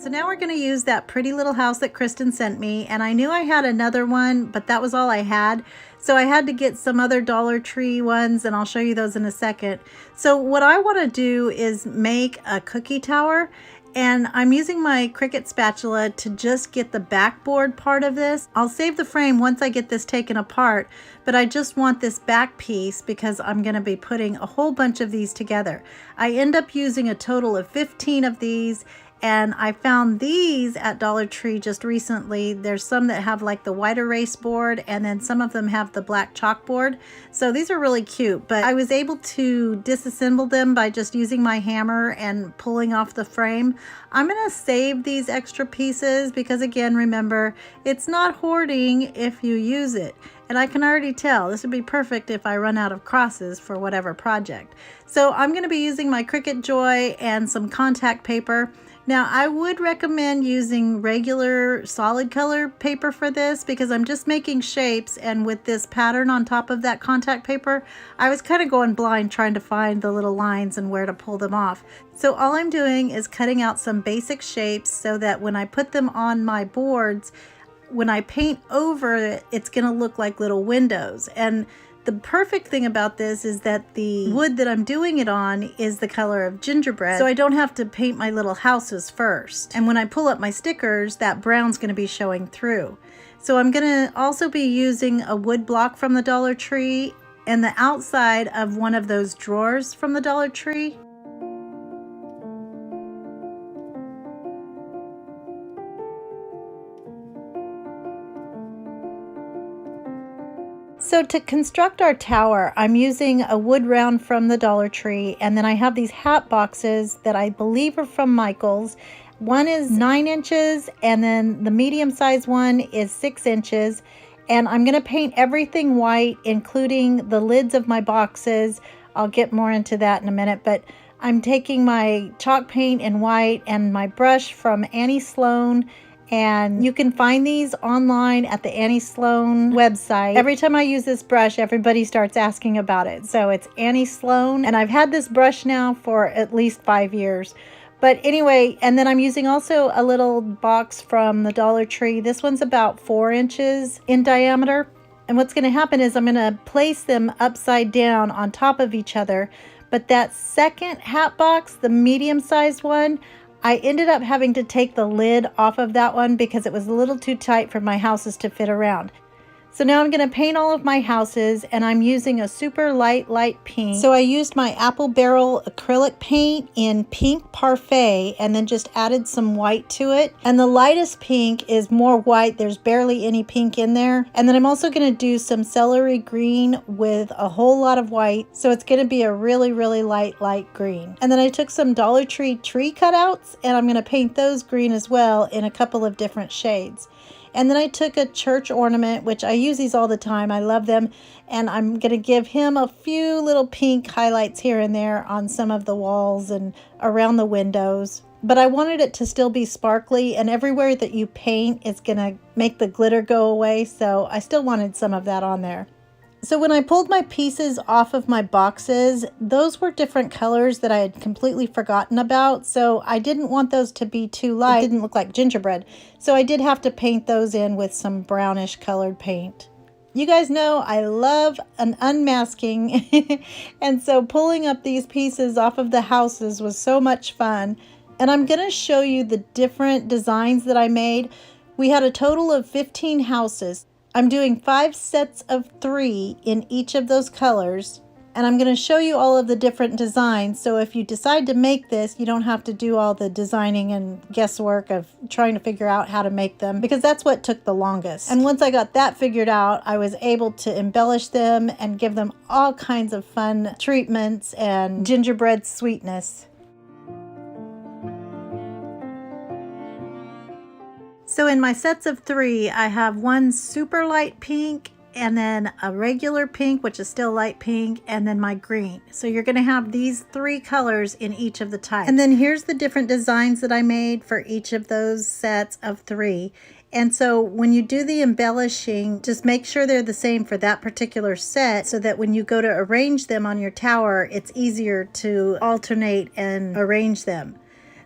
So now we're going to use that pretty little house that Kristen sent me, and I knew I had another one, but that was all I had. So I had to get some other Dollar Tree ones, and I'll show you those in a second. So what I want to do is make a cookie tower, and I'm using my Cricut spatula to just get the backboard part of this. I'll save the frame once I get this taken apart, but I just want this back piece because I'm going to be putting a whole bunch of these together. I end up using a total of 15 of these, and I found these at Dollar Tree just recently. There's some that have like the white erase board, and then some of them have the black chalkboard. So these are really cute, but I was able to disassemble them by just using my hammer and pulling off the frame. I'm gonna save these extra pieces because, again, remember, it's not hoarding if you use it. And I can already tell this would be perfect if I run out of crosses for whatever project. So I'm gonna be using my Cricut Joy and some contact paper. Now, I would recommend using regular solid color paper for this because I'm just making shapes, and with this pattern on top of that contact paper, I was kind of going blind trying to find the little lines and where to pull them off. So all I'm doing is cutting out some basic shapes so that when I put them on my boards, when I paint over it, it's going to look like little windows. And the perfect thing about this is that the wood that I'm doing it on is the color of gingerbread, so I don't have to paint my little houses first. And when I pull up my stickers, that brown's going to be showing through. So I'm going to also be using a wood block from the Dollar Tree and the outside of one of those drawers from the Dollar Tree. So to construct our tower, I'm using a wood round from the Dollar Tree, and then I have these hat boxes that I believe are from Michael's. One is 9 inches, and then the medium size one is 6 inches. And I'm going to paint everything white, including the lids of my boxes. I'll get more into that in a minute, but I'm taking my chalk paint in white and my brush from Annie Sloan. And you can find these online at the Annie Sloan website. Every time I use this brush, everybody starts asking about it. So it's Annie Sloan, and I've had this brush now for at least 5 years. But anyway, and then I'm using also a little box from the Dollar Tree. This one's about 4 inches in diameter. And what's going to happen is I'm going to place them upside down on top of each other. But that second hat box, the medium-sized one, I ended up having to take the lid off of that one because it was a little too tight for my houses to fit around. So now I'm going to paint all of my houses, and I'm using a super light pink. So I used my Apple Barrel acrylic paint in Pink Parfait and then just added some white to it. And the lightest pink is more white. There's barely any pink in there. And then I'm also going to do some celery green with a whole lot of white. So it's going to be a really light green. And then I took some Dollar Tree tree cutouts, and I'm going to paint those green as well in a couple of different shades. And then I took a church ornament, which I use these all the time. I love them. And I'm going to give him a few little pink highlights here and there on some of the walls and around the windows. But I wanted it to still be sparkly, and everywhere that you paint, it's going to make the glitter go away. So I still wanted some of that on there. So when I pulled my pieces off of my boxes, those were different colors that I had completely forgotten about. So I didn't want those to be too light. It didn't look like gingerbread. So I did have to paint those in with some brownish colored paint. You guys know I love an unmasking. And so pulling up these pieces off of the houses was so much fun. And I'm going to show you the different designs that I made. We had a total of 15 houses. I'm doing 5 sets of 3 in each of those colors, and I'm going to show you all of the different designs. So if you decide to make this, you don't have to do all the designing and guesswork of trying to figure out how to make them, because that's what took the longest. And once I got that figured out, I was able to embellish them and give them all kinds of fun treatments and gingerbread sweetness. So in my sets of 3, I have one super light pink, and then a regular pink, which is still light pink, and then my green. So you're going to have these 3 colors in each of the types. And then here's the different designs that I made for each of those sets of 3. And so when you do the embellishing, just make sure they're the same for that particular set so that when you go to arrange them on your tower, it's easier to alternate and arrange them.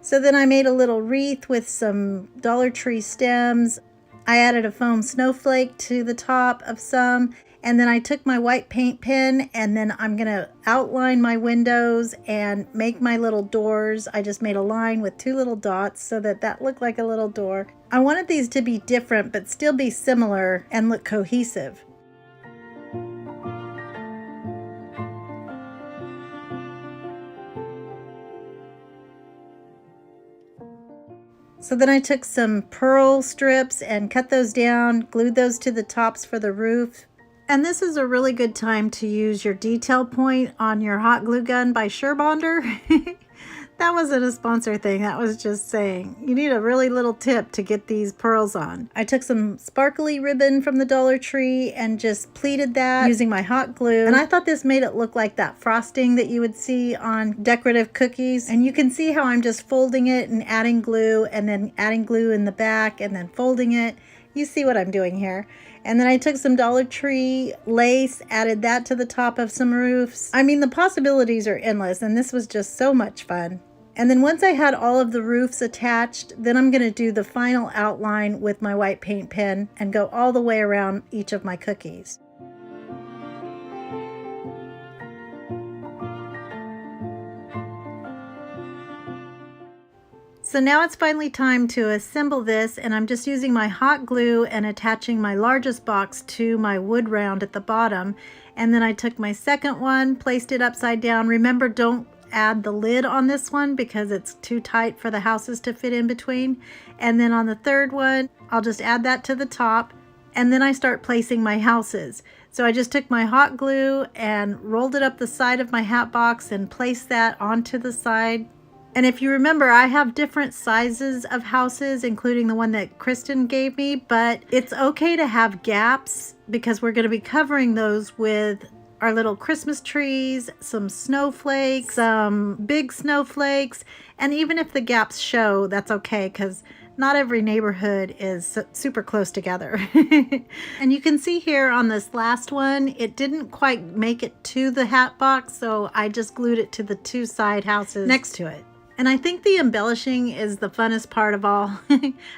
So then I made a little wreath with some Dollar Tree stems. I added a foam snowflake to the top of some, and then I took my white paint pen and then I'm gonna outline my windows and make my little doors. I just made a line with 2 little dots so that that looked like a little door. I wanted these to be different but still be similar and look cohesive. So then I took some pearl strips and cut those down, glued those to the tops for the roof. And this is a really good time to use your detail point on your hot glue gun by Surebonder. That wasn't a sponsor thing, that was just saying you need a really little tip to get these pearls on. I took some sparkly ribbon from the Dollar Tree and just pleated that using my hot glue. And I thought this made it look like that frosting that you would see on decorative cookies. And you can see how I'm just folding it and adding glue and then adding glue in the back and then folding it. You see what I'm doing here. And then I took some Dollar Tree lace, added that to the top of some roofs. I mean, the possibilities are endless, and this was just so much fun. And then once I had all of the roofs attached, then I'm gonna do the final outline with my white paint pen and go all the way around each of my cookies. So now it's finally time to assemble this, and I'm just using my hot glue and attaching my largest box to my wood round at the bottom. And then I took my second one, placed it upside down. Remember, don't add the lid on this one because it's too tight for the houses to fit in between. And then on the third one, I'll just add that to the top, and then I start placing my houses. So I just took my hot glue and rolled it up the side of my hat box and placed that onto the side. And if you remember, I have different sizes of houses, including the one that Kristen gave me, but it's okay to have gaps because we're going to be covering those with our little Christmas trees, some snowflakes, some big snowflakes, and even if the gaps show, that's okay because not every neighborhood is super close together. And you can see here on this last one, it didn't quite make it to the hat box, so I just glued it to the 2 side houses next to it. And I think the embellishing is the funnest part of all,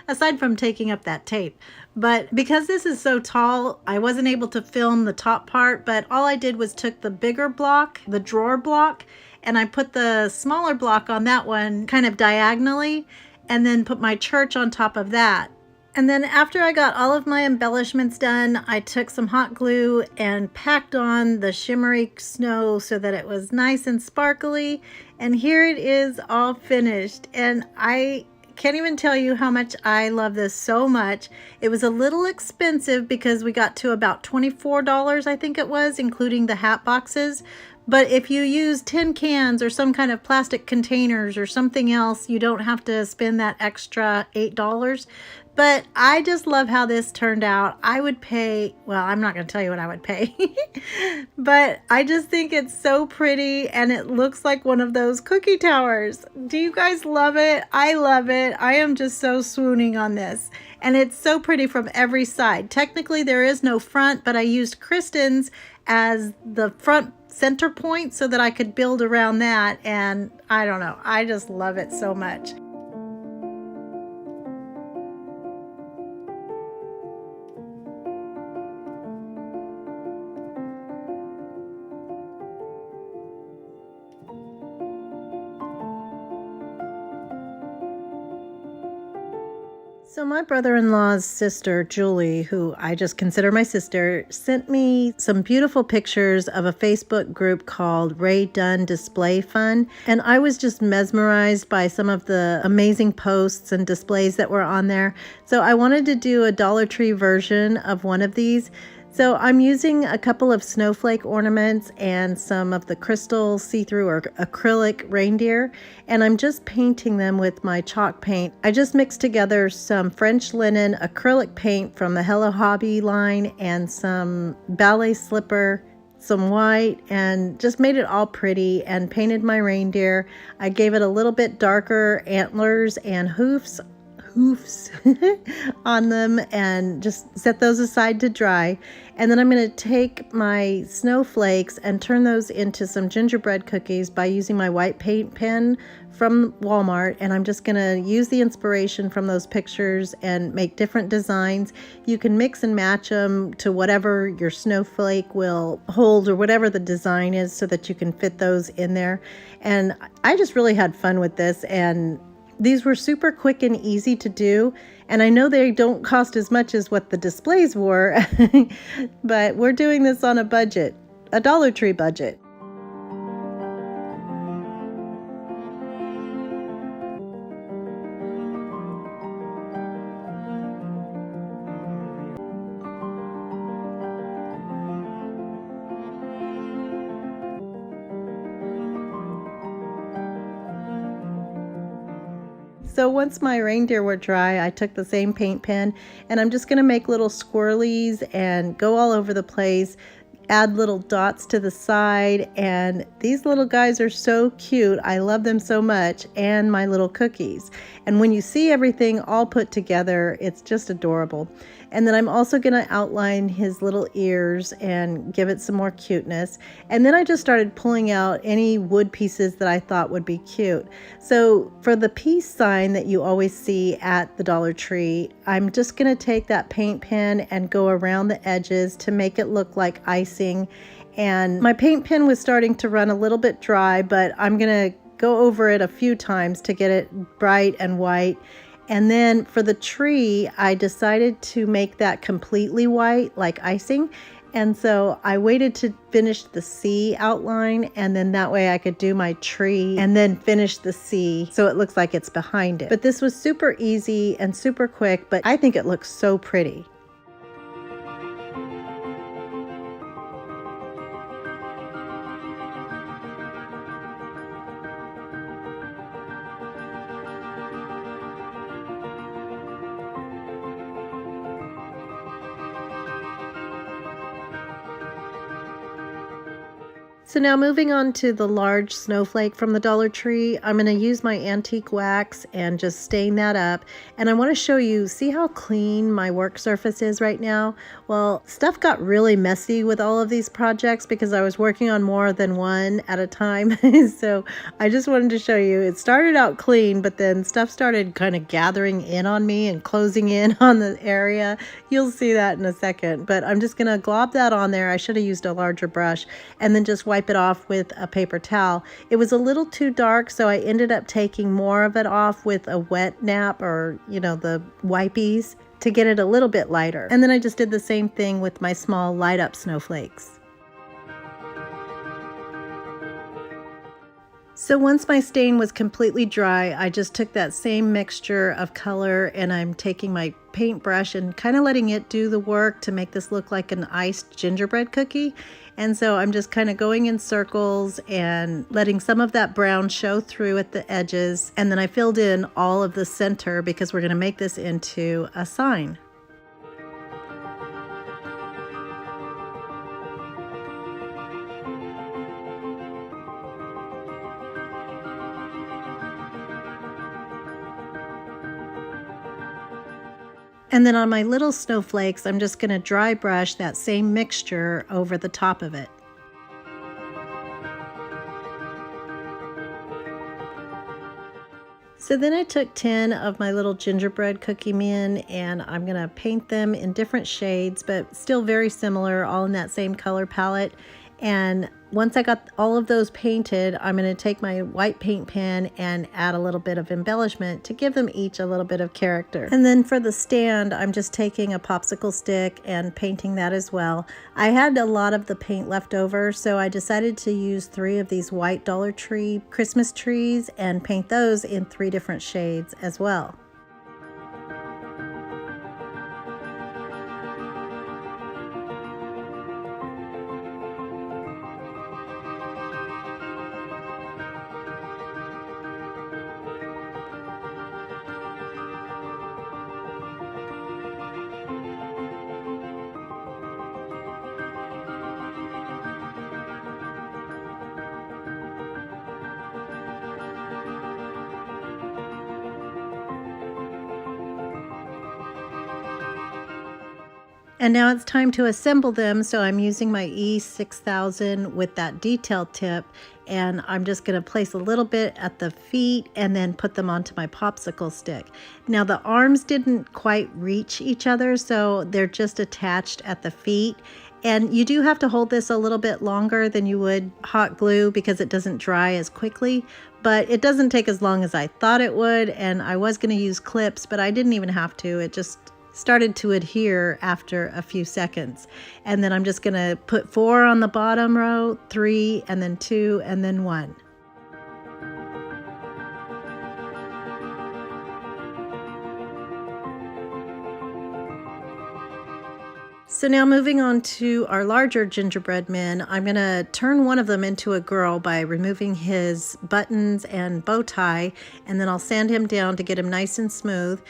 aside from taking up that tape. But because this is so tall, I wasn't able to film the top part, but all I did was took the bigger block, the drawer block, and I put the smaller block on that one kind of diagonally, and then put my church on top of that. And then after I got all of my embellishments done, I took some hot glue and packed on the shimmery snow so that it was nice and sparkly. And here it is all finished. And I can't even tell you how much I love this so much. It was a little expensive because we got to about $24, I think it was, including the hat boxes. But if you use tin cans or some kind of plastic containers or something else, you don't have to spend that extra $8. But I just love how this turned out. I would pay, well, I'm not going to tell you what I would pay, but I just think it's so pretty and it looks like one of those cookie towers. Do you guys love it? I love it. I am just so swooning on this. And it's so pretty from every side. Technically, there is no front, but I used Kristen's as the front center point so that I could build around that. And I don't know, I just love it so much. So my brother-in-law's sister, Julie, who I just consider my sister, sent me some beautiful pictures of a Facebook group called Ray Dunn Display Fun. And I was just mesmerized by some of the amazing posts and displays that were on there. So I wanted to do a Dollar Tree version of one of these. So I'm using a couple of snowflake ornaments and some of the crystal see-through or acrylic reindeer, and I'm just painting them with my chalk paint. I just mixed together some French linen acrylic paint from the Hello Hobby line and some ballet slipper, some white, and just made it all pretty and painted my reindeer. I gave it a little bit darker antlers and hoofs hoofs on them and just set those aside to dry. And then I'm going to take my snowflakes and turn those into some gingerbread cookies by using my white paint pen from Walmart. And I'm just going to use the inspiration from those pictures and make different designs. You can mix and match them to whatever your snowflake will hold or whatever the design is so that you can fit those in there. And I just really had fun with this, and these were super quick and easy to do, and I know they don't cost as much as what the displays were, but we're doing this on a budget, a Dollar Tree budget. So once my reindeer were dry, I took the same paint pen and I'm just going to make little swirlies and go all over the place, add little dots to the side, and these little guys are so cute. I love them so much, and my little cookies. And when you see everything all put together, it's just adorable. And then I'm also going to outline his little ears and give it some more cuteness. And then I just started pulling out any wood pieces that I thought would be cute. So for the peace sign that you always see at the Dollar Tree, I'm just going to take that paint pen and go around the edges to make it look like icing. And my paint pen was starting to run a little bit dry, but I'm going to go over it a few times to get it bright and white. And then for the tree, I decided to make that completely white, like icing. And so I waited to finish the C outline, and then that way I could do my tree and then finish the C so it looks like it's behind it. But this was super easy and super quick, but I think it looks so pretty. So now moving on to the large snowflake from the Dollar Tree, I'm going to use my antique wax and just stain that up. And I want to show you, see how clean my work surface is right now? Well, stuff got really messy with all of these projects because I was working on more than one at a time. So I just wanted to show you, it started out clean, but then stuff started kind of gathering in on me and closing in on the area. You'll see that in a second, but I'm just going to glob that on there. I should have used a larger brush, and then just wipe it off with a paper towel. It was a little too dark, so I ended up taking more of it off with a wet nap, or the wipies, to get it a little bit lighter. And then I just did the same thing with my small light up snowflakes. So once my stain was completely dry, I just took that same mixture of color and I'm taking my paintbrush and kind of letting it do the work to make this look like an iced gingerbread cookie. And so I'm just kind of going in circles and letting some of that brown show through at the edges. And then I filled in all of the center because we're going to make this into a sign. And then on my little snowflakes, I'm just going to dry brush that same mixture over the top of it. So then I took 10 of my little gingerbread cookie men and I'm going to paint them in different shades, but still very similar, all in that same color palette. And once I got all of those painted, I'm going to take my white paint pen and add a little bit of embellishment to give them each a little bit of character. And then for the stand, I'm just taking a popsicle stick and painting that as well. I had a lot of the paint left over, so I decided to use 3 of these white Dollar Tree Christmas trees and paint those in 3 different shades as well. And now it's time to assemble them. So I'm using my E6000 with that detail tip, and I'm just going to place a little bit at the feet and then put them onto my popsicle stick. Now the arms didn't quite reach each other, so they're just attached at the feet. And you do have to hold this a little bit longer than you would hot glue because it doesn't dry as quickly, but it doesn't take as long as I thought it would. And I was going to use clips, but I didn't even have to. It just started to adhere after a few seconds. And then I'm just going to put 4 on the bottom row, 3, and then 2, and then 1. So now moving on to our larger gingerbread men, I'm going to turn one of them into a girl by removing his buttons and bow tie, and then I'll sand him down to get him nice and smooth,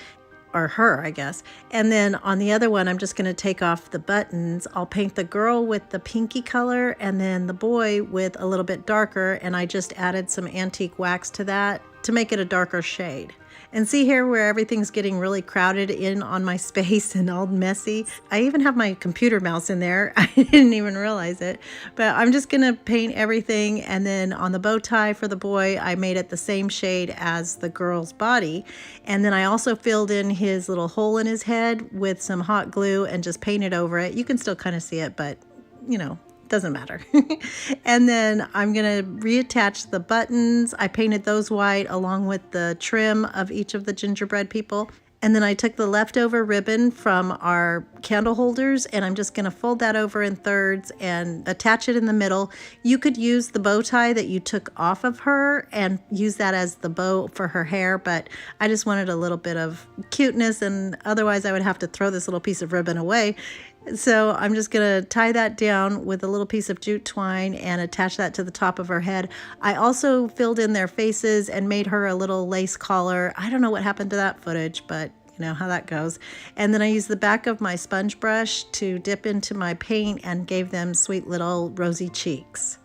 or her, I guess. And then on the other one, I'm just going to take off the buttons. I'll paint the girl with the pinky color and then the boy with a little bit darker, and I just added some antique wax to that to make it a darker shade. And see here where everything's getting really crowded in on my space and all messy. I even have my computer mouse in there. I didn't even realize it. But I'm just going to paint everything. And then on the bow tie for the boy, I made it the same shade as the girl's body. And then I also filled in his little hole in his head with some hot glue and just painted over it. You can still kind of see it, but you know, doesn't matter. And then I'm going to reattach the buttons. I painted those white along with the trim of each of the gingerbread people. And then I took the leftover ribbon from our candle holders, and I'm just going to fold that over in thirds and attach it in the middle. You could use the bow tie that you took off of her and use that as the bow for her hair, but I just wanted a little bit of cuteness, and otherwise I would have to throw this little piece of ribbon away. So I'm just going to tie that down with a little piece of jute twine and attach that to the top of her head. I also filled in their faces and made her a little lace collar. I don't know what happened to that footage, but you know how that goes. And then I used the back of my sponge brush to dip into my paint and gave them sweet little rosy cheeks.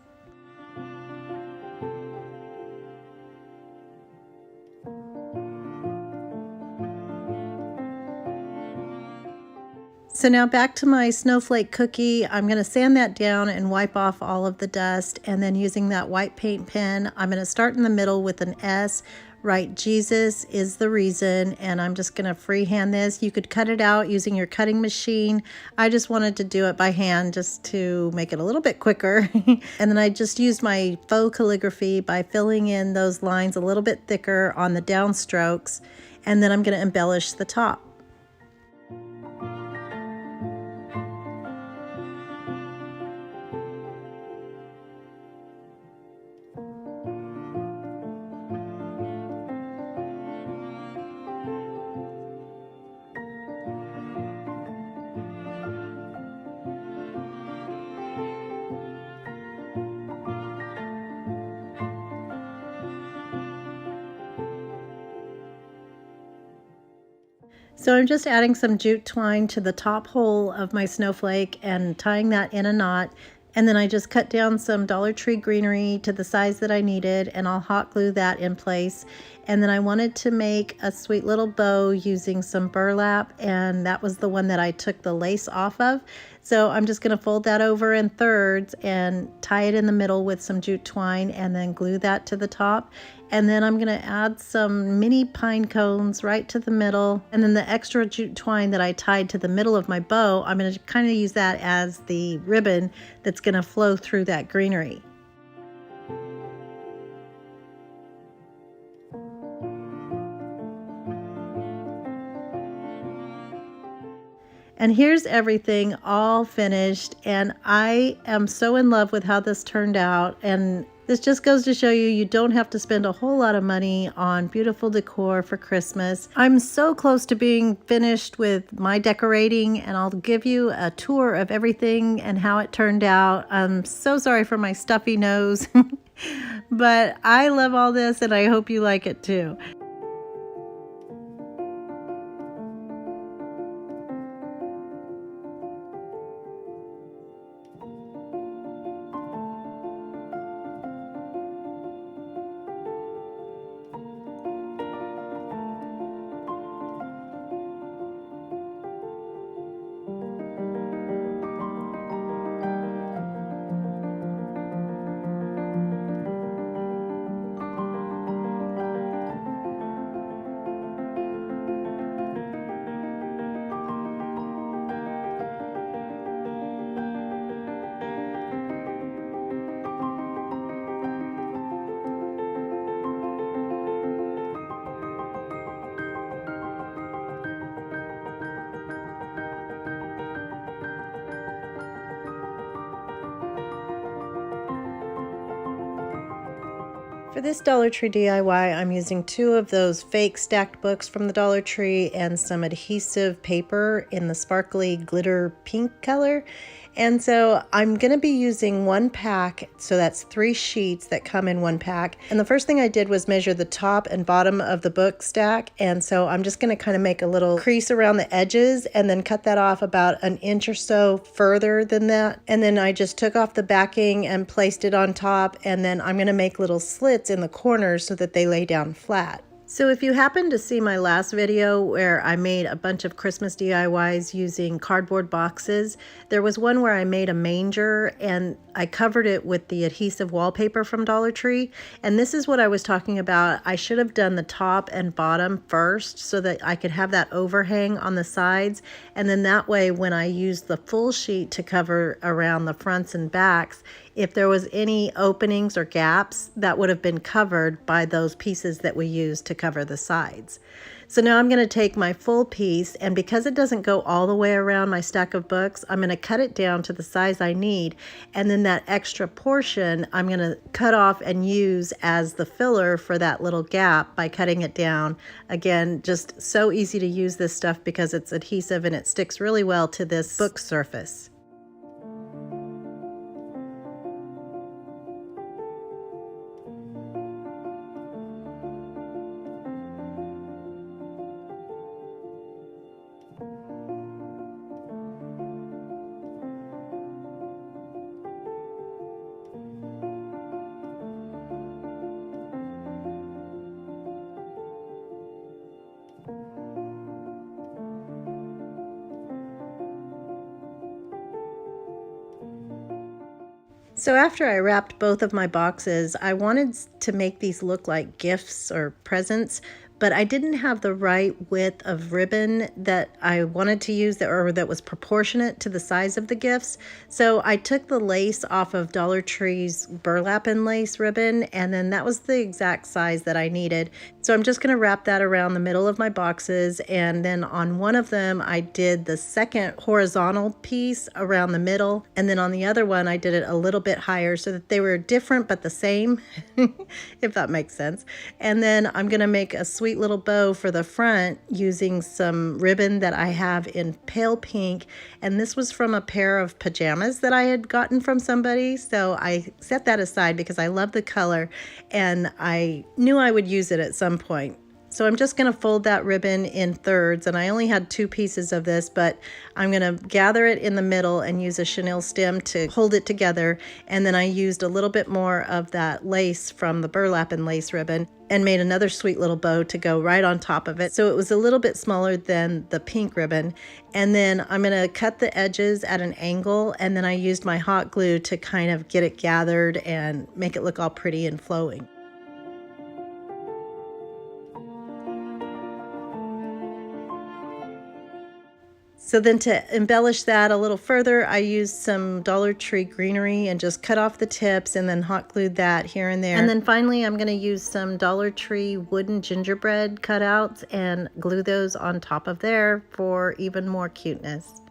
So now back to my snowflake cookie. I'm going to sand that down and wipe off all of the dust, and then using that white paint pen, I'm going to start in the middle with an S, write Jesus is the reason, and I'm just going to freehand this. You could cut it out using your cutting machine. I just wanted to do it by hand just to make it a little bit quicker. And then I just used my faux calligraphy by filling in those lines a little bit thicker on the downstrokes, and then I'm going to embellish the top. So I'm just adding some jute twine to the top hole of my snowflake and tying that in a knot. And then I just cut down some Dollar Tree greenery to the size that I needed, and I'll hot glue that in place. And then I wanted to make a sweet little bow using some burlap, and that was the one that I took the lace off of. So I'm just going to fold that over in thirds and tie it in the middle with some jute twine and then glue that to the top. And then I'm going to add some mini pine cones right to the middle. And then the extra jute twine that I tied to the middle of my bow, I'm going to kind of use that as the ribbon that's going to flow through that greenery. And here's everything all finished, and I am so in love with how this turned out. And this just goes to show you, you don't have to spend a whole lot of money on beautiful decor for Christmas. I'm so close to being finished with my decorating, and I'll give you a tour of everything and how it turned out. I'm so sorry for my stuffy nose, but I love all this, and I hope you like it too. For this Dollar Tree DIY, I'm using 2 of those fake stacked books from the Dollar Tree and some adhesive paper in the sparkly glitter pink color. And so I'm going to be using 1 pack, so that's 3 sheets that come in 1 pack. And the first thing I did was measure the top and bottom of the book stack. And so I'm just going to kind of make a little crease around the edges and then cut that off about 1 inch or so further than that. And then I just took off the backing and placed it on top. And then I'm going to make little slits in the corners so that they lay down flat. So if you happen to see my last video where I made a bunch of Christmas DIYs using cardboard boxes, there was one where I made a manger and I covered it with the adhesive wallpaper from Dollar Tree. And this is what I was talking about. I should have done the top and bottom first so that I could have that overhang on the sides. And then that way, when I used the full sheet to cover around the fronts and backs, if there was any openings or gaps, that would have been covered by those pieces that we used to cover the sides. So now I'm going to take my full piece, and because it doesn't go all the way around my stack of books, I'm going to cut it down to the size I need, and then that extra portion I'm going to cut off and use as the filler for that little gap by cutting it down. Again, just so easy to use this stuff because it's adhesive and it sticks really well to this book surface. So after I wrapped both of my boxes, I wanted to make these look like gifts or presents, but I didn't have the right width of ribbon that I wanted to use that was proportionate to the size of the gifts. So I took the lace off of Dollar Tree's burlap and lace ribbon, and then that was the exact size that I needed. So I'm just going to wrap that around the middle of my boxes, and then on one of them I did the second horizontal piece around the middle, and then on the other one I did it a little bit higher so that they were different but the same, if that makes sense. And then I'm going to make a sweet little bow for the front using some ribbon that I have in pale pink, and this was from a pair of pajamas that I had gotten from somebody, so I set that aside because I love the color and I knew I would use it at some point. So I'm just going to fold that ribbon in thirds, and I only had 2 pieces of this, but I'm going to gather it in the middle and use a chenille stem to hold it together. And then I used a little bit more of that lace from the burlap and lace ribbon and made another sweet little bow to go right on top of it. So it was a little bit smaller than the pink ribbon. And then I'm going to cut the edges at an angle, and then I used my hot glue to kind of get it gathered and make it look all pretty and flowing. So then to embellish that a little further, I used some Dollar Tree greenery and just cut off the tips and then hot glued that here and there. And then finally, I'm going to use some Dollar Tree wooden gingerbread cutouts and glue those on top of there for even more cuteness.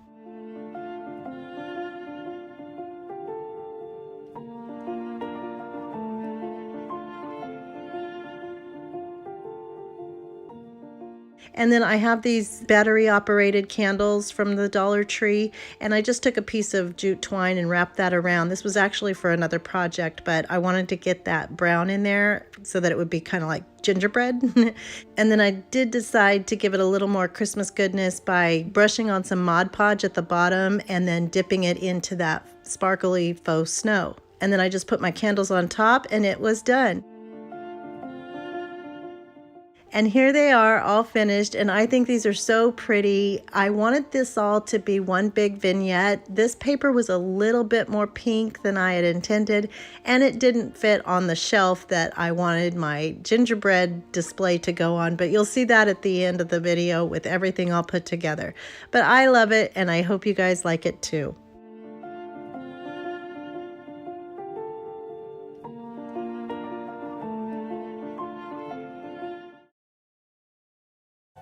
And then I have these battery operated candles from the Dollar Tree, and I just took a piece of jute twine and wrapped that around. This was actually for another project, but I wanted to get that brown in there so that it would be kind of like gingerbread. And then I did decide to give it a little more Christmas goodness by brushing on some Mod Podge at the bottom and then dipping it into that sparkly faux snow. And then I just put my candles on top and it was done. And here they are all finished, and I think these are so pretty. I wanted this all to be one big vignette. This paper was a little bit more pink than I had intended, and it didn't fit on the shelf that I wanted my gingerbread display to go on, but you'll see that at the end of the video with everything all put together. But I love it, and I hope you guys like it too.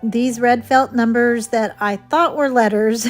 These red felt numbers that I thought were letters.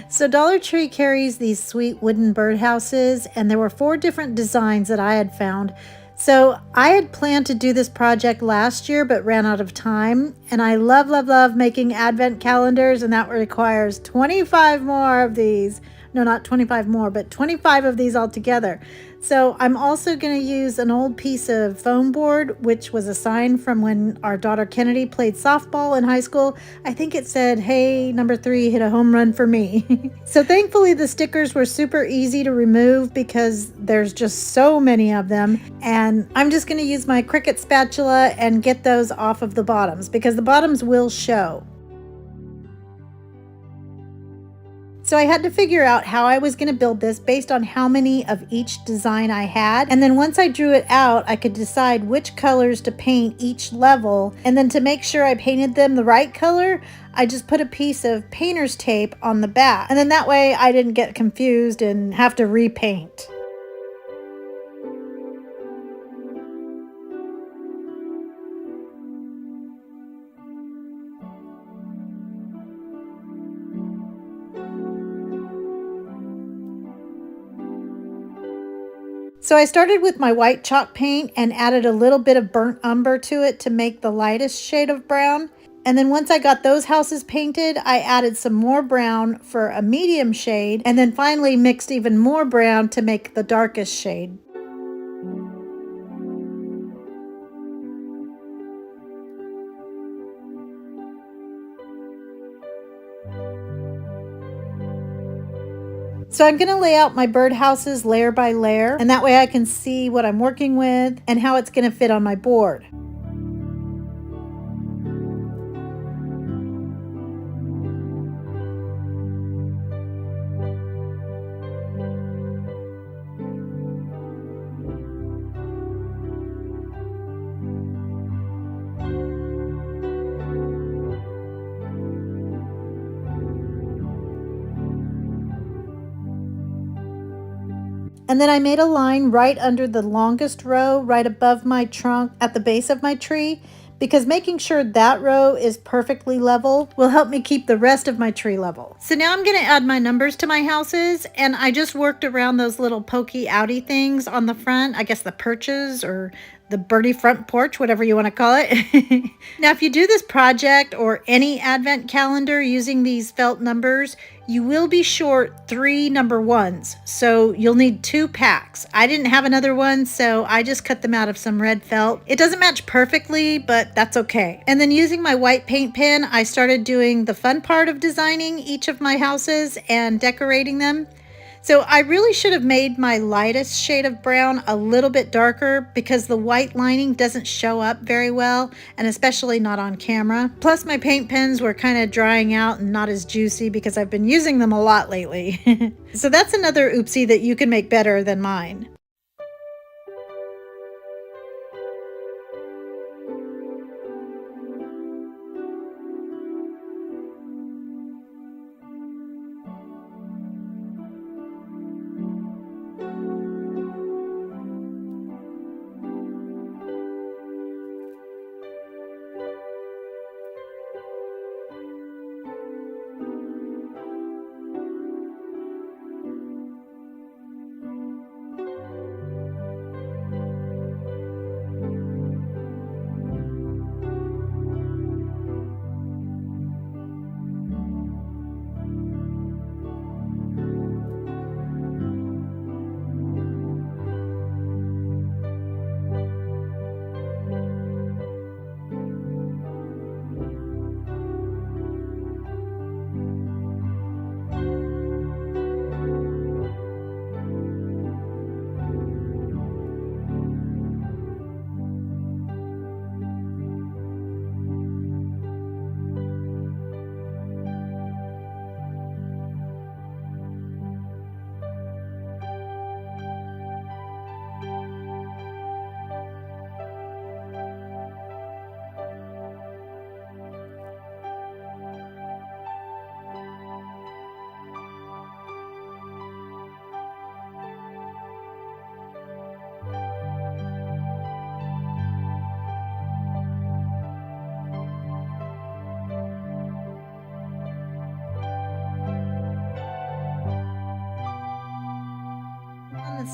So Dollar Tree carries these sweet wooden birdhouses, and there were 4 different designs that I had found. So I had planned to do this project last year, but ran out of time. And I love, love, love making advent calendars, and that requires 25 more of these. No, not 25 more, but 25 of these altogether. So I'm also going to use an old piece of foam board, which was a sign from when our daughter Kennedy played softball in high school. I think it said, "Hey, number 3 hit a home run for me." So thankfully the stickers were super easy to remove because there's just so many of them. And I'm just going to use my Cricut spatula and get those off of the bottoms because the bottoms will show. So I had to figure out how I was going to build this based on how many of each design I had. And then once I drew it out, I could decide which colors to paint each level. And then to make sure I painted them the right color, I just put a piece of painter's tape on the back. And then that way I didn't get confused and have to repaint. So I started with my white chalk paint and added a little bit of burnt umber to it to make the lightest shade of brown. And then once I got those houses painted, I added some more brown for a medium shade, and then finally mixed even more brown to make the darkest shade. So I'm going to lay out my birdhouses layer by layer, and that way I can see what I'm working with and how it's going to fit on my board. And then I made a line right under the longest row, right above my trunk at the base of my tree, because making sure that row is perfectly level will help me keep the rest of my tree level. So now I'm going to add my numbers to my houses, and I just worked around those little pokey outy things on the front, I guess the perches or the birdie front porch, whatever you want to call it. Now, if you do this project or any advent calendar using these felt numbers, you will be short 3 number 1s, so you'll need 2 packs. I didn't have another one, so I just cut them out of some red felt. It doesn't match perfectly, but that's okay. And then using my white paint pen, I started doing the fun part of designing each of my houses and decorating them. So I really should have made my lightest shade of brown a little bit darker because the white lining doesn't show up very well, and especially not on camera. Plus my paint pens were kind of drying out and not as juicy because I've been using them a lot lately. So that's another oopsie that you can make better than mine.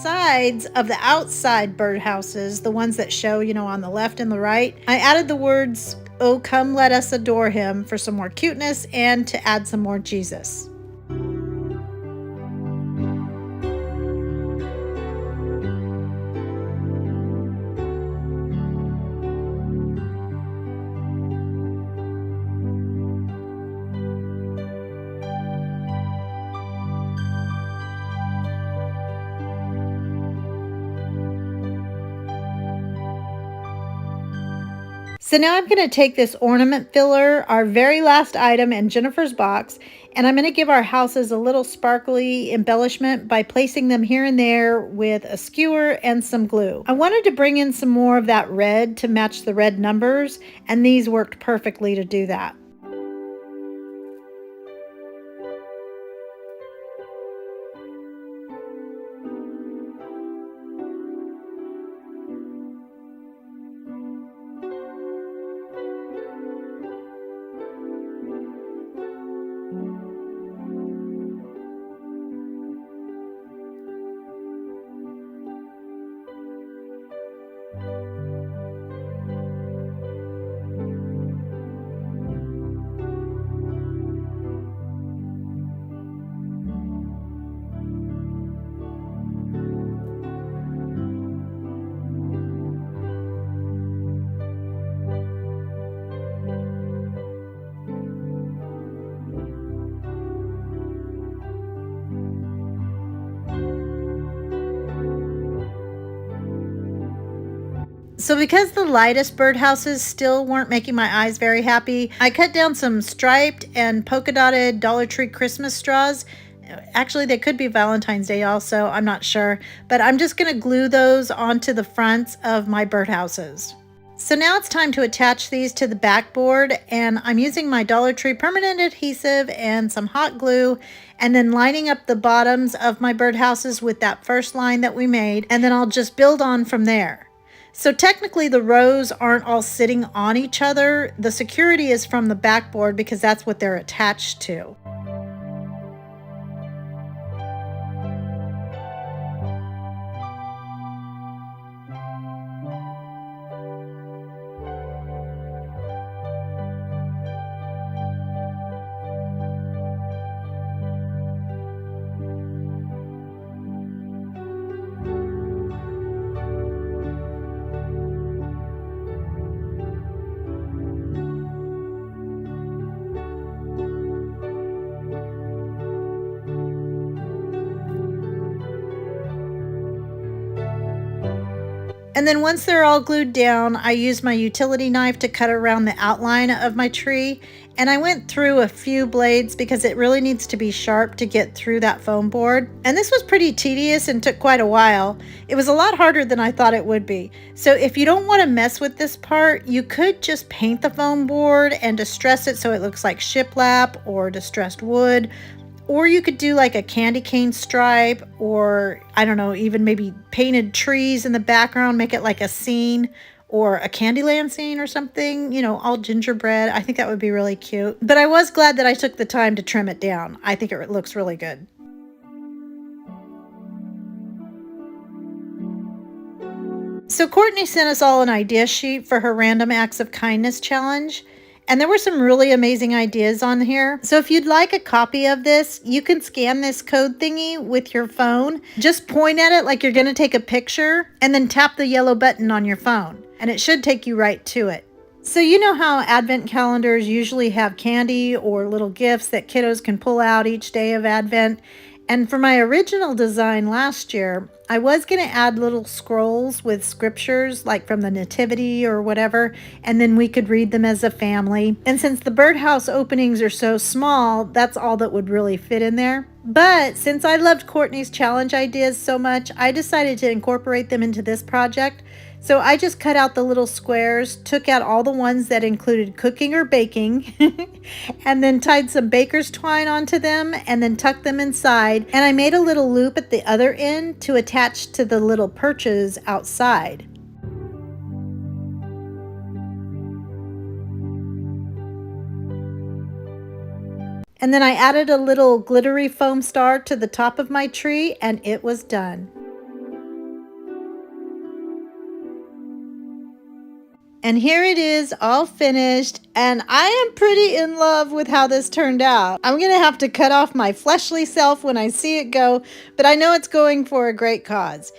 sides of the outside birdhouses, the ones that show, on the left and the right, I added the words, "Oh, come let us adore him," for some more cuteness and to add some more Jesus. So now I'm going to take this ornament filler, our very last item in Jennifer's box, and I'm going to give our houses a little sparkly embellishment by placing them here and there with a skewer and some glue. I wanted to bring in some more of that red to match the red numbers, and these worked perfectly to do that. So because the lightest birdhouses still weren't making my eyes very happy, I cut down some striped and polka dotted Dollar Tree Christmas straws. Actually, they could be Valentine's Day also, I'm not sure. But I'm just going to glue those onto the fronts of my birdhouses. So now it's time to attach these to the backboard, and I'm using my Dollar Tree permanent adhesive and some hot glue, and then lining up the bottoms of my birdhouses with that first line that we made, and then I'll just build on from there. So technically the rows aren't all sitting on each other. The security is from the backboard because that's what they're attached to. And then once they're all glued down, I used my utility knife to cut around the outline of my tree. And I went through a few blades because it really needs to be sharp to get through that foam board. And this was pretty tedious and took quite a while. It was a lot harder than I thought it would be. So if you don't want to mess with this part, you could just paint the foam board and distress it so it looks like shiplap or distressed wood. Or you could do like a candy cane stripe, or I don't know, even maybe painted trees in the background, make it like a scene or a Candyland scene or something, all gingerbread. I think that would be really cute. But I was glad that I took the time to trim it down. I think it looks really good. So Courtney sent us all an idea sheet for her Random Acts of Kindness challenge. And there were some really amazing ideas on here. So if you'd like a copy of this, you can scan this code thingy with your phone. Just point at it like you're going to take a picture and then tap the yellow button on your phone. And it should take you right to it. So you know how Advent calendars usually have candy or little gifts that kiddos can pull out each day of Advent. And for my original design last year, I was going to add little scrolls with scriptures like from the Nativity or whatever, and then we could read them as a family. And since the birdhouse openings are so small, that's all that would really fit in there. But since I loved Courtney's challenge ideas so much, I decided to incorporate them into this project. So I just cut out the little squares, took out all the ones that included cooking or baking, and then tied some baker's twine onto them and then tucked them inside. And I made a little loop at the other end to attach to the little perches outside. And then I added a little glittery foam star to the top of my tree, and it was done. And here it is, all finished, and I am pretty in love with how this turned out. I'm gonna have to cut off my fleshly self when I see it go, but I know it's going for a great cause.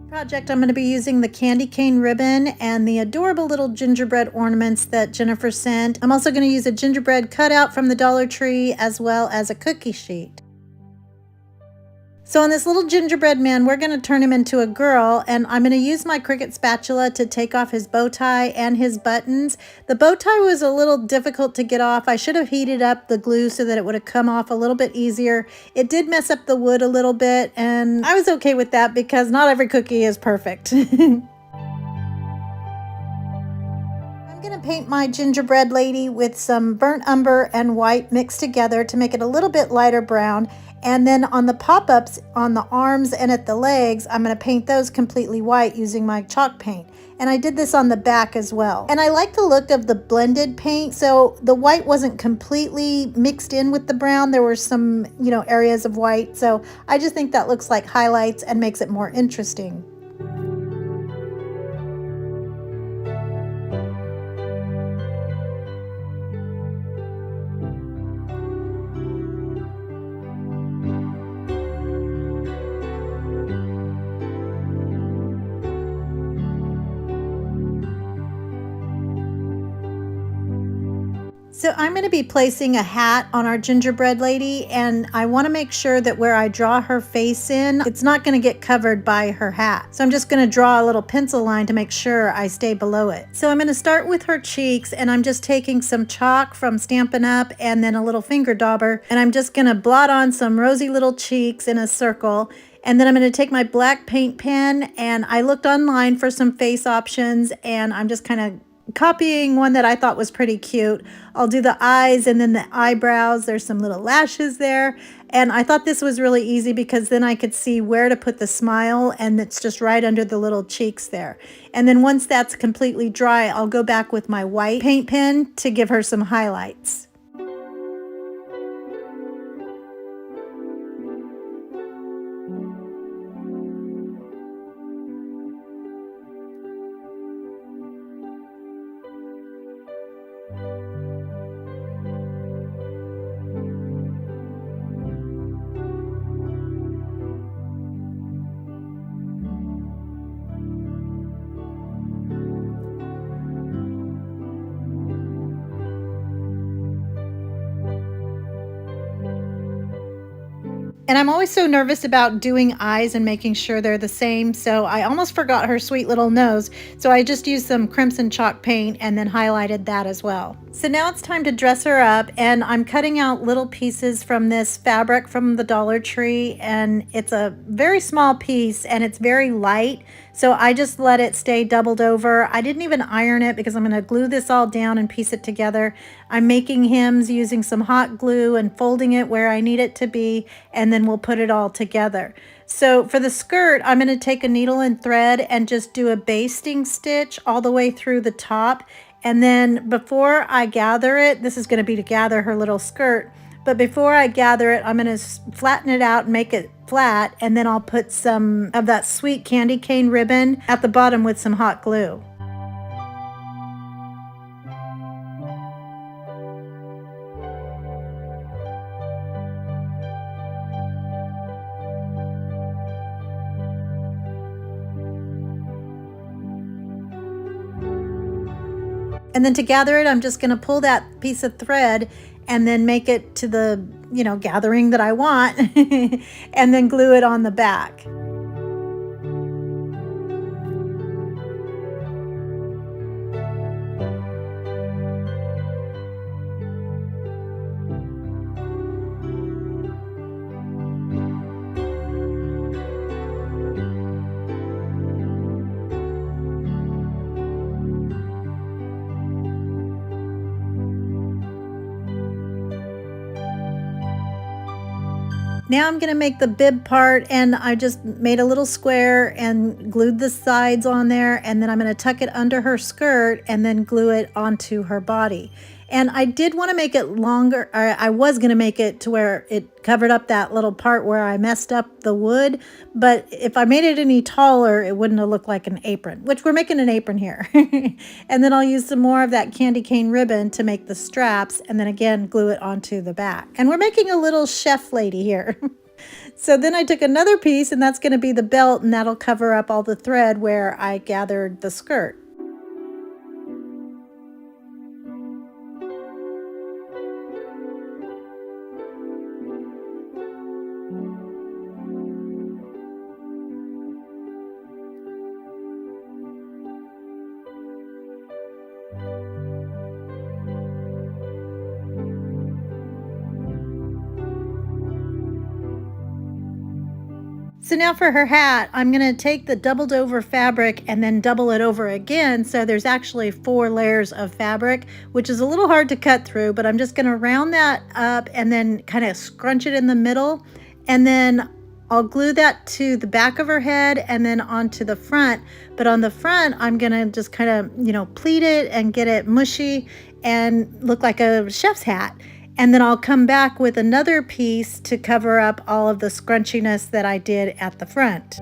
Project, I'm going to be using the candy cane ribbon and the adorable little gingerbread ornaments that Jennifer sent. I'm also going to use a gingerbread cutout from the Dollar Tree as well as a cookie sheet. So on this little gingerbread man, we're going to turn him into a girl, and I'm going to use my Cricut spatula to take off his bow tie and his buttons. The bow tie was a little difficult to get off. I should have heated up the glue so that it would have come off a little bit easier. It did mess up the wood a little bit, and I was okay with that because not every cookie is perfect. I'm going to paint my gingerbread lady with some burnt umber and white mixed together to make it a little bit lighter brown. And then on the pop-ups on the arms and at the legs, I'm going to paint those completely white using my chalk paint. And I did this on the back as well. And I like the look of the blended paint, so the white wasn't completely mixed in with the brown. There were some, areas of white. So I just think that looks like highlights and makes it more interesting. So I'm going to be placing a hat on our gingerbread lady, and I want to make sure that where I draw her face in, it's not going to get covered by her hat. So I'm just going to draw a little pencil line to make sure I stay below it. So I'm going to start with her cheeks, and I'm just taking some chalk from Stampin' Up! And then a little finger dauber, and I'm just going to blot on some rosy little cheeks in a circle. And then I'm going to take my black paint pen, and I looked online for some face options, and I'm just kind of copying one that I thought was pretty cute. I'll do the eyes and then the eyebrows. There's some little lashes there. And I thought this was really easy because then I could see where to put the smile, and it's just right under the little cheeks there. And then once that's completely dry, I'll go back with my white paint pen to give her some highlights. And I'm always so nervous about doing eyes and making sure they're the same, so I almost forgot her sweet little nose. So I just used some crimson chalk paint and then highlighted that as well. So now it's time to dress her up, and I'm cutting out little pieces from this fabric from the Dollar Tree, and it's a very small piece and it's very light. So I just let it stay doubled over. I didn't even iron it because I'm going to glue this all down and piece it together. I'm making hems using some hot glue and folding it where I need it to be, and then we'll put it all together. So for the skirt, I'm going to take a needle and thread and just do a basting stitch all the way through the top. And then before I gather it, this is going to be to gather her little skirt, but before I gather it, I'm going to flatten it out and make it flat, and then I'll put some of that sweet candy cane ribbon at the bottom with some hot glue. And then to gather it, I'm just going to pull that piece of thread and then make it to the, gathering that I want and then glue it on the back. Now I'm going to make the bib part, and I just made a little square and glued the sides on there, and then I'm going to tuck it under her skirt and then glue it onto her body. And I did want to make it longer, or I was going to make it to where it covered up that little part where I messed up the wood, but if I made it any taller, it wouldn't have looked like an apron, which we're making an apron here. And then I'll use some more of that candy cane ribbon to make the straps, and then again glue it onto the back. And we're making a little chef lady here. So then I took another piece, and that's going to be the belt, and that'll cover up all the thread where I gathered the skirt. So now for her hat, I'm going to take the doubled over fabric and then double it over again. So there's actually 4 layers of fabric, which is a little hard to cut through, but I'm just going to round that up and then kind of scrunch it in the middle. And then I'll glue that to the back of her head and then onto the front. But on the front, I'm going to just kind of, pleat it and get it mushy and look like a chef's hat. And then I'll come back with another piece to cover up all of the scrunchiness that I did at the front.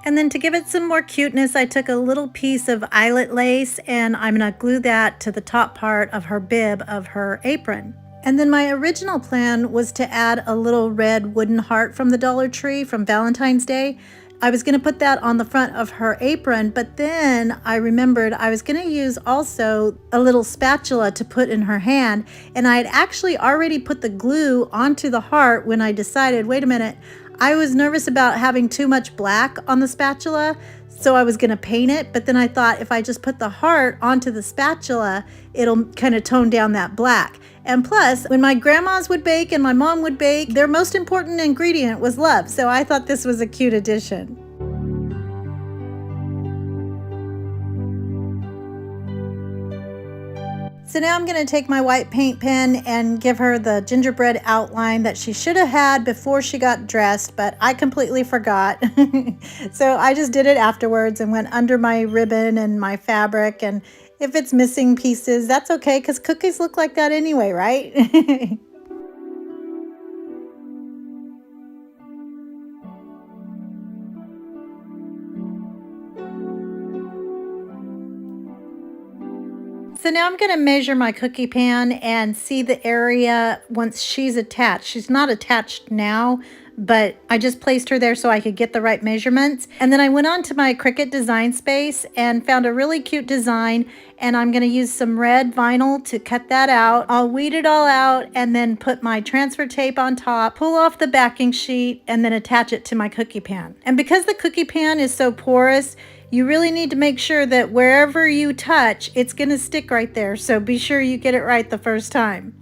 And then to give it some more cuteness, I took a little piece of eyelet lace and I'm going to glue that to the top part of her bib of her apron. And then my original plan was to add a little red wooden heart from the Dollar Tree from Valentine's Day. I was going to put that on the front of her apron, but then I remembered I was going to use also a little spatula to put in her hand, and I had actually already put the glue onto the heart when I decided, wait a minute, I was nervous about having too much black on the spatula, so I was going to paint it, but then I thought if I just put the heart onto the spatula, it'll kind of tone down that black. And plus, when my grandmas would bake and my mom would bake, their most important ingredient was love, so I thought this was a cute addition. So now I'm going to take my white paint pen and give her the gingerbread outline that she should have had before she got dressed, but I completely forgot. So I just did it afterwards and went under my ribbon and my fabric, and if it's missing pieces, that's okay because cookies look like that anyway, right? So now I'm going to measure my cookie pan and see the area once she's attached. She's not attached now, but I just placed her there so I could get the right measurements. And then I went on to my Cricut design space and found a really cute design, and I'm going to use some red vinyl to cut that out. I'll weed it all out and then put my transfer tape on top, pull off the backing sheet, and then attach it to my cookie pan. And because the cookie pan is so porous, you really need to make sure that wherever you touch, it's going to stick right there. So be sure you get it right the first time.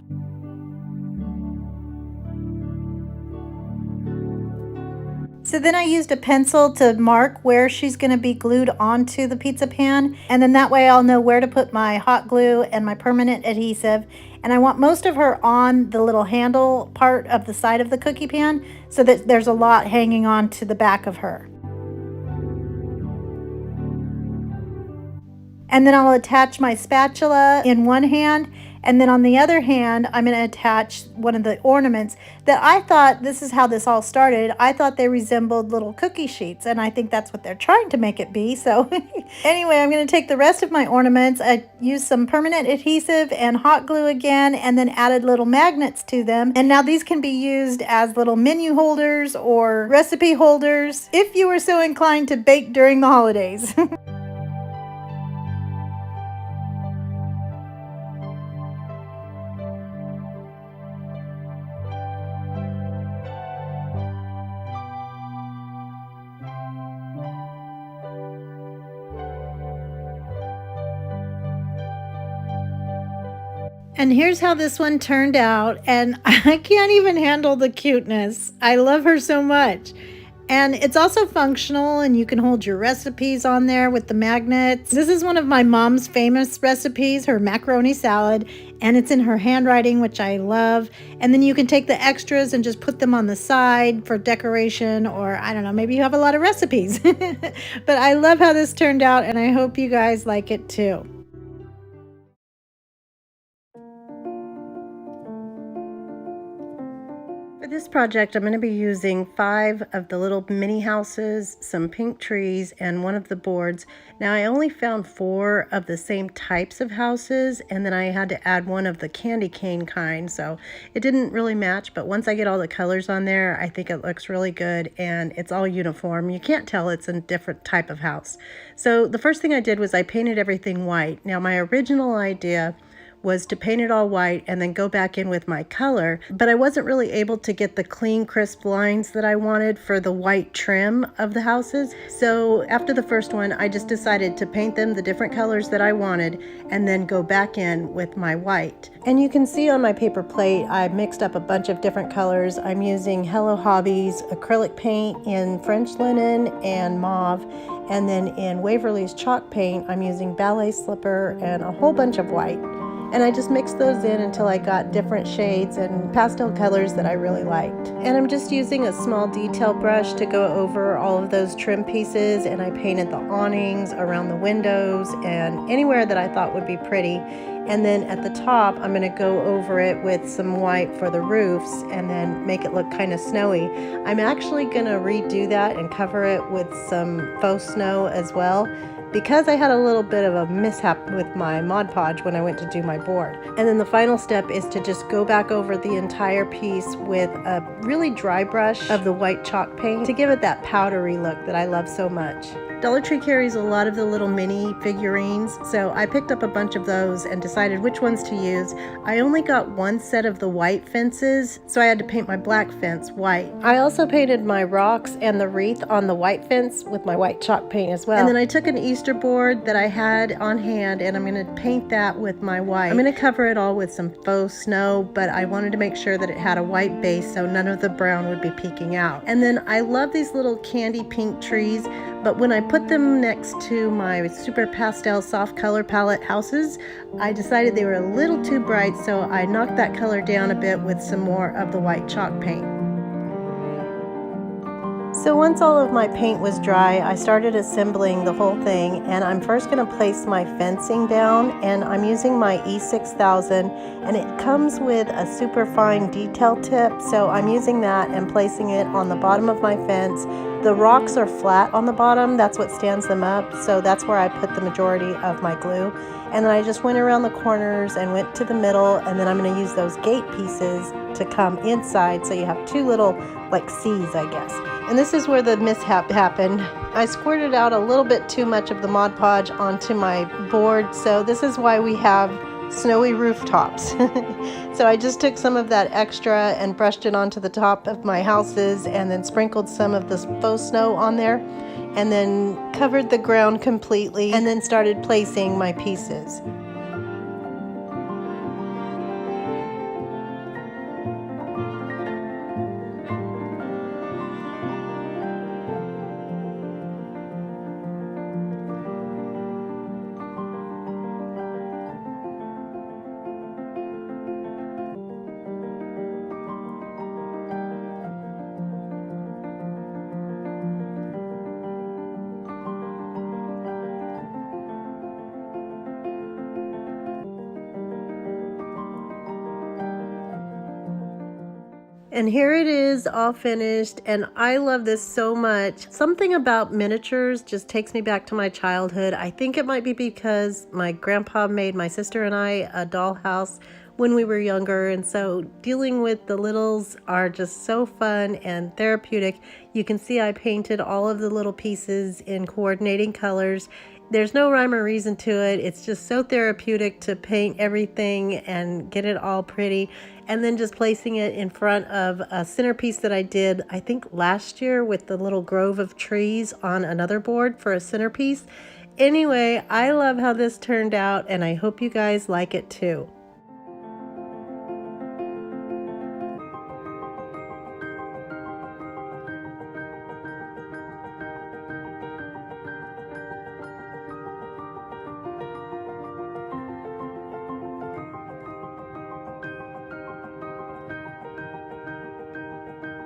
So then I used a pencil to mark where she's going to be glued onto the pizza pan. And then that way I'll know where to put my hot glue and my permanent adhesive. And I want most of her on the little handle part of the side of the cookie pan so that there's a lot hanging on to the back of her. And then I'll attach my spatula in one hand, and then on the other hand, I'm going to attach one of the ornaments that I thought, this is how this all started, I thought they resembled little cookie sheets, and I think that's what they're trying to make it be. So anyway, I'm going to take the rest of my ornaments. I used some permanent adhesive and hot glue again, and then added little magnets to them. And now these can be used as little menu holders or recipe holders if you were so inclined to bake during the holidays. And here's how this one turned out, and I can't even handle the cuteness. I love her so much. And it's also functional, and you can hold your recipes on there with the magnets. This is one of my mom's famous recipes, her macaroni salad, and it's in her handwriting, which I love. And then you can take the extras and just put them on the side for decoration, or I don't know, maybe you have a lot of recipes. But I love how this turned out, and I hope you guys like it too. For this project, I'm going to be using 5 of the little mini houses, some pink trees, and one of the boards. Now, I only found 4 of the same types of houses, and then I had to add one of the candy cane kind, so it didn't really match, but once I get all the colors on there, I think it looks really good, and it's all uniform. You can't tell it's a different type of house. So the first thing I did was I painted everything white. Now, my original idea was to paint it all white and then go back in with my color, but I wasn't really able to get the clean, crisp lines that I wanted for the white trim of the houses. So after the first one, I just decided to paint them the different colors that I wanted and then go back in with my white. And you can see on my paper plate, I mixed up a bunch of different colors. I'm using Hello Hobbies acrylic paint in French linen and mauve, and then in Waverly's chalk paint, I'm using ballet slipper and a whole bunch of white. And I just mixed those in until I got different shades and pastel colors that I really liked. And I'm just using a small detail brush to go over all of those trim pieces, and I painted the awnings around the windows and anywhere that I thought would be pretty. And then at the top, I'm going to go over it with some white for the roofs and then make it look kind of snowy. I'm actually going to redo that and cover it with some faux snow as well, because I had a little bit of a mishap with my Mod Podge when I went to do my board. And then the final step is to just go back over the entire piece with a really dry brush of the white chalk paint to give it that powdery look that I love so much. Dollar Tree carries a lot of the little mini figurines, so I picked up a bunch of those and decided which ones to use. I only got one set of the white fences, so I had to paint my black fence white. I also painted my rocks and the wreath on the white fence with my white chalk paint as well. And then I took an Easter board that I had on hand, and I'm going to paint that with my white. I'm going to cover it all with some faux snow, but I wanted to make sure that it had a white base so none of the brown would be peeking out. And then I love these little candy pink trees, but when I put them next to my super pastel soft color palette houses, I decided they were a little too bright, so I knocked that color down a bit with some more of the white chalk paint. So once all of my paint was dry, I started assembling the whole thing, and I'm first going to place my fencing down, and I'm using my E6000, and it comes with a super fine detail tip, so I'm using that and placing it on the bottom of my fence. The rocks are flat on the bottom, that's what stands them up, so that's where I put the majority of my glue. And then I just went around the corners and went to the middle, and then I'm going to use those gate pieces to come inside, so you have 2 little like C's, I guess. And this is where the mishap happened. I squirted out a little bit too much of the Mod Podge onto my board, so this is why we have snowy rooftops. So I just took some of that extra and brushed it onto the top of my houses, and then sprinkled some of this faux snow on there, and then covered the ground completely, and then started placing my pieces. And here it is all finished, and I love this so much. Something about miniatures just takes me back to my childhood. I think it might be because my grandpa made my sister and I a dollhouse when we were younger, and so dealing with the littles are just so fun and therapeutic. You can see I painted all of the little pieces in coordinating colors. There's no rhyme or reason to it. It's just so therapeutic to paint everything and get it all pretty. And then just placing it in front of a centerpiece that I did, I think last year, with the little grove of trees on another board for a centerpiece. Anyway, I love how this turned out, and I hope you guys like it too.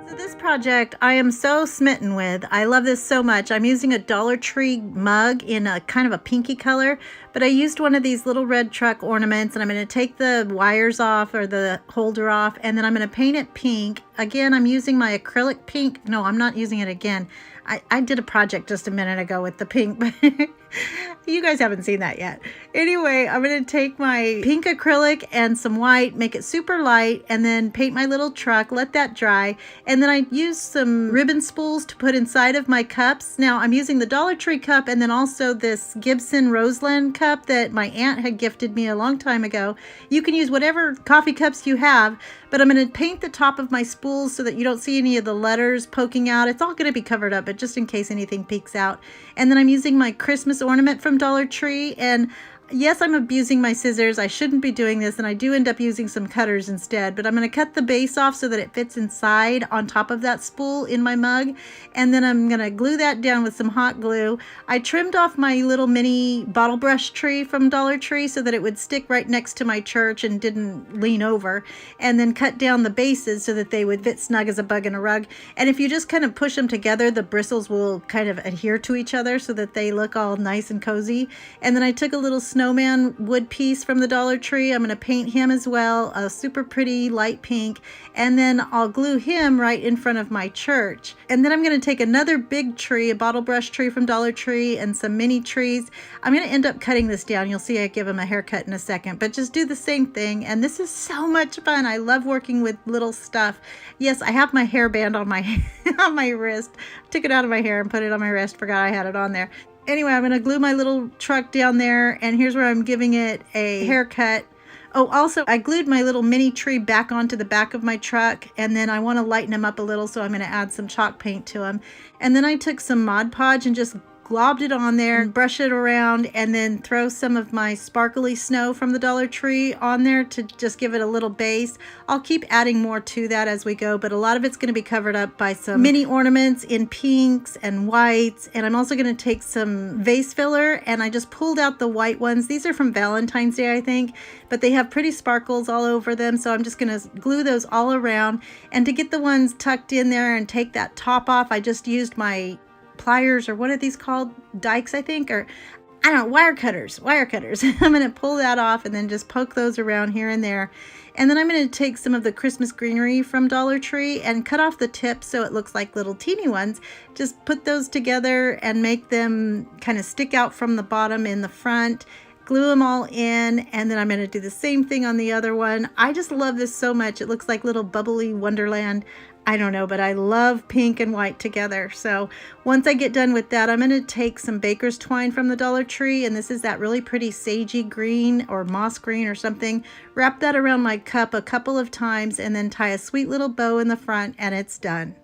So this project I am so smitten with. I love this so much. I'm using a Dollar Tree mug in a kind of a pinky color, but I used one of these little red truck ornaments, and I'm going to take the wires off, or the holder off, and then I'm going to paint it pink. Again, I'm using my acrylic pink. No, I'm not using it again. I did a project just a minute ago with the pink, but you guys haven't seen that yet. Anyway, I'm going to take my pink acrylic and some white, make it super light, and then paint my little truck, let that dry. And then I use some ribbon spools to put inside of my cups. Now I'm using the Dollar Tree cup, and then also this Gibson Roseland cup that my aunt had gifted me a long time ago. You can use whatever coffee cups you have, but I'm going to paint the top of my spools so that you don't see any of the letters poking out. It's all going to be covered up, but just in case anything peeks out. And then I'm using my Christmas ornament from Dollar Tree, and yes, I'm abusing my scissors. I shouldn't be doing this, and I do end up using some cutters instead, but I'm going to cut the base off so that it fits inside on top of that spool in my mug, and then I'm going to glue that down with some hot glue. I trimmed off my little mini bottle brush tree from Dollar Tree so that it would stick right next to my church and didn't lean over, and then cut down the bases so that they would fit snug as a bug in a rug. And if you just kind of push them together, the bristles will kind of adhere to each other so that they look all nice and cozy. And then I took a little snowman wood piece from the Dollar Tree. I'm going to paint him as well, a super pretty light pink, and then I'll glue him right in front of my church. And then I'm going to take another big tree, a bottle brush tree from Dollar Tree, and some mini trees. I'm going to end up cutting this down. You'll see I give him a haircut in a second, but just do the same thing. And this is so much fun. I love working with little stuff. Yes, I have my hairband on my on my wrist. Took it out of my hair and put it on my wrist. Forgot I had it on there. Anyway, I'm going to glue my little truck down there, and here's where I'm giving it a haircut. Oh, also, I glued my little mini tree back onto the back of my truck, and then I want to lighten him up a little, so I'm going to add some chalk paint to him. And then I took some Mod Podge and just globbed it on there and brush it around, and then throw some of my sparkly snow from the Dollar Tree on there to just give it a little base. I'll keep adding more to that as we go, but a lot of it's going to be covered up by some mini ornaments in pinks and whites. And I'm also going to take some vase filler, and I just pulled out the white ones. These are from Valentine's Day, I think, but they have pretty sparkles all over them, so I'm just going to glue those all around. And to get the ones tucked in there and take that top off, I just used my pliers, or what are these called? Dikes, I think, or I don't know, wire cutters. I'm going to pull that off and then just poke those around here and there. And then I'm going to take some of the Christmas greenery from Dollar Tree and cut off the tips so it looks like little teeny ones. Just put those together and make them kind of stick out from the bottom in the front. Glue them all in, and then I'm going to do the same thing on the other one. I just love this so much. It looks like little bubbly wonderland. I don't know, but I love pink and white together. So once I get done with that, I'm going to take some baker's twine from the Dollar Tree, and this is that really pretty sagey green or moss green or something. Wrap that around my cup a couple of times, and then tie a sweet little bow in the front, and it's done.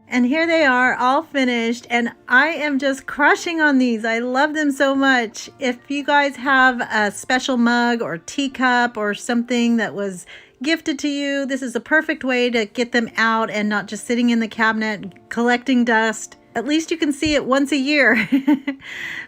And here they are, all finished, and I am just crushing on these. I love them so much. If you guys have a special mug or teacup or something that was gifted to you, this is a perfect way to get them out and not just sitting in the cabinet collecting dust. At least you can see it once a year.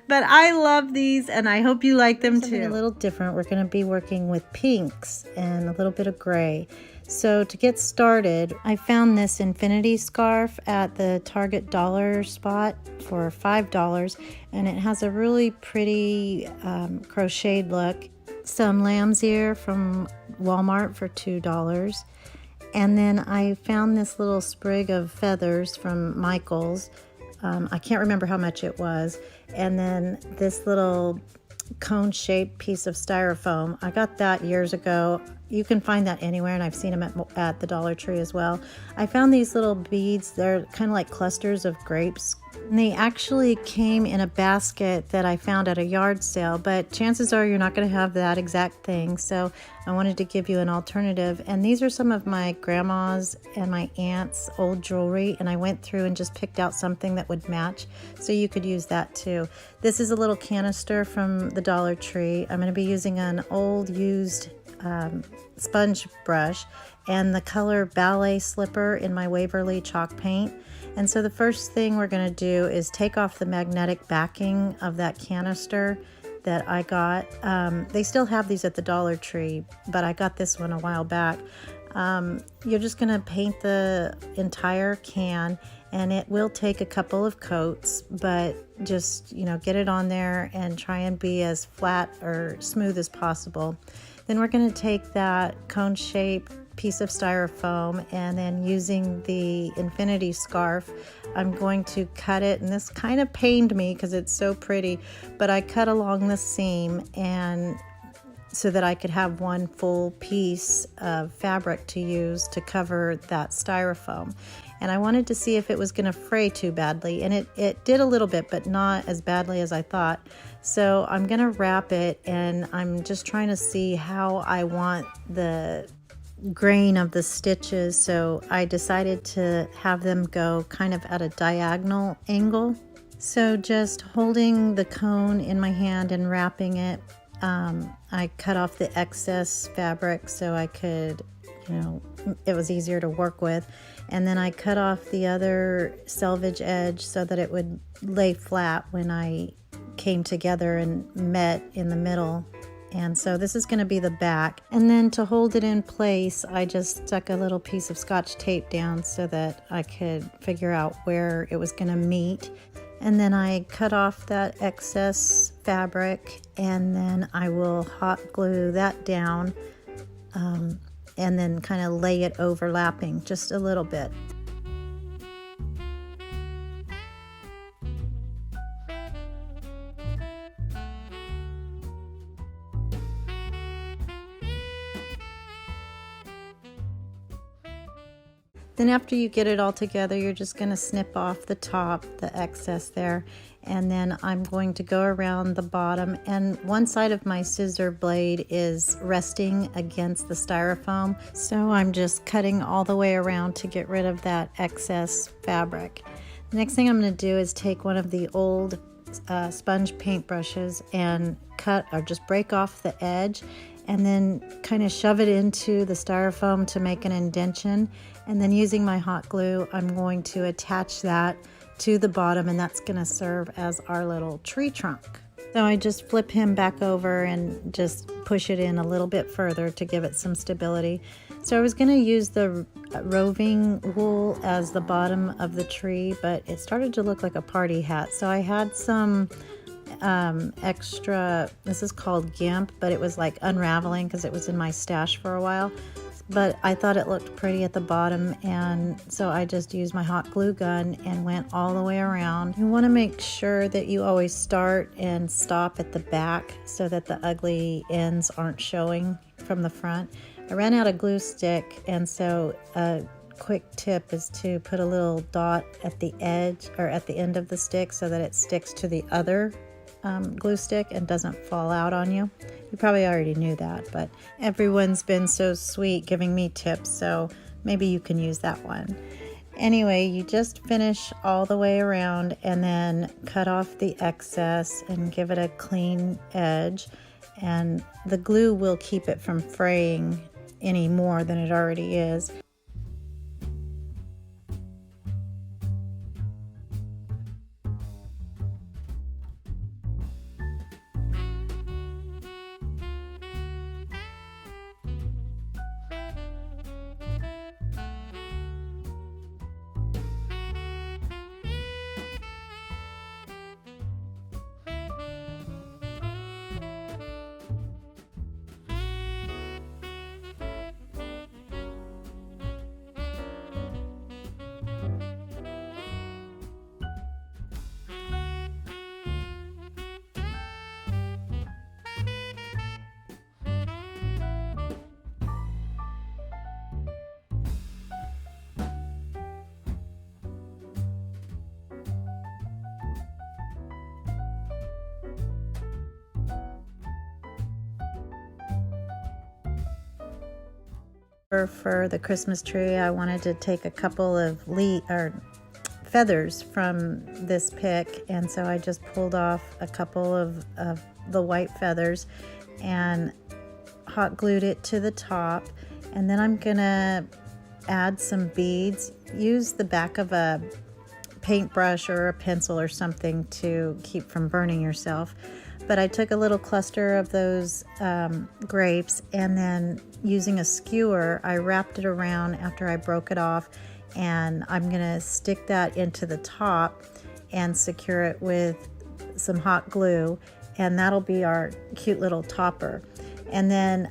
But I love these, and I hope you like them too. Something a little different. We're going to be working with pinks and a little bit of gray. So to get started, I found this infinity scarf at the Target dollar spot for $5, and it has a really pretty crocheted look. Some lamb's ear from Walmart for $2. And then I found this little sprig of feathers from Michael's. I can't remember how much it was. And then this little cone-shaped piece of styrofoam. I got that years ago. You can find that anywhere, and I've seen them at the Dollar Tree as well. I found these little beads. They're kind of like clusters of grapes. And they actually came in a basket that I found at a yard sale, but chances are you're not going to have that exact thing. So I wanted to give you an alternative. And these are some of my grandma's and my aunt's old jewelry, and I went through and just picked out something that would match, so you could use that too. This is a little canister from the Dollar Tree. I'm going to be using an old used sponge brush and the color Ballet Slipper in my Waverly chalk paint. And so the first thing we're going to do is take off the magnetic backing of that canister that I got. They still have these at the Dollar Tree, but I got this one a while back. You're just going to paint the entire can, and it will take a couple of coats, but just, get it on there and try and be as flat or smooth as possible. Then we're going to take that cone-shaped piece of styrofoam, and then using the infinity scarf, I'm going to cut it, and this kind of pained me because it's so pretty, but I cut along the seam and so that I could have one full piece of fabric to use to cover that styrofoam. And I wanted to see if it was going to fray too badly, and it did a little bit, but not as badly as I thought. So I'm going to wrap it, and I'm just trying to see how I want the grain of the stitches. So I decided to have them go kind of at a diagonal angle. So just holding the cone in my hand and wrapping it, I cut off the excess fabric so I could, it was easier to work with. And then I cut off the other selvage edge so that it would lay flat when I came together and met in the middle. And so this is going to be the back. And then to hold it in place, I just stuck a little piece of Scotch tape down so that I could figure out where it was going to meet. And then I cut off that excess fabric, and then I will hot glue that down, and then kind of lay it overlapping just a little bit. Then after you get it all together, you're just going to snip off the top, the excess there, and then I'm going to go around the bottom, and one side of my scissor blade is resting against the styrofoam, so I'm just cutting all the way around to get rid of that excess fabric. The next thing I'm going to do is take one of the old sponge paint brushes and cut or just break off the edge, and then kind of shove it into the styrofoam to make an indentation. And then using my hot glue, I'm going to attach that to the bottom, and that's going to serve as our little tree trunk. So I just flip him back over and just push it in a little bit further to give it some stability. So I was going to use the roving wool as the bottom of the tree, but it started to look like a party hat. So I had some extra, this is called GIMP, but it was like unraveling because it was in my stash for a while. But I thought it looked pretty at the bottom, and so I just used my hot glue gun and went all the way around. You want to make sure that you always start and stop at the back so that the ugly ends aren't showing from the front. I ran out of glue stick, and so a quick tip is to put a little dot at the edge or at the end of the stick so that it sticks to the other glue stick and doesn't fall out on you. You probably already knew that, but everyone's been so sweet giving me tips, so maybe you can use that one. Anyway, you just finish all the way around and then cut off the excess and give it a clean edge, and the glue will keep it from fraying any more than it already is. For the Christmas tree, I wanted to take a couple of feathers from this pick, and so I just pulled off a couple of the white feathers and hot glued it to the top. And then I'm gonna add some beads. Use the back of a paintbrush or a pencil or something to keep from burning yourself. But I took a little cluster of those grapes, and then using a skewer, I wrapped it around after I broke it off, and I'm gonna stick that into the top and secure it with some hot glue, and that'll be our cute little topper. And then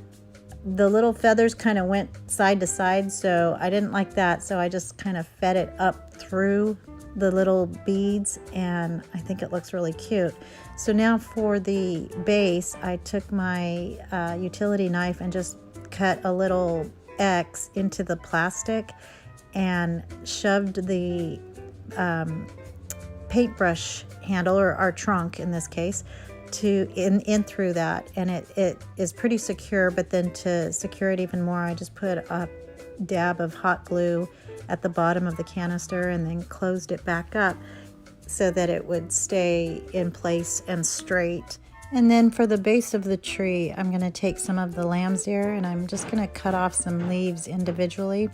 the little feathers kind of went side to side, so I didn't like that, so I just kind of fed it up through the little beads, and I think it looks really cute. So now for the base, I took my utility knife and just cut a little X into the plastic and shoved the paintbrush handle, or our trunk in this case, in through that, and it is pretty secure. But then to secure it even more, I just put a dab of hot glue at the bottom of the canister and then closed it back up so that it would stay in place and straight. And then for the base of the tree, I'm going to take some of the lamb's ear and I'm just going to cut off some leaves individually.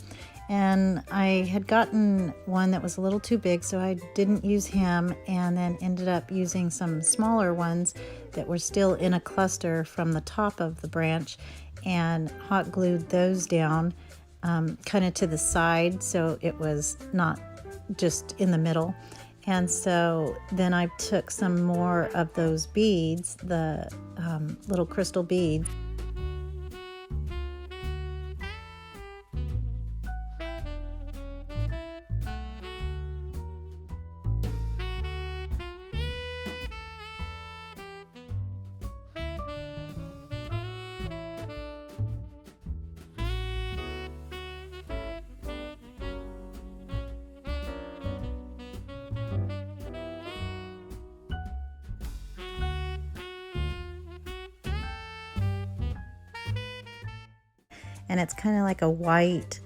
And I had gotten one that was a little too big, so I didn't use him, and then ended up using some smaller ones that were still in a cluster from the top of the branch, and hot glued those down kind of to the side, so it was not just in the middle. And so then I took some more of those beads, the little crystal beads, and it's kind of like a white,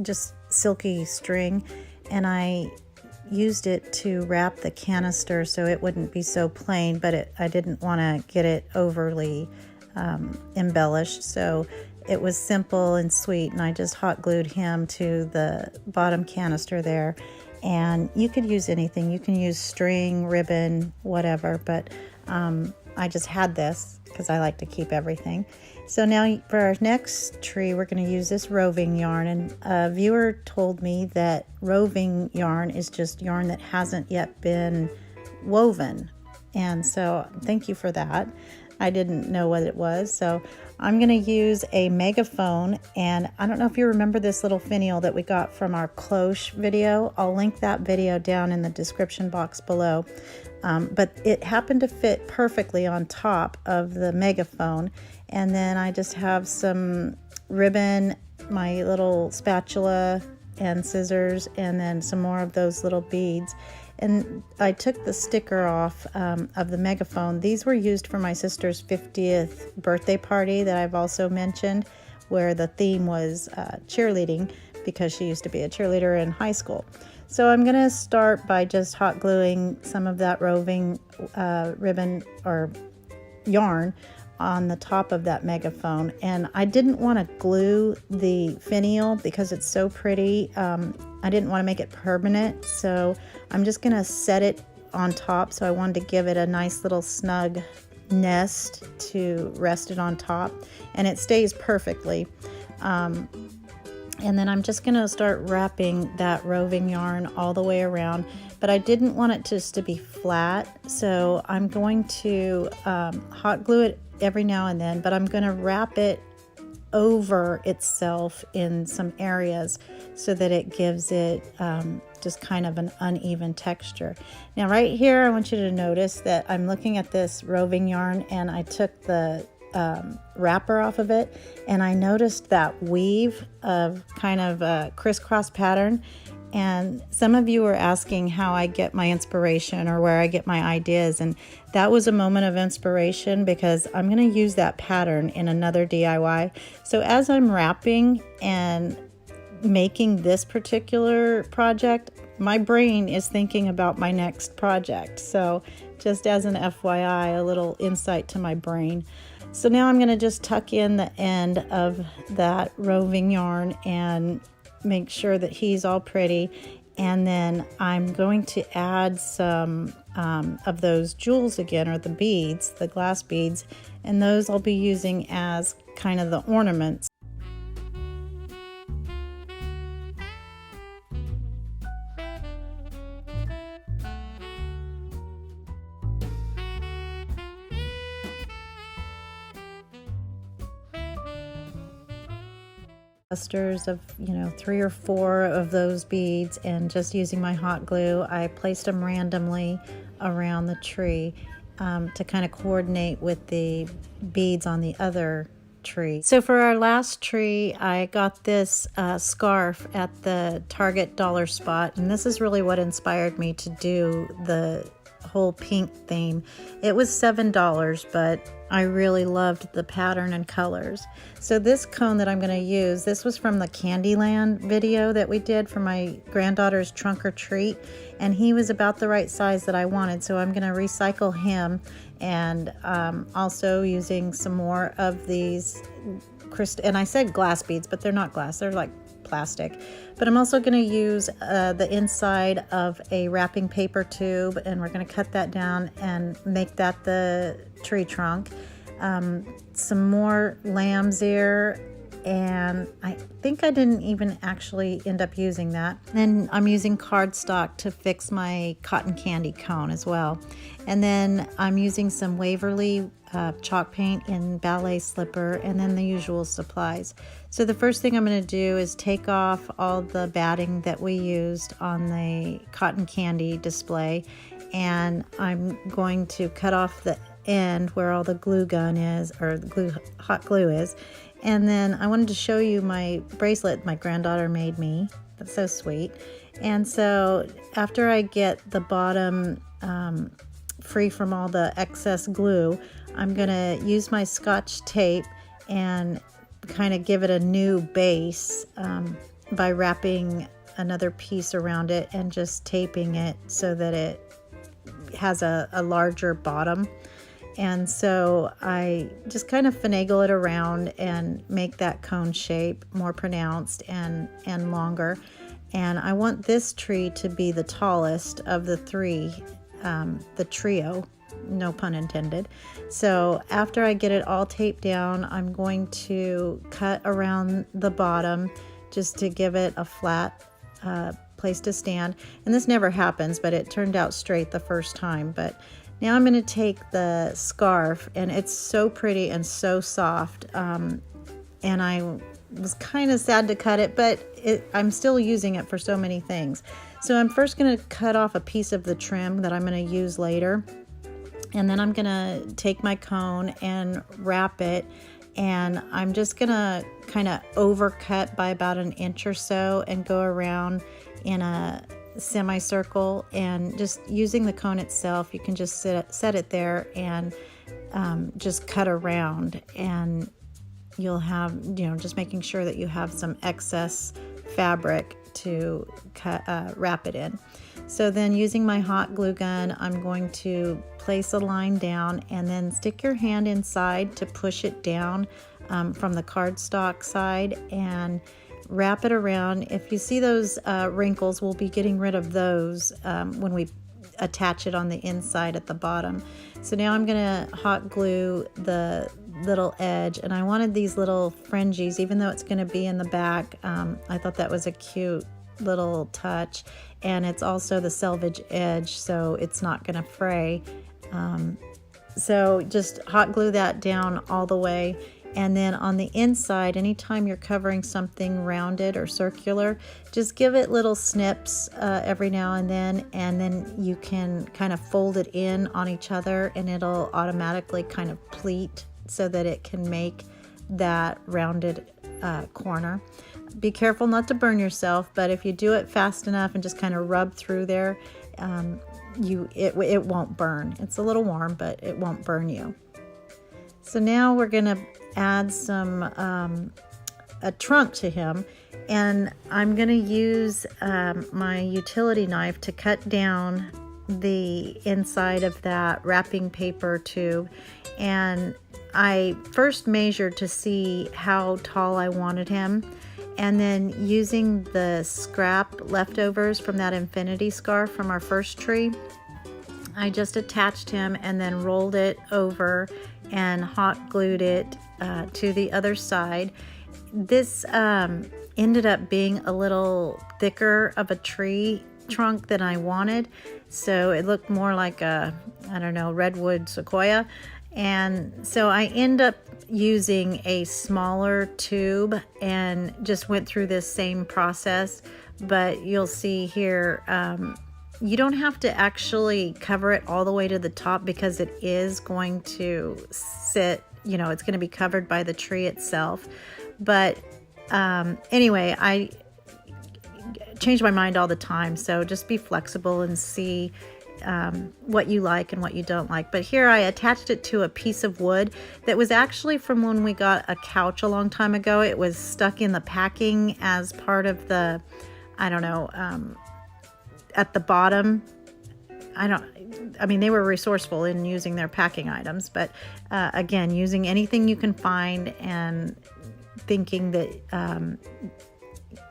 just silky string, and I used it to wrap the canister so it wouldn't be so plain, but I didn't want to get it overly embellished, so it was simple and sweet, and I just hot glued him to the bottom canister there. And you could use anything. You can use string, ribbon, whatever, but I just had this because I like to keep everything. So now for our next tree, we're going to use this roving yarn, and a viewer told me that roving yarn is just yarn that hasn't yet been woven, and so thank you for that. I didn't know what it was, so I'm going to use a megaphone, and I don't know if you remember this little finial that we got from our cloche video. I'll link that video down in the description box below, but it happened to fit perfectly on top of the megaphone. And then I just have some ribbon, my little spatula and scissors, and then some more of those little beads. And I took the sticker off of the megaphone. These were used for my sister's 50th birthday party that I've also mentioned, where the theme was cheerleading, because she used to be a cheerleader in high school. So I'm going to start by just hot gluing some of that roving ribbon or yarn on the top of that megaphone. And I didn't want to glue the finial because it's so pretty. I didn't want to make it permanent, so I'm just going to set it on top. So I wanted to give it a nice little snug nest to rest it on top, and it stays perfectly. And then I'm just going to start wrapping that roving yarn all the way around, but I didn't want it just to be flat, so I'm going to hot glue it every now and then, but I'm going to wrap it over itself in some areas so that it gives it just kind of an uneven texture. Now right here, I want you to notice that I'm looking at this roving yarn, and I took the wrapper off of it, and I noticed that weave of kind of a crisscross pattern, And some of you were asking how I get my inspiration or where I get my ideas. And that was a moment of inspiration because I'm going to use that pattern in another DIY. So as I'm wrapping and making this particular project, my brain is thinking about my next project. So just as an FYI, a little insight to my brain. So now I'm going to just tuck in the end of that roving yarn and make sure that he's all pretty, and then I'm going to add some of those jewels again, or the beads, the glass beads, and those I'll be using as kind of the ornaments. Clusters of 3 or 4 of those beads, and just using my hot glue, I placed them randomly around the tree to kind of coordinate with the beads on the other tree. So for our last tree, I got this scarf at the Target dollar spot, and this is really what inspired me to do the whole pink theme. It was $7, but I really loved the pattern and colors. So this cone that I'm going to use, this was from the Candyland video that we did for my granddaughter's trunk or treat, and he was about the right size that I wanted, so I'm going to recycle him, and also using some more of these crystal, and I said glass beads, but they're not glass, they're like plastic. But I'm also going to use the inside of a wrapping paper tube, and we're going to cut that down and make that the tree trunk. Some more lamb's ear, and I think I didn't even actually end up using that. Then I'm using cardstock to fix my cotton candy cone as well. And then I'm using some Waverly chalk paint in ballet slipper, and then the usual supplies. So the first thing I'm going to do is take off all the batting that we used on the cotton candy display, and I'm going to cut off the end where all the glue gun is, or the hot glue is. And then I wanted to show you my bracelet my granddaughter made me. That's so sweet. And so after I get the bottom free from all the excess glue, I'm going to use my Scotch tape and kind of give it a new base by wrapping another piece around it and just taping it so that it has a larger bottom. And so I just kind of finagle it around and make that cone shape more pronounced and longer. And I want this tree to be the tallest of the three, the trio, no pun intended. So after I get it all taped down, I'm going to cut around the bottom just to give it a flat place to stand. And this never happens, but it turned out straight the first time. But now I'm going to take the scarf, and it's so pretty and so soft, and I was kind of sad to cut it, but I'm still using it for so many things. So I'm first going to cut off a piece of the trim that I'm going to use later, and then I'm going to take my cone and wrap it, and I'm just going to kind of overcut by about an inch or so and go around in a semicircle, and just using the cone itself, you can just set it there and just cut around, and you'll have, just making sure that you have some excess fabric to wrap it in. So then using my hot glue gun, I'm going to place a line down and then stick your hand inside to push it down from the cardstock side and wrap it around. If you see those wrinkles, we'll be getting rid of those when we attach it on the inside at the bottom. So now I'm going to hot glue the little edge, and I wanted these little fringes, even though it's going to be in the back. I thought that was a cute little touch, and it's also the selvage edge, so it's not going to fray. So just hot glue that down all the way. And then on the inside, anytime you're covering something rounded or circular, just give it little snips every now and then you can kind of fold it in on each other, and it'll automatically kind of pleat so that it can make that rounded corner. Be careful not to burn yourself, but if you do it fast enough and just kind of rub through there, it won't burn. It's a little warm, but it won't burn you. So now we're going to add some a trunk to him, and I'm going to use my utility knife to cut down the inside of that wrapping paper tube. And I first measured to see how tall I wanted him, and then using the scrap leftovers from that infinity scarf from our first tree, I just attached him and then rolled it over and hot glued it to the other side. This ended up being a little thicker of a tree trunk than I wanted, so it looked more like a, I don't know, redwood sequoia. And so I end up using a smaller tube and just went through this same process. But you'll see here, you don't have to actually cover it all the way to the top, because it is going to sit, you know, it's going to be covered by the tree itself. But anyway, I change my mind all the time, so just be flexible and see what you like and what you don't like. But here I attached it to a piece of wood that was actually from when we got a couch a long time ago. It was stuck in the packing as part of the, I don't know, at the bottom. I mean, they were resourceful in using their packing items, but again, using anything you can find and thinking that,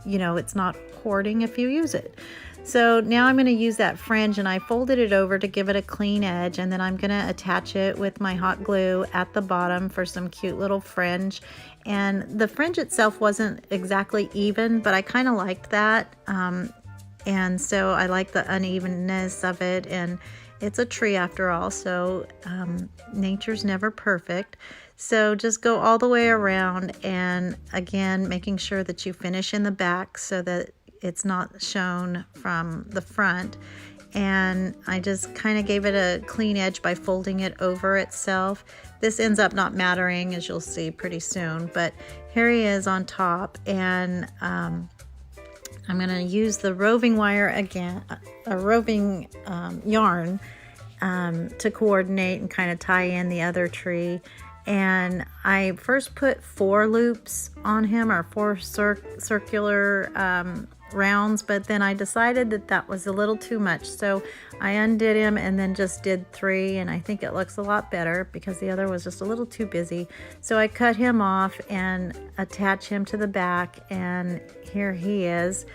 you know, it's not hoarding if you use it. So now I'm going to use that fringe, and I folded it over to give it a clean edge, and then I'm going to attach it with my hot glue at the bottom for some cute little fringe. And the fringe itself wasn't exactly even, but I kind of liked that. And so I like the unevenness of it, and it's a tree after all, so nature's never perfect. So just go all the way around, and again, making sure that you finish in the back so that it's not shown from the front. And I just kind of gave it a clean edge by folding it over itself. This ends up not mattering, as you'll see pretty soon, but here he is on top. And I'm going to use the roving wire again, a roving yarn to coordinate and kind of tie in the other tree. And I first put 4 loops on him, or 4 circular rounds, but then I decided that that was a little too much, so I undid him and then just did 3, and I think it looks a lot better because the other was just a little too busy. So I cut him off and attach him to the back, and here he is.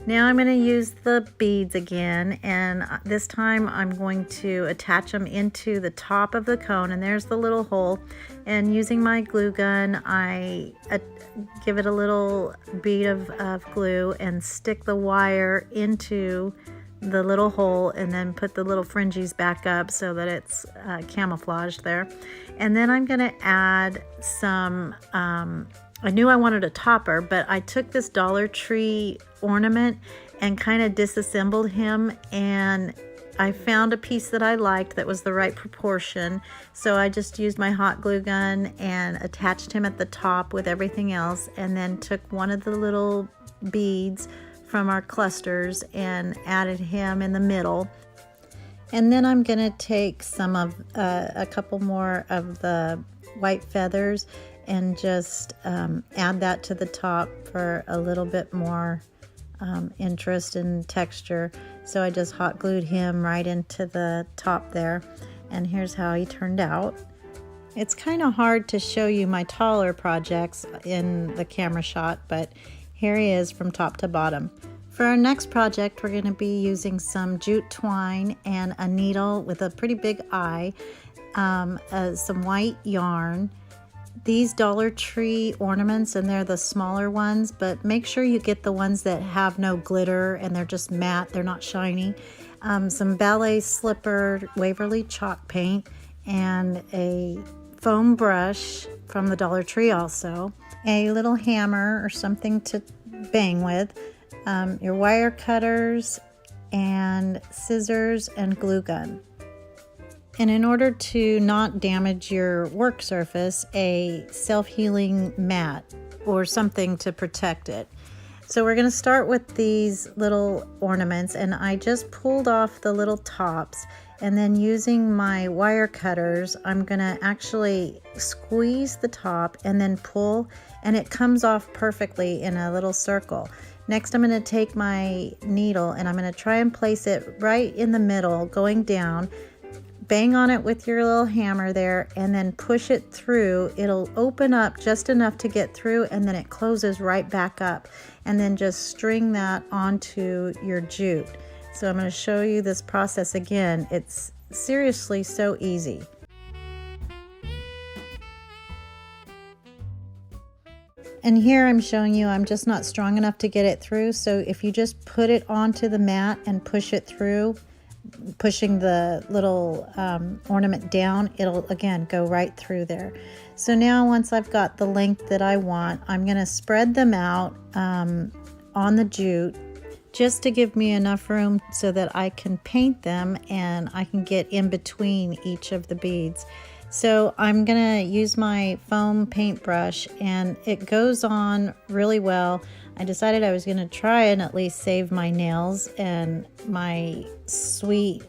Now I'm going to use the beads again, and this time I'm going to attach them into the top of the cone, and there's the little hole. And using my glue gun, I give it a little bead of glue and stick the wire into the little hole, and then put the little fringes back up so that it's camouflaged there. And then I'm going to add some, I knew I wanted a topper, but I took this Dollar Tree ornament and kind of disassembled him, and I found a piece that I liked that was the right proportion. So I just used my hot glue gun and attached him at the top with everything else, and then took one of the little beads from our clusters and added him in the middle. And then I'm going to take some of a couple more of the white feathers and just add that to the top for a little bit more interest and texture. So I just hot glued him right into the top there, and here's how he turned out. It's kind of hard to show you my taller projects in the camera shot, but here he is from top to bottom. For our next project, we're going to be using some jute twine and a needle with a pretty big eye, some white yarn, these Dollar Tree ornaments, and they're the smaller ones, but make sure you get the ones that have no glitter and they're just matte, they're not shiny. Some ballet slipper Waverly chalk paint, and a foam brush from the Dollar Tree also, a little hammer or something to bang with, your wire cutters, and scissors and glue gun. And in order to not damage your work surface, a self-healing mat or something to protect it. So we're going to start with these little ornaments, and I just pulled off the little tops, and then using my wire cutters I'm going to actually squeeze the top and then pull, and it comes off perfectly in a little circle. Next I'm going to take my needle and I'm going to try and place it right in the middle going down. Bang on it with your little hammer there and then push it through. It'll open up just enough to get through, and then it closes right back up, and then just string that onto your jute. So I'm going to show you this process again. It's seriously so easy. And here I'm showing you I'm just not strong enough to get it through, so if you just put it onto the mat and push it through, pushing the little ornament down, it'll again go right through there. So now once I've got the length that I want, I'm going to spread them out on the jute just to give me enough room so that I can paint them and I can get in between each of the beads. So I'm gonna use my foam paintbrush, and it goes on really well. I decided I was gonna try and at least save my nails, and my sweet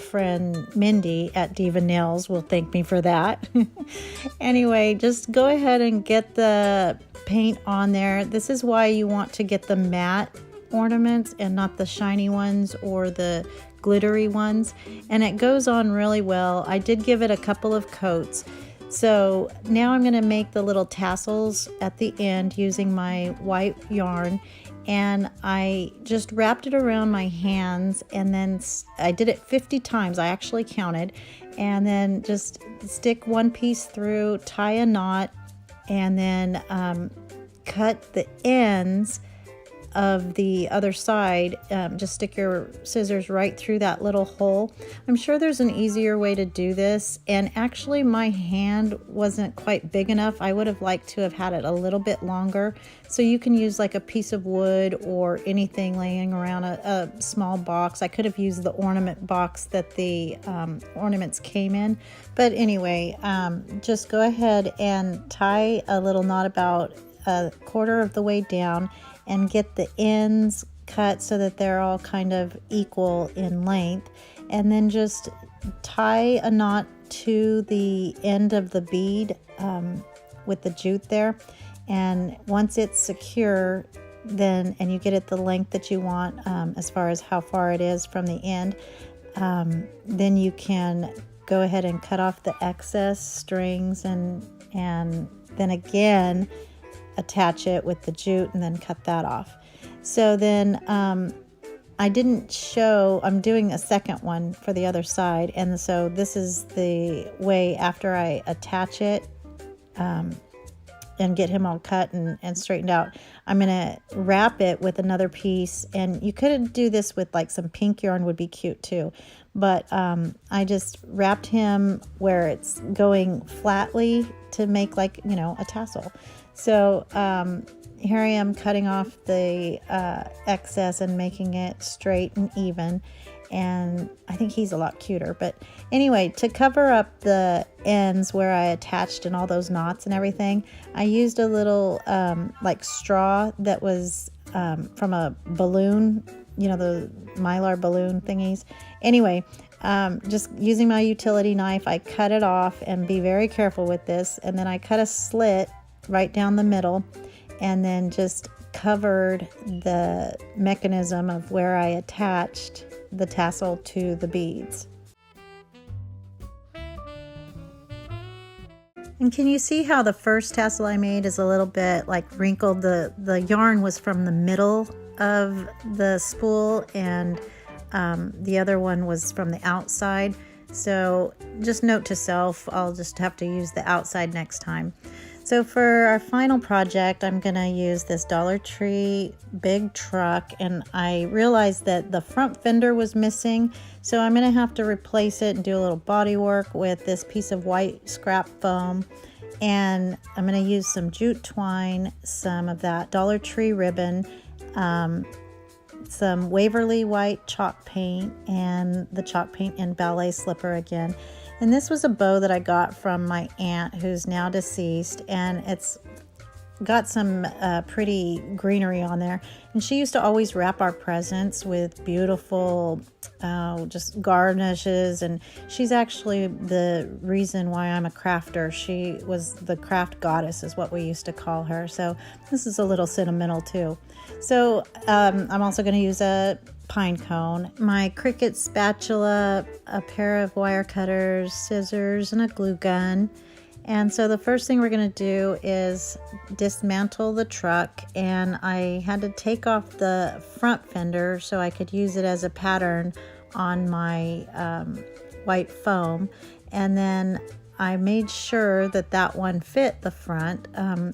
friend Mindy at Diva Nails will thank me for that. Anyway, just go ahead and get the paint on there. This is why you want to get the matte ornaments and not the shiny ones or the glittery ones, and it goes on really well. I did give it a couple of coats. So now I'm going to make the little tassels at the end using my white yarn, and I just wrapped it around my hands, and then I did it 50 times. I actually counted, and then just stick one piece through, tie a knot, and then cut the ends of the other side. Just stick your scissors right through that little hole. I'm sure there's an easier way to do this, and actually my hand wasn't quite big enough. I would have liked to have had it a little bit longer, so you can use like a piece of wood or anything laying around, a small box. I could have used the ornament box that the ornaments came in, but anyway, just go ahead and tie a little knot about a quarter of the way down and get the ends cut so that they're all kind of equal in length, and then just tie a knot to the end of the bead with the jute there, and once it's secure, then and you get it the length that you want as far as how far it is from the end, then you can go ahead and cut off the excess strings and then again attach it with the jute and then cut that off. So then I didn't show, I'm doing a second one for the other side, and so this is the way after I attach it and get him all cut and straightened out. I'm gonna wrap it with another piece, and you could do this with like some pink yarn, would be cute too, but I just wrapped him where it's going flatly to make like, you know, a tassel. So here I am cutting off the excess and making it straight and even, and I think he's a lot cuter. But anyway, to cover up the ends where I attached and all those knots and everything, I used a little like straw that was from a balloon, you know, the Mylar balloon thingies. Anyway, just using my utility knife, I cut it off, and be very careful with this, and then I cut a slit right down the middle, and then just covered the mechanism of where I attached the tassel to the beads. And can you see how the first tassel I made is a little bit like wrinkled? The yarn was from the middle of the spool, and the other one was from the outside. So just note to self, I'll just have to use the outside next time. So for our final project, I'm going to use this Dollar Tree big truck, and I realized that the front fender was missing, so I'm going to have to replace it and do a little body work with this piece of white scrap foam, and I'm going to use some jute twine, some of that Dollar Tree ribbon, some Waverly white chalk paint, and the chalk paint in Ballet Slipper again. And this was a bow that I got from my aunt who's now deceased, and it's got some pretty greenery on there. And she used to always wrap our presents with beautiful just garnishes, and she's actually the reason why I'm a crafter. She was the craft goddess is what we used to call her. So this is a little sentimental too. So I'm also going to use a pine cone, my Cricut spatula, a pair of wire cutters, scissors, and a glue gun. And so the first thing we're going to do is dismantle the truck, and I had to take off the front fender so I could use it as a pattern on my white foam. And then I made sure that that one fit the front.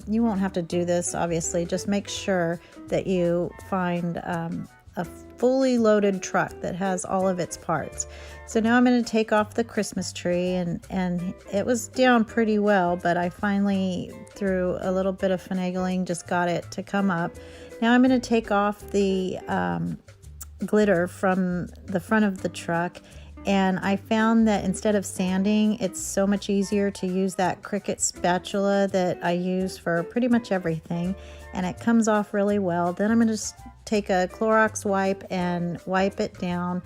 You won't have to do this, obviously. Just make sure that you find a fully loaded truck that has all of its parts. So now I'm going to take off the Christmas tree, and it was down pretty well, but I finally, through a little bit of finagling, just got it to come up. Now I'm going to take off the glitter from the front of the truck, and I found that instead of sanding, it's so much easier to use that Cricut spatula that I use for pretty much everything, and it comes off really well. Then I'm going to just take a Clorox wipe and wipe it down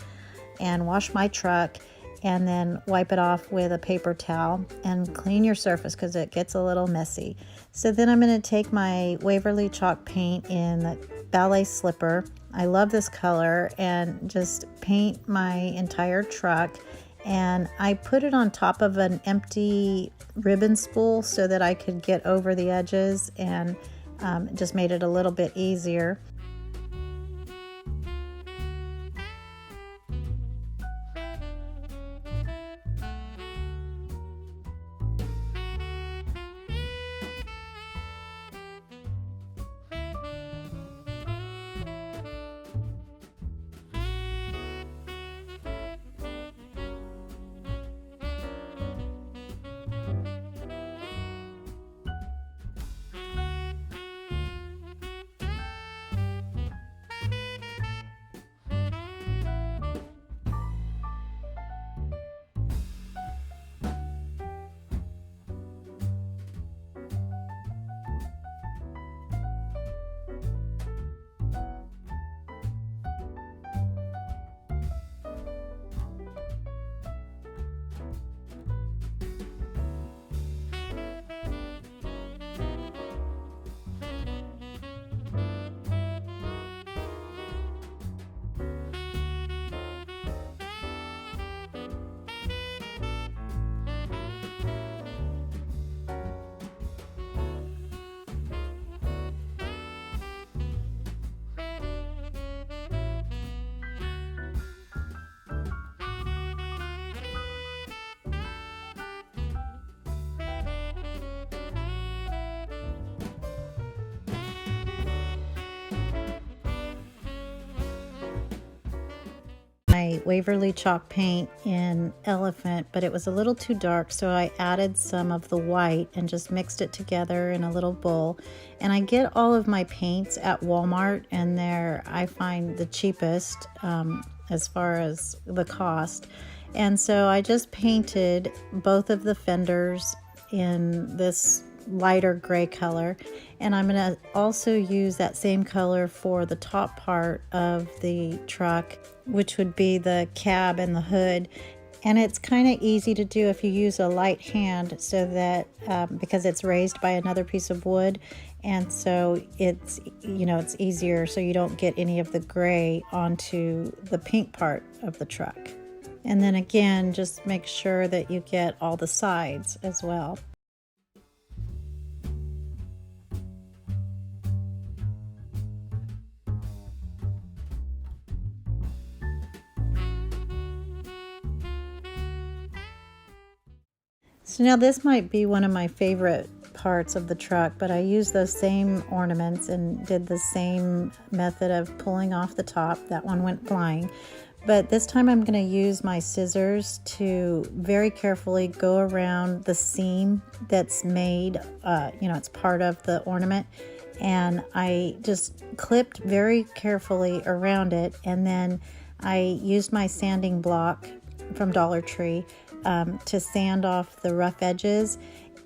and wash my truck, and then wipe it off with a paper towel and clean your surface because it gets a little messy. So then I'm going to take my Waverly chalk paint in the ballet slipper. I love this color, and just paint my entire truck. And I put it on top of an empty ribbon spool so that I could get over the edges, and it just made it a little bit easier. My Waverly chalk paint in Elephant, but it was a little too dark, so I added some of the white and just mixed it together in a little bowl. And I get all of my paints at Walmart, and they're, I find, the cheapest as far as the cost. And so I just painted both of the fenders in this lighter gray color, and I'm going to also use that same color for the top part of the truck, which would be the cab and the hood. And it's kind of easy to do if you use a light hand, so that because it's raised by another piece of wood, and so it's, you know, it's easier so you don't get any of the gray onto the pink part of the truck. And then again, just make sure that you get all the sides as well. So now this might be one of my favorite parts of the truck, but I used those same ornaments and did the same method of pulling off the top. That one went flying. But this time I'm going to use my scissors to very carefully go around the seam that's made, it's part of the ornament. And I just clipped very carefully around it, and then I used my sanding block from Dollar Tree to sand off the rough edges,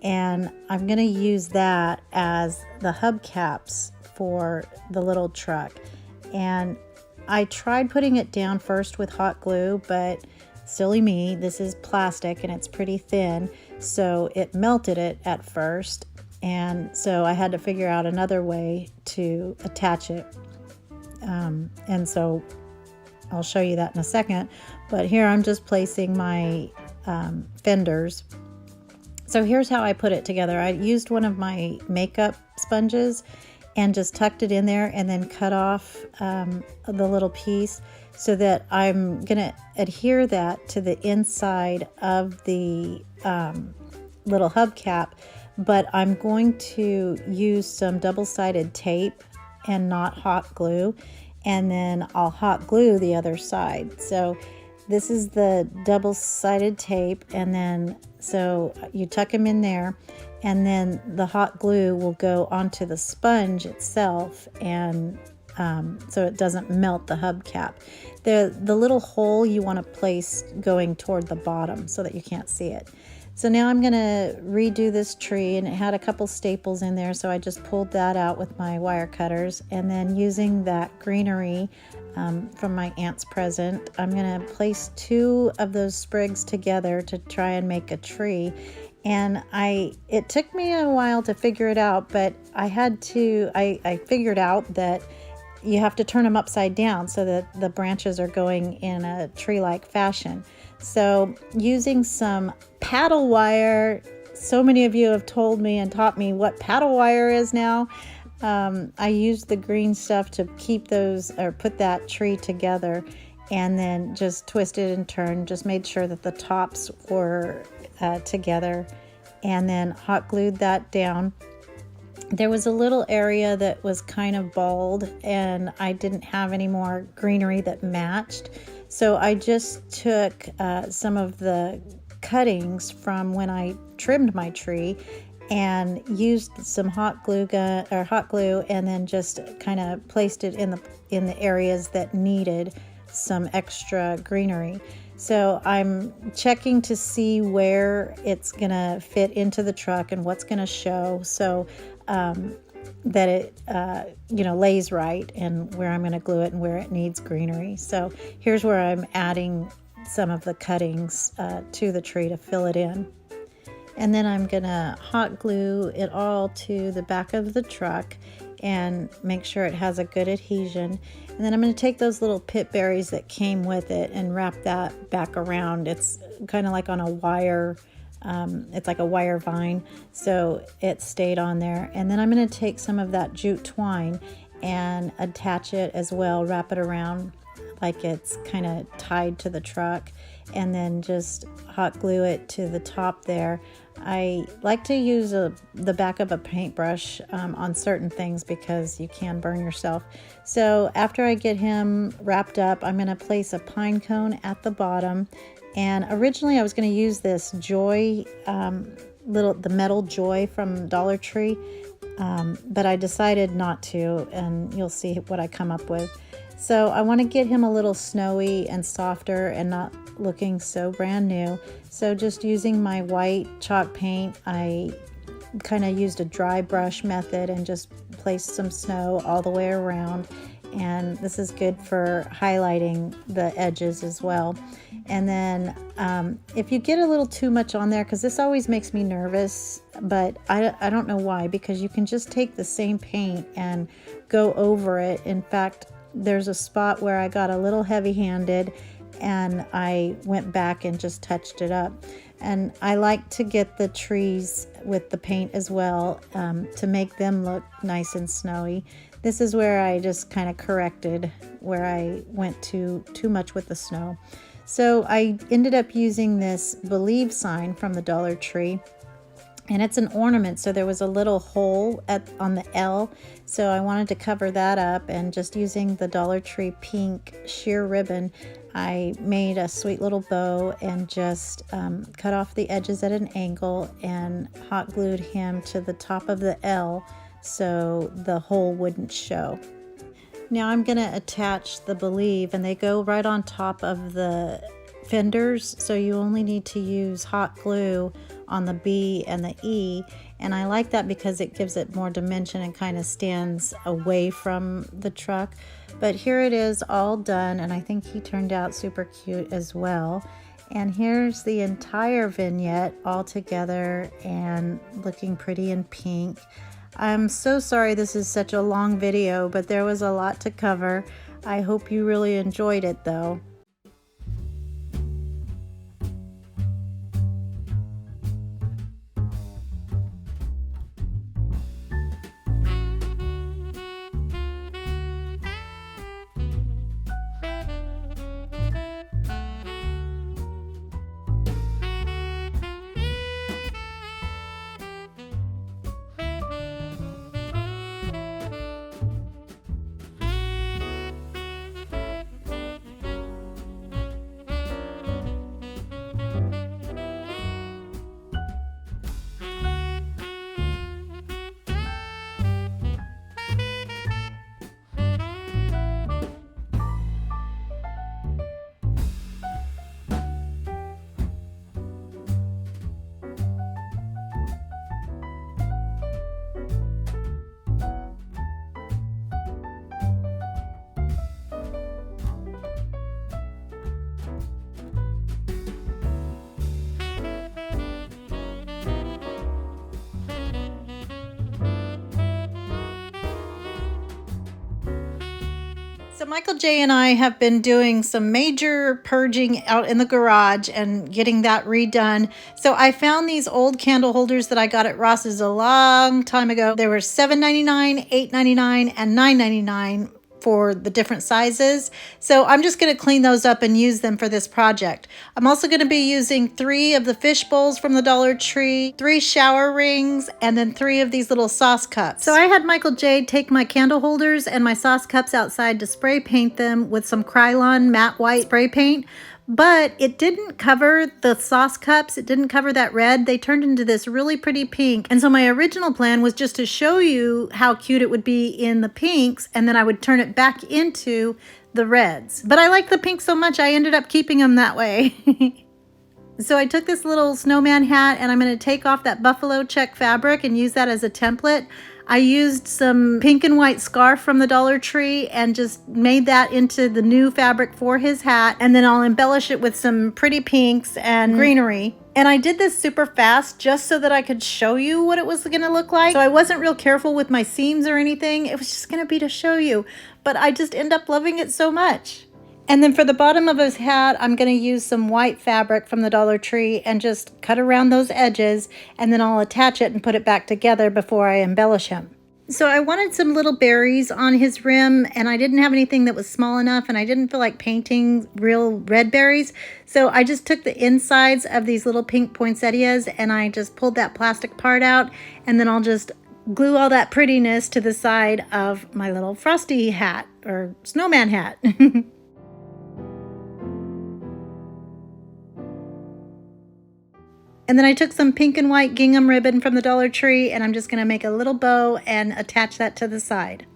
and I'm going to use that as the hubcaps for the little truck. And I tried putting it down first with hot glue, but silly me, this is plastic and it's pretty thin, so it melted it at first, and so I had to figure out another way to attach it. And so I'll show you that in a second, but here I'm just placing my fenders. So here's how I put it together. I used one of my makeup sponges and just tucked it in there and then cut off the little piece so that I'm gonna adhere that to the inside of the little hubcap, but I'm going to use some double-sided tape and not hot glue, and then I'll hot glue the other side. So this is the double-sided tape, and then so you tuck them in there, and then the hot glue will go onto the sponge itself, and so it doesn't melt the hubcap. The little hole you want to place going toward the bottom so that you can't see it. So now I'm going to redo this tree, and it had a couple staples in there, so I just pulled that out with my wire cutters, and then using that greenery from my aunt's present, I'm going to place 2 of those sprigs together to try and make a tree. And it took me a while to figure it out, but I figured out that you have to turn them upside down so that the branches are going in a tree-like fashion. So using some paddle wire, so many of you have told me and taught me what paddle wire is now. I used the green stuff to keep those, or put that tree together, and then just twisted and turned, just made sure that the tops were together, and then hot glued that down. There was a little area that was kind of bald, and I didn't have any more greenery that matched. So I just took some of the cuttings from when I trimmed my tree and used some hot glue, and then just kind of placed it in the areas that needed some extra greenery. So I'm checking to see where it's gonna fit into the truck and what's gonna show, so that it lays right, and where I'm going to glue it and where it needs greenery. So here's where I'm adding some of the cuttings to the tree to fill it in. And then I'm going to hot glue it all to the back of the truck and make sure it has a good adhesion. And then I'm going to take those little pip berries that came with it and wrap that back around. It's kind of like on a wire. It's like a wire vine, so it stayed on there. And then I'm going to take some of that jute twine and attach it as well, wrap it around like it's kind of tied to the truck, and then just hot glue it to the top there. I like to use the back of a paintbrush on certain things because you can burn yourself. So after I get him wrapped up, I'm going to place a pine cone at the bottom. And originally I was going to use this joy, the metal joy from Dollar Tree, but I decided not to, and you'll see what I come up with. So I want to get him a little snowy and softer and not looking so brand new. So just using my white chalk paint, I kind of used a dry brush method and just placed some snow all the way around. And this is good for highlighting the edges as well. And then if you get a little too much on there, because this always makes me nervous, but I don't know why, because you can just take the same paint and go over it. In fact, there's a spot where I got a little heavy-handed and I went back and just touched it up. And I like to get the trees with the paint as well, to make them look nice and snowy. This is where I just kind of corrected where I went too much with the snow. So I ended up using this Believe sign from the Dollar Tree, and it's an ornament, so there was a little hole on the L, so I wanted to cover that up, and just using the Dollar Tree pink sheer ribbon, I made a sweet little bow and just cut off the edges at an angle and hot glued him to the top of the L so the hole wouldn't show. Now I'm going to attach the Believe, and they go right on top of the fenders, so you only need to use hot glue on the B and the E, and I like that because it gives it more dimension and kind of stands away from the truck. But here it is all done, and I think he turned out super cute as well. And here's the entire vignette all together and looking pretty in pink. I'm so sorry this is such a long video, but there was a lot to cover. I hope you really enjoyed it though. So Michael J and I have been doing some major purging out in the garage and getting that redone. So I found these old candle holders that I got at Ross's a long time ago. They were $7.99, $8.99, and $9.99 for the different sizes. So I'm just going to clean those up and use them for this project. I'm also going to be using 3 of the fish bowls from the Dollar Tree, 3 shower rings, and then 3 of these little sauce cups. So I had Michael J take my candle holders and my sauce cups outside to spray paint them with some Krylon matte white spray paint. But it didn't cover the sauce cups. It didn't cover that red. They turned into this really pretty pink. And so my original plan was just to show you how cute it would be in the pinks, and then I would turn it back into the reds. But I like the pink so much, I ended up keeping them that way. So I took this little snowman hat, and I'm going to take off that buffalo check fabric and use that as a template. I used some pink and white scarf from the Dollar Tree and just made that into the new fabric for his hat. And then I'll embellish it with some pretty pinks and greenery. And I did this super fast just so that I could show you what it was going to look like. So I wasn't real careful with my seams or anything. It was just going to be to show you. But I just end up loving it so much. And then for the bottom of his hat, I'm going to use some white fabric from the Dollar Tree and just cut around those edges, and then I'll attach it and put it back together before I embellish him. So I wanted some little berries on his rim, and I didn't have anything that was small enough, and I didn't feel like painting real red berries. So I just took the insides of these little pink poinsettias and I just pulled that plastic part out, and then I'll just glue all that prettiness to the side of my little frosty hat or snowman hat. And then I took some pink and white gingham ribbon from the Dollar Tree, and I'm just going to make a little bow and attach that to the side.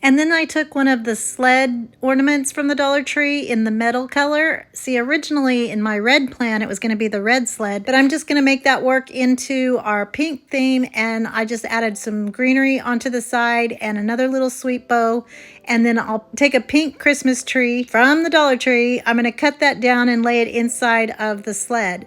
And then I took one of the sled ornaments from the Dollar Tree in the metal color. See, originally in my red plan, it was going to be the red sled, but I'm just going to make that work into our pink theme, and I just added some greenery onto the side and another little sweet bow. And then I'll take a pink Christmas tree from the Dollar Tree. I'm going to cut that down and lay it inside of the sled.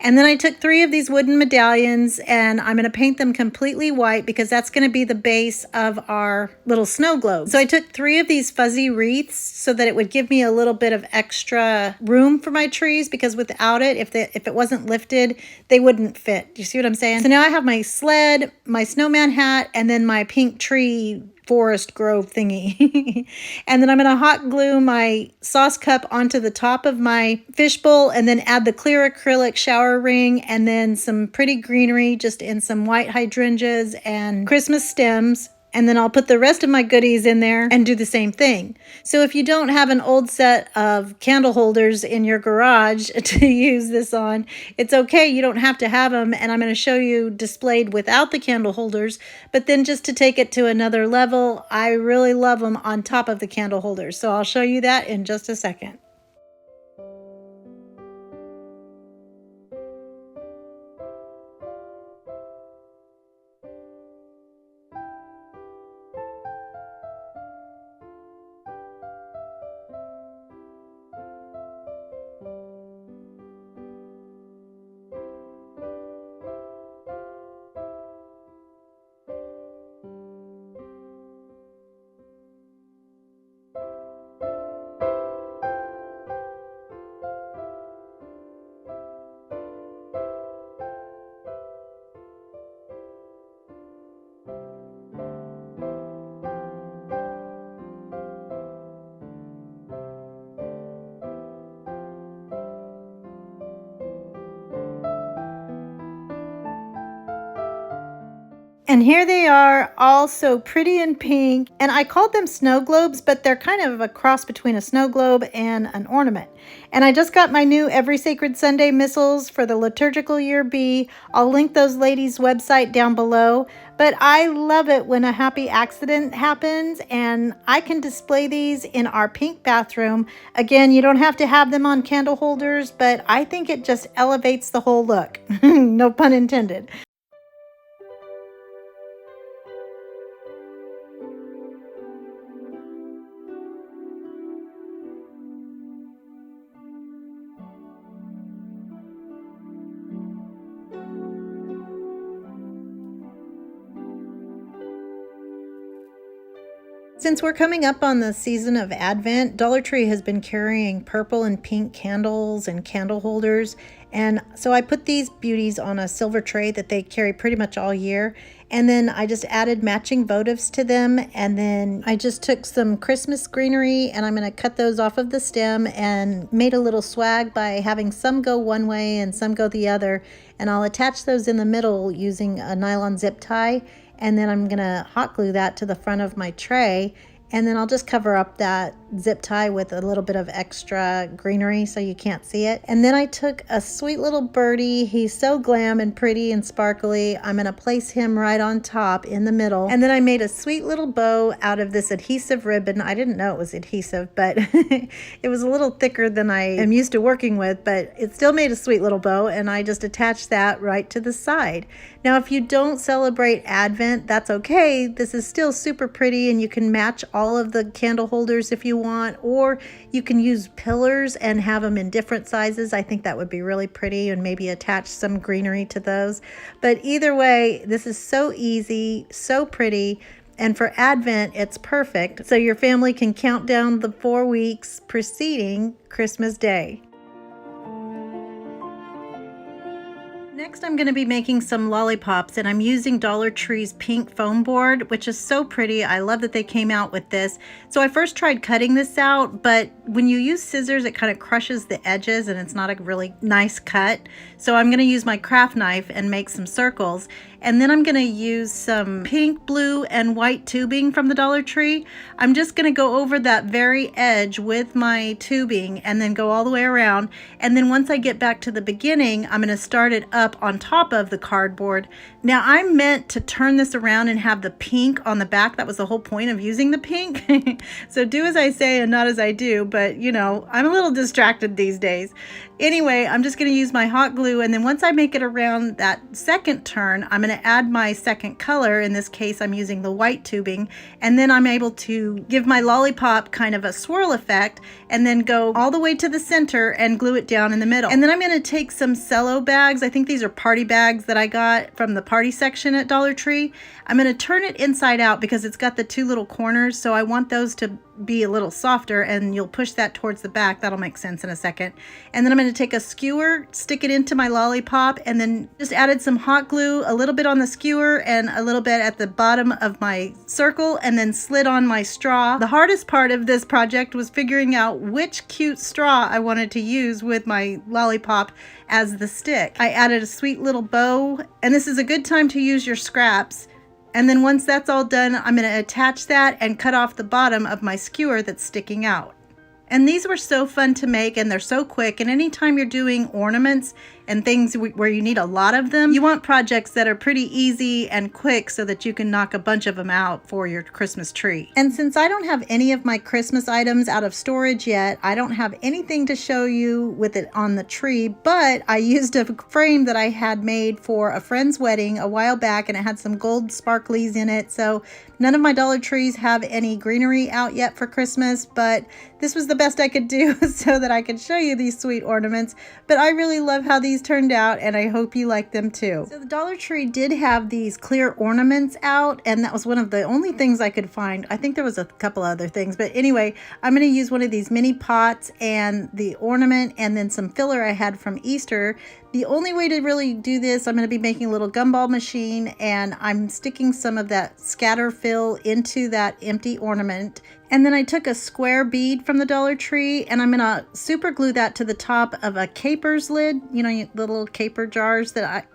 And then I took 3 of these wooden medallions, and I'm going to paint them completely white because that's going to be the base of our little snow globe. So I took 3 of these fuzzy wreaths so that it would give me a little bit of extra room for my trees, because without it, if it wasn't lifted, they wouldn't fit. You see what I'm saying? So now I have my sled, my snowman hat, and then my pink tree forest grove thingy. And then I'm going to hot glue my sauce cup onto the top of my fishbowl, and then add the clear acrylic shower ring, and then some pretty greenery just in some white hydrangeas and Christmas stems. And then I'll put the rest of my goodies in there and do the same thing. So if you don't have an old set of candle holders in your garage to use this on, it's okay. You don't have to have them. And I'm going to show you displayed without the candle holders. But then just to take it to another level, I really love them on top of the candle holders. So I'll show you that in just a second. And here they are, all so pretty and pink. And I called them snow globes, but they're kind of a cross between a snow globe and an ornament. And I just got my new Every Sacred Sunday missals for the liturgical year B. I'll link those ladies' website down below. But I love it when a happy accident happens and I can display these in our pink bathroom. Again, you don't have to have them on candle holders, but I think it just elevates the whole look. No pun intended. Since we're coming up on the season of Advent, Dollar Tree has been carrying purple and pink candles and candle holders. And so I put these beauties on a silver tray that they carry pretty much all year. And then I just added matching votives to them. And then I just took some Christmas greenery and I'm going to cut those off of the stem and made a little swag by having some go one way and some go the other. And I'll attach those in the middle using a nylon zip tie. And then I'm gonna hot glue that to the front of my tray, and then I'll just cover up that zip tie with a little bit of extra greenery so you can't see it. And then I took a sweet little birdie. He's so glam and pretty and sparkly. I'm gonna place him right on top in the middle. And then I made a sweet little bow out of this adhesive ribbon. I didn't know it was adhesive, but it was a little thicker than I am used to working with, but it still made a sweet little bow, and I just attached that right to the side. Now, if you don't celebrate Advent, that's okay. This is still super pretty, and you can match all of the candle holders if you want, or you can use pillars and have them in different sizes. I think that would be really pretty, and maybe attach some greenery to those. But either way, this is so easy, so pretty, and for Advent, it's perfect. So your family can count down the 4 weeks preceding Christmas Day. Next, I'm going to be making some lollipops, and I'm using Dollar Tree's pink foam board, which is so pretty. I love that they came out with this. So I first tried cutting this out, but when you use scissors, it kind of crushes the edges and it's not a really nice cut. So I'm going to use my craft knife and make some circles. And then I'm going to use some pink, blue, and white tubing from the Dollar Tree. I'm just going to go over that very edge with my tubing and then go all the way around. And then once I get back to the beginning, I'm going to start it up on top of the cardboard. Now, I meant to turn this around and have the pink on the back. That was the whole point of using the pink. So do as I say and not as I do, but you know, I'm a little distracted these days. Anyway, I'm just going to use my hot glue, and then once I make it around that second turn, I'm going to add my second color. In this case, I'm using the white tubing, and then I'm able to give my lollipop kind of a swirl effect and then go all the way to the center and glue it down in the middle. And then I'm going to take some cello bags. I think these are party bags that I got from the party section at Dollar Tree. I'm going to turn it inside out because it's got the two little corners, so I want those to be a little softer, and you'll push that towards the back. That'll make sense in a second. And then I'm going to take a skewer, stick it into my lollipop, and then just added some hot glue, a little bit on the skewer and a little bit at the bottom of my circle, and then slid on my straw. The hardest part of this project was figuring out which cute straw I wanted to use with my lollipop as the stick. I added a sweet little bow, and this is a good time to use your scraps. And then once that's all done, I'm going to attach that and cut off the bottom of my skewer that's sticking out. And these were so fun to make, and they're so quick. And anytime you're doing ornaments and things where you need a lot of them, you want projects that are pretty easy and quick so that you can knock a bunch of them out for your Christmas tree. And since I don't have any of my Christmas items out of storage yet, I don't have anything to show you with it on the tree, but I used a frame that I had made for a friend's wedding a while back, and it had some gold sparklies in it. So none of my Dollar Trees have any greenery out yet for Christmas, but this was the best I could do so that I could show you these sweet ornaments. But I really love how these turned out, and I hope you like them too. So the Dollar Tree did have these clear ornaments out, and that was one of the only things I could find. I think there was a couple other things, but anyway, I'm going to use one of these mini pots and the ornament and then some filler I had from Easter. The only way to really do this, I'm going to be making a little gumball machine, and I'm sticking some of that scatter fill into that empty ornament. And then I took a square bead from the Dollar Tree, and I'm going to super glue that to the top of a capers lid. You know, the little caper jars that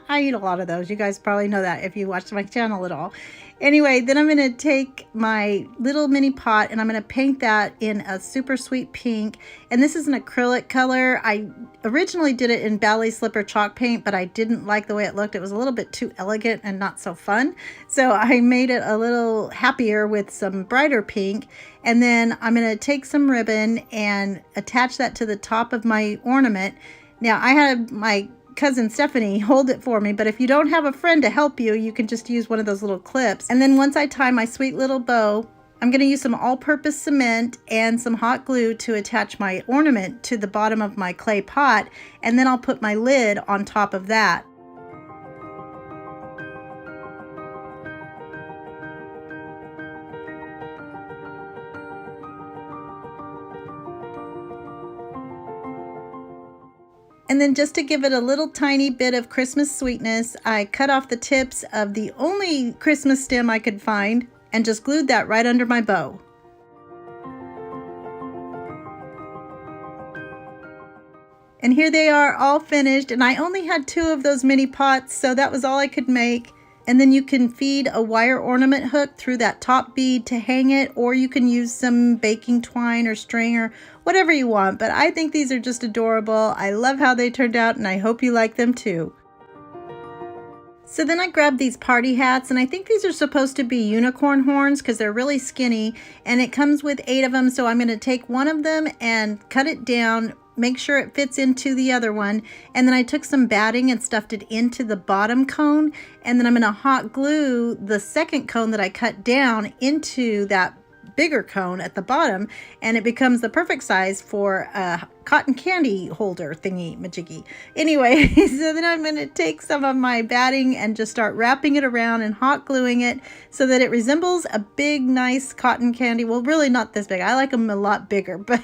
I eat a lot of those. You guys probably know that if you watch my channel at all. Anyway, then I'm going to take my little mini pot and I'm going to paint that in a super sweet pink. And this is an acrylic color. I originally did it in ballet slipper chalk paint, but I didn't like the way it looked. It was a little bit too elegant and not so fun. So I made it a little happier with some brighter pink. And then I'm going to take some ribbon and attach that to the top of my ornament. Now I had my cousin Stephanie hold it for me, but if you don't have a friend to help you, you can just use one of those little clips. And then once I tie my sweet little bow, I'm going to use some all-purpose cement and some hot glue to attach my ornament to the bottom of my clay pot, and then I'll put my lid on top of that. And then just to give it a little tiny bit of Christmas sweetness, I cut off the tips of the only Christmas stem I could find and just glued that right under my bow. And here they are all finished, and I only had 2 of those mini pots, so that was all I could make. And then you can feed a wire ornament hook through that top bead to hang it, or you can use some baking twine or string or whatever you want. But I think these are just adorable. I love how they turned out, and I hope you like them too. So then I grabbed these party hats, and I think these are supposed to be unicorn horns because they're really skinny, and it comes with 8 of them. So I'm going to take one of them and cut it down, make sure it fits into the other one, and then I took some batting and stuffed it into the bottom cone, and then I'm going to hot glue the second cone that I cut down into that bigger cone at the bottom, and it becomes the perfect size for a cotton candy holder thingy majiggy. Anyway, so then I'm going to take some of my batting and just start wrapping it around and hot gluing it so that it resembles a big nice cotton candy. Well, really not this big. I like them a lot bigger, but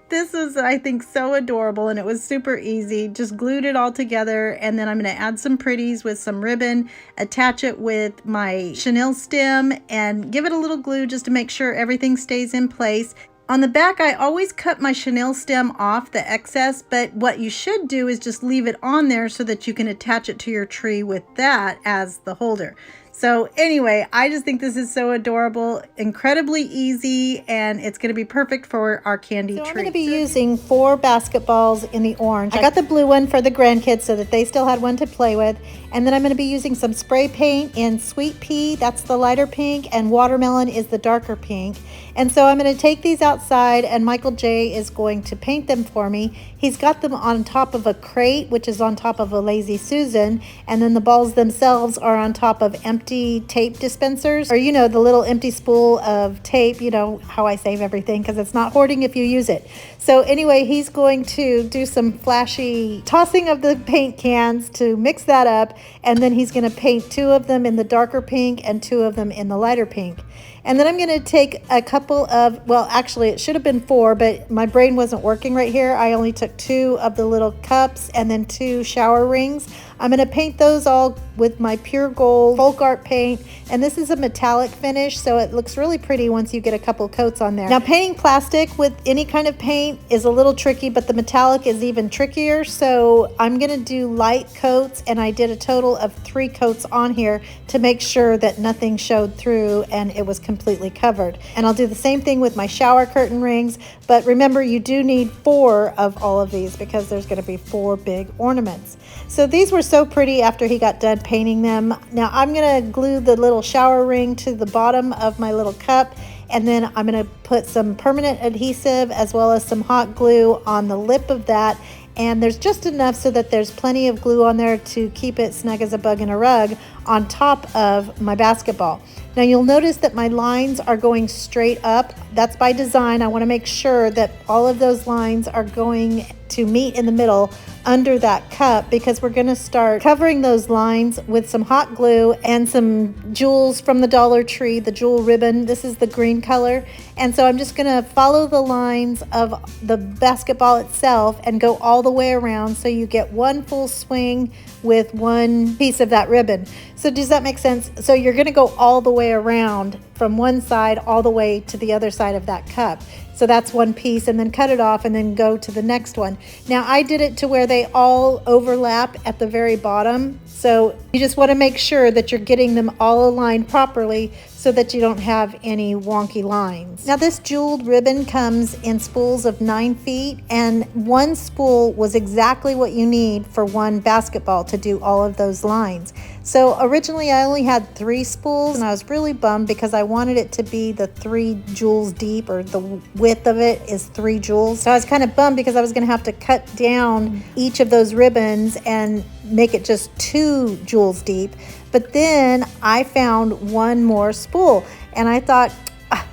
this was, I think, so adorable, and it was super easy. Just glued it all together, and then I'm going to add some pretties with some ribbon, attach it with my chenille stem, and give it a little glue just to make sure everything stays in place. On the back, I always cut my chenille stem off the excess, but what you should do is just leave it on there so that you can attach it to your tree with that as the holder. So anyway, I just think this is so adorable, incredibly easy, and it's going to be perfect for our candy tree. So I'm going to be using 4 basketballs in the orange. I got the blue one for the grandkids so that they still had one to play with. And then I'm going to be using some spray paint in Sweet Pea, that's the lighter pink, and Watermelon is the darker pink. And so I'm going to take these outside, and Michael J is going to paint them for me. He's got them on top of a crate, which is on top of a Lazy Susan, and then the balls themselves are on top of empty tape dispensers, or you know, the little empty spool of tape. You know how I save everything because it's not hoarding if you use it. So anyway, he's going to do some flashy tossing of the paint cans to mix that up, and then he's going to paint 2 of them in the darker pink and 2 of them in the lighter pink. And then I'm going to take a couple of, well, actually it should have been 4, but my brain wasn't working right here. I only took 2 of the little cups and then 2 shower rings. I'm going to paint those all with my pure gold folk art paint, and this is a metallic finish, so it looks really pretty once you get a couple coats on there. Now, painting plastic with any kind of paint is a little tricky, but the metallic is even trickier, so I'm going to do light coats, and I did a total of 3 coats on here to make sure that nothing showed through and it was completely covered. And I'll do the same thing with my shower curtain rings, but remember, you do need 4 of all of these because there's going to be 4 big ornaments. So these were so pretty after he got done painting them. Now I'm going to glue the little shower ring to the bottom of my little cup, and then I'm going to put some permanent adhesive as well as some hot glue on the lip of that, and there's just enough so that there's plenty of glue on there to keep it snug as a bug in a rug on top of my basketball. Now you'll notice that my lines are going straight up. That's by design. I want to make sure that all of those lines are going to meet in the middle under that cup, because we're going to start covering those lines with some hot glue and some jewels from the Dollar Tree, the jewel ribbon. This is the green color. And so I'm just going to follow the lines of the basketball itself and go all the way around so you get one full swing with one piece of that ribbon. So does that make sense? So you're going to go all the way around from one side all the way to the other side of that cup. So that's one piece, and then cut it off and then go to the next one. Now I did it to where they all overlap at the very bottom. So you just want to make sure that you're getting them all aligned properly so that you don't have any wonky lines. Now this jeweled ribbon comes in spools of 9 feet, and one spool was exactly what you need for one basketball to do all of those lines. So originally I only had 3 spools, and I was really bummed because I wanted it to be the 3 jewels deep, or the width of it is 3 jewels. So I was kind of bummed because I was going to have to cut down each of those ribbons and make it just 2 jewels deep. But then I found one more spool, and I thought,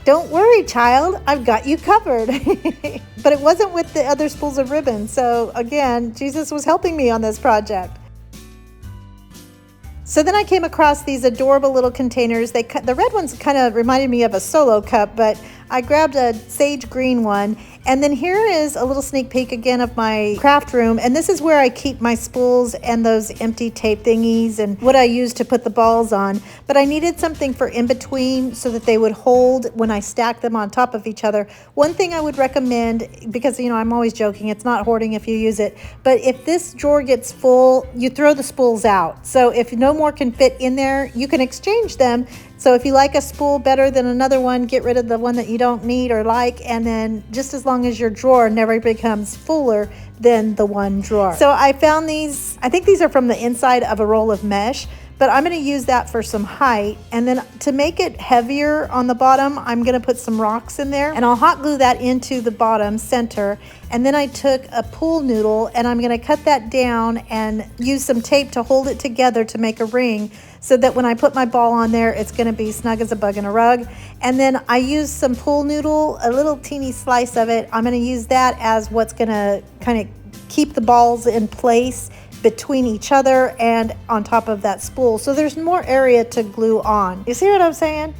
don't worry, child, I've got you covered. But it wasn't with the other spools of ribbon. So again, Jesus was helping me on this project. So then I came across these adorable little containers. The red ones kind of reminded me of a solo cup, but I grabbed a sage green one. And then here is a little sneak peek again of my craft room. And this is where I keep my spools and those empty tape thingies and what I use to put the balls on. But I needed something for in between so that they would hold when I stack them on top of each other. One thing I would recommend, because I'm always joking, it's not hoarding if you use it, but if this drawer gets full, you throw the spools out. So if no more can fit in there, you can exchange them. So if you like a spool better than another one, get rid of the one that you don't need or like, and then just as long as your drawer never becomes fuller than the one drawer. So I found these, I think these are from the inside of a roll of mesh, but I'm going to use that for some height. And then to make it heavier on the bottom, I'm going to put some rocks in there, and I'll hot glue that into the bottom center. And then I took a pool noodle, and I'm going to cut that down and use some tape to hold it together to make a ring, so that when I put my ball on there, it's going to be snug as a bug in a rug. And then I used some pool noodle, a little teeny slice of it. I'm going to use that as what's going to kind of keep the balls in place between each other and on top of that spool, so there's more area to glue on. You see what I'm saying?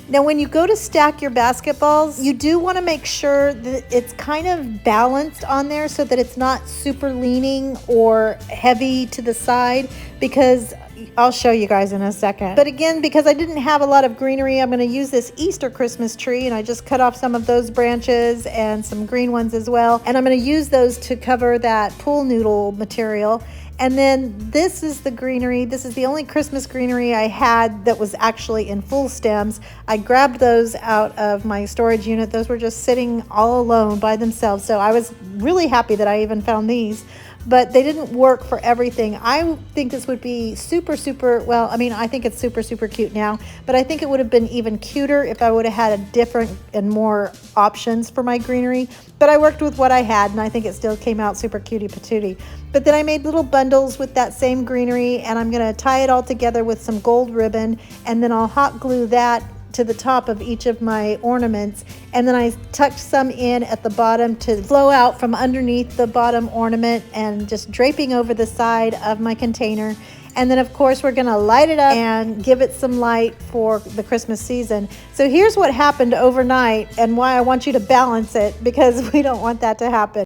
Now when you go to stack your basketballs, you do want to make sure that it's kind of balanced on there so that it's not super leaning or heavy to the side, because I'll show you guys in a second. But again, because I didn't have a lot of greenery, I'm going to use this Easter Christmas tree, and I just cut off some of those branches and some green ones as well. And I'm going to use those to cover that pool noodle material. And then this is the greenery. This is the only Christmas greenery I had that was actually in full stems. I grabbed those out of my storage unit. Those were just sitting all alone by themselves. So I was really happy that I even found these. But they didn't work for everything. I think this would be super, well, I mean, I think it's super cute now, but I think it would have been even cuter if I would have had a different and more options for my greenery. But I worked with what I had, and I think it still came out super cutie patootie. But then I made little bundles with that same greenery, and I'm gonna tie it all together with some gold ribbon, and then I'll hot glue that to the top of each of my ornaments, and then I tucked some in at the bottom to flow out from underneath the bottom ornament and just draping over the side of my container. And then of course we're gonna light it up and give it some light for the Christmas season. So here's what happened overnight and why I want you to balance it, because we don't want that to happen.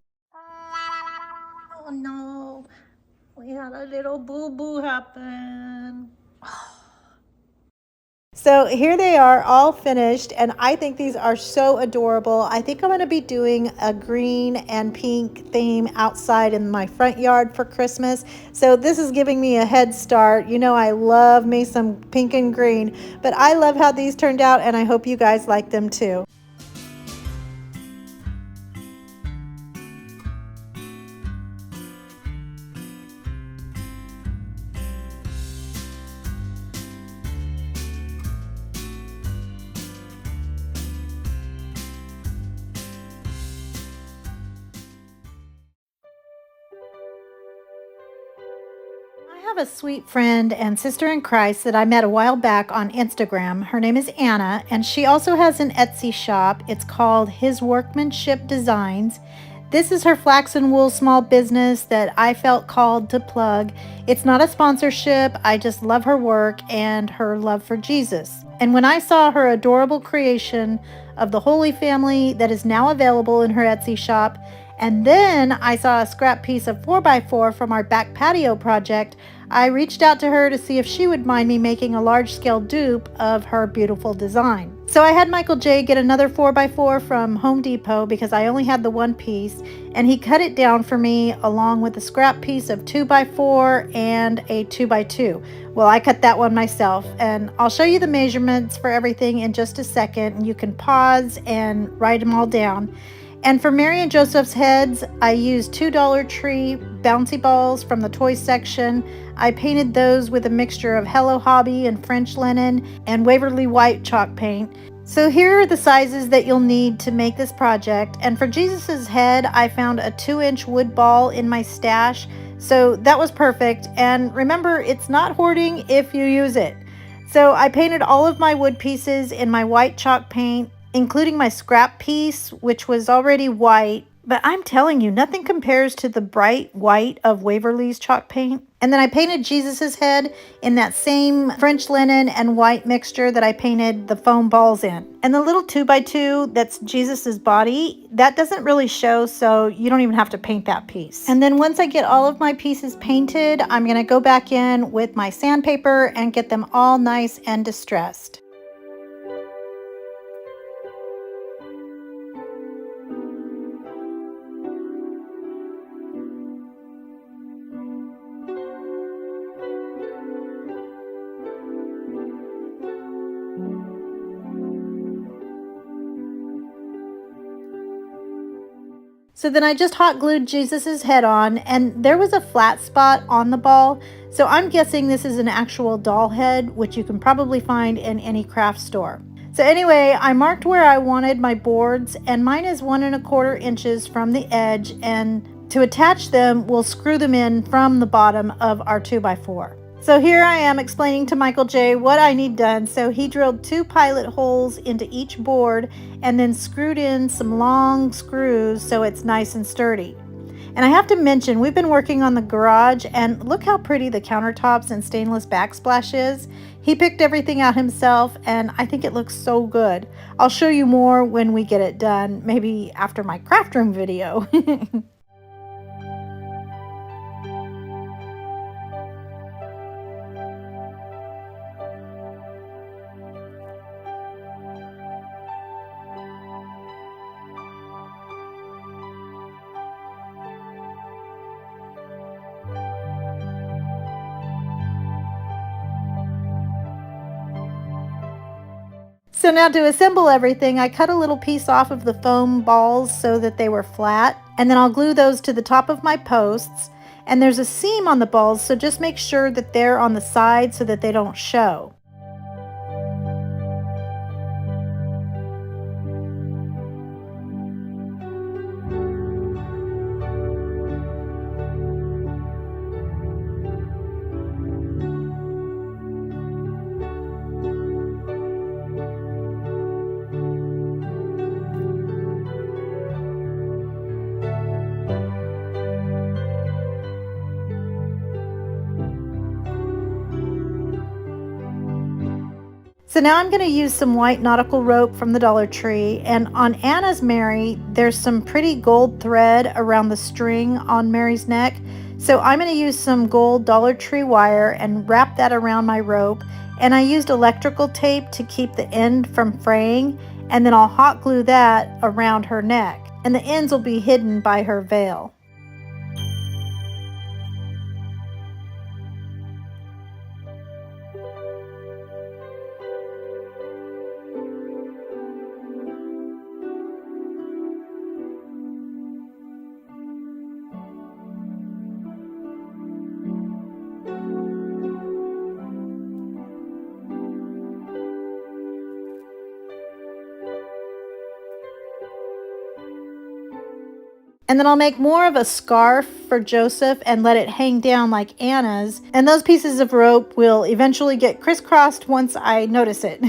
Oh no, we had a little boo-boo happen. So here they are, all finished, and I think these are so adorable. I think I'm going to be doing a green and pink theme outside in my front yard for Christmas. So this is giving me a head start. You know I love me some pink and green, but I love how these turned out, and I hope you guys like them too. I have a sweet friend and sister in Christ that I met a while back on Instagram. Her name is Anna, and she also has an Etsy shop. It's called His Workmanship Designs. This is her flax and wool small business that I felt called to plug. It's not a sponsorship. I just love her work and her love for Jesus. And when I saw her adorable creation of the Holy Family that is now available in her Etsy shop, And then I saw a scrap piece of 4x4 from our back patio project. I reached out to her to see if she would mind me making a large-scale dupe of her beautiful design. So I had Michael J get another 4x4 from Home Depot because I only had the one piece, and he cut it down for me along with a scrap piece of 2x4 and a 2x2. Well, I cut that one myself, and I'll show you the measurements for everything in just a second, and you can pause and write them all down. And for Mary and Joseph's heads, I used $2 Tree bouncy balls from the toy section. I painted those with a mixture of Hello Hobby and French linen and Waverly White chalk paint. So here are the sizes that you'll need to make this project. And for Jesus's head, I found a 2-inch wood ball in my stash. So that was perfect. And remember, it's not hoarding if you use it. So I painted all of my wood pieces in my white chalk paint, including my scrap piece, which was already white. But I'm telling you, nothing compares to the bright white of Waverly's chalk paint. And then I painted Jesus's head in that same French linen and white mixture that I painted the foam balls in. And the little 2x2 that's Jesus's body, that doesn't really show, so you don't even have to paint that piece. And then once I get all of my pieces painted, I'm gonna go back in with my sandpaper and get them all nice and distressed. So then I just hot glued Jesus's head on, and there was a flat spot on the ball. So I'm guessing this is an actual doll head, which you can probably find in any craft store. So anyway, I marked where I wanted my boards, and mine is 1¼ inches from the edge, and to attach them, we'll screw them in from the bottom of our 2x4. So here I am explaining to Michael J what I need done. So he drilled 2 pilot holes into each board and then screwed in some long screws so it's nice and sturdy. And I have to mention, we've been working on the garage, and look how pretty the countertops and stainless backsplash is. He picked everything out himself, and I think it looks so good. I'll show you more when we get it done, maybe after my craft room video. So now to assemble everything, I cut a little piece off of the foam balls so that they were flat, and then I'll glue those to the top of my posts. And there's a seam on the balls, so just make sure that they're on the side so that they don't show. So now I'm going to use some white nautical rope from the Dollar Tree, and on Anna's Mary, there's some pretty gold thread around the string on Mary's neck. So I'm going to use some gold Dollar Tree wire and wrap that around my rope, and I used electrical tape to keep the end from fraying, and then I'll hot glue that around her neck, and the ends will be hidden by her veil. And then I'll make more of a scarf for Joseph and let it hang down like Anna's. And those pieces of rope will eventually get crisscrossed once I notice it.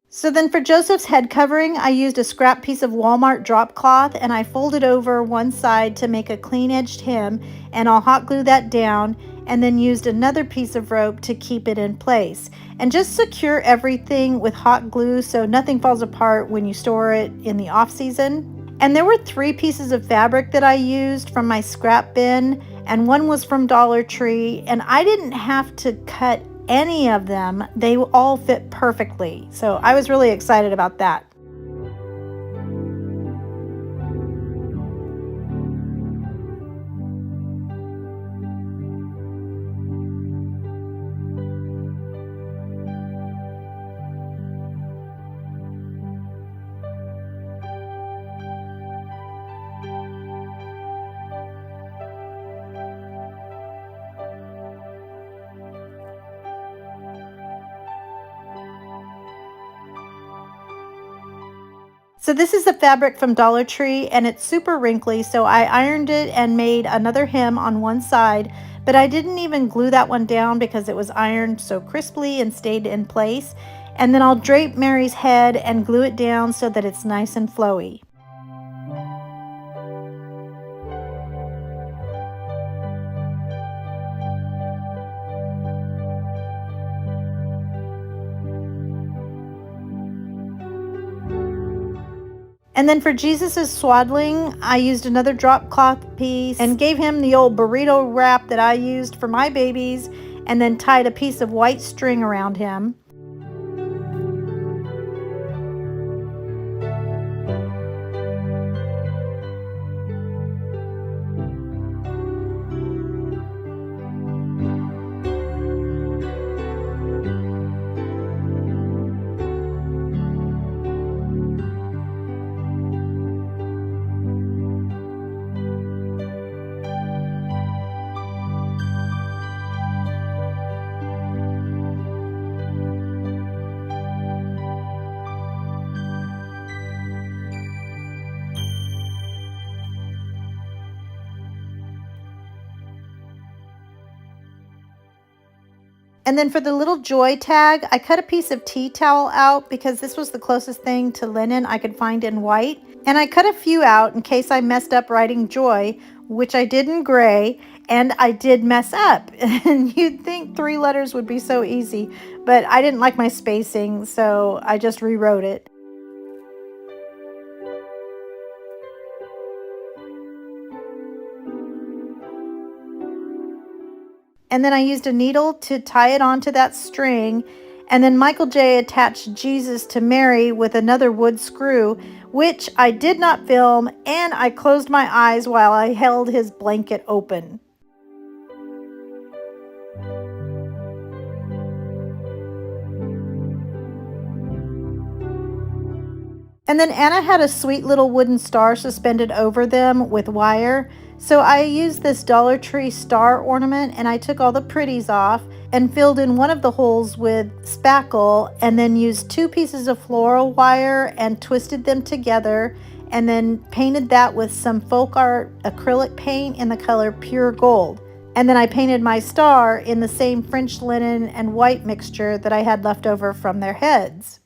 So then for Joseph's head covering, I used a scrap piece of Walmart drop cloth, and I folded over one side to make a clean edged hem, and I'll hot glue that down. and then used another piece of rope to keep it in place. And just secure everything with hot glue so nothing falls apart when you store it in the off season. And there were 3 pieces of fabric that I used from my scrap bin, and one was from Dollar Tree, and I didn't have to cut any of them. They all fit perfectly. So I was really excited about that. So this is the fabric from Dollar Tree, and it's super wrinkly, so I ironed it and made another hem on one side, but I didn't even glue that one down because it was ironed so crisply and stayed in place. And then I'll drape Mary's head and glue it down so that it's nice and flowy. And then for Jesus's swaddling, I used another drop cloth piece and gave him the old burrito wrap that I used for my babies, and then tied a piece of white string around him. And then for the little joy tag, I cut a piece of tea towel out because this was the closest thing to linen I could find in white. And I cut a few out in case I messed up writing joy, which I did in gray, and I did mess up. And you'd think 3 letters would be so easy, but I didn't like my spacing, so I just rewrote it. And then I used a needle to tie it onto that string. And then Michael J. attached Jesus to Mary with another wood screw, which I did not film, and I closed my eyes while I held his blanket open. And then Anna had a sweet little wooden star suspended over them with wire. So I used this Dollar Tree star ornament, and I took all the pretties off and filled in one of the holes with spackle, and then used 2 pieces of floral wire and twisted them together, and then painted that with some folk art acrylic paint in the color pure gold. And then I painted my star in the same French linen and white mixture that I had left over from their heads.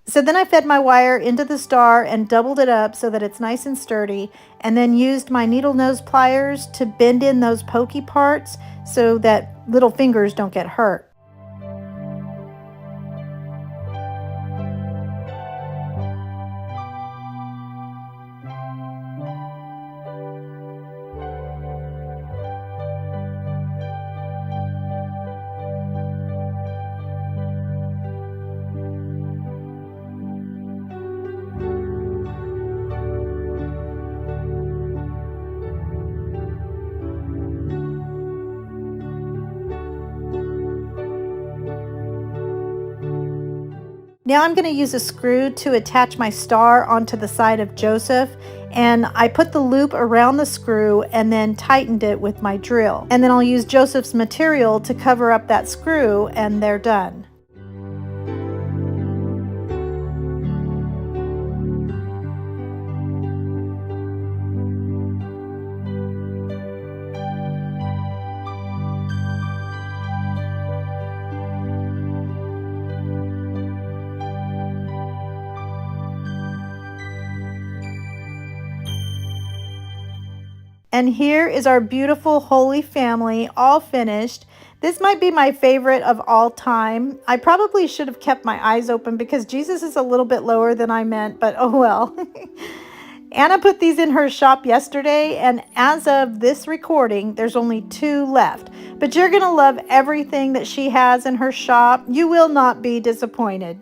So then I fed my wire into the star and doubled it up so that it's nice and sturdy, and then used my needle nose pliers to bend in those pokey parts so that little fingers don't get hurt. Now I'm going to use a screw to attach my star onto the side of Joseph, and I put the loop around the screw and then tightened it with my drill. And then I'll use Joseph's material to cover up that screw, and they're done. And here is our beautiful Holy Family all finished. This might be my favorite of all time. I probably should have kept my eyes open because Jesus is a little bit lower than I meant, but oh well. Anna put these in her shop yesterday, and as of this recording, there's only 2 left. But you're going to love everything that she has in her shop. You will not be disappointed.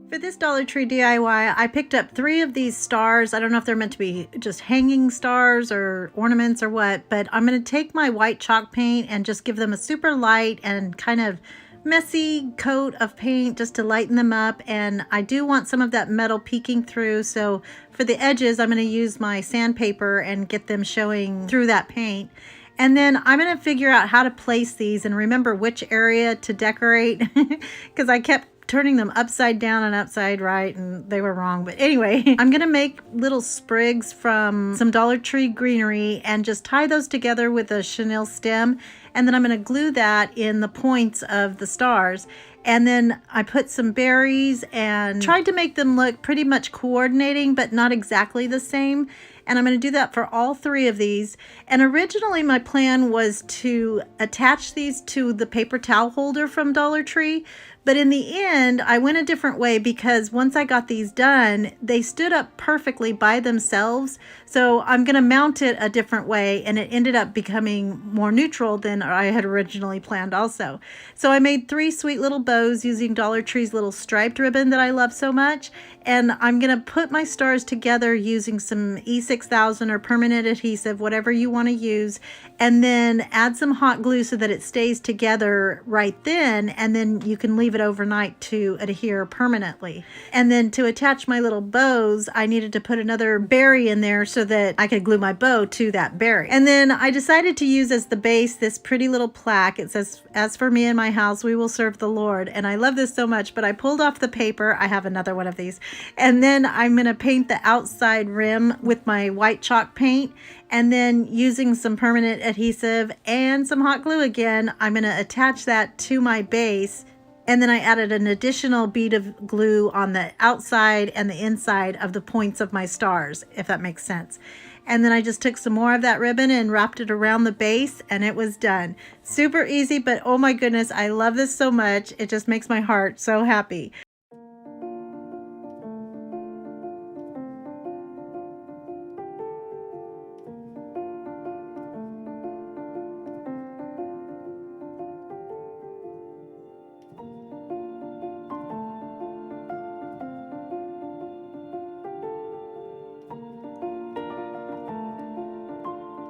For this Dollar Tree DIY, I picked up 3 of these stars. I don't know if they're meant to be just hanging stars or ornaments or what, but I'm going to take my white chalk paint and just give them a super light and kind of messy coat of paint just to lighten them up. And I do want some of that metal peeking through, so for the edges, I'm going to use my sandpaper and get them showing through that paint. And then I'm going to figure out how to place these and remember which area to decorate because I kept turning them upside down and upside right and they were wrong. But anyway, I'm gonna make little sprigs from some Dollar Tree greenery and just tie those together with a chenille stem, and then I'm gonna glue that in the points of the stars. And then I put some berries and tried to make them look pretty much coordinating but not exactly the same. And I'm going to do that for all 3 of these. And originally my plan was to attach these to the paper towel holder from Dollar Tree. But in the end, I went a different way because once I got these done, they stood up perfectly by themselves. So I'm going to mount it a different way, and it ended up becoming more neutral than I had originally planned also. So I made 3 sweet little bows using Dollar Tree's little striped ribbon that I love so much. And I'm going to put my stars together using some E6000 or permanent adhesive, whatever you want to use, and then add some hot glue so that it stays together right then, and then you can leave it overnight to adhere permanently. And then to attach my little bows, I needed to put another berry in there so that I could glue my bow to that berry. And then I decided to use as the base this pretty little plaque. It says, "As for me and my house, we will serve the Lord." And I love this so much, but I pulled off the paper. I have another one of these. And then I'm going to paint the outside rim with my white chalk paint. And then using some permanent adhesive and some hot glue again, I'm going to attach that to my base. And then I added an additional bead of glue on the outside and the inside of the points of my stars, if that makes sense. And then I just took some more of that ribbon and wrapped it around the base, and it was done. Super easy, but oh my goodness, I love this so much. It just makes my heart so happy.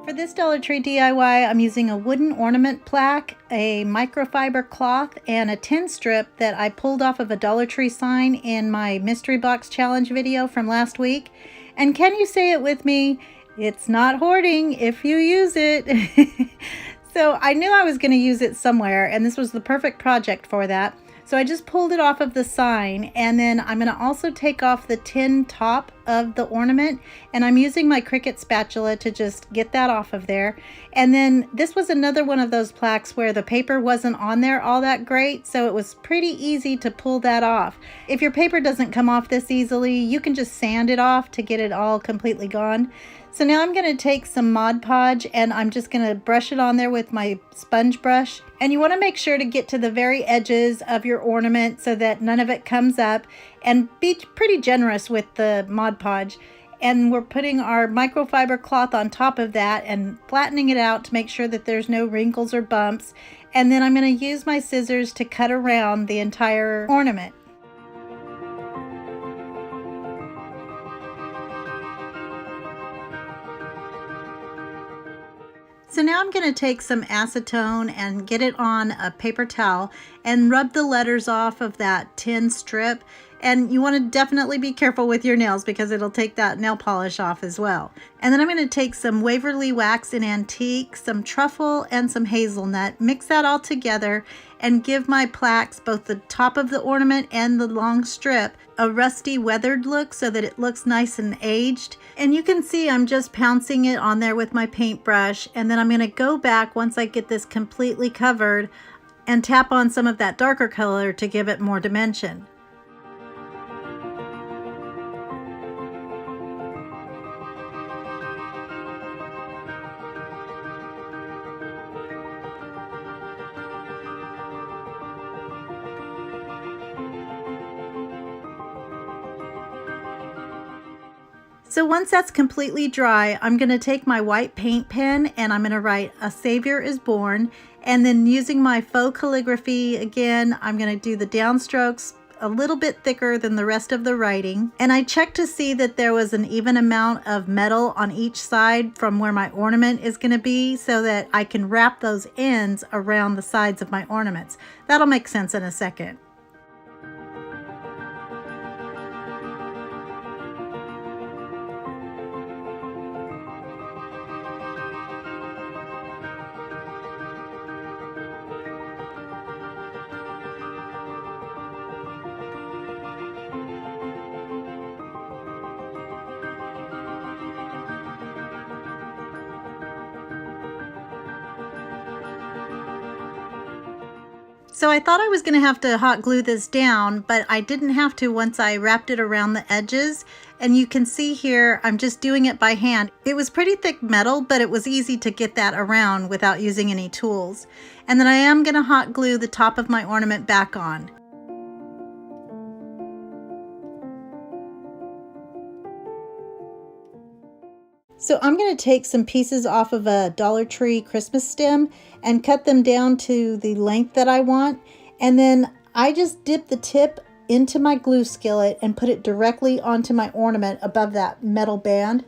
For this Dollar Tree DIY, I'm using a wooden ornament plaque, a microfiber cloth, and a tin strip that I pulled off of a Dollar Tree sign in my mystery box challenge video from last week. And can you say it with me? It's not hoarding if you use it. So I knew I was going to use it somewhere, and this was the perfect project for that. So I just pulled it off of the sign, and then I'm going to also take off the tin top of the ornament, and I'm using my Cricut spatula to just get that off of there. And then this was another one of those plaques where the paper wasn't on there all that great, so it was pretty easy to pull that off. If your paper doesn't come off this easily, you can just sand it off to get it all completely gone. So now I'm going to take some Mod Podge and I'm just going to brush it on there with my sponge brush. And you want to make sure to get to the very edges of your ornament so that none of it comes up, and be pretty generous with the Mod Podge. And we're putting our microfiber cloth on top of that and flattening it out to make sure that there's no wrinkles or bumps. And then I'm going to use my scissors to cut around the entire ornament. So now I'm going to take some acetone and get it on a paper towel and rub the letters off of that tin strip. And you want to definitely be careful with your nails because it'll take that nail polish off as well. And then I'm going to take some Waverly Wax in Antique, some truffle, and some hazelnut, mix that all together, and give my plaques, both the top of the ornament and the long strip, a rusty weathered look so that it looks nice and aged. And you can see I'm just pouncing it on there with my paintbrush, and then I'm going to go back once I get this completely covered and tap on some of that darker color to give it more dimension. So once that's completely dry, I'm going to take my white paint pen and I'm going to write "A Savior is Born," and then using my faux calligraphy again, I'm going to do the downstrokes a little bit thicker than the rest of the writing. And I checked to see that there was an even amount of metal on each side from where my ornament is going to be so that I can wrap those ends around the sides of my ornaments. That'll make sense in a second. So I thought I was going to have to hot glue this down, but I didn't have to once I wrapped it around the edges. And you can see here, I'm just doing it by hand. It was pretty thick metal, but it was easy to get that around without using any tools. And then I am going to hot glue the top of my ornament back on. So I'm going to take some pieces off of a Dollar Tree Christmas stem and cut them down to the length that I want. And then I just dip the tip into my glue skillet and put it directly onto my ornament above that metal band.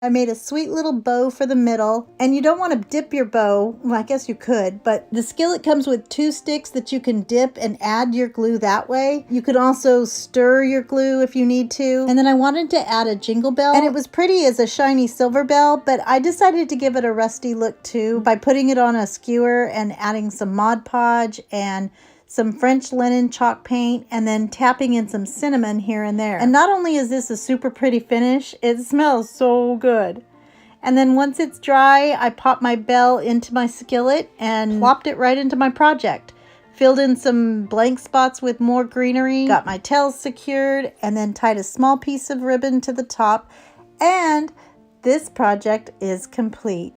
I made a sweet little bow for the middle, and you don't want to dip your bow. Well, I guess you could, but the skillet comes with 2 sticks that you can dip and add your glue that way. You could also stir your glue if you need to. And then I wanted to add a jingle bell, and it was pretty as a shiny silver bell, but I decided to give it a rusty look too by putting it on a skewer and adding some Mod Podge and some French linen chalk paint, and then tapping in some cinnamon here and there. And not only is this a super pretty finish, it smells so good. And then once it's dry, I popped my bell into my skillet and plopped it right into my project. Filled in some blank spots with more greenery, got my tails secured, and then tied a small piece of ribbon to the top. And this project is complete.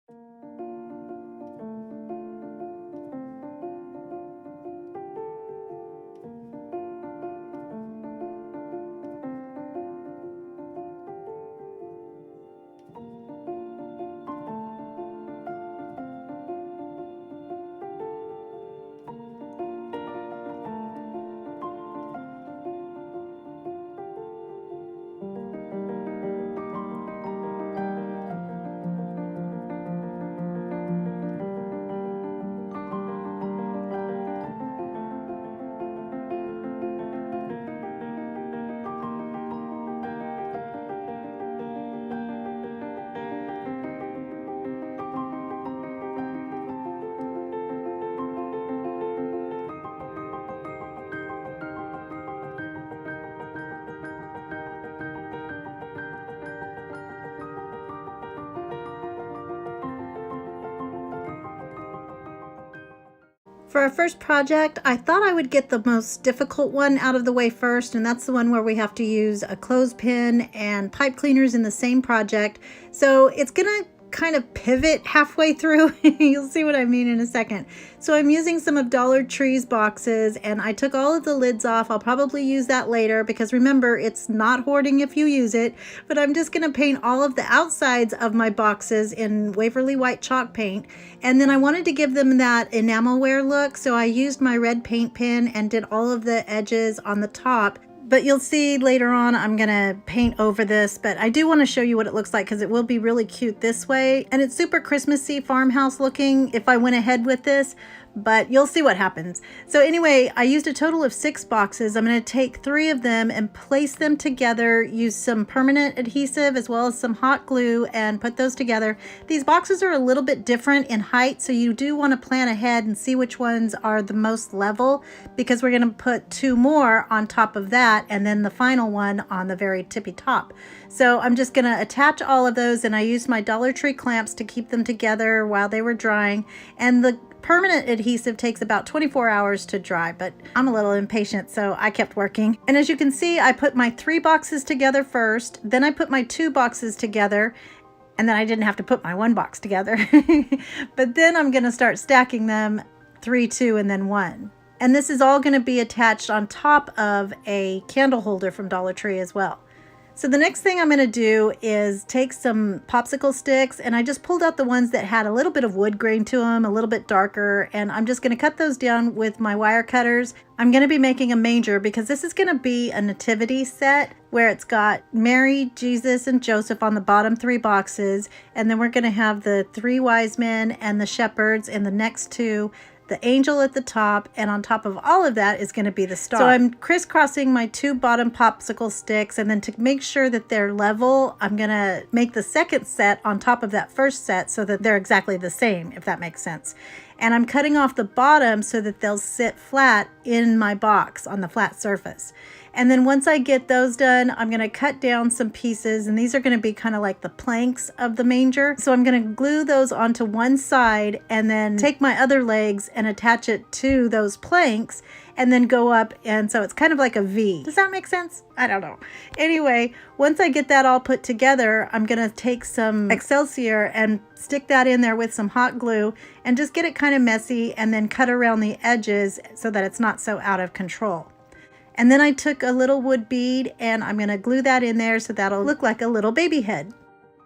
For our first project, I thought I would get the most difficult one out of the way first, and that's the one where we have to use a clothespin and pipe cleaners in the same project. So it's gonna kind of pivot halfway through. You'll see what I mean in a second. So I'm using some of Dollar Tree's boxes, and I took all of the lids off. I'll probably use that later because remember, it's not hoarding if you use it, but I'm just gonna paint all of the outsides of my boxes in Waverly White chalk paint. And then I wanted to give them that enamelware look, so I used my red paint pen and did all of the edges on the top. But you'll see later on I'm gonna paint over this, but I do want to show you what it looks like because it will be really cute this way. And it's super Christmassy farmhouse looking if I went ahead with this, but you'll see what happens. So anyway, I used a total of 6 boxes. I'm going to take 3 of them and place them together, use some permanent adhesive as well as some hot glue and put those together. These boxes are a little bit different in height, so you do want to plan ahead and see which ones are the most level, because we're going to put 2 more on top of that and then the final one on the very tippy top. So I'm just going to attach all of those, and I used my Dollar Tree clamps to keep them together while they were drying. And the permanent adhesive takes about 24 hours to dry, but I'm a little impatient, so I kept working. And as you can see, I put my 3 boxes together first, then I put my 2 boxes together, and then I didn't have to put my 1 box together. But then I'm going to start stacking them 3, 2, and then 1. And this is all going to be attached on top of a candle holder from Dollar Tree as well. So the next thing I'm going to do is take some popsicle sticks, and I just pulled out the ones that had a little bit of wood grain to them, a little bit darker, and I'm just going to cut those down with my wire cutters. I'm going to be making a manger because this is going to be a nativity set where it's got Mary, Jesus, and Joseph on the bottom 3 boxes, and then we're going to have the 3 wise men and the shepherds in the next 2, the angel at the top, and on top of all of that is going to be the star. So I'm crisscrossing my 2 bottom popsicle sticks, and then to make sure that they're level, I'm going to make the second set on top of that first set so that they're exactly the same, if that makes sense. And I'm cutting off the bottom so that they'll sit flat in my box on the flat surface. And then once I get those done, I'm going to cut down some pieces, and these are going to be kind of like the planks of the manger. So I'm going to glue those onto one side and then take my other legs and attach it to those planks and then go up, and so it's kind of like a V. Does that make sense? I don't know. Anyway, once I get that all put together, I'm going to take some Excelsior and stick that in there with some hot glue and just get it kind of messy and then cut around the edges so that it's not so out of control. And then I took a little wood bead and I'm going to glue that in there so that'll look like a little baby head.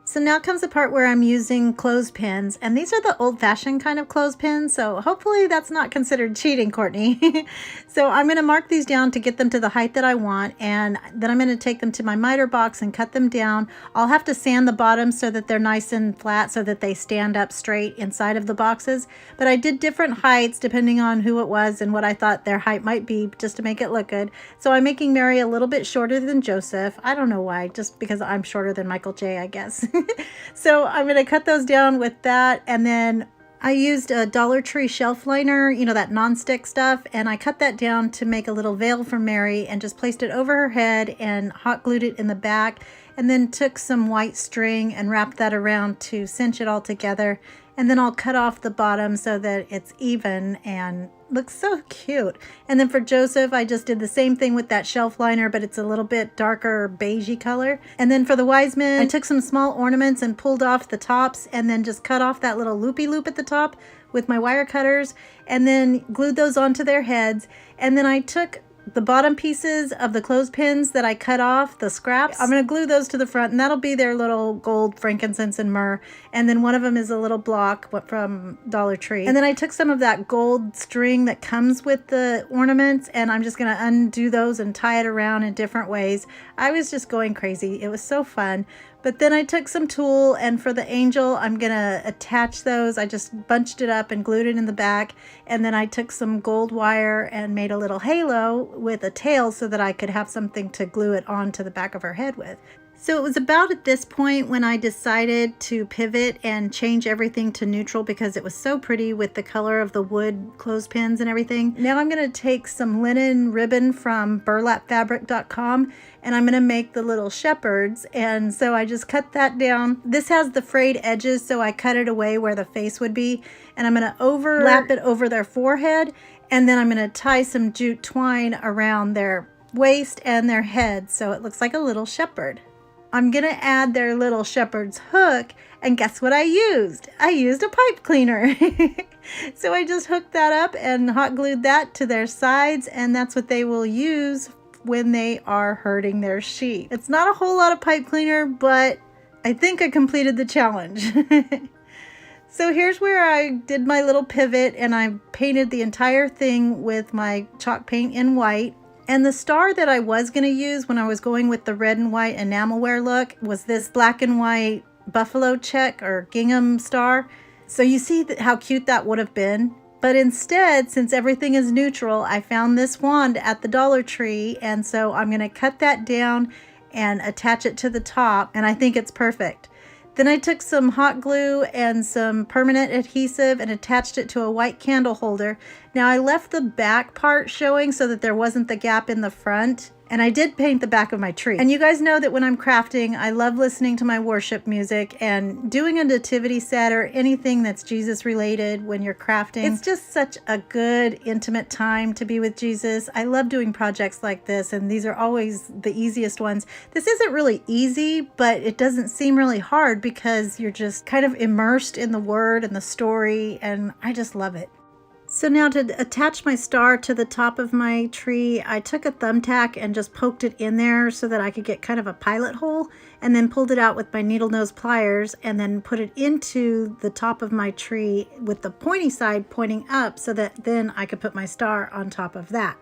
So now comes the part where I'm using clothespins, and these are the old-fashioned kind of clothespins, so hopefully that's not considered cheating, Courtney. So I'm going to mark these down to get them to the height that I want, and then I'm going to take them to my miter box and cut them down. I'll have to sand the bottom so that they're nice and flat so that they stand up straight inside of the boxes, but I did different heights depending on who it was and what I thought their height might be just to make it look good. So I'm making Mary a little bit shorter than Joseph. I don't know why, just because I'm shorter than Michael J, I guess. So I'm going to cut those down with that, and then I used a Dollar Tree shelf liner, you know, that non-stick stuff, and I cut that down to make a little veil for Mary and just placed it over her head and hot glued it in the back, and then took some white string and wrapped that around to cinch it all together. And then I'll cut off the bottom so that it's even and looks so cute. And then for Joseph, I just did the same thing with that shelf liner, but it's a little bit darker beigey color. And then for the wise men, I took some small ornaments and pulled off the tops and then just cut off that little loopy loop at the top with my wire cutters and then glued those onto their heads. And then I took the bottom pieces of the clothespins that I cut off, the scraps, I'm going to glue those to the front, and that'll be their little gold, frankincense, and myrrh. And then one of them is a little block from Dollar Tree. And then I took some of that gold string that comes with the ornaments, and I'm just going to undo those and tie it around in different ways. I was just going crazy. It was so fun. But then I took some tulle, and for the angel, I'm going to attach those. I just bunched it up and glued it in the back. And then I took some gold wire and made a little halo with a tail so that I could have something to glue it onto the back of her head with. So it was about at this point when I decided to pivot and change everything to neutral because it was so pretty with the color of the wood clothespins and everything. Now I'm going to take some linen ribbon from burlapfabric.com and I'm going to make the little shepherds. And so I just cut that down. This has the frayed edges, so I cut it away where the face would be. And I'm going to overlap it over their forehead. And then I'm going to tie some jute twine around their waist and their head so it looks like a little shepherd. I'm going to add their little shepherd's hook, and guess what I used? I used a pipe cleaner. So I just hooked that up and hot glued that to their sides, and that's what they will use when they are herding their sheep. It's not a whole lot of pipe cleaner, but I think I completed the challenge. So here's where I did my little pivot, and I painted the entire thing with my chalk paint in white. And the star that I was going to use when I was going with the red and white enamelware look was this black and white buffalo check or gingham star. So you see how cute that would have been. But instead, since everything is neutral, I found this wand at the Dollar Tree. And so I'm going to cut that down and attach it to the top. And I think it's perfect. Then I took some hot glue and some permanent adhesive and attached it to a white candle holder. Now I left the back part showing so that there wasn't the gap in the front. And I did paint the back of my tree. And you guys know that when I'm crafting, I love listening to my worship music, and doing a nativity set or anything that's Jesus related when you're crafting. It's just such a good, intimate time to be with Jesus. I love doing projects like this, and these are always the easiest ones. This isn't really easy, but it doesn't seem really hard because you're just kind of immersed in the word and the story, and I just love it. So now to attach my star to the top of my tree, I took a thumbtack and just poked it in there so that I could get kind of a pilot hole, and then pulled it out with my needle nose pliers and then put it into the top of my tree with the pointy side pointing up so that then I could put my star on top of that.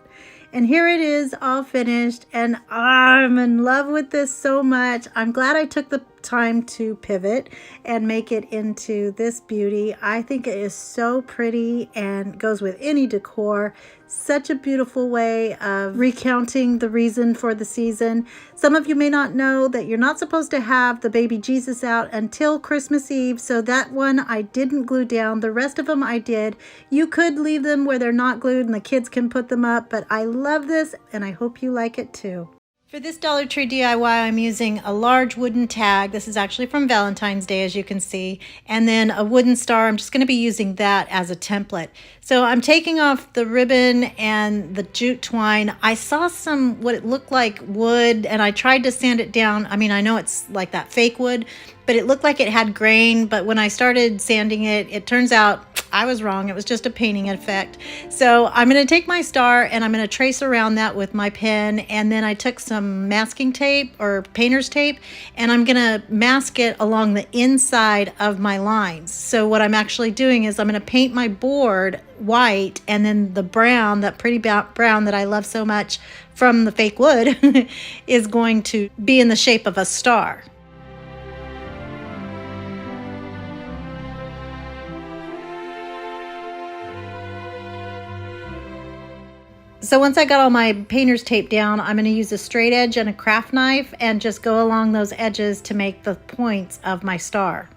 And here it is all finished, and I'm in love with this so much. I'm glad I took the time to pivot and make it into this beauty. I think it is so pretty and goes with any decor. Such a beautiful way of recounting the reason for the season. Some of you may not know that you're not supposed to have the baby Jesus out until Christmas Eve, so that one I didn't glue down. The rest of them I did. You could leave them where they're not glued and the kids can put them up, but I love this and I hope you like it too. For this Dollar Tree DIY, I'm using a large wooden tag. This is actually from Valentine's Day, as you can see. And then a wooden star. I'm just going to be using that as a template. So I'm taking off the ribbon and the jute twine. I saw some, what it looked like wood, and I tried to sand it down. I mean, I know it's like that fake wood, but it looked like it had grain. But when I started sanding it, it turns out I was wrong. It was just a painting effect. So I'm going to take my star and I'm going to trace around that with my pen. And then I took some masking tape or painter's tape, and I'm going to mask it along the inside of my lines. So what I'm actually doing is I'm going to paint my board white, and then the brown, that pretty brown that I love so much from the fake wood is going to be in the shape of a star. So once I got all my painter's tape down, I'm going to use a straight edge and a craft knife and just go along those edges to make the points of my star.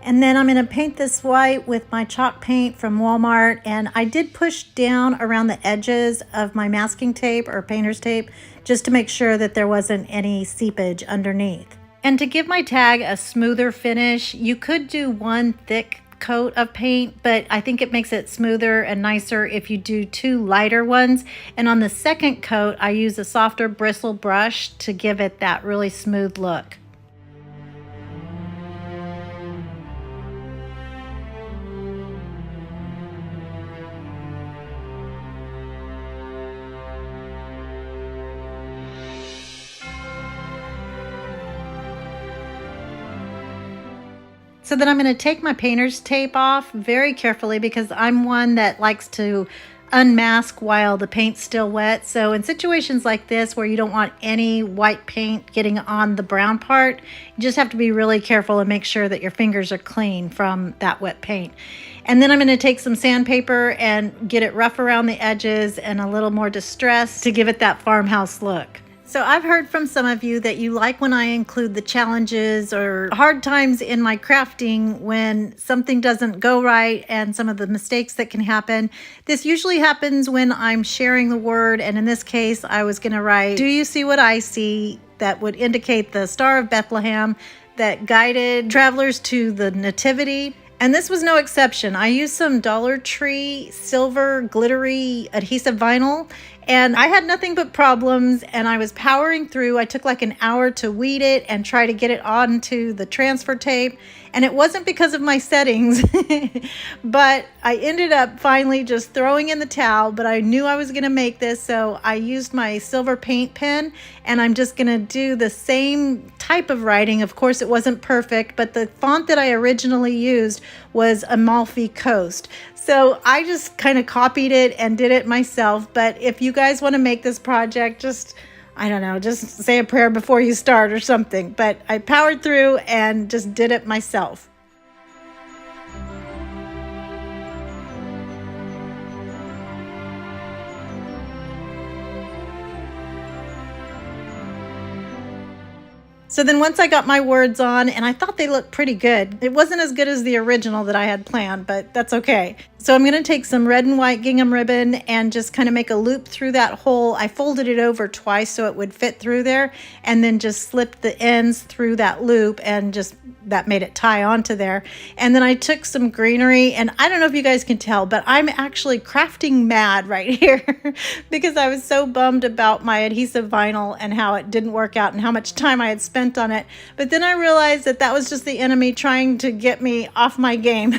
And then I'm going to paint this white with my chalk paint from Walmart. And I did push down around the edges of my masking tape or painter's tape just to make sure that there wasn't any seepage underneath. And to give my tag a smoother finish, you could do one thick coat of paint, but I think it makes it smoother and nicer if you do two lighter ones. And on the second coat, I use a softer bristle brush to give it that really smooth look. So then I'm going to take my painter's tape off very carefully because I'm one that likes to unmask while the paint's still wet. So in situations like this where you don't want any white paint getting on the brown part, you just have to be really careful and make sure that your fingers are clean from that wet paint. And then I'm going to take some sandpaper and get it rough around the edges and a little more distressed to give it that farmhouse look. So I've heard from some of you that you like when I include the challenges or hard times in my crafting when something doesn't go right and some of the mistakes that can happen. This usually happens when I'm sharing the word, and in this case I was going to write, "Do you see what I see?" That would indicate the Star of Bethlehem that guided travelers to the Nativity. And this was no exception. I used some Dollar Tree silver glittery adhesive vinyl, and I had nothing but problems, and I was powering through. I took like an hour to weed it and try to get it onto the transfer tape, and it wasn't because of my settings, but I ended up finally just throwing in the towel. But I knew I was going to make this, so I used my silver paint pen, and I'm just going to do the same type of writing. Of course, it wasn't perfect, but the font that I originally used was Amalfi Coast. So I just kind of copied it and did it myself. But if you guys want to make this project, just, I don't know, just say a prayer before you start or something. But I powered through and just did it myself. So then once I got my words on, and I thought they looked pretty good. It wasn't as good as the original that I had planned, but that's okay. So I'm going to take some red and white gingham ribbon and just kind of make a loop through that hole. I folded it over twice so it would fit through there, and then just slipped the ends through that loop, and just that made it tie onto there. And then I took some greenery, and I don't know if you guys can tell, but I'm actually crafting mad right here because I was so bummed about my adhesive vinyl and how it didn't work out and how much time I had spent on it. But then I realized that that was just the enemy trying to get me off my game.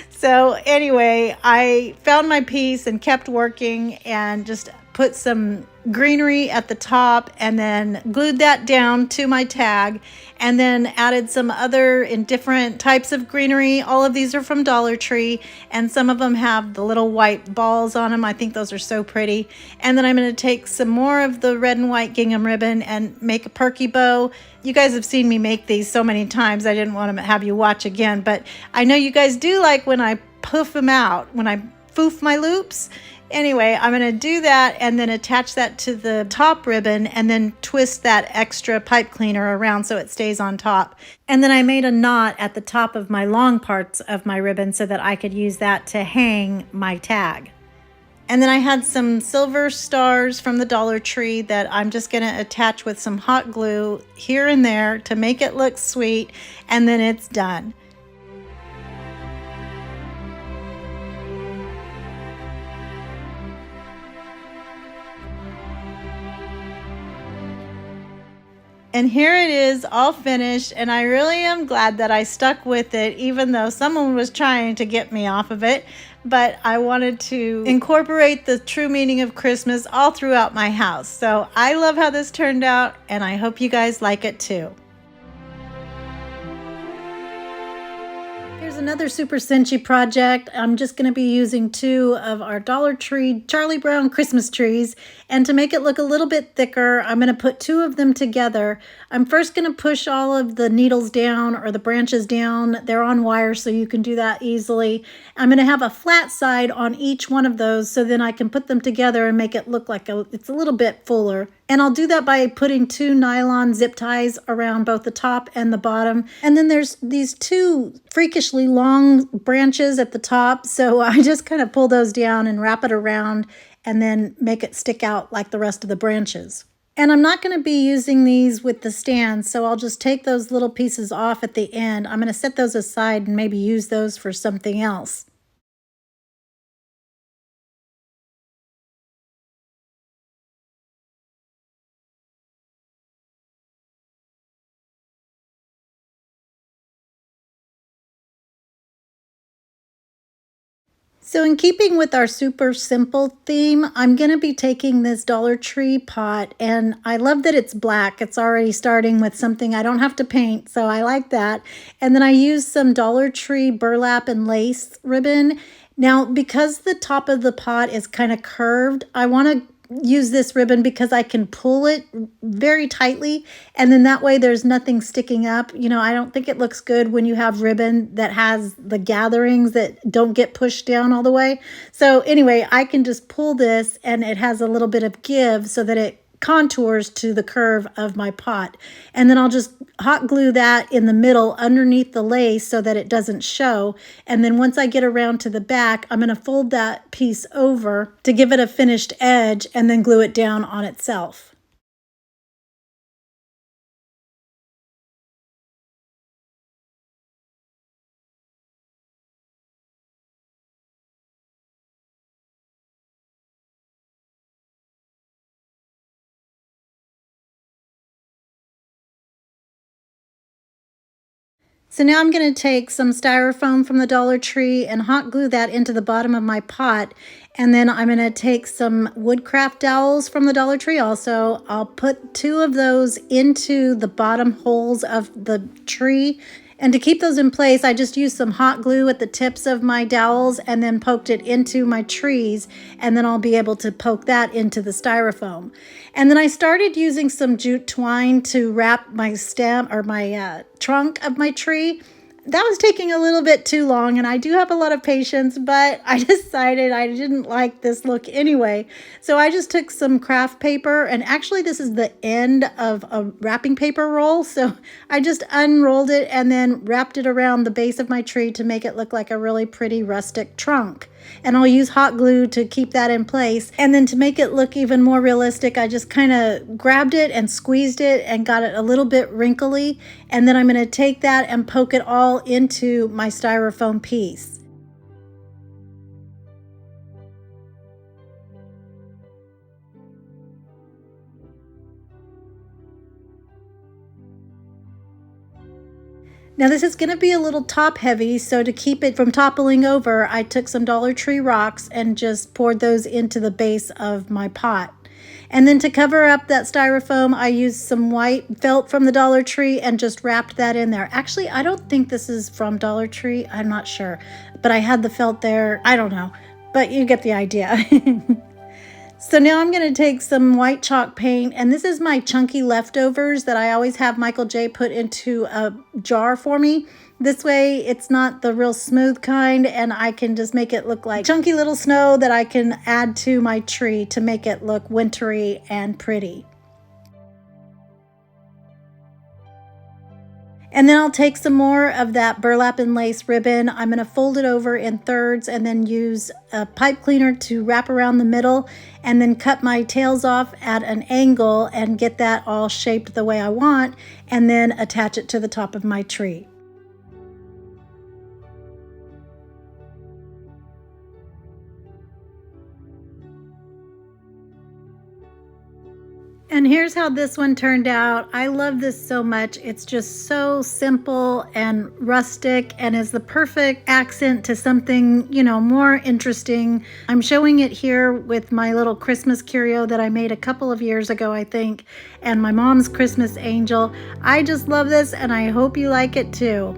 So anyway, I found my piece and kept working and just put some greenery at the top and then glued that down to my tag, and then added some other in different types of greenery. All of these are from Dollar Tree, and some of them have the little white balls on them. I think those are so pretty. And then I'm going to take some more of the red and white gingham ribbon and make a perky bow. You guys have seen me make these so many times, I didn't want to have you watch again, but I know you guys do like when I poof them out, when I foof my loops. Anyway, I'm going to do that and then attach that to the top ribbon and then twist that extra pipe cleaner around so it stays on top. And then I made a knot at the top of my long parts of my ribbon so that I could use that to hang my tag. And then I had some silver stars from the Dollar Tree that I'm just going to attach with some hot glue here and there to make it look sweet, and then it's done. And here it is, all finished, and I really am glad that I stuck with it, even though someone was trying to get me off of it. But I wanted to incorporate the true meaning of Christmas all throughout my house. So I love how this turned out, and I hope you guys like it too. Here's another super cinchy project. I'm just going to be using 2 of our Dollar Tree Charlie Brown Christmas trees, and to make it look a little bit thicker, I'm going to put 2 of them together. I'm first going to push all of the needles down or the branches down. They're on wire, so you can do that easily. I'm going to have a flat side on each one of those, so then I can put them together and make it look like it's a little bit fuller. And I'll do that by putting 2 nylon zip ties around both the top and the bottom. And then there's these 2 freakishly long branches at the top, so I just kind of pull those down and wrap it around and then make it stick out like the rest of the branches. And I'm not going to be using these with the stand, so I'll just take those little pieces off at the end. I'm going to set those aside and maybe use those for something else. So in keeping with our super simple theme, I'm going to be taking this Dollar Tree pot, and I love that it's black. It's already starting with something I don't have to paint, so I like that. And then I used some Dollar Tree burlap and lace ribbon Now, because the top of the pot is kind of curved, I want to use this ribbon because I can pull it very tightly, and then that way there's nothing sticking up. You know, I don't think it looks good when you have ribbon that has the gatherings that don't get pushed down all the way. So anyway, I can just pull this and it has a little bit of give so that it contours to the curve of my pot. And then I'll just hot glue that in the middle underneath the lace so that it doesn't show. And then once I get around to the back, I'm going to fold that piece over to give it a finished edge and then glue it down on itself. So now I'm going to take some styrofoam from the Dollar Tree and hot glue that into the bottom of my pot. And then I'm going to take some woodcraft dowels from the Dollar Tree also. I'll put 2 of those into the bottom holes of the tree. And to keep those in place, I just used some hot glue at the tips of my dowels and then poked it into my trees. And then I'll be able to poke that into the styrofoam. And then I started using some jute twine to wrap my stem or my trunk of my tree. That was taking a little bit too long, and I do have a lot of patience, but I decided I didn't like this look anyway. So I just took some craft paper, and actually this is the end of a wrapping paper roll. So I just unrolled it and then wrapped it around the base of my tree to make it look like a really pretty rustic trunk. And I'll use hot glue to keep that in place. And then to make it look even more realistic, I just kind of grabbed it and squeezed it and got it a little bit wrinkly. And then I'm going to take that and poke it all into my styrofoam piece. Now this is going to be a little top heavy, so to keep it from toppling over, I took some Dollar Tree rocks and just poured those into the base of my pot. And then to cover up that styrofoam, I used some white felt from the Dollar Tree and just wrapped that in there. Actually, I don't think this is from Dollar Tree. I'm not sure, but I had the felt there. I don't know, but you get the idea. So now I'm going to take some white chalk paint, and this is my chunky leftovers that I always have Michael J put into a jar for me. This way it's not the real smooth kind, and I can just make it look like chunky little snow that I can add to my tree to make it look wintry and pretty. And then I'll take some more of that burlap and lace ribbon. I'm going to fold it over in thirds and then use a pipe cleaner to wrap around the middle and then cut my tails off at an angle and get that all shaped the way I want and then attach it to the top of my tree. And here's how this one turned out. I love this so much. It's just so simple and rustic and is the perfect accent to something, you know, more interesting. I'm showing it here with my little Christmas curio that I made a couple of years ago, I think, and my mom's Christmas angel. I just love this and I hope you like it too.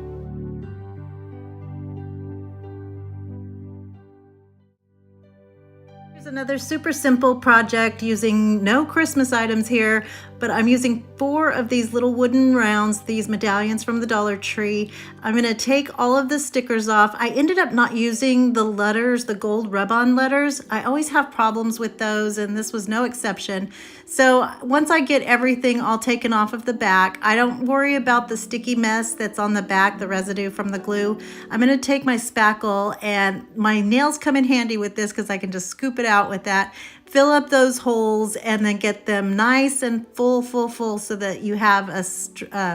Another super simple project using no Christmas items here, but I'm using 4 of these little wooden rounds, these medallions from the Dollar Tree. I'm going to take all of the stickers off. I ended up not using the letters, the gold rub-on letters. I always have problems with those, and this was no exception. So once I get everything all taken off of the back, I don't worry about the sticky mess that's on the back, the residue from the glue. I'm going to take my spackle, and my nails come in handy with this because I can just scoop it out with that, fill up those holes, and then get them nice and full so that you have a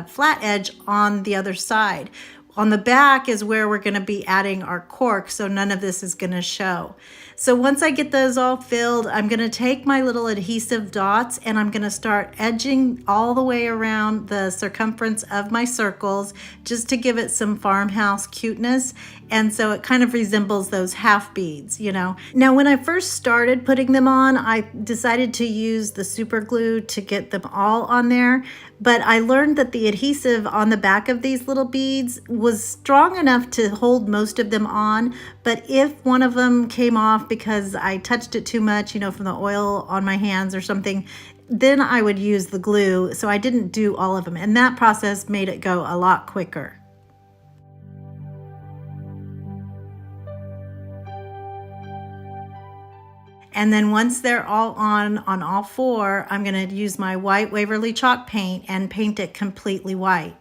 flat edge on the other side. On the back is where we're going to be adding our cork, so none of this is going to show. So once I get those all filled, I'm going to take my little adhesive dots and I'm going to start edging all the way around the circumference of my circles just to give it some farmhouse cuteness. And so it kind of resembles those half beads, you know. Now, when I first started putting them on, I decided to use the super glue to get them all on there. but I learned that the adhesive on the back of these little beads was strong enough to hold most of them on, but if one of them came off because I touched it too much, from the oil on my hands or something, then I would use the glue. So I didn't do all of them, and that process made it go a lot quicker. And then once they're all on all four, I'm going to use my white Waverly chalk paint and paint it completely white.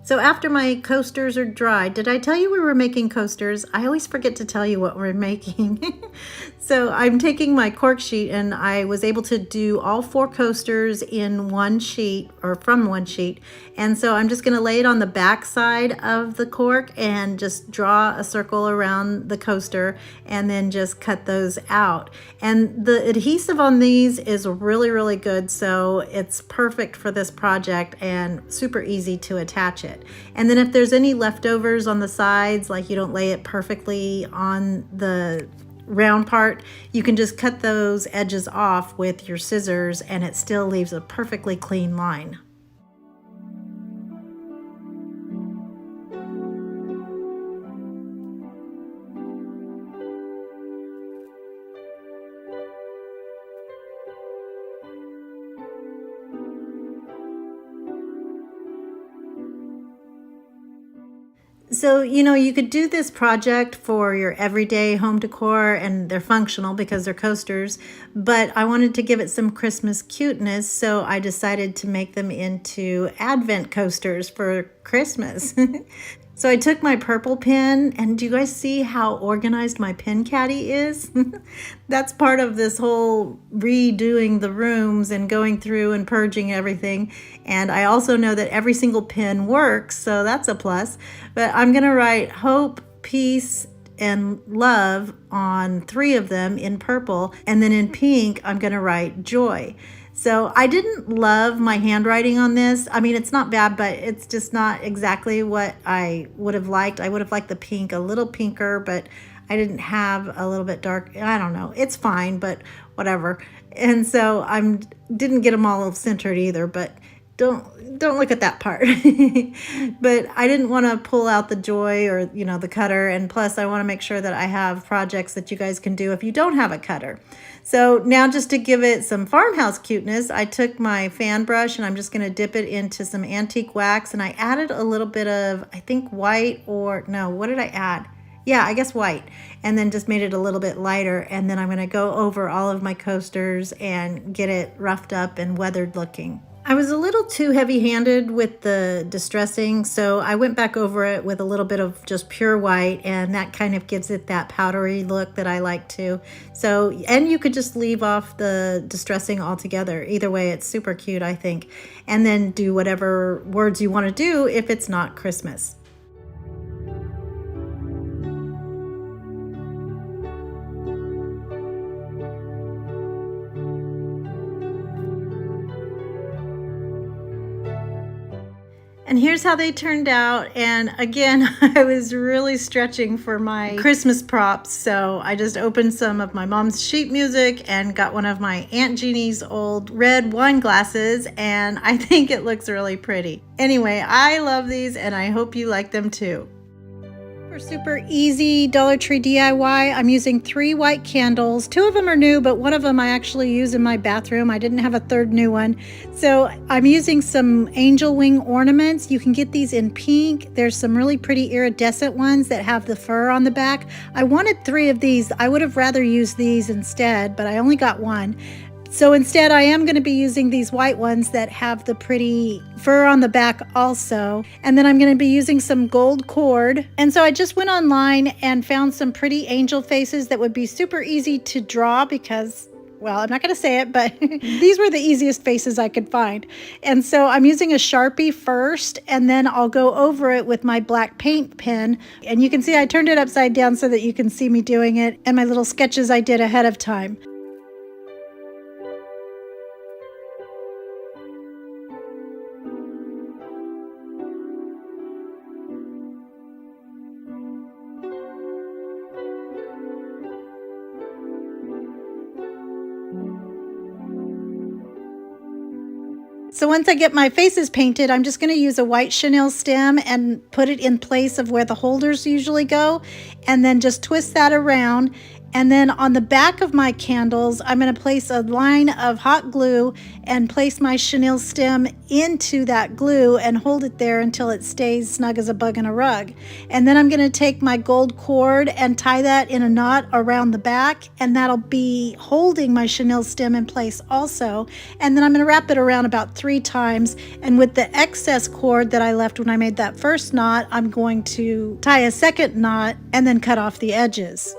So after my coasters are dry, did I tell you we were making coasters? I always forget to tell you what we're making. So I'm taking my cork sheet, and I was able to do all 4 coasters in one sheet, or from one sheet. And so I'm just gonna lay it on the back side of the cork and just draw a circle around the coaster and then just cut those out. And the adhesive on these is really, really good. So it's perfect for this project and super easy to attach it. And then if there's any leftovers on the sides, like you don't lay it perfectly on the round part, you can just cut those edges off with your scissors and it still leaves a perfectly clean line. So, you could do this project for your everyday home decor, and they're functional because they're coasters, but I wanted to give it some Christmas cuteness, so I decided to make them into Advent coasters for Christmas. So I took my purple pen, and do you guys see how organized my pen caddy is? That's part of this whole redoing the rooms and going through and purging everything. And I also know that every single pen works, so that's a plus. But I'm gonna write hope, peace, and love on 3 of them in purple, and then in pink I'm gonna write joy. So I didn't love my handwriting on this. I mean, it's not bad, but it's just not exactly what I would have liked. I would have liked the pink a little pinker, but I didn't have a little bit dark. I don't know. It's fine, but whatever. And so I didn't get them all centered either, but don't look at that part. But I didn't want to pull out the joy or, the cutter. And plus I want to make sure that I have projects that you guys can do if you don't have a cutter. So now, just to give it some farmhouse cuteness, I took my fan brush and I'm just going to dip it into some antique wax, and I added a little bit of, I think, white, or no, what did I add? Yeah, I guess white, and then just made it a little bit lighter. And then I'm going to go over all of my coasters and get it roughed up and weathered looking. I was a little too heavy-handed with the distressing, so I went back over it with a little bit of just pure white, and that kind of gives it that powdery look that I like too. So, and you could just leave off the distressing altogether. Either way, it's super cute, I think. And then do whatever words you want to do if it's not Christmas. And here's how they turned out. And again, I was really stretching for my Christmas props. So I just opened some of my mom's sheet music and got one of my Aunt Jeannie's old red wine glasses. And I think it looks really pretty. Anyway, I love these and I hope you like them too. For super easy Dollar Tree DIY, I'm using 3 white candles. 2 of them are new, but one of them I actually use in my bathroom. I didn't have a third new one. So I'm using some angel wing ornaments. You can get these in pink. There's some really pretty iridescent ones that have the fur on the back. I wanted 3 of these. I would have rather used these instead, but I only got 1. So instead, I am going to be using these white ones that have the pretty fur on the back also. And then I'm going to be using some gold cord. And so I just went online and found some pretty angel faces that would be super easy to draw because, Well, I'm not going to say it, but these were the easiest faces I could find. And so I'm using a Sharpie first, and then I'll go over it with my black paint pen. And you can see I turned it upside down so that you can see me doing it and my little sketches I did ahead of time. So once I get my faces painted, I'm just going to use a white chenille stem and put it in place of where the holders usually go, and then just twist that around. And then on the back of my candles, I'm going to place a line of hot glue and place my chenille stem into that glue and hold it there until it stays snug as a bug in a rug. And then I'm going to take my gold cord and tie that in a knot around the back, and that'll be holding my chenille stem in place also. And then I'm going to wrap it around about 3 times, and with the excess cord that I left when I made that first knot, I'm going to tie a second knot and then cut off the edges.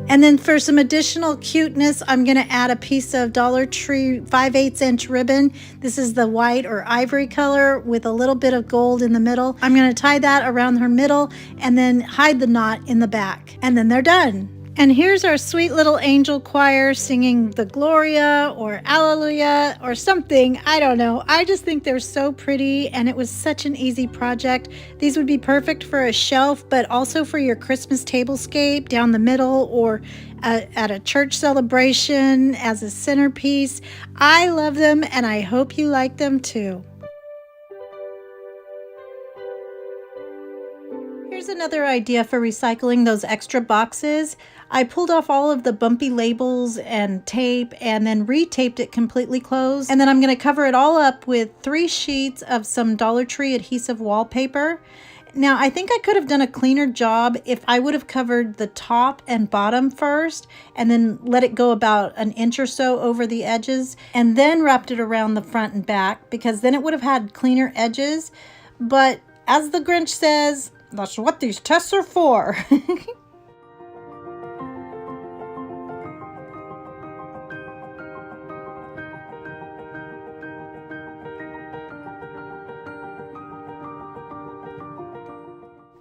And then for some additional cuteness, I'm going to add a piece of Dollar Tree 5/8 inch ribbon. This is the white or ivory color with a little bit of gold in the middle. I'm going to tie that around her middle and then hide the knot in the back. And then they're done. And here's our sweet little angel choir singing the Gloria or Alleluia or something. I don't know. I just think they're so pretty, and it was such an easy project. These would be perfect for a shelf, but also for your Christmas tablescape down the middle, or at a church celebration as a centerpiece. I love them, and I hope you like them too. Here's another idea for recycling those extra boxes. I pulled off all of the bumpy labels and tape and then retaped it completely closed. And then I'm going to cover it all up with 3 sheets of some Dollar Tree adhesive wallpaper. Now, I think I could have done a cleaner job if I would have covered the top and bottom first and then let it go about an inch or so over the edges and then wrapped it around the front and back, because then it would have had cleaner edges. But as the Grinch says, that's what these tests are for.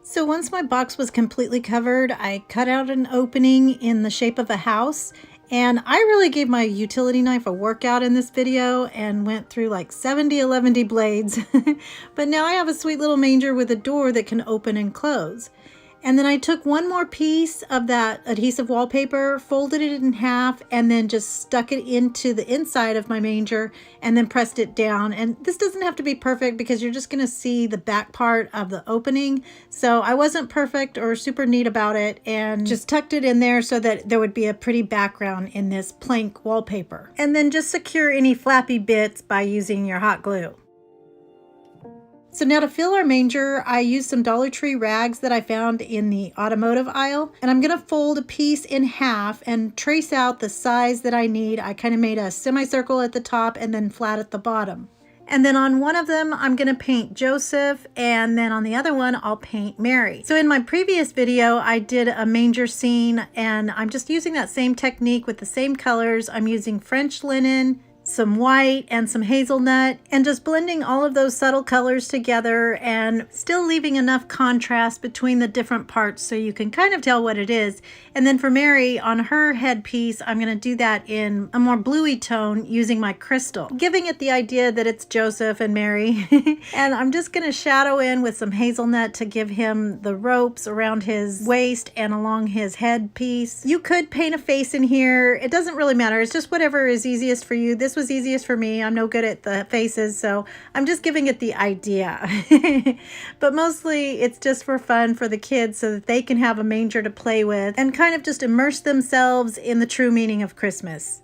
So once my box was completely covered, I cut out an opening in the shape of a house, and I really gave my utility knife a workout in this video and went through like 70 blades. But now I have a sweet little manger with a door that can open and close. And then I took one more piece of that adhesive wallpaper, folded it in half, and then just stuck it into the inside of my manger and then pressed it down. And this doesn't have to be perfect because you're just going to see the back part of the opening. So I wasn't perfect or super neat about it, and just tucked it in there so that there would be a pretty background in this plank wallpaper. And then just secure any flappy bits by using your hot glue. So now to fill our manger, I used some Dollar Tree rags that I found in the automotive aisle, and I'm going to fold a piece in half and trace out the size that I need. I kind of made a semicircle at the top and then flat at the bottom. And then on one of them, I'm going to paint Joseph, and then on the other one, I'll paint Mary. So in my previous video, I did a manger scene, and I'm just using that same technique with the same colors. I'm using French linen, some white, and some hazelnut, and just blending all of those subtle colors together and still leaving enough contrast between the different parts so you can kind of tell what it is. And then for Mary, on her headpiece, I'm going to do that in a more bluey tone using my crystal, giving it the idea that it's Joseph and Mary. And I'm just going to shadow in with some hazelnut to give him the ropes around his waist and along his headpiece. You could paint a face in here. It doesn't really matter. It's just whatever is easiest for you. This this was easiest for me. I'm no good at the faces, so I'm just giving it the idea. But mostly it's just for fun for the kids so that they can have a manger to play with and kind of just immerse themselves in the true meaning of Christmas.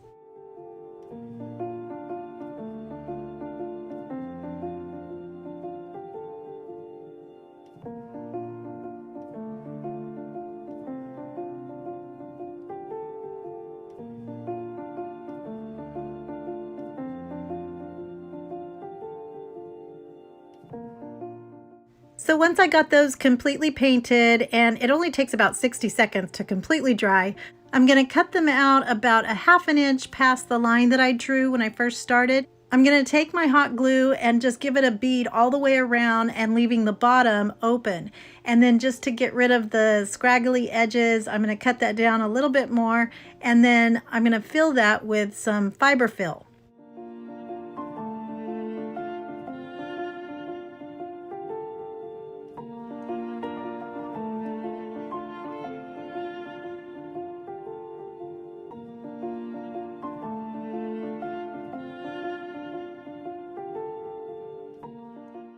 So once I got those completely painted, and it only takes about 60 seconds to completely dry, I'm going to cut them out about a ½ inch past the line that I drew when I first started. I'm going to take my hot glue and just give it a bead all the way around and leaving the bottom open. And then just to get rid of the scraggly edges, I'm going to cut that down a little bit more, and then I'm going to fill that with some fiber fill.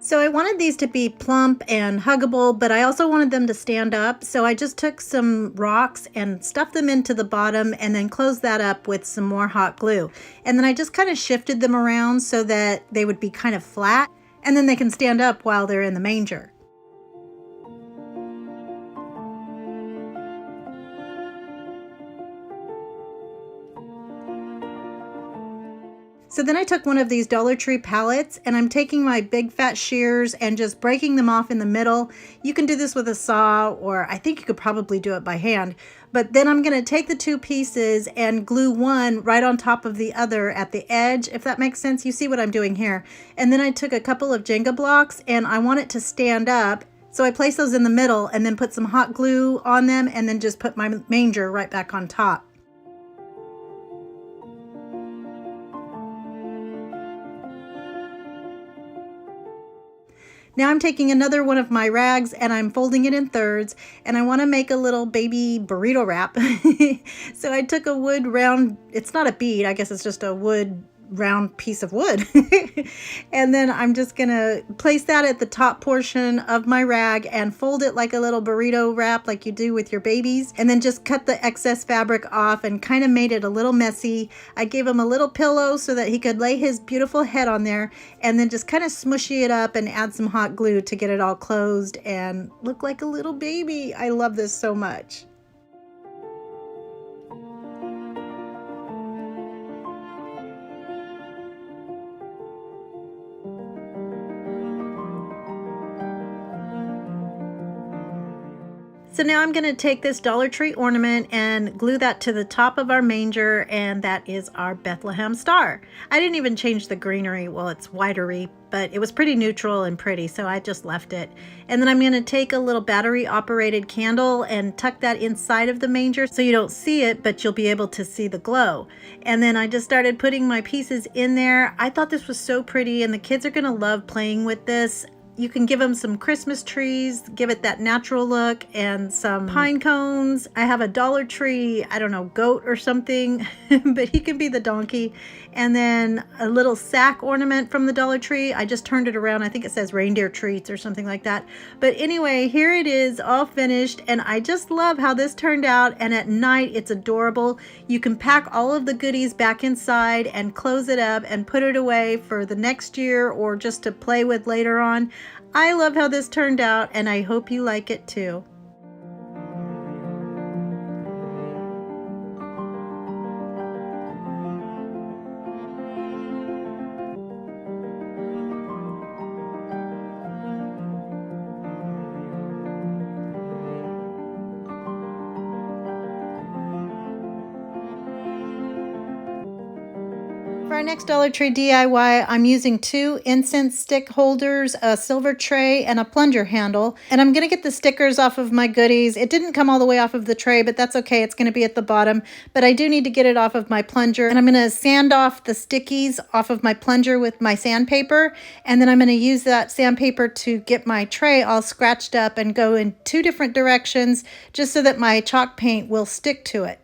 So I wanted these to be plump and huggable, but I also wanted them to stand up. So I just took some rocks and stuffed them into the bottom and then closed that up with some more hot glue. And then I just kind of shifted them around so that they would be kind of flat, and then they can stand up while they're in the manger. So then I took one of these Dollar Tree pallets, and I'm taking my big fat shears and just breaking them off in the middle. You can do this with a saw, or I think you could probably do it by hand. But then I'm going to take the two pieces and glue one right on top of the other at the edge, if that makes sense. You see what I'm doing here. And then I took a couple of Jenga blocks, and I want it to stand up. So I place those in the middle and then put some hot glue on them, and then just put my manger right back on top. Now I'm taking another one of my rags and I'm folding it in thirds, and I want to make a little baby burrito wrap. So I took a wood round, it's not a bead, I guess it's just a wood round piece of wood. And then I'm just gonna place that at the top portion of my rag and fold it like a little burrito wrap like you do with your babies, and then just cut the excess fabric off and kind of made it a little messy. I gave him a little pillow so that he could lay his beautiful head on there, and then just kind of smushy it up and add some hot glue to get it all closed and look like a little baby. I love this so much. So now I'm going to take this Dollar Tree ornament and glue that to the top of our manger, and that is our Bethlehem star. I didn't even change the greenery. Well, it's whitery, but it was pretty neutral and pretty, so I just left it. And then I'm going to take a little battery operated candle and tuck that inside of the manger so you don't see it, but you'll be able to see the glow. And then I just started putting my pieces in there. I thought this was so pretty, and the kids are going to love playing with this. You can give them some Christmas trees, give it that natural look, and some pine cones. I have a Dollar Tree, I don't know, goat or something, but he can be the donkey. And then a little sack ornament from the Dollar Tree. I just turned it around. I think it says reindeer treats or something like that. But anyway, here it is all finished, and I just love how this turned out. And at night, it's adorable. You can pack all of the goodies back inside and close it up and put it away for the next year or just to play with later on. I love how this turned out, and I hope you like it too. For our next Dollar Tree DIY, I'm using 2 incense stick holders, a silver tray, and a plunger handle. And I'm going to get the stickers off of my goodies. It didn't come all the way off of the tray, but that's okay. It's going to be at the bottom. But I do need to get it off of my plunger. And I'm going to sand off the stickies off of my plunger with my sandpaper. And then I'm going to use that sandpaper to get my tray all scratched up and go in 2 different directions just so that my chalk paint will stick to it.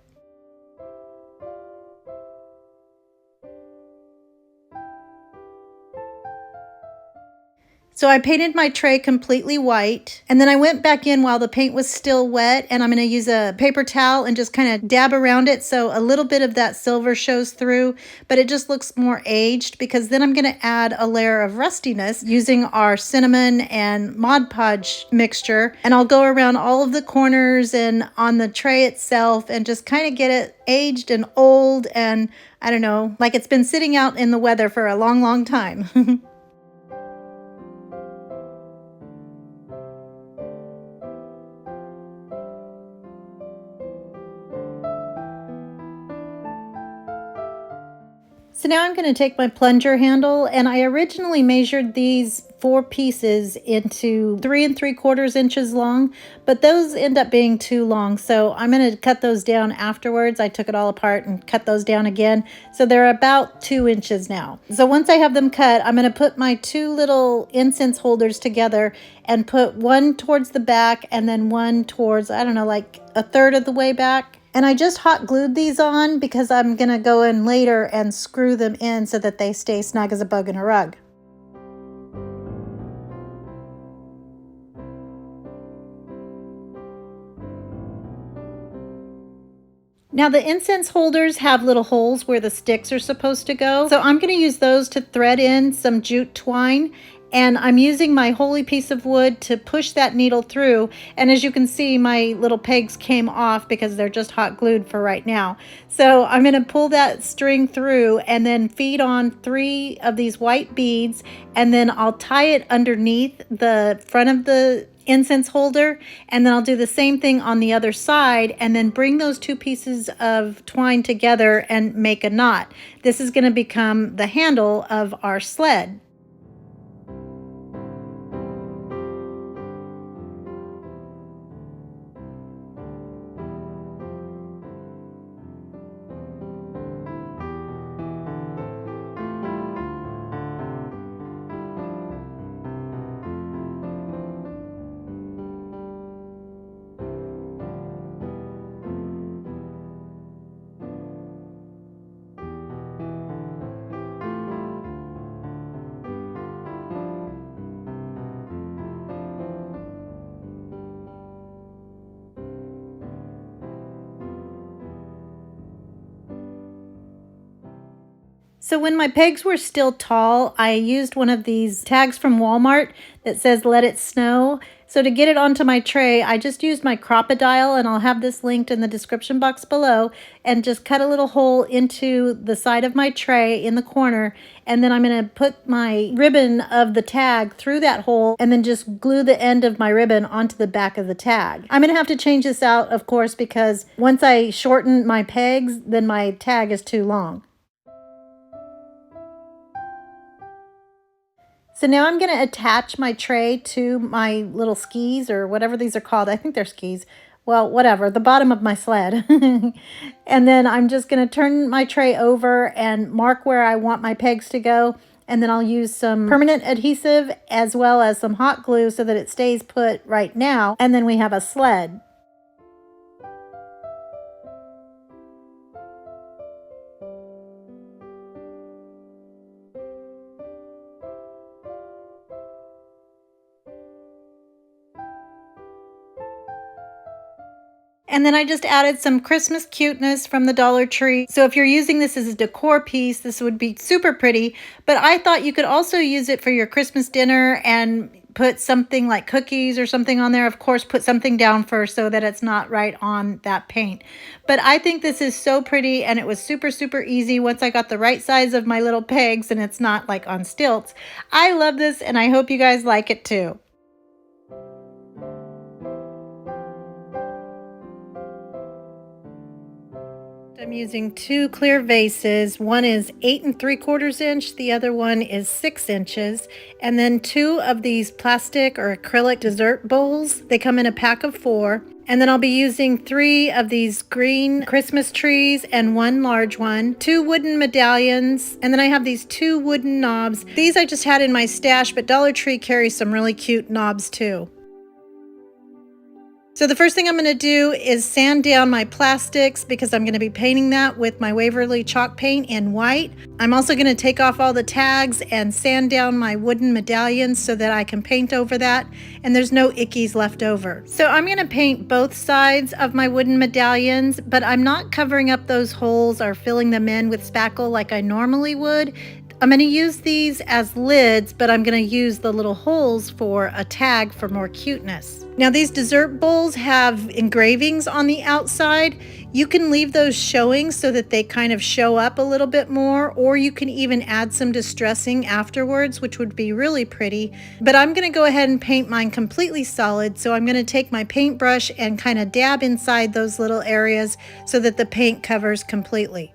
So I painted my tray completely white, and then I went back in while the paint was still wet, and I'm going to use a paper towel and just kind of dab around it so a little bit of that silver shows through, but it just looks more aged, because then I'm going to add a layer of rustiness using our cinnamon and Mod Podge mixture, and I'll go around all of the corners and on the tray itself and just kind of get it aged and old, and I don't know, like it's been sitting out in the weather for a long, long time. So now I'm going to take my plunger handle, and I originally measured these 4 pieces into 3 3/4 inches long, but those end up being too long, so I'm going to cut those down afterwards. I took it all apart and cut those down again, so they're about 2 inches now. So once I have them cut, I'm going to put my 2 little incense holders together and put one towards the back and then one towards, I don't know, like a third of the way back. And I just hot glued these on because I'm going to go in later and screw them in so that they stay snug as a bug in a rug. Now the incense holders have little holes where the sticks are supposed to go. So I'm going to use those to thread in some jute twine. And I'm using my holy piece of wood to push that needle through. And as you can see, my little pegs came off because they're just hot glued for right now. So I'm going to pull that string through and then feed on 3 of these white beads. And then I'll tie it underneath the front of the incense holder, and then I'll do the same thing on the other side, and then bring those 2 pieces of twine together and make a knot. This is going to become the handle of our sled. So when my pegs were still tall, I used one of these tags from Walmart that says "Let It Snow." So to get it onto my tray, I just used my crocodile, and I'll have this linked in the description box below, and just cut a little hole into the side of my tray in the corner, and then I'm going to put my ribbon of the tag through that hole and then just glue the end of my ribbon onto the back of the tag. I'm going to have to change this out, of course, because once I shorten my pegs, then my tag is too long. So now I'm going to attach my tray to my little skis, or whatever these are called. I think they're skis. Well, whatever, the bottom of my sled. And then I'm just going to turn my tray over and mark where I want my pegs to go. And then I'll use some permanent adhesive as well as some hot glue so that it stays put right now. And then we have a sled. And then I just added some Christmas cuteness from the Dollar Tree. So if you're using this as a decor piece, this would be super pretty. But I thought you could also use it for your Christmas dinner and put something like cookies or something on there. Of course, put something down first so that it's not right on that paint. But I think this is so pretty, and it was super, super easy once I got the right size of my little pegs and it's not like on stilts. I love this, and I hope you guys like it too. I'm using 2 clear vases. One is 8 3/4 inch, the other one is 6 inches, and then 2 of these plastic or acrylic dessert bowls. They come in a pack of 4. And then I'll be using 3 of these green Christmas trees and 1 large one, 2 wooden medallions, and then I have these 2 wooden knobs. These I just had in my stash, but Dollar Tree carries some really cute knobs too. So the first thing I'm going to do is sand down my plastics because I'm going to be painting that with my Waverly chalk paint in white. I'm also going to take off all the tags and sand down my wooden medallions so that I can paint over that and there's no ickies left over. So I'm going to paint both sides of my wooden medallions, but I'm not covering up those holes or filling them in with spackle like I normally would. I'm going to use these as lids, but I'm going to use the little holes for a tag for more cuteness. Now these dessert bowls have engravings on the outside. You can leave those showing so that they kind of show up a little bit more, or you can even add some distressing afterwards, which would be really pretty. But I'm going to go ahead and paint mine completely solid, so I'm going to take my paintbrush and kind of dab inside those little areas so that the paint covers completely.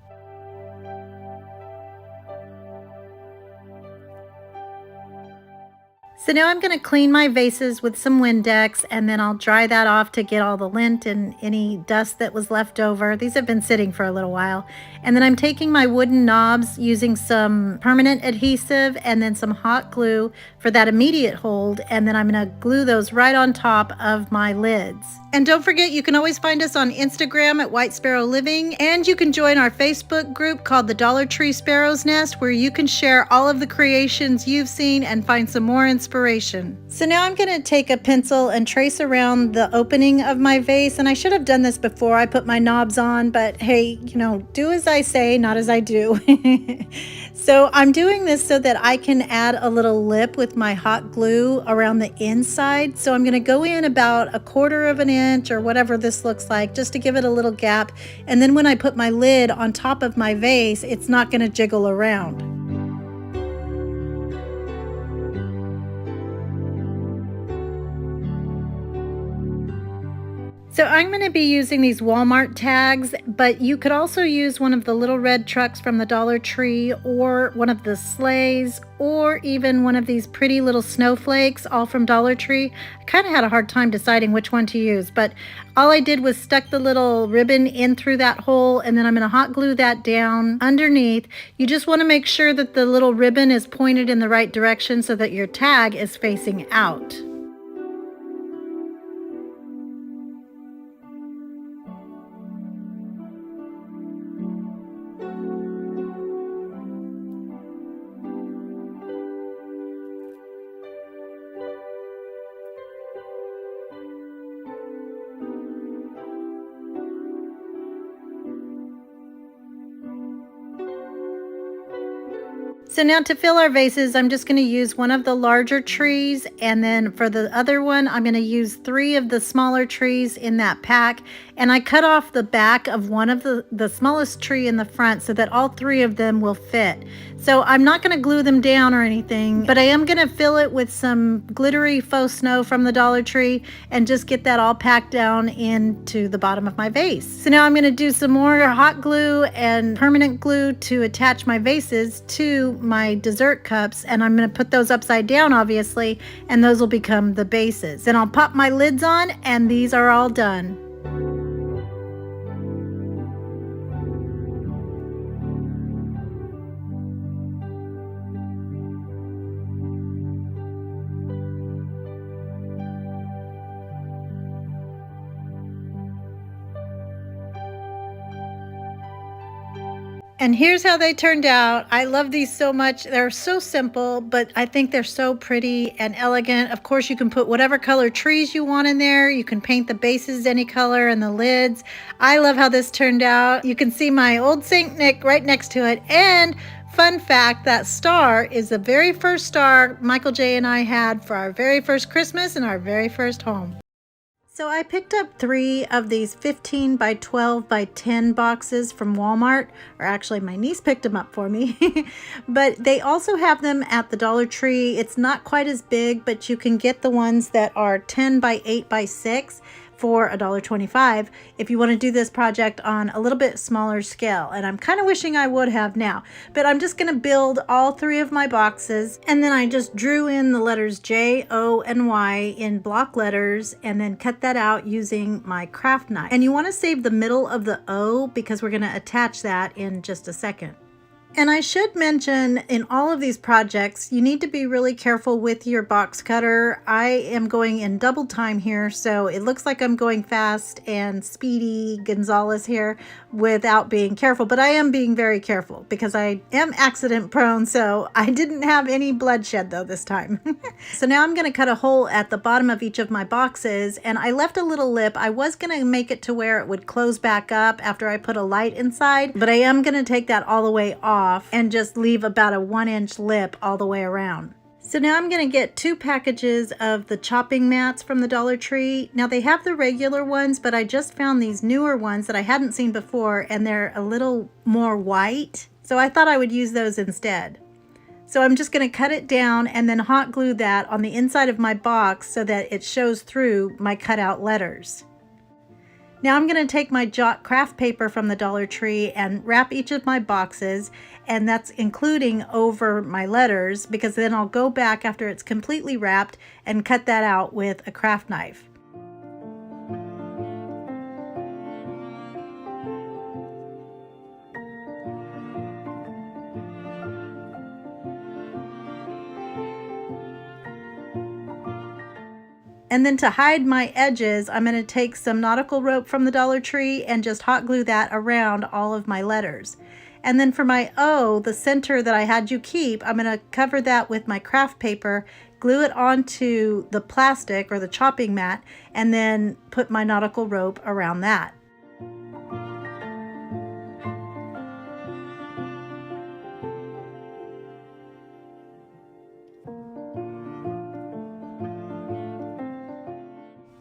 So now I'm going to clean my vases with some Windex and then I'll dry that off to get all the lint and any dust that was left over. These have been sitting for a little while. And then I'm taking my wooden knobs using some permanent adhesive and then some hot glue for that immediate hold, and then I'm going to glue those right on top of my lids. And don't forget, you can always find us on Instagram at White Sparrow Living, and you can join our Facebook group called the Dollar Tree Sparrow's Nest, where you can share all of the creations you've seen and find some more inspiration. So now I'm going to take a pencil and trace around the opening of my vase, and I should have done this before I put my knobs on, but hey, you know, do as I say, not as I do. So I'm doing this so that I can add a little lip with my hot glue around the inside. So I'm going to go in about 1/4 of an inch or whatever this looks like, just to give it a little gap. And then when I put my lid on top of my vase, it's not going to jiggle around. So I'm going to be using these Walmart tags, but you could also use one of the little red trucks from the Dollar Tree, or one of the sleighs, or even one of these pretty little snowflakes, all from Dollar Tree. I kind of had a hard time deciding which one to use, but all I did was stuck the little ribbon in through that hole, and then I'm going to hot glue that down underneath. You just want to make sure that the little ribbon is pointed in the right direction so that your tag is facing out. So now to fill our vases, I'm just going to use one of the larger trees, and then for the other one, I'm going to use 3 of the smaller trees in that pack. And I cut off the back of one of the smallest tree in the front so that all 3 of them will fit. So I'm not going to glue them down or anything, but I am going to fill it with some glittery faux snow from the Dollar Tree and just get that all packed down into the bottom of my vase. So now I'm going to do some more hot glue and permanent glue to attach my vases to my dessert cups, and I'm going to put those upside down, obviously, and those will become the bases. Then I'll pop my lids on, and these are all done. And here's how they turned out. I love these so much. They're so simple, but I think they're so pretty and elegant. Of course, you can put whatever color trees you want in there. You can paint the bases any color and the lids. I love how this turned out. You can see my old Saint Nick right next to it. And fun fact, that star is the very first star Michael J. and I had for our very first Christmas in our very first home. So I picked up 3 of these 15 by 12 by 10 boxes from Walmart, or actually my niece picked them up for me. But they also have them at the Dollar Tree. It's not quite as big, but you can get the ones that are 10 by 8 by 6 for $1.25 if you want to do this project on a little bit smaller scale. And I'm kind of wishing I would have now, but I'm just going to build all 3 of my boxes, and then I just drew in the letters J, O, and Y in block letters and then cut that out using my craft knife. And you want to save the middle of the O because we're going to attach that in just a second. And I should mention, in all of these projects, you need to be really careful with your box cutter. I am going in double time here, so it looks like I'm going fast and speedy Gonzalez here without being careful, but I am being very careful because I am accident prone, so I didn't have any bloodshed though this time. So now I'm going to cut a hole at the bottom of each of my boxes, and I left a little lip. I was going to make it to where it would close back up after I put a light inside, but I am going to take that all the way off and just leave about a 1-inch lip all the way around. So now I'm going to get 2 packages of the chopping mats from the Dollar Tree. Now they have the regular ones, but I just found these newer ones that I hadn't seen before, and they're a little more white. So I thought I would use those instead. So I'm just going to cut it down and then hot glue that on the inside of my box so that it shows through my cutout letters. Now I'm going to take my Jot craft paper from the Dollar Tree and wrap each of my boxes, and that's including over my letters, because then I'll go back after it's completely wrapped and cut that out with a craft knife. And then to hide my edges, I'm going to take some nautical rope from the Dollar Tree and just hot glue that around all of my letters. And then for my O, the center that I had you keep, I'm going to cover that with my craft paper, glue it onto the plastic or the chopping mat, and then put my nautical rope around that.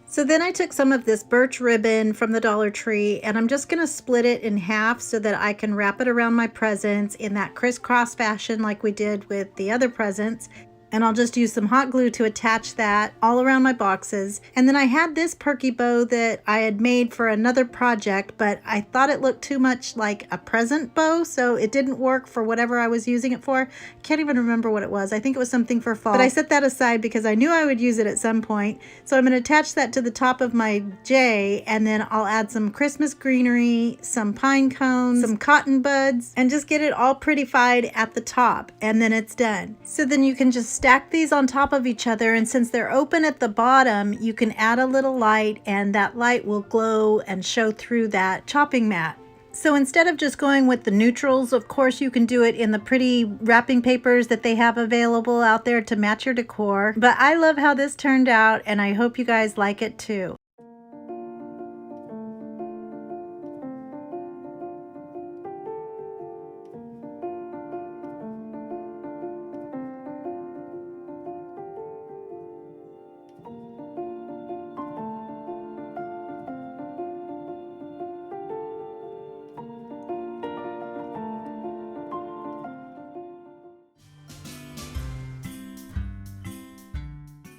So then I took some of this birch ribbon from the Dollar Tree, and I'm just going to split it in half so that I can wrap it around my presents in that crisscross fashion like we did with the other presents. And I'll just use some hot glue to attach that all around my boxes. And then I had this perky bow that I had made for another project, but I thought it looked too much like a present bow, so it didn't work for whatever I was using it for. Can't even remember what it was. I think it was something for fall. But I set that aside because I knew I would use it at some point. So I'm going to attach that to the top of my J, and then I'll add some Christmas greenery, some pine cones, some cotton buds, and just get it all prettified at the top, and then it's done. So then you can just stack these on top of each other, and since they're open at the bottom, you can add a little light, and that light will glow and show through that chopping mat. So instead of just going with the neutrals, of course you can do it in the pretty wrapping papers that they have available out there to match your decor. But I love how this turned out, and I hope you guys like it too.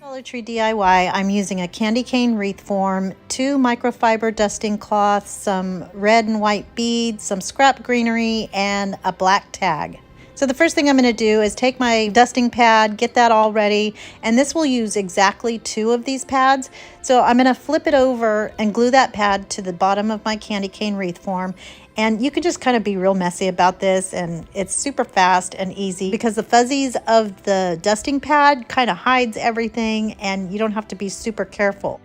Dollar Tree DIY, I'm using a candy cane wreath form, 2 microfiber dusting cloths, some red and white beads, some scrap greenery, and a black tag. So the first thing I'm going to do is take my dusting pad, get that all ready, and this will use exactly 2 of these pads. So I'm going to flip it over and glue that pad to the bottom of my candy cane wreath form. And you can just kind of be real messy about this, and it's super fast and easy because the fuzzies of the dusting pad kind of hides everything, and you don't have to be super careful.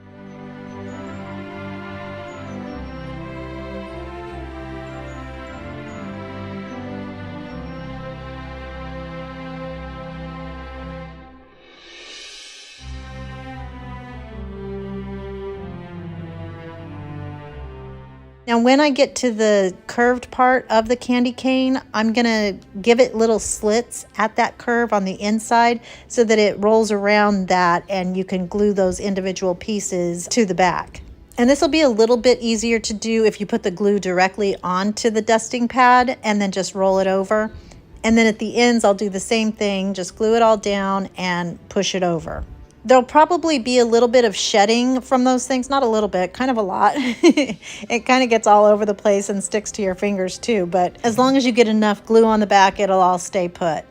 Now when I get to the curved part of the candy cane, I'm going to give it little slits at that curve on the inside so that it rolls around that and you can glue those individual pieces to the back. And this will be a little bit easier to do if you put the glue directly onto the dusting pad and then just roll it over. And then at the ends, I'll do the same thing, just glue it all down and push it over. There'll probably be a little bit of shedding from those things, not a little bit, kind of a lot. It kind of gets all over the place and sticks to your fingers too, but as long as you get enough glue on the back, it'll all stay put.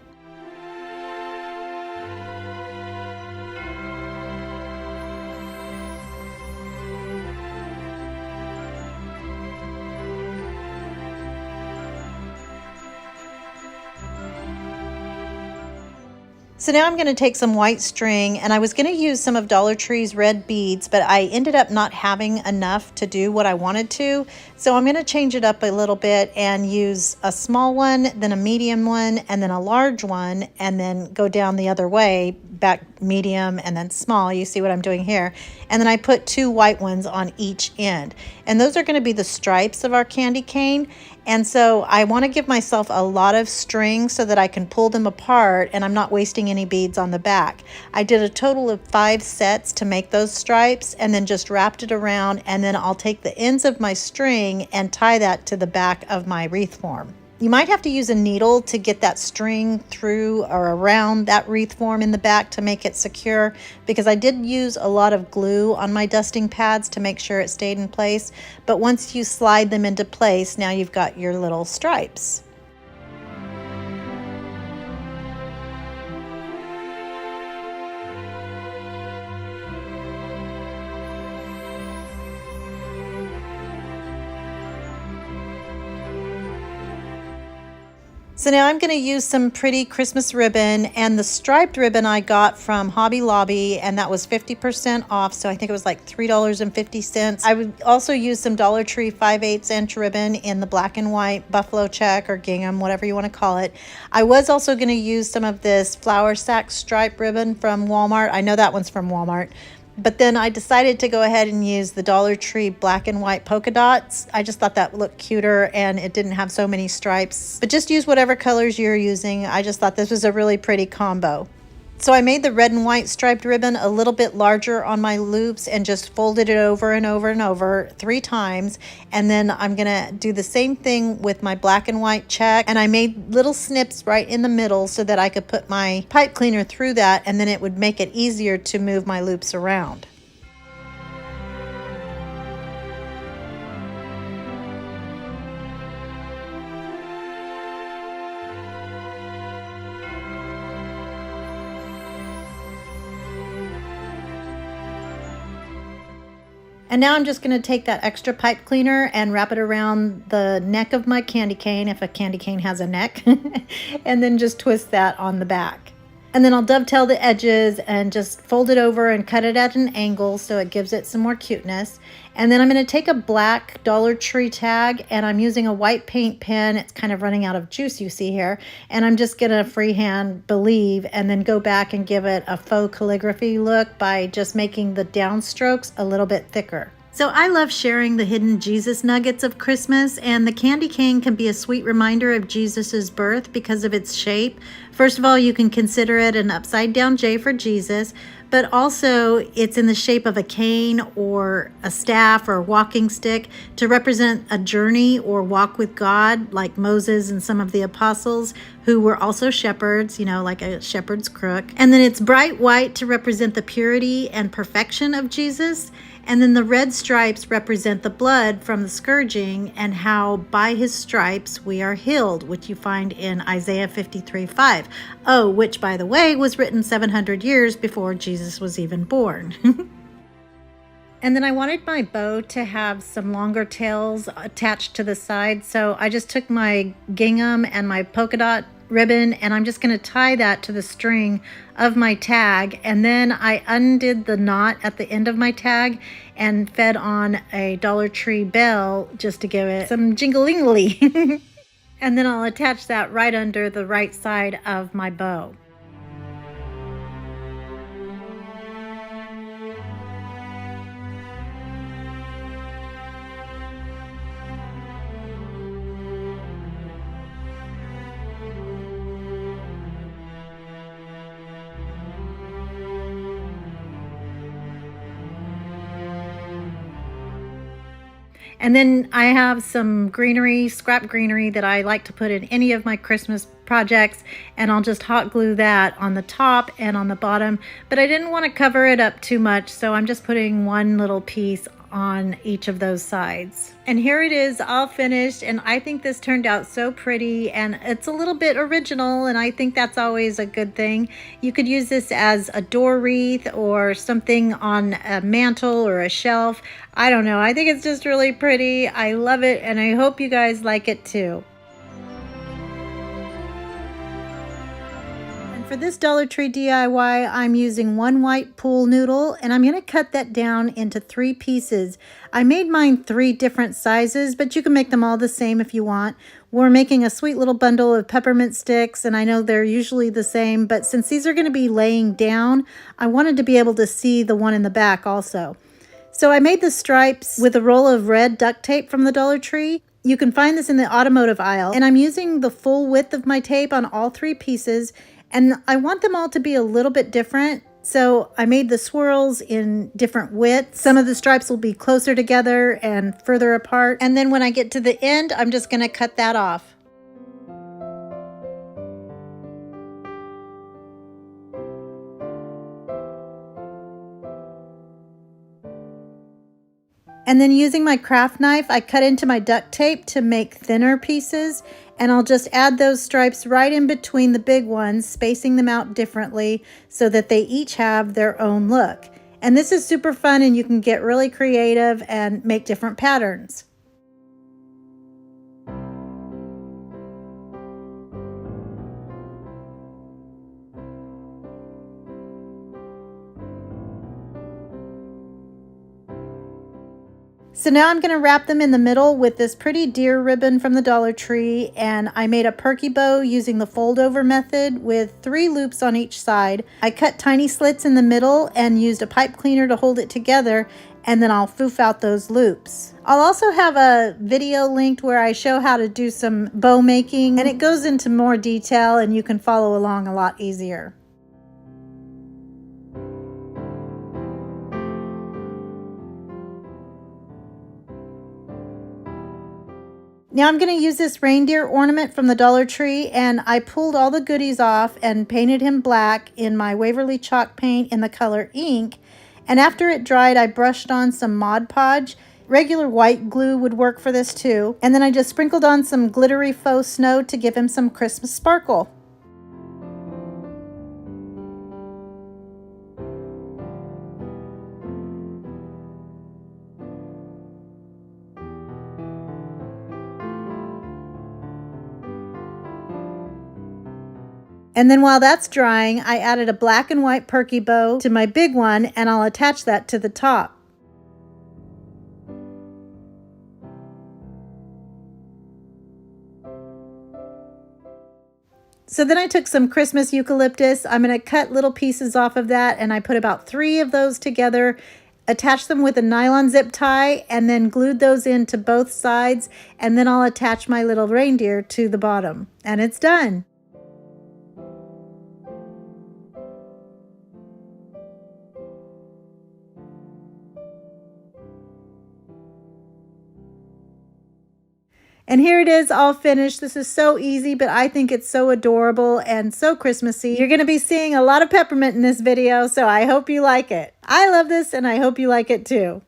So now I'm going to take some white string, and I was going to use some of Dollar Tree's red beads, but I ended up not having enough to do what I wanted to. So I'm going to change it up a little bit and use a small one, then a medium one, and then a large one, and then go down the other way, back medium and then small. You see what I'm doing here. And then I put 2 white ones on each end. And those are going to be the stripes of our candy cane. And so I want to give myself a lot of string so that I can pull them apart and I'm not wasting any beads on the back. I did a total of 5 sets to make those stripes and then just wrapped it around, and then I'll take the ends of my string and tie that to the back of my wreath form. You might have to use a needle to get that string through or around that wreath form in the back to make it secure, because I did use a lot of glue on my dusting pads to make sure it stayed in place. But once you slide them into place, now you've got your little stripes. So now I'm going to use some pretty Christmas ribbon, and the striped ribbon I got from Hobby Lobby, and that was 50% off, so I think it was like $3.50. I would also use some Dollar Tree 5/8 inch ribbon in the black and white buffalo check or gingham, whatever you want to call it. I was also going to use some of this flower sack stripe ribbon from Walmart. I know that one's from Walmart. But then I decided to go ahead and use the Dollar Tree black and white polka dots. I just thought that looked cuter and it didn't have so many stripes. But just use whatever colors you're using. I just thought this was a really pretty combo. So I made the red and white striped ribbon a little bit larger on my loops and just folded it over and over and over 3 times. And then I'm going to do the same thing with my black and white check. And I made little snips right in the middle so that I could put my pipe cleaner through that, and then it would make it easier to move my loops around. And now I'm just going to take that extra pipe cleaner and wrap it around the neck of my candy cane, if a candy cane has a neck, and then just twist that on the back. And then I'll dovetail the edges and just fold it over and cut it at an angle so it gives it some more cuteness. And then I'm going to take a black Dollar Tree tag, and I'm using a white paint pen. It's kind of running out of juice, you see here. And I'm just going to freehand Believe and then go back and give it a faux calligraphy look by just making the downstrokes a little bit thicker. So I love sharing the hidden Jesus nuggets of Christmas, and the candy cane can be a sweet reminder of Jesus's birth because of its shape. First of all, you can consider it an upside down J for Jesus, but also it's in the shape of a cane or a staff or a walking stick to represent a journey or walk with God, like Moses and some of the apostles who were also shepherds, like a shepherd's crook. And then it's bright white to represent the purity and perfection of Jesus. And then the red stripes represent the blood from the scourging and how by his stripes we are healed, which you find in Isaiah 53:5. Oh, which, by the way, was written 700 years before Jesus was even born. And then I wanted my bow to have some longer tails attached to the side. So I just took my gingham and my polka dot ribbon, and I'm just going to tie that to the string of my tag, and then I undid the knot at the end of my tag and fed on a Dollar Tree bell just to give it some jingling. And then I'll attach that right under the right side of my bow. And then I have some greenery, scrap greenery that I like to put in any of my Christmas projects, and I'll just hot glue that on the top and on the bottom. But I didn't want to cover it up too much, so I'm just putting one little piece on each of those sides. And here it is all finished, and I think this turned out so pretty, and it's a little bit original, and I think that's always a good thing. You could use this as a door wreath or something on a mantle or a shelf. I don't know, I think it's just really pretty. I love it, and I hope you guys like it too. And for this Dollar Tree DIY, I'm using one white pool noodle, and I'm going to cut that down into 3 pieces. I made mine 3 different sizes, but you can make them all the same if you want. We're making a sweet little bundle of peppermint sticks, and I know they're usually the same, but since these are going to be laying down, I wanted to be able to see the one in the back also. So I made the stripes with a roll of red duct tape from the Dollar Tree. You can find this in the automotive aisle, and I'm using the full width of my tape on all 3 pieces, and I want them all to be a little bit different. So I made the swirls in different widths. Some of the stripes will be closer together and further apart. And then when I get to the end, I'm just going to cut that off. And then using my craft knife, I cut into my duct tape to make thinner pieces, and I'll just add those stripes right in between the big ones, spacing them out differently so that they each have their own look. And this is super fun, and you can get really creative and make different patterns. So now I'm going to wrap them in the middle with this pretty deer ribbon from the Dollar Tree, and I made a perky bow using the fold over method with 3 loops on each side. I cut tiny slits in the middle and used a pipe cleaner to hold it together, and then I'll foof out those loops. I'll also have a video linked where I show how to do some bow making, and it goes into more detail and you can follow along a lot easier. Now I'm going to use this reindeer ornament from the Dollar Tree, and I pulled all the goodies off and painted him black in my Waverly chalk paint in the color ink. And after it dried, I brushed on some Mod Podge. Regular white glue would work for this too. And then I just sprinkled on some glittery faux snow to give him some Christmas sparkle. And then while that's drying, I added a black and white perky bow to my big one, and I'll attach that to the top. So then I took some Christmas eucalyptus. I'm going to cut little pieces off of that, and I put about 3 of those together, attached them with a nylon zip tie, and then glued those into both sides, and then I'll attach my little reindeer to the bottom, and it's done. And here it is all finished. This is so easy, but I think it's so adorable and so Christmassy. You're going to be seeing a lot of peppermint in this video, so I hope you like it. I love this, and I hope you like it too.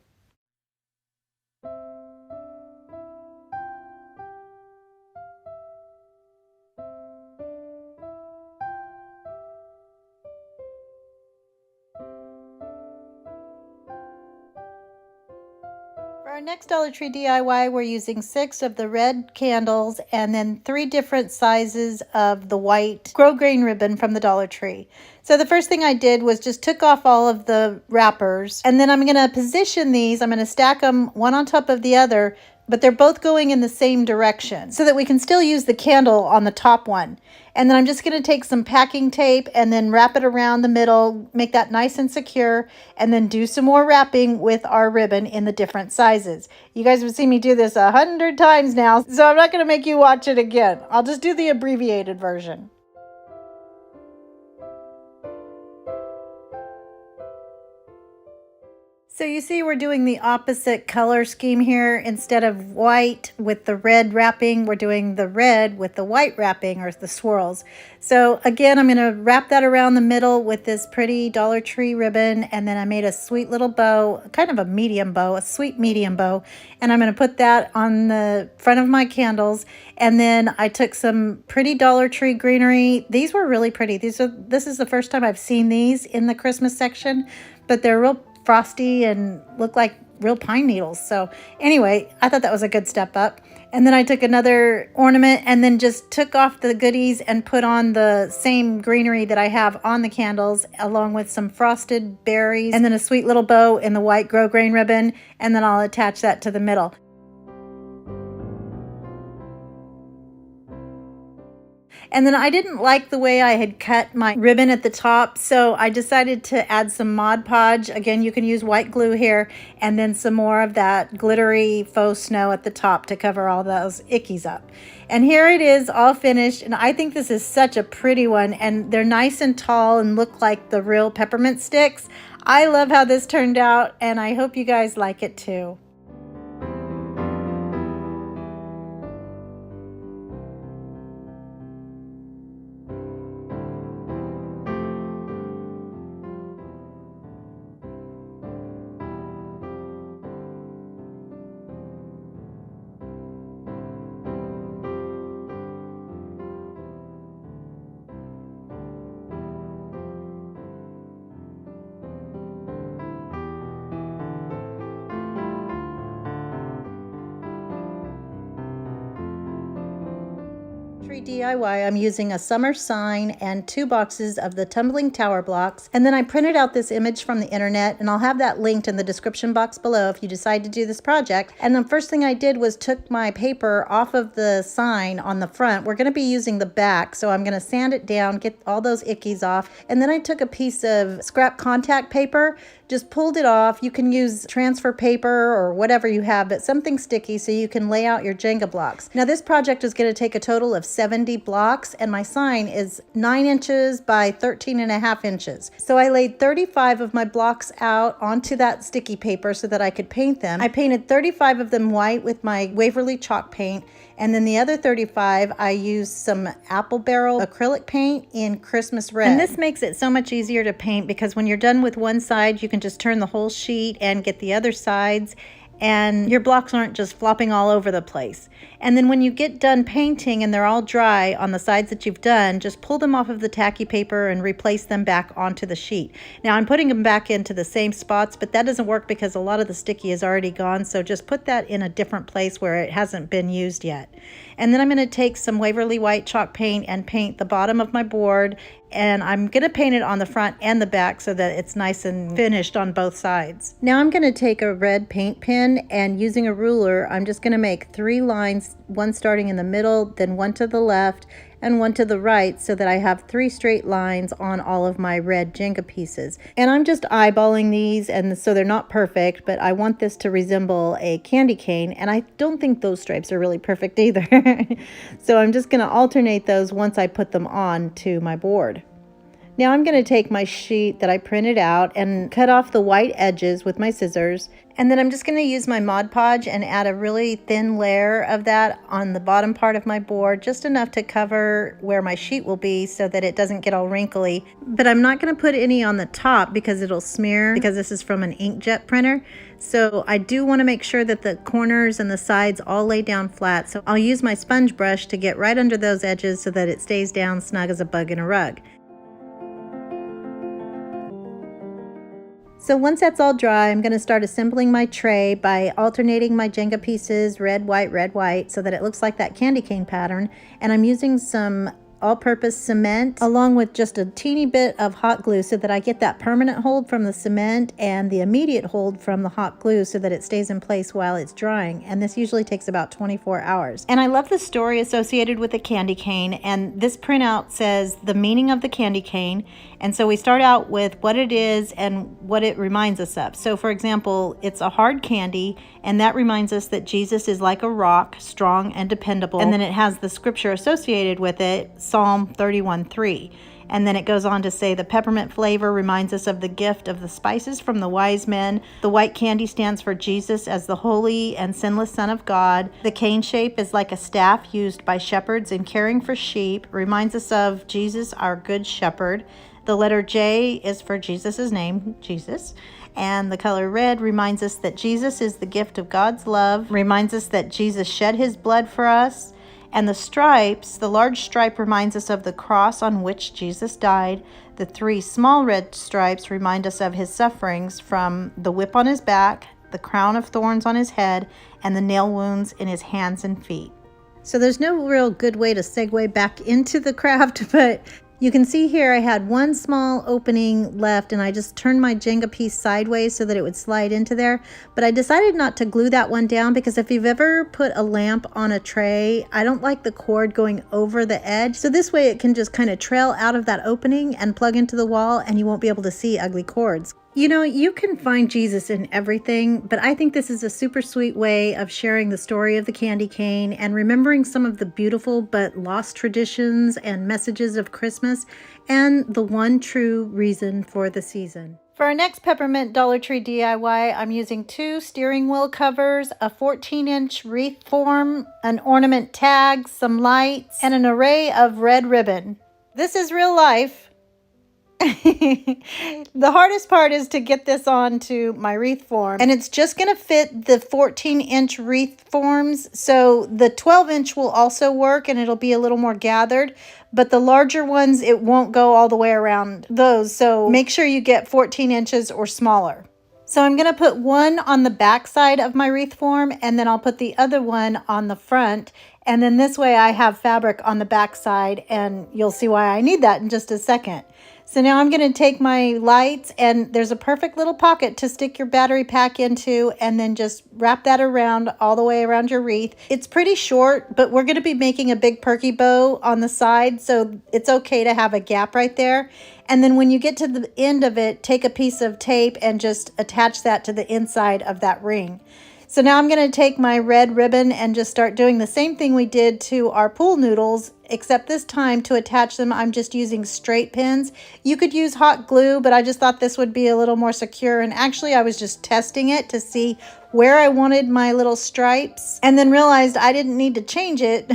For our next Dollar Tree DIY, we're using 6 of the red candles and then 3 different sizes of the white grosgrain ribbon from the Dollar Tree. So the first thing I did was just took off all of the wrappers, and then I'm going to position these. I'm going to stack them one on top of the other, but they're both going in the same direction so that we can still use the candle on the top one. And then I'm just going to take some packing tape and then wrap it around the middle, make that nice and secure, and then do some more wrapping with our ribbon in the different sizes. You guys have seen me do this 100 times now, so I'm not going to make you watch it again. I'll just do the abbreviated version. So you see we're doing the opposite color scheme here. Instead of white with the red wrapping, we're doing the red with the white wrapping, or the swirls. So again, I'm going to wrap that around the middle with this pretty Dollar Tree ribbon, and then I made a sweet little bow, kind of a medium bow, a sweet medium bow, and I'm going to put that on the front of my candles. And then I took some pretty Dollar Tree greenery. These were really pretty. This is the first time I've seen these in the Christmas section, but they're real frosty and look like real pine needles. So anyway, I thought that was a good step up. And then I took another ornament and then just took off the goodies and put on the same greenery that I have on the candles, along with some frosted berries and then a sweet little bow in the white grosgrain ribbon. And then I'll attach that to the middle. And then I didn't like the way I had cut my ribbon at the top, so I decided to add some Mod Podge. Again, you can use white glue here, and then some more of that glittery faux snow at the top to cover all those ickies up. And here it is all finished, and I think this is such a pretty one, and they're nice and tall and look like the real peppermint sticks. I love how this turned out, and I hope you guys like it too. DIY, I'm using a summer sign and 2 boxes of the tumbling tower blocks, and then I printed out this image from the internet, and I'll have that linked in the description box below if you decide to do this project. And the first thing I did was took my paper off of the sign on the front. We're going to be using the back, so I'm going to sand it down, get all those ickies off, and then I took a piece of scrap contact paper, just pulled it off. You can use transfer paper or whatever you have, but something sticky so you can lay out your Jenga blocks. Now this project is going to take a total of 70 blocks, and my sign is 9 inches by 13.5 inches. So I laid 35 of my blocks out onto that sticky paper so that I could paint them. I painted 35 of them white with my Waverly chalk paint, and then the other 35 I used some apple barrel acrylic paint in Christmas red. And this makes it so much easier to paint because when you're done with one side, you can just turn the whole sheet and get the other sides, and your blocks aren't just flopping all over the place. And then when you get done painting and they're all dry on the sides that you've done, just pull them off of the tacky paper and replace them back onto the sheet. Now I'm putting them back into the same spots, but that doesn't work because a lot of the sticky is already gone, so just put that in a different place where it hasn't been used yet. And then I'm going to take some Waverly white chalk paint and paint the bottom of my board, and I'm going to paint it on the front and the back so that it's nice and finished on both sides. Now I'm going to take a red paint pen, and using a ruler I'm just going to make 3 lines, one starting in the middle, then one to the left and one to the right, so that I have 3 straight lines on all of my red Jenga pieces. And I'm just eyeballing these, and so they're not perfect, but I want this to resemble a candy cane, and I don't think those stripes are really perfect either. So I'm just going to alternate those once I put them on to my board. Now I'm going to take my sheet that I printed out and cut off the white edges with my scissors, and then I'm just going to use my Mod Podge and add a really thin layer of that on the bottom part of my board, just enough to cover where my sheet will be so that it doesn't get all wrinkly. But I'm not going to put any on the top because it'll smear, because this is from an inkjet printer. So I do want to make sure that the corners and the sides all lay down flat. So I'll use my sponge brush to get right under those edges so that it stays down snug as a bug in a rug. So once that's all dry, I'm going to start assembling my tray by alternating my Jenga pieces red, white, so that it looks like that candy cane pattern. And I'm using some all-purpose cement along with just a teeny bit of hot glue so that I get that permanent hold from the cement and the immediate hold from the hot glue so that it stays in place while it's drying. And this usually takes about 24 hours. And I love the story associated with the candy cane, and this printout says the meaning of the candy cane. And so we start out with what it is and what it reminds us of. So for example, it's a hard candy, and that reminds us that Jesus is like a rock, strong and dependable. And then it has the scripture associated with it, Psalm 31:3. And then it goes on to say the peppermint flavor reminds us of the gift of the spices from the wise men. The white candy stands for Jesus as the holy and sinless Son of God. The cane shape is like a staff used by shepherds in caring for sheep, reminds us of Jesus, our good shepherd. The letter J is for Jesus' name, Jesus. And the color red reminds us that Jesus is the gift of God's love, reminds us that Jesus shed his blood for us. And the stripes, the large stripe reminds us of the cross on which Jesus died. The 3 small red stripes remind us of his sufferings, from the whip on his back the crown of thorns on his head, and the nail wounds in his hands and feet. So there's no real good way to segue back into the craft, but you can see here I had one small opening left and I just turned my Jenga piece sideways so that it would slide into there. But I decided not to glue that one down because if you've ever put a lamp on a tray, I don't like the cord going over the edge. So this way it can just kind of trail out of that opening and plug into the wall and you won't be able to see ugly cords. You know, you can find Jesus in everything, but I think this is a super sweet way of sharing the story of the candy cane and remembering some of the beautiful but lost traditions and messages of Christmas and the one true reason for the season. For our next Peppermint Dollar Tree DIY, I'm using 2 steering wheel covers, a 14-inch wreath form, an ornament tag, some lights, and an array of red ribbon. This is real life. The hardest part is to get this onto my wreath form, and it's just going to fit the 14-inch wreath forms, so the 12-inch will also work and it'll be a little more gathered, but the larger ones, it won't go all the way around those, so make sure you get 14 inches or smaller. So I'm going to put one on the back side of my wreath form, and then I'll put the other one on the front, and then this way I have fabric on the back side, and you'll see why I need that in just a second. So now I'm going to take my lights, and there's a perfect little pocket to stick your battery pack into, and then just wrap that around all the way around your wreath. It's pretty short, but we're going to be making a big perky bow on the side, so it's okay to have a gap right there. And then when you get to the end of it, take a piece of tape and just attach that to the inside of that ring. So now I'm going to take my red ribbon and just start doing the same thing we did to our pool noodles, except this time to attach them, I'm just using straight pins. You could use hot glue, but I just thought this would be a little more secure. And actually, I was just testing it to see where I wanted my little stripes, and then realized I didn't need to change it.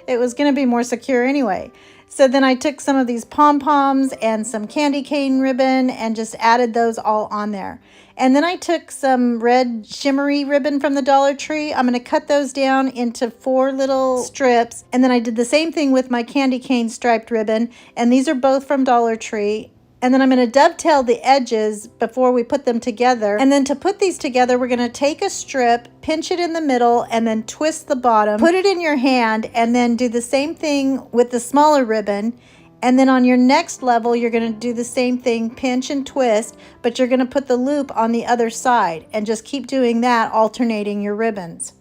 It was going to be more secure anyway. So then I took some of these pom-poms and some candy cane ribbon and just added those all on there. And then I took some red shimmery ribbon from the Dollar Tree. I'm going to cut those down into 4 little strips. And then I did the same thing with my candy cane striped ribbon. And these are both from Dollar Tree. And then I'm going to dovetail the edges before we put them together. And then to put these together, we're going to take a strip, pinch it in the middle, and then twist the bottom. Put it in your hand, and then do the same thing with the smaller ribbon. And then on your next level, you're going to do the same thing, pinch and twist, but you're going to put the loop on the other side. And just keep doing that, alternating your ribbons.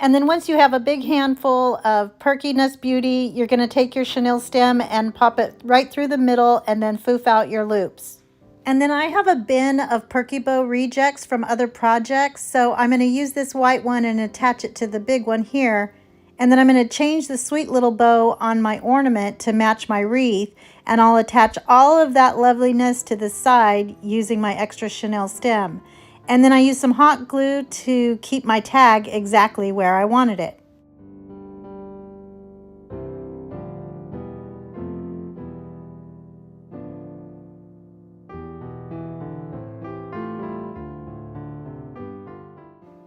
And then once you have a big handful of Perkiness Beauty, you're going to take your chenille stem and pop it right through the middle and then foof out your loops. And then I have a bin of Perky Bow rejects from other projects, so I'm going to use this white one and attach it to the big one here. And then I'm going to change the sweet little bow on my ornament to match my wreath, and I'll attach all of that loveliness to the side using my extra chenille stem. And then I use some hot glue to keep my tag exactly where I wanted it.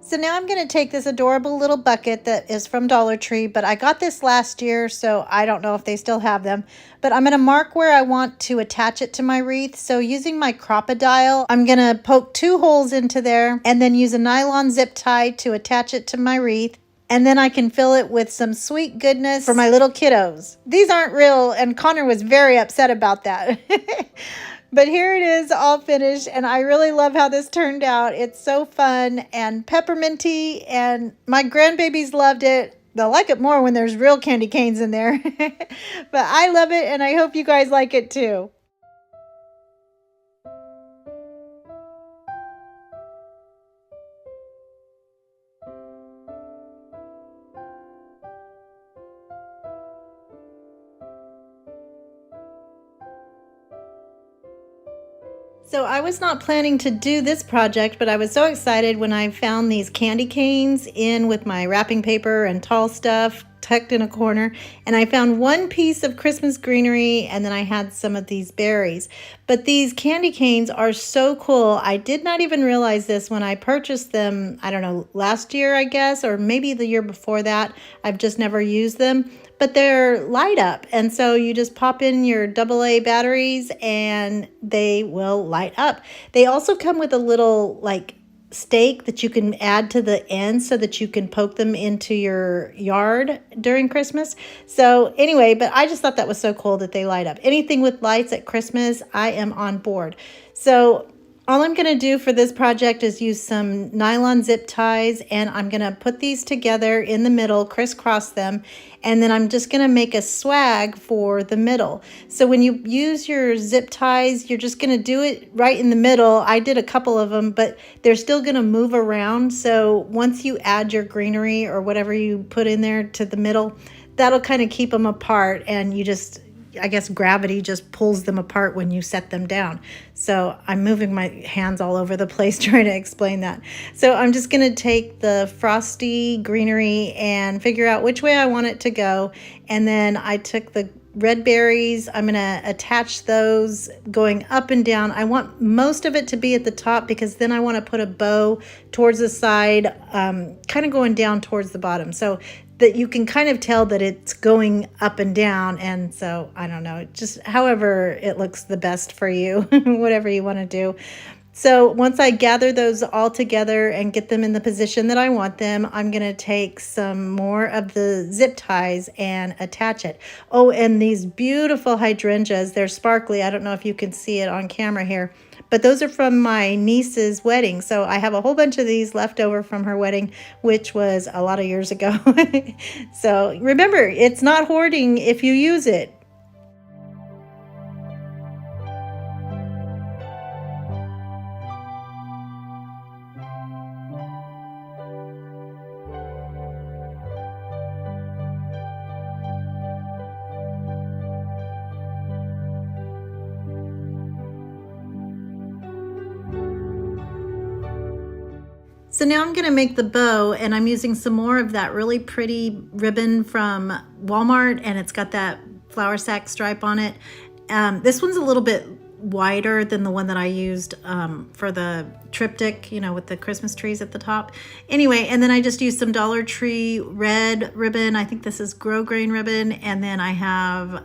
So now I'm going to take this adorable little bucket that is from Dollar Tree, but I got this last year, so I don't know if they still have them. But I'm going to mark where I want to attach it to my wreath. So using my Crop-A-Dile, I'm going to poke 2 holes into there and then use a nylon zip tie to attach it to my wreath. And then I can fill it with some sweet goodness for my little kiddos. These aren't real, and Connor was very upset about that. But here it is all finished, and I really love how this turned out. It's so fun and pepperminty, and my grandbabies loved it. They'll like it more when there's real candy canes in there. But I love it, and I hope you guys like it too. So I was not planning to do this project, but I was so excited when I found these candy canes in with my wrapping paper and tall stuff tucked in a corner, and I found one piece of Christmas greenery, and then I had some of these berries. But these candy canes are so cool. I did not even realize this when I purchased them, I don't know, last year, I guess, or maybe the year before that. I've just never used them. But they're light up, and so you just pop in your AA batteries and they will light up. They also come with a little like stake that you can add to the end so that you can poke them into your yard during Christmas. So anyway, but I just thought that was so cool that they light up. Anything with lights at Christmas, I am on board. So all I'm going to do for this project is use some nylon zip ties, and I'm going to put these together in the middle, crisscross them, and then I'm just going to make a swag for the middle. So when you use your zip ties, you're just going to do it right in the middle. I did a couple of them, but they're still going to move around. So once you add your greenery or whatever you put in there to the middle, that'll kind of keep them apart, and you just, I guess gravity just pulls them apart when you set them down. So I'm moving my hands all over the place trying to explain that. So I'm just going to take the frosty greenery and figure out which way I want it to go. And then I took the red berries. I'm going to attach those going up and down. I want most of it to be at the top because then I want to put a bow towards the side, kind of going down towards the bottom. So that you can kind of tell that it's going up and down. And so I don't know, just however it looks the best for you, whatever you want to do. So once I gather those all together and get them in the position that I want them, I'm going to take some more of the zip ties and attach it. Oh, and these beautiful hydrangeas, they're sparkly. I don't know if you can see it on camera here, but those are from my niece's wedding. So I have a whole bunch of these left over from her wedding, which was a lot of years ago. So remember, it's not hoarding if you use it. So now I'm going to make the bow, and I'm using some more of that really pretty ribbon from Walmart, and it's got that flower sack stripe on it. This one's a little bit wider than the one that I used for the triptych, you know, with the Christmas trees at the top. Anyway, and then I just used some Dollar Tree red ribbon. I think this is grosgrain ribbon, and then I have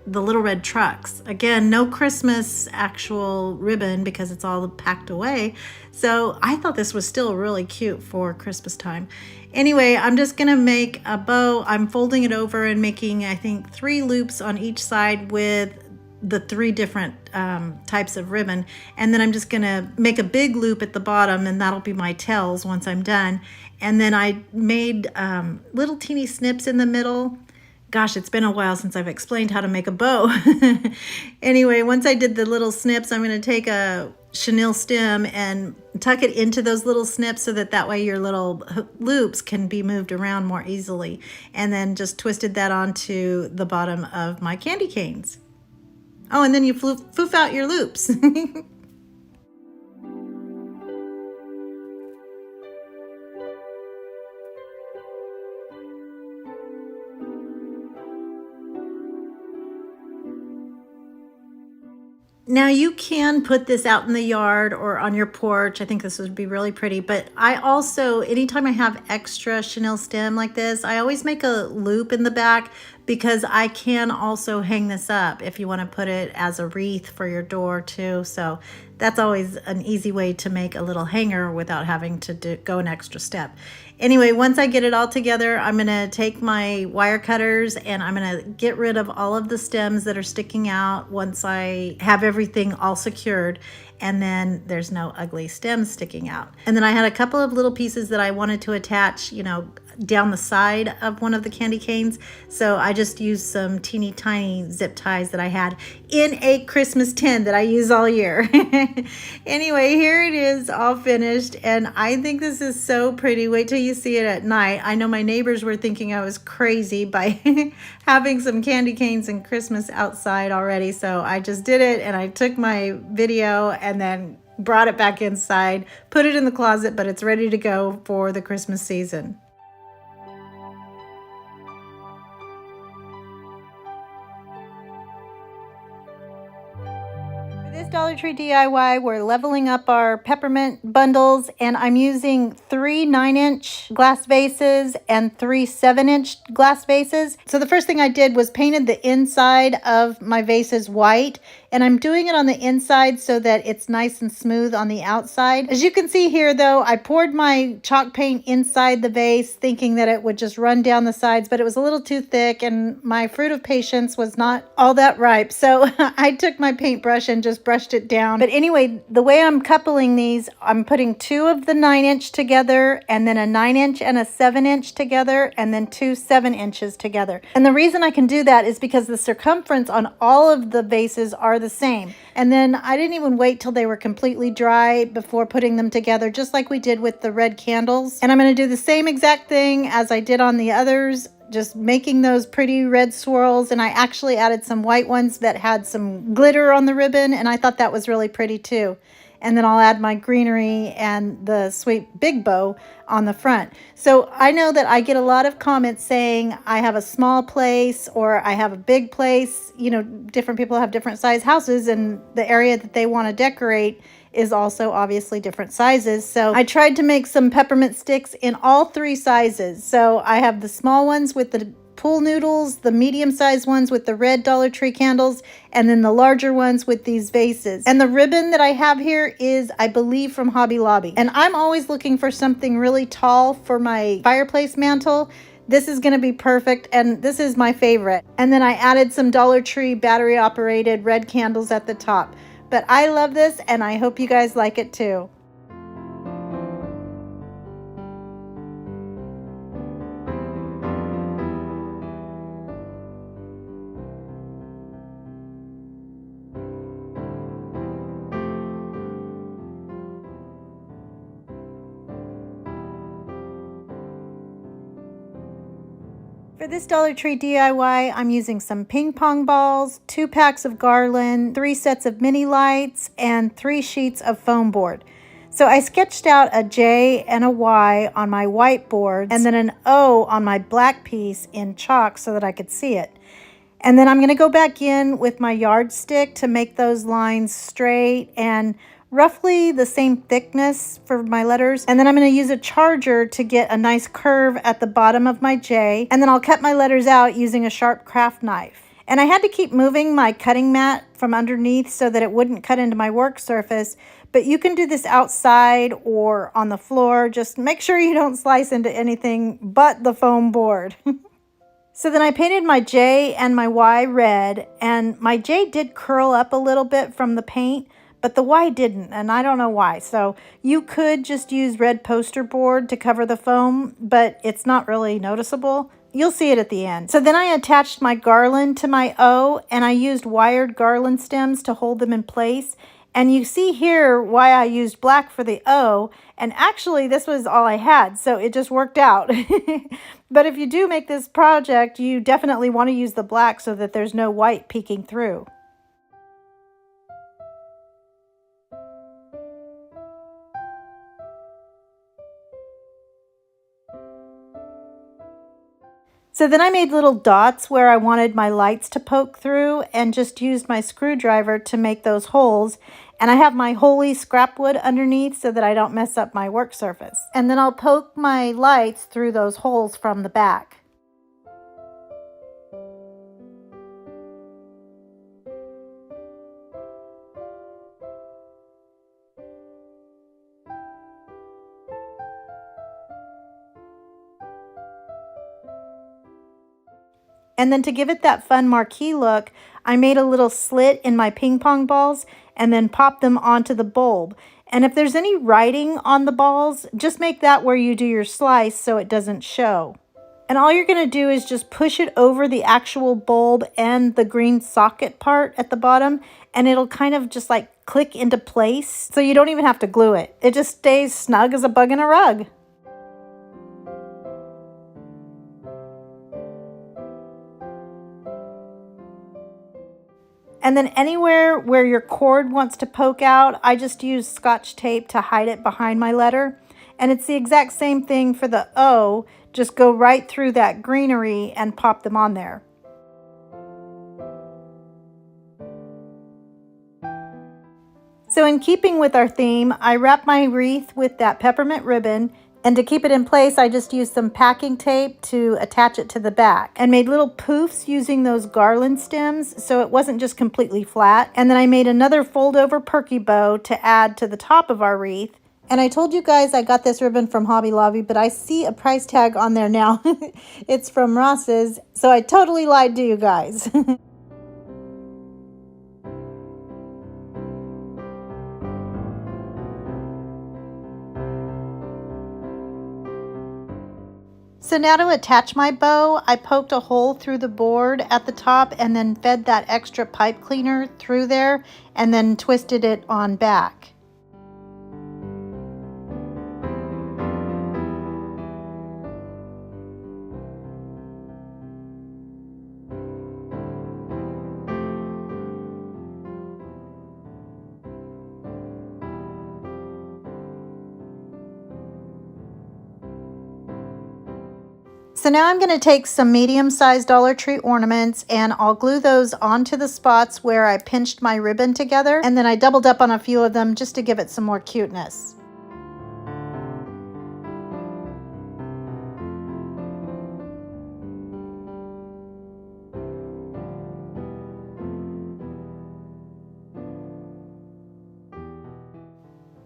the little red trucks. Again, no Christmas actual ribbon because it's all packed away. So I thought this was still really cute for Christmas time. Anyway, I'm just gonna make a bow. I'm folding it over and making, I think, 3 loops on each side with the 3 different types of ribbon. And then I'm just gonna make a big loop at the bottom, and that'll be my tails once I'm done. And then I made little teeny snips in the middle. Gosh, it's been a while since I've explained how to make a bow. Anyway, once I did the little snips, I'm going to take a chenille stem and tuck it into those little snips so that way your little loops can be moved around more easily. And then just twisted that onto the bottom of my candy canes. Oh, and then you foof out your loops. Now you can put this out in the yard or on your porch. I think this would be really pretty, but I also, anytime I have extra chenille stem like this, I always make a loop in the back because I can also hang this up if you want to put it as a wreath for your door too. So that's always an easy way to make a little hanger without having to go an extra step. Anyway, once I get it all together, I'm going to take my wire cutters and I'm going to get rid of all of the stems that are sticking out once I have everything all secured. And then there's no ugly stems sticking out. And then I had a couple of little pieces that I wanted to attach, you know, down the side of one of the candy canes. So I just used some teeny tiny zip ties that I had in a Christmas tin that I use all year. Anyway, here it is all finished, and I think this is so pretty. Wait till you see it at night. I know my neighbors were thinking I was crazy by having some candy canes and Christmas outside already. So I just did it, and I took my video and then brought it back inside, put it in the closet, but it's ready to go for the Christmas season. Dollar Tree DIY, we're leveling up our peppermint bundles, and I'm using 3 9-inch glass vases and 3 7-inch glass vases. So the first thing I did was painted the inside of my vases white, and I'm doing it on the inside so that it's nice and smooth on the outside. As you can see here though, I poured my chalk paint inside the vase thinking that it would just run down the sides, but it was a little too thick and my fruit of patience was not all that ripe. So I took my paintbrush and just brushed it down. But anyway, the way I'm coupling these, I'm putting 2 of the 9-inch together, and then a 9-inch and a 7-inch together, and then 2 7-inches together. And the reason I can do that is because the circumference on all of the vases are the same. And then I didn't even wait till they were completely dry before putting them together, just like we did with the red candles. And I'm going to do the same exact thing as I did on the others, just making those pretty red swirls. And I actually added some white ones that had some glitter on the ribbon, and I thought that was really pretty too. And then I'll add my greenery and the sweet big bow on the front. So I know that I get a lot of comments saying I have a small place or I have a big place. You know, different people have different size houses, and the area that they want to decorate is also obviously different sizes. So I tried to make some peppermint sticks in all 3 sizes. So I have the small ones with the pool noodles, the medium-sized ones with the red Dollar Tree candles, and then the larger ones with these vases. And the ribbon that I have here is, I believe, from Hobby Lobby. And I'm always looking for something really tall for my fireplace mantle. This is going to be perfect, and this is my favorite. And then I added some Dollar Tree battery-operated red candles at the top. But I love this, and I hope you guys like it too. For this Dollar Tree DIY, I'm using some ping pong balls, 2 packs of garland, 3 sets of mini lights, and 3 sheets of foam board. So I sketched out a J and a Y on my whiteboard, and then an O on my black piece in chalk so that I could see it. And then I'm going to go back in with my yardstick to make those lines straight and roughly the same thickness for my letters. And then I'm going to use a charger to get a nice curve at the bottom of my J. And then I'll cut my letters out using a sharp craft knife. And I had to keep moving my cutting mat from underneath so that it wouldn't cut into my work surface. But you can do this outside or on the floor. Just make sure you don't slice into anything but the foam board. So then I painted my J and my Y red, and my J did curl up a little bit from the paint, but the Y didn't, and I don't know why. So you could just use red poster board to cover the foam, but it's not really noticeable. You'll see it at the end. So then I attached my garland to my O, and I used wired garland stems to hold them in place. And you see here why I used black for the O, and actually this was all I had, so it just worked out. But if you do make this project, you definitely want to use the black so that there's no white peeking through. So then I made little dots where I wanted my lights to poke through and just used my screwdriver to make those holes. And I have my holy scrap wood underneath so that I don't mess up my work surface. And then I'll poke my lights through those holes from the back. And then to give it that fun marquee look, I made a little slit in my ping pong balls and then popped them onto the bulb. And if there's any writing on the balls, just make that where you do your slice so it doesn't show. And all you're going to do is just push it over the actual bulb and the green socket part at the bottom, and it'll kind of just like click into place. So you don't even have to glue it. It just stays snug as a bug in a rug. And then anywhere where your cord wants to poke out, I just use Scotch tape to hide it behind my letter. And it's the exact same thing for the O. Just go right through that greenery and pop them on there. So in keeping with our theme, I wrapped my wreath with that peppermint ribbon, and to keep it in place, I just used some packing tape to attach it to the back and made little poofs using those garland stems so it wasn't just completely flat. And then I made another fold over perky bow to add to the top of our wreath. And I told you guys I got this ribbon from Hobby Lobby, but I see a price tag on there now. It's from Ross's, so I totally lied to you guys. So now to attach my bow, I poked a hole through the board at the top and then fed that extra pipe cleaner through there and then twisted it on back. So now I'm going to take some medium-sized Dollar Tree ornaments and I'll glue those onto the spots where I pinched my ribbon together, and then I doubled up on a few of them just to give it some more cuteness.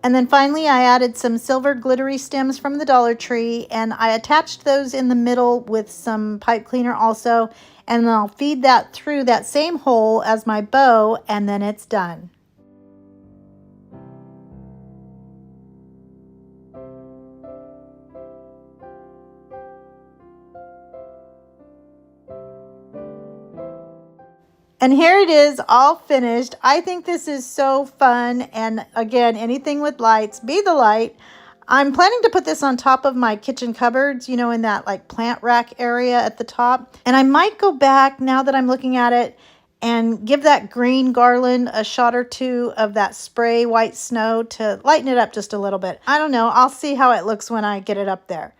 And then finally I added some silver glittery stems from the Dollar Tree, and I attached those in the middle with some pipe cleaner also, and then I'll feed that through that same hole as my bow, and then it's done. And here it is, all finished. I think this is so fun. And again, anything with lights, be the light. I'm planning to put this on top of my kitchen cupboards, you know, in that like plant rack area at the top. And I might go back now that I'm looking at it and give that green garland a shot or two of that spray white snow to lighten it up just a little bit. I don't know. I'll see how it looks when I get it up there.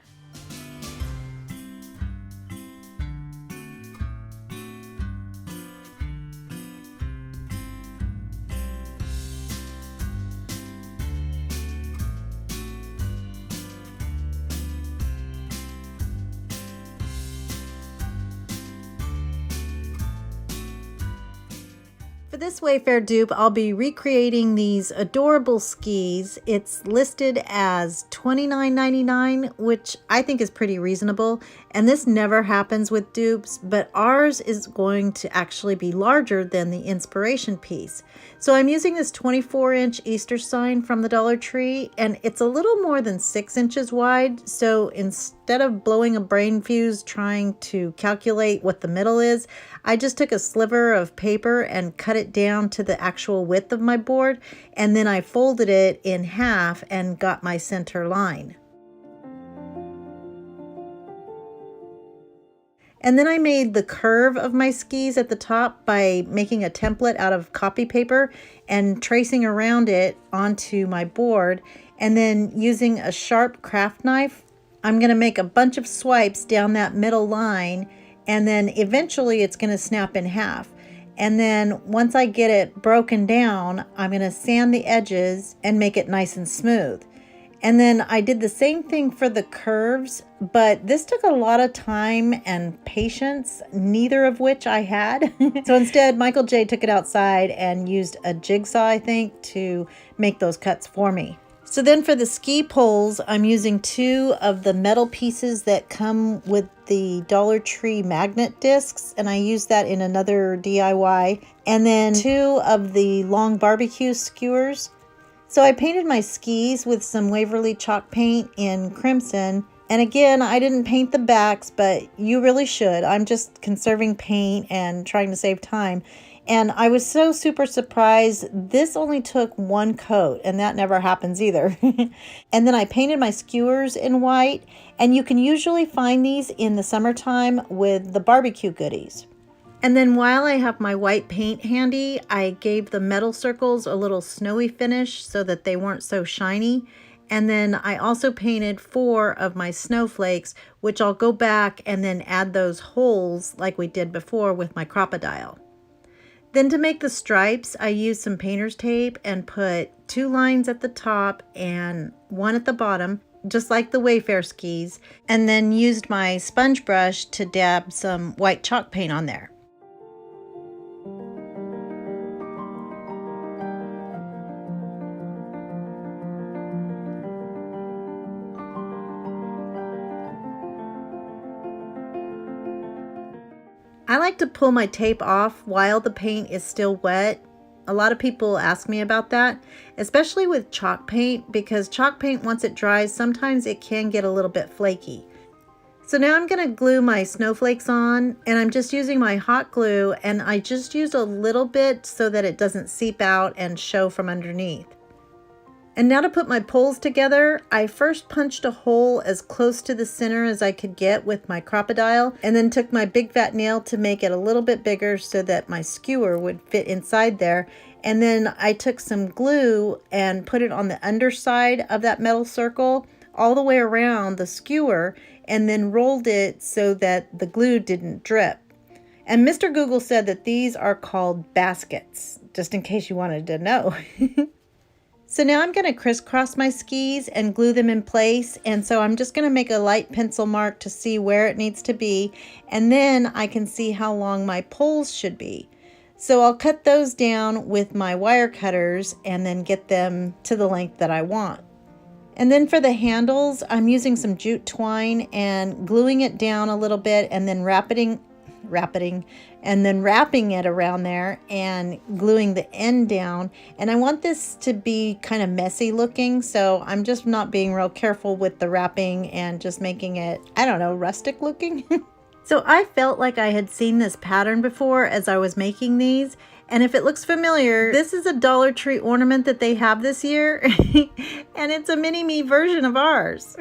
For this Wayfair dupe, I'll be recreating these adorable skis. It's listed as $29.99, which I think is pretty reasonable. And this never happens with dupes, but ours is going to actually be larger than the inspiration piece. So I'm using this 24-inch Easter sign from the Dollar Tree, and it's a little more than 6 inches wide. So instead of blowing a brain fuse trying to calculate what the middle is, I just took a sliver of paper and cut it down to the actual width of my board, and then I folded it in half and got my center line. And then I made the curve of my skis at the top by making a template out of copy paper and tracing around it onto my board, and then using a sharp craft knife, I'm going to make a bunch of swipes down that middle line, and then eventually it's going to snap in half. And then once I get it broken down, I'm going to sand the edges and make it nice and smooth. And then I did the same thing for the curves, but this took a lot of time and patience, neither of which I had. So instead, Michael J took it outside and used a jigsaw, I think, to make those cuts for me. So then for the ski poles, I'm using 2 of the metal pieces that come with the Dollar Tree magnet discs, and I used that in another DIY. And then 2 of the long barbecue skewers. So I painted my skis with some Waverly chalk paint in crimson. And again, I didn't paint the backs, but you really should. I'm just conserving paint and trying to save time. And I was so super surprised. This only took 1 coat, and that never happens either. And then I painted my skewers in white, and you can usually find these in the summertime with the barbecue goodies. And then while I have my white paint handy, I gave the metal circles a little snowy finish so that they weren't so shiny. And then I also painted 4 of my snowflakes, which I'll go back and then add those holes like we did before with my crocodile. Then to make the stripes, I used some painter's tape and put 2 lines at the top and 1 at the bottom, just like the Wayfair skis, and then used my sponge brush to dab some white chalk paint on there. I like to pull my tape off while the paint is still wet. A lot of people ask me about that, especially with chalk paint, because chalk paint, once it dries, sometimes it can get a little bit flaky. So now I'm going to glue my snowflakes on, and I'm just using my hot glue, and I just use a little bit so that it doesn't seep out and show from underneath. And now to put my poles together, I first punched a hole as close to the center as I could get with my crocodile, and then took my big fat nail to make it a little bit bigger so that my skewer would fit inside there. And then I took some glue and put it on the underside of that metal circle all the way around the skewer, and then rolled it so that the glue didn't drip. And Mr. Google said that these are called baskets, just in case you wanted to know. So now I'm going to crisscross my skis and glue them in place, and so I'm just going to make a light pencil mark to see where it needs to be, and then I can see how long my poles should be. So I'll cut those down with my wire cutters and then get them to the length that I want. And then for the handles, I'm using some jute twine and gluing it down a little bit, and then wrapping it around there and gluing the end down. And I want this to be kind of messy looking, so I'm just not being real careful with the wrapping and just making it, I don't know, rustic looking. So I felt like I had seen this pattern before as I was making these. And if it looks familiar, this is a Dollar Tree ornament that they have this year. And it's a mini-me version of ours.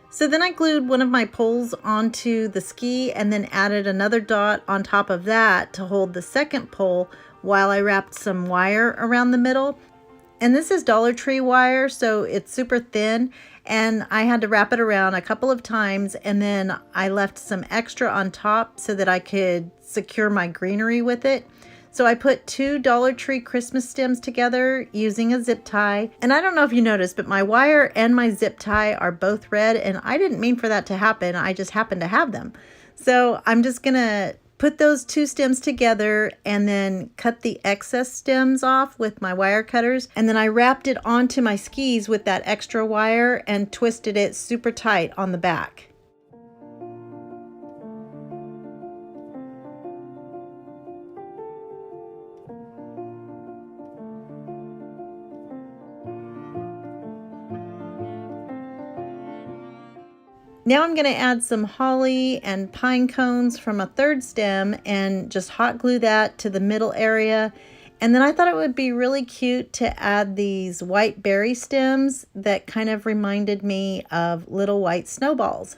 So then I glued one of my poles onto the ski and then added another dot on top of that to hold the second pole while I wrapped some wire around the middle. And this is Dollar Tree wire, so it's super thin, and I had to wrap it around a couple of times, and then I left some extra on top so that I could secure my greenery with it. So I put 2 Dollar Tree Christmas stems together using a zip tie. And I don't know if you noticed, but my wire and my zip tie are both red, and I didn't mean for that to happen. I just happened to have them. So I'm just gonna put those 2 stems together and then cut the excess stems off with my wire cutters. And then I wrapped it onto my skis with that extra wire and twisted it super tight on the back. Now I'm going to add some holly and pine cones from a 3rd stem and just hot glue that to the middle area. And then I thought it would be really cute to add these white berry stems that kind of reminded me of little white snowballs.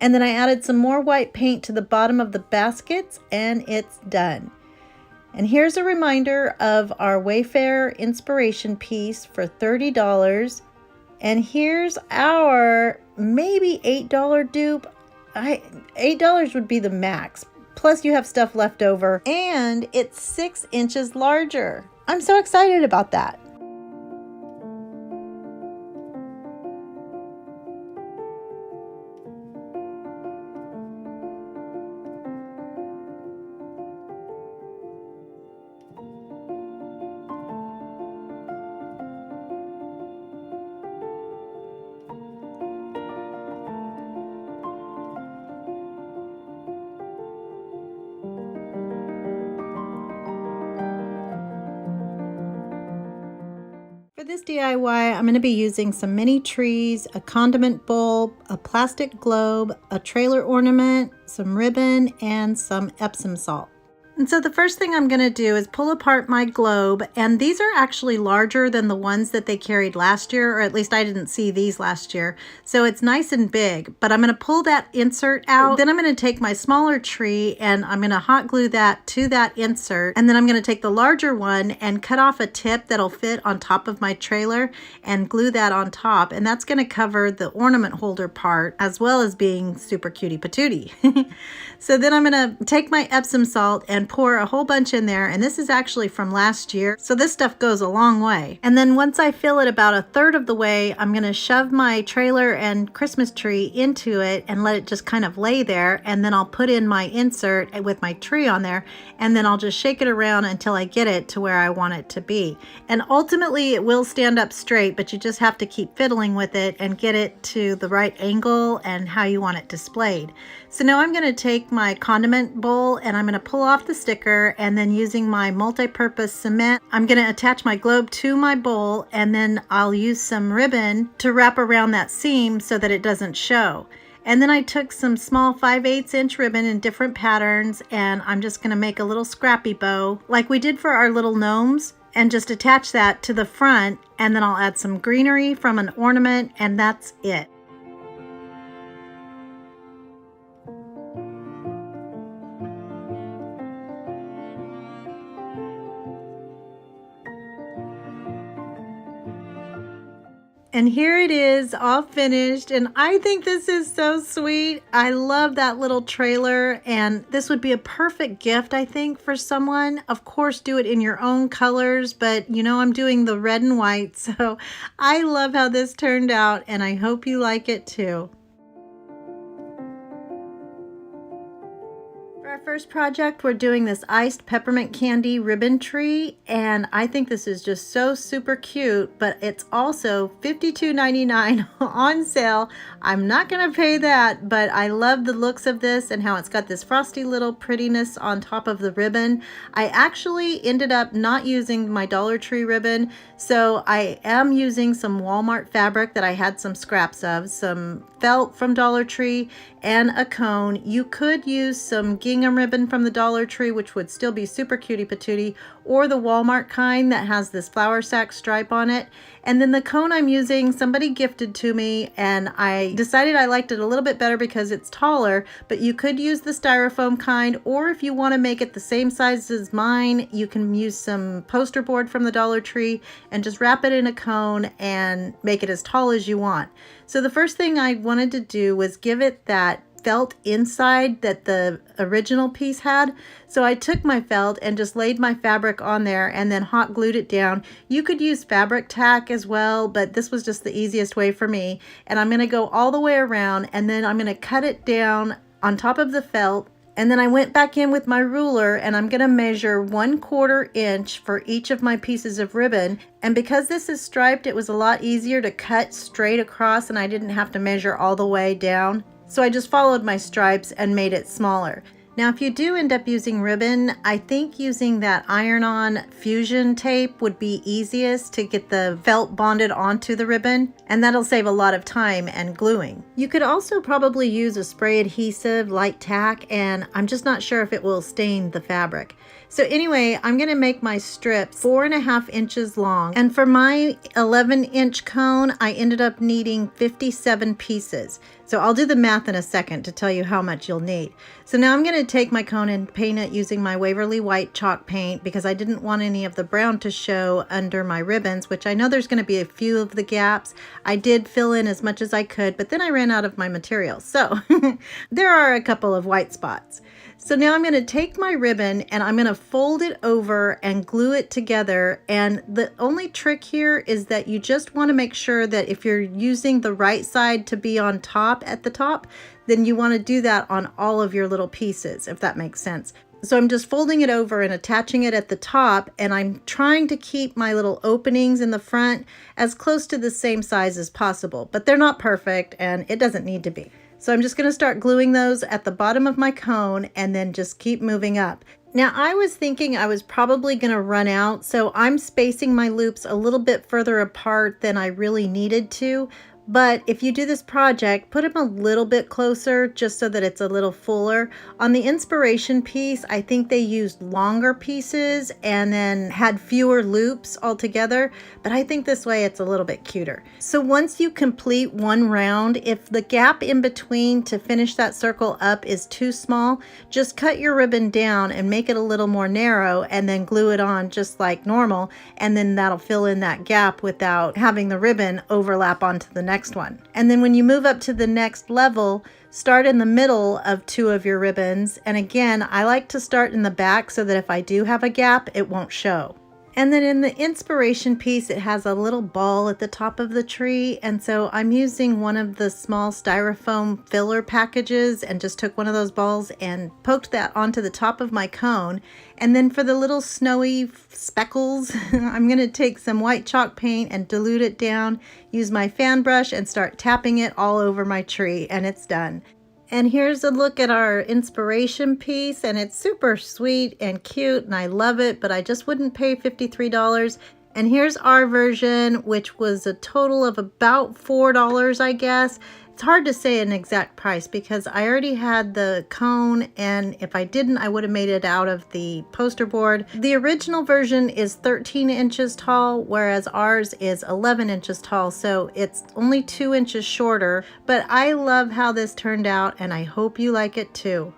And then I added some more white paint to the bottom of the baskets, and it's done. And here's a reminder of our Wayfair inspiration piece for $30. And here's our maybe $8 dupe. $8 would be the max. Plus you have stuff left over, and it's 6 inches larger. I'm so excited about that. For this DIY, I'm going to be using some mini trees, a condiment bowl, a plastic globe, a trailer ornament, some ribbon, and some Epsom salt. And so the first thing I'm going to do is pull apart my globe, and these are actually larger than the ones that they carried last year, or at least I didn't see these last year. So it's nice and big, but I'm going to pull that insert out. Then I'm going to take my smaller tree and I'm going to hot glue that to that insert. And then I'm going to take the larger one and cut off a tip that'll fit on top of my trailer and glue that on top. And that's going to cover the ornament holder part as well as being super cutie patootie. So then I'm going to take my Epsom salt and pour a whole bunch in there, and this is actually from last year, so this stuff goes a long way. And then once I fill it about a third of the way, I'm going to shove my trailer and Christmas tree into it and let it just kind of lay there, and then I'll put in my insert with my tree on there, and then I'll just shake it around until I get it to where I want it to be. And ultimately it will stand up straight, but you just have to keep fiddling with it and get it to the right angle and how you want it displayed. So now I'm going to take my condiment bowl and I'm going to pull off the sticker, and then using my multi-purpose cement, I'm going to attach my globe to my bowl, and then I'll use some ribbon to wrap around that seam so that it doesn't show. And then I took some small 5/8 inch ribbon in different patterns, and I'm just going to make a little scrappy bow like we did for our little gnomes, and just attach that to the front, and then I'll add some greenery from an ornament, and that's it. And here it is, all finished, and I think this is so sweet. I love that little trailer, and this would be a perfect gift, I think, for someone. Of course, do it in your own colors, but you know I'm doing the red and white, so I love how this turned out, and I hope you like it too. Our first project, we're doing this iced peppermint candy ribbon tree, and I think this is just so super cute, but it's also $52.99 on sale. I'm not gonna pay that, but I love the looks of this and how it's got this frosty little prettiness on top of the ribbon. I actually ended up not using my Dollar Tree ribbon, so I am using some Walmart fabric that I had some scraps of, some felt from Dollar Tree, and a cone. You could use some gingham ribbon from the Dollar Tree, which would still be super cutie patootie, or the Walmart kind that has this flour sack stripe on it. And then the cone I'm using, somebody gifted to me, and I decided I liked it a little bit better because it's taller, but you could use the styrofoam kind, or if you want to make it the same size as mine, you can use some poster board from the Dollar Tree and just wrap it in a cone and make it as tall as you want. So the first thing I wanted to do was give it that felt inside that the original piece had. So I took my felt and just laid my fabric on there and then hot glued it down. You could use fabric tack as well, but this was just the easiest way for me. And I'm going to go all the way around, and then I'm going to cut it down on top of the felt. And then I went back in with my ruler, and I'm going to measure 1/4 inch for each of my pieces of ribbon. And because this is striped, it was a lot easier to cut straight across, and I didn't have to measure all the way down. So I just followed my stripes and made it smaller. Now, if you do end up using ribbon, I think using that iron-on fusion tape would be easiest to get the felt bonded onto the ribbon, and that'll save a lot of time and gluing. You could also probably use a spray adhesive like tack, and I'm just not sure if it will stain the fabric. So anyway, I'm going to make my strips 4.5 inches long, and for my 11-inch cone, I ended up needing 57 pieces. So I'll do the math in a second to tell you how much you'll need. So now I'm going to take my cone and paint it using my Waverly White chalk paint because I didn't want any of the brown to show under my ribbons, which I know there's going to be a few of the gaps. I did fill in as much as I could, but then I ran out of my material. So there are a couple of white spots. So now I'm going to take my ribbon and I'm going to fold it over and glue it together. And the only trick here is that you just want to make sure that if you're using the right side to be on top at the top, then you want to do that on all of your little pieces, if that makes sense. So I'm just folding it over and attaching it at the top, and I'm trying to keep my little openings in the front as close to the same size as possible, but they're not perfect and it doesn't need to be. So I'm just going to start gluing those at the bottom of my cone and then just keep moving up. Now I was thinking I was probably going to run out, so I'm spacing my loops a little bit further apart than I really needed to, But if you do this project, put them a little bit closer just so that it's a little fuller. On the inspiration piece, I think they used longer pieces and then had fewer loops altogether, but I think this way it's a little bit cuter. So once you complete one round, if the gap in between to finish that circle up is too small, just cut your ribbon down and make it a little more narrow and then glue it on just like normal, and then that'll fill in that gap without having the ribbon overlap onto the next one. And then when you move up to the next level, start in the middle of two of your ribbons. And again, I like to start in the back so that if I do have a gap, it won't show. And then in the inspiration piece, it has a little ball at the top of the tree. And so I'm using one of the small styrofoam filler packages and just took one of those balls and poked that onto the top of my cone. And then for the little snowy speckles, I'm going to take some white chalk paint and dilute it down, use my fan brush and start tapping it all over my tree, and it's done. And here's a look at our inspiration piece, and it's super sweet and cute and I love it, but I just wouldn't pay $53. And here's our version, which was a total of about $4, I guess. It's hard to say an exact price because I already had the cone, and if I didn't, I would have made it out of the poster board. The original version is 13 inches tall, whereas ours is 11 inches tall, so it's only 2 inches shorter. But I love how this turned out, and I hope you like it too.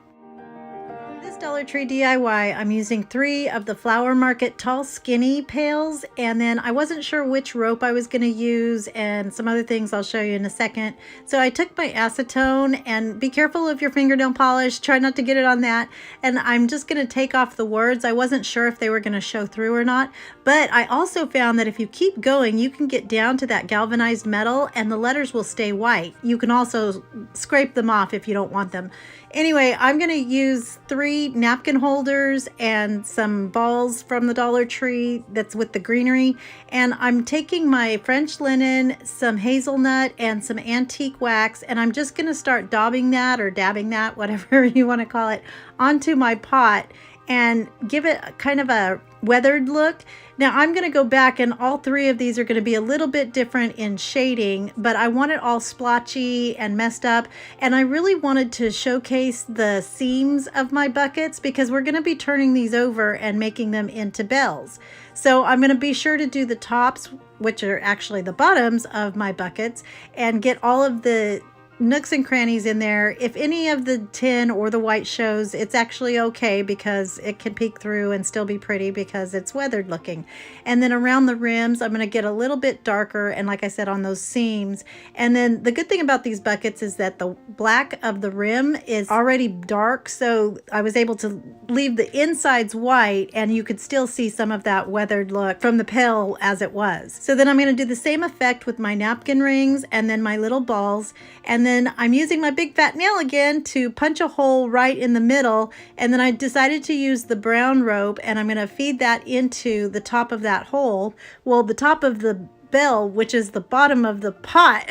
Dollar Tree DIY, I'm using 3 of the Flower Market Tall Skinny pails, and then I wasn't sure which rope I was going to use and some other things I'll show you in a second. So I took my acetone, and be careful of your fingernail polish, try not to get it on that, and I'm just going to take off the words. I wasn't sure if they were going to show through or not, but I also found that if you keep going, you can get down to that galvanized metal and the letters will stay white. You can also scrape them off if you don't want them. Anyway, I'm going to use 3 napkin holders and some balls from the Dollar Tree that's with the greenery. And I'm taking my French linen, some hazelnut, and some antique wax, and I'm just going to start daubing that or dabbing that, whatever you want to call it, onto my pot and give it kind of a weathered look. Now I'm going to go back, and all 3 of these are going to be a little bit different in shading, but I want it all splotchy and messed up, and I really wanted to showcase the seams of my buckets because we're going to be turning these over and making them into bells. So I'm going to be sure to do the tops, which are actually the bottoms of my buckets, and get all of the nooks and crannies in there. If any of the tin or the white shows, it's actually okay because it can peek through and still be pretty because it's weathered looking. And then around the rims, I'm going to get a little bit darker, and like I said, on those seams. And then the good thing about these buckets is that the black of the rim is already dark, so I was able to leave the insides white, and you could still see some of that weathered look from the pail as it was. So then I'm going to do the same effect with my napkin rings and then my little balls. And then I'm using my big fat nail again to punch a hole right in the middle, and then I decided to use the brown rope, and I'm going to feed that into the top of that hole. Well, the top of the bell, which is the bottom of the pot.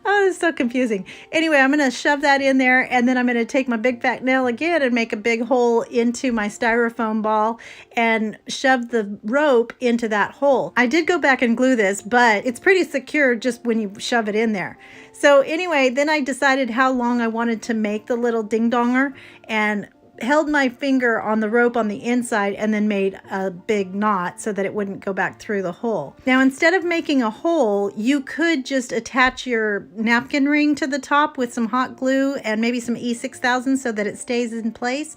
Oh, it's so confusing. Anyway, I'm going to shove that in there, and then I'm going to take my big fat nail again and make a big hole into my styrofoam ball and shove the rope into that hole. I did go back and glue this, but it's pretty secure just when you shove it in there. So anyway, then I decided how long I wanted to make the little ding-donger, and held my finger on the rope on the inside and then made a big knot so that it wouldn't go back through the hole. Now, instead of making a hole, you could just attach your napkin ring to the top with some hot glue and maybe some E6000 so that it stays in place,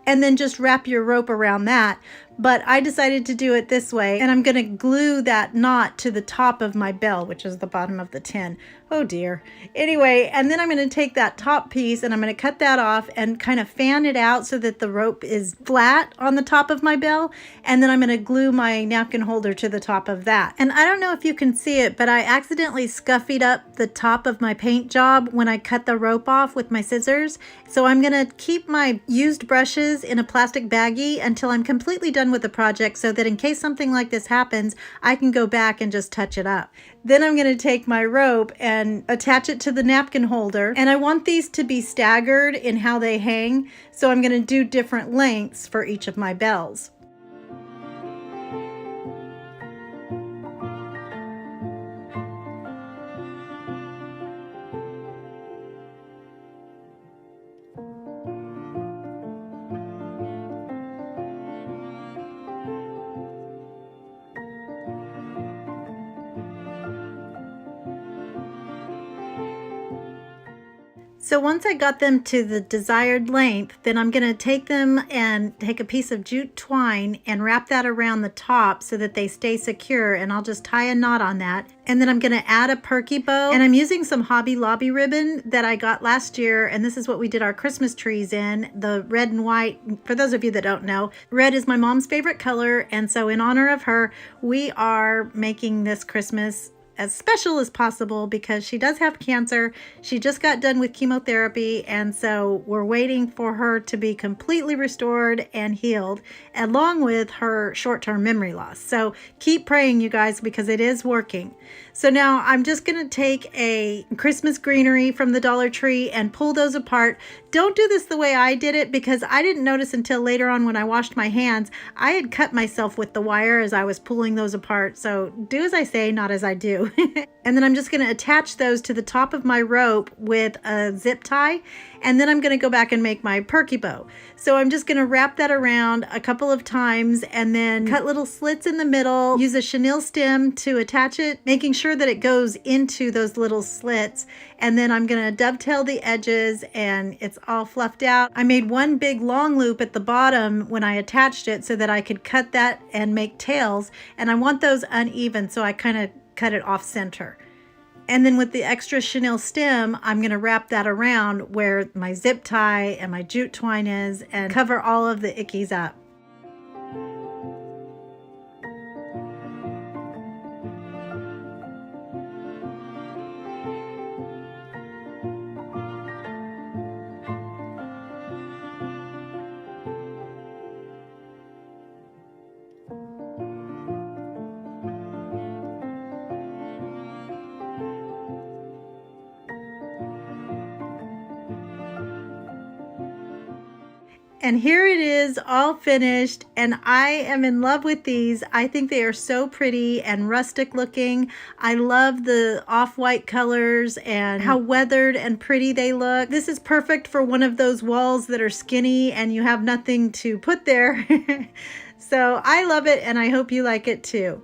and then just wrap your rope around that. But I decided to do it this way, and I'm going to glue that knot to the top of my bell, which is the bottom of the tin. Oh dear. Anyway, and then I'm going to take that top piece and I'm going to cut that off and kind of fan it out so that the rope is flat on the top of my bell. And then I'm going to glue my napkin holder to the top of that. And I don't know if you can see it, but I accidentally scuffied up the top of my paint job when I cut the rope off with my scissors. So I'm going to keep my used brushes in a plastic baggie until I'm completely done with the project, so that in case something like this happens, I can go back and just touch it up. Then I'm going to take my rope and attach it to the napkin holder, and I want these to be staggered in how they hang, so I'm going to do different lengths for each of my bells. So once I got them to the desired length, then I'm going to take them and take a piece of jute twine and wrap that around the top so that they stay secure, and I'll just tie a knot on that. And then I'm going to add a perky bow, and I'm using some Hobby Lobby ribbon that I got last year, and this is what we did our Christmas trees in, the red and white. For those of you that don't know, red is my mom's favorite color, and so in honor of her, we are making this Christmas as special as possible because she does have cancer. She just got done with chemotherapy, and so we're waiting for her to be completely restored and healed, along with her short-term memory loss. So keep praying, you guys, because it is working. So now I'm just going to take a Christmas greenery from the Dollar Tree and pull those apart. Don't do this the way I did it, because I didn't notice until later on when I washed my hands. I had cut myself with the wire as I was pulling those apart. So do as I say, not as I do. And then I'm just going to attach those to the top of my rope with a zip tie. And then I'm going to go back and make my perky bow. So I'm just going to wrap that around a couple of times and then cut little slits in the middle, use a chenille stem to attach it, making sure that it goes into those little slits. And then I'm going to dovetail the edges and it's all fluffed out. I made one big long loop at the bottom when I attached it so that I could cut that and make tails. And I want those uneven, so I kind of cut it off center. And then with the extra chenille stem, I'm going to wrap that around where my zip tie and my jute twine is and cover all of the ickies up. And here it is, all finished, and I am in love with these. I think they are so pretty and rustic looking. I love the off-white colors and how weathered and pretty they look. This is perfect for one of those walls that are skinny and you have nothing to put there. So I love it, and I hope you like it too.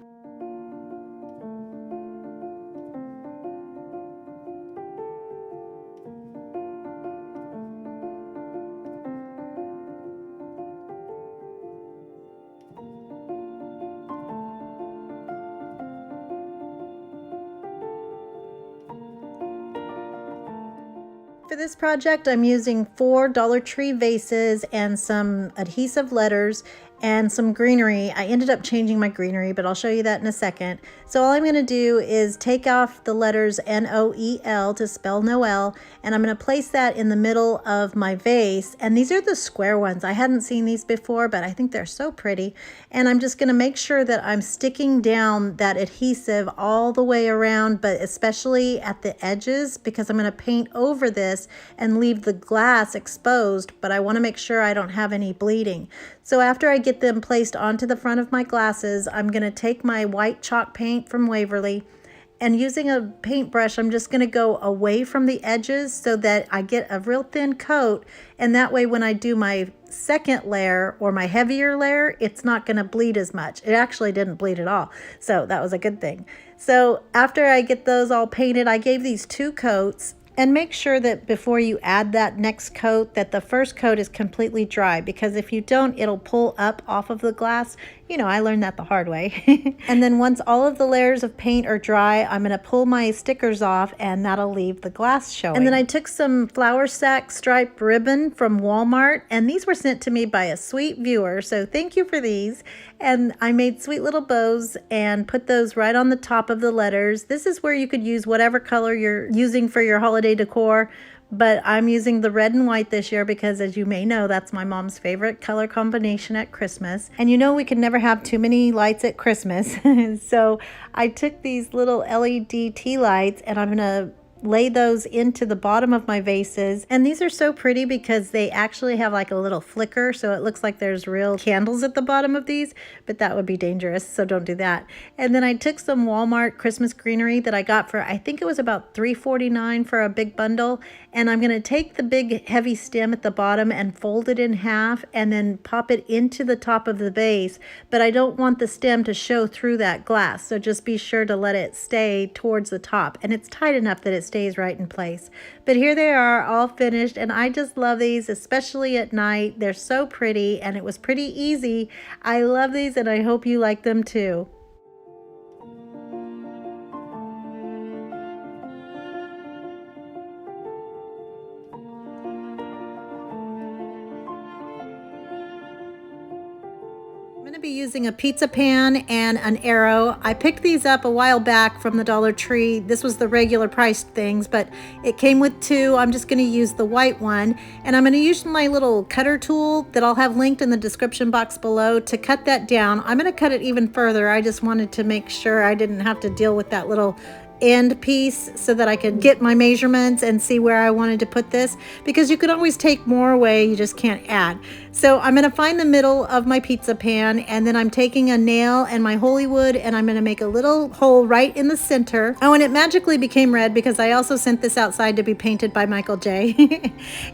For this project, I'm using 4 Dollar Tree vases and some adhesive letters and some greenery. I ended up changing my greenery, but I'll show you that in a second. So all I'm going to do is take off the letters N-O-E-L to spell Noel, and I'm going to place that in the middle of my vase. And these are the square ones. I hadn't seen these before, but I think they're so pretty. And I'm just going to make sure that I'm sticking down that adhesive all the way around, but especially at the edges, because I'm going to paint over this and leave the glass exposed, but I want to make sure I don't have any bleeding. So after I get them placed onto the front of my glasses, I'm going to take my white chalk paint from Waverly, and using a paintbrush, I'm just going to go away from the edges so that I get a real thin coat, and that way when I do my second layer or my heavier layer, it's not going to bleed as much. It actually didn't bleed at all, so that was a good thing. So after I get those all painted, I gave these 2 coats. And make sure that before you add that next coat, that the first coat is completely dry, because if you don't, it'll pull up off of the glass. You know, I learned that the hard way. And then once all of the layers of paint are dry, I'm going to pull my stickers off, and that'll leave the glass showing. And then I took some flour sack stripe ribbon from Walmart, and these were sent to me by a sweet viewer, so thank you for these. And I made sweet little bows and put those right on the top of the letters. This is where you could use whatever color you're using for your holiday decor, but I'm using the red and white this year because, as you may know, that's my mom's favorite color combination at Christmas. And you know we can never have too many lights at Christmas. So I took these little LED tea lights, and I'm gonna lay those into the bottom of my vases. And these are so pretty because they actually have like a little flicker, so it looks like there's real candles at the bottom of these, but that would be dangerous, so don't do that. And then I took some Walmart Christmas greenery that I got for, I think it was about $3.49 for a big bundle, and I'm going to take the big heavy stem at the bottom and fold it in half and then pop it into the top of the vase, but I don't want the stem to show through that glass, so just be sure to let it stay towards the top. And it's tight enough that it's stays right in place. But here they are all finished, and I just love these, especially at night. They're so pretty, and it was pretty easy. I love these, and I hope you like them too. I'm going to be using a pizza pan and an arrow. I picked these up a while back from the Dollar Tree. This was the regular priced things, but it came with two. I'm just going to use the white one, and I'm going to use my little cutter tool that I'll have linked in the description box below to cut that down. I'm going to cut it even further. I just wanted to make sure I didn't have to deal with that little end piece so that I could get my measurements and see where I wanted to put this, because you could always take more away, you just can't add. So I'm going to find the middle of my pizza pan, and then I'm taking a nail and my holy wood, and I'm going to make a little hole right in the center. Oh, and it magically became red because I also sent this outside to be painted by Michael J.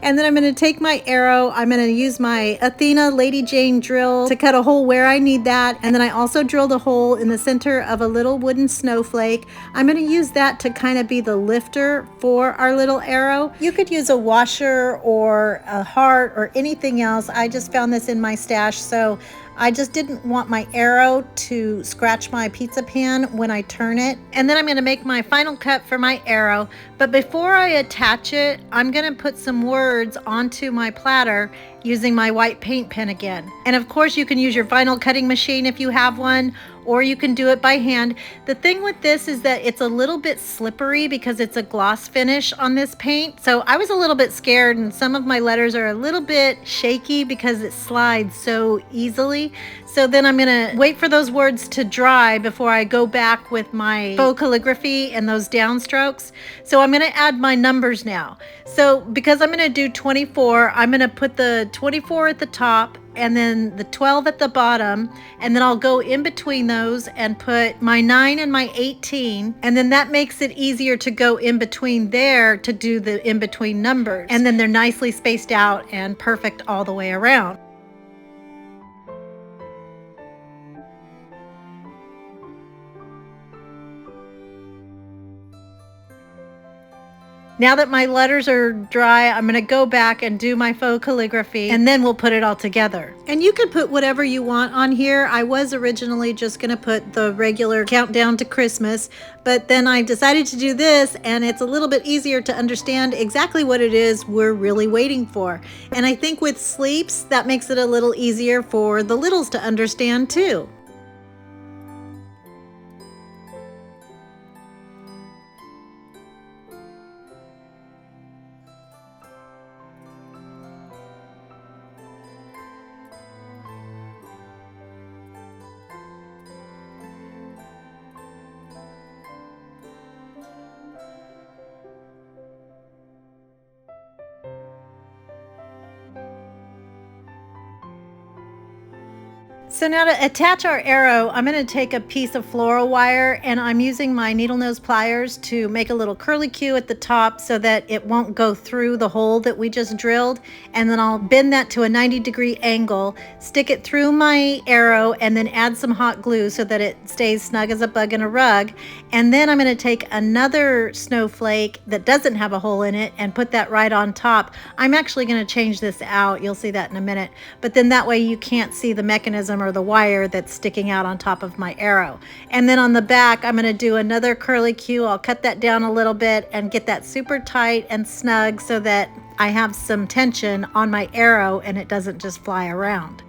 And then I'm going to take my arrow. I'm going to use my Athena Lady Jane drill to cut a hole where I need that, and then I also drilled a hole in the center of a little wooden snowflake. I'm going to use that to kind of be the lifter for our little arrow. You could use a washer or a heart or anything else. I just found this in my stash, so I just didn't want my arrow to scratch my pizza pan when I turn it. And then I'm going to make my final cut for my arrow. But before I attach it, I'm going to put some words onto my platter using my white paint pen again. And of course you can use your vinyl cutting machine if you have one, or you can do it by hand. The thing with this is that it's a little bit slippery because it's a gloss finish on this paint. So I was a little bit scared, and some of my letters are a little bit shaky because it slides so easily. So then I'm gonna wait for those words to dry before I go back with my faux calligraphy and those downstrokes. So I'm gonna add my numbers now. So because I'm gonna do 24, I'm gonna put the 24 at the top and then the 12 at the bottom, and then I'll go in between those and put my 9 and my 18, and then that makes it easier to go in between there to do the in between numbers, and then they're nicely spaced out and perfect all the way around. Now that my letters are dry, I'm going to go back and do my faux calligraphy, and then we'll put it all together. And you can put whatever you want on here. I was originally just going to put the regular countdown to Christmas, but then I decided to do this, and it's a little bit easier to understand exactly what it is we're really waiting for. And I think with sleeps, that makes it a little easier for the littles to understand too. So now to attach our arrow, I'm going to take a piece of floral wire, and I'm using my needle nose pliers to make a little curlicue at the top so that it won't go through the hole that we just drilled. And then I'll bend that to a 90-degree angle, stick it through my arrow, and then add some hot glue so that it stays snug as a bug in a rug. And then I'm going to take another snowflake that doesn't have a hole in it and put that right on top. I'm actually going to change this out. You'll see that in a minute. But then that way you can't see the mechanism or the wire that's sticking out on top of my arrow. And then on the back, I'm going to do another curlicue. I'll cut that down a little bit and get that super tight and snug so that I have some tension on my arrow and it doesn't just fly around.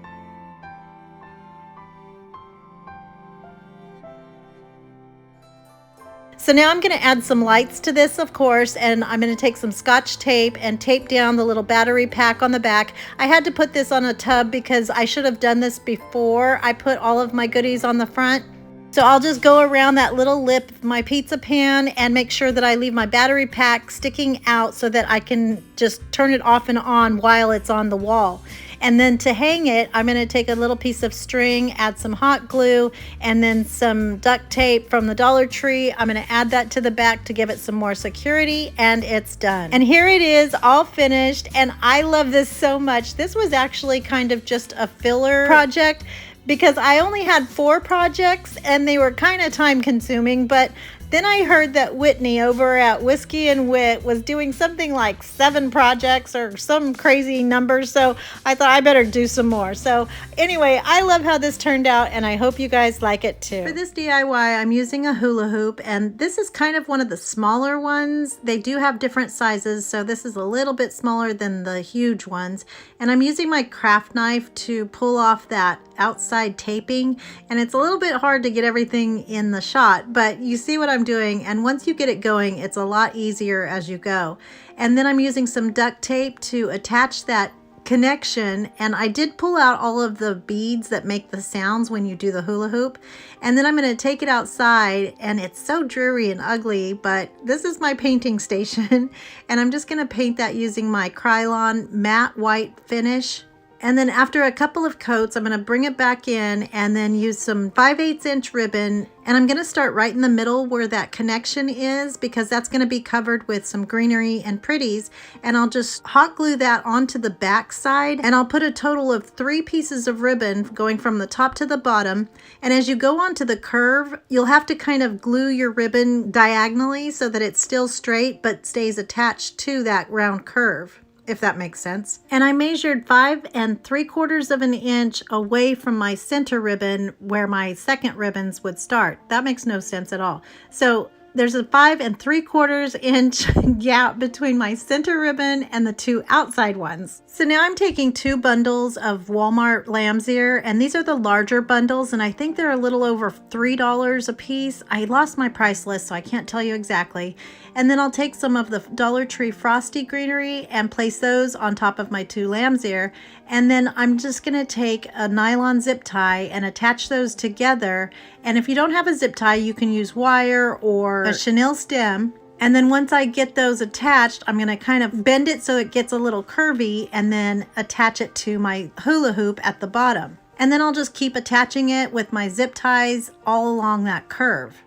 So now I'm going to add some lights to this, of course, and I'm going to take some Scotch tape and tape down the little battery pack on the back. I had to put this on a tub because I should have done this before I put all of my goodies on the front. So I'll just go around that little lip of my pizza pan and make sure that I leave my battery pack sticking out so that I can just turn it off and on while it's on the wall. And then to hang it, I'm going to take a little piece of string, add some hot glue, and then some duct tape from the Dollar Tree. I'm going to add that to the back to give it some more security, and it's done. And here it is, all finished, and I love this so much. This was actually kind of just a filler project because I only had 4 projects and they were kind of time consuming, but Then I heard that Whitney over at Whiskey and Wit was doing something like 7 projects or some crazy numbers, so I thought I better do some more. So anyway, I love how this turned out, and I hope you guys like it too. For this DIY, I'm using a hula hoop, and this is kind of one of the smaller ones. They do have different sizes, so this is a little bit smaller than the huge ones. And I'm using my craft knife to pull off that outside taping, and it's a little bit hard to get everything in the shot, but you see what I'm doing, and once you get it going, it's a lot easier as you go. And then I'm using some duct tape to attach that connection, and I did pull out all of the beads that make the sounds when you do the hula hoop. And then I'm going to take it outside, and it's so dreary and ugly, but this is my painting station, and I'm just going to paint that using my Krylon matte white finish. And then after a couple of coats, I'm going to bring it back in and then use some 5/8 inch ribbon. And I'm going to start right in the middle where that connection is, because that's going to be covered with some greenery and pretties. And I'll just hot glue that onto the back side. And I'll put a total of 3 pieces of ribbon going from the top to the bottom. And as you go onto the curve, you'll have to kind of glue your ribbon diagonally so that it's still straight but stays attached to that round curve, if that makes sense. And I measured 5 3/4 of an inch away from my center ribbon where my second ribbons would start. That makes no sense at all. So there's a 5 3/4 inch gap between my center ribbon and the 2 outside ones. So now I'm taking 2 bundles of Walmart lamb's ear, and these are the larger bundles, and I think they're a little over $3 a piece. I lost my price list, so I can't tell you exactly. And then I'll take some of the Dollar Tree Frosty greenery and place those on top of my 2 lamb's ear. And then I'm just going to take a nylon zip tie and attach those together. And if you don't have a zip tie, you can use wire or a chenille stem. And then once I get those attached, I'm going to kind of bend it so it gets a little curvy and then attach it to my hula hoop at the bottom. And then I'll just keep attaching it with my zip ties all along that curve.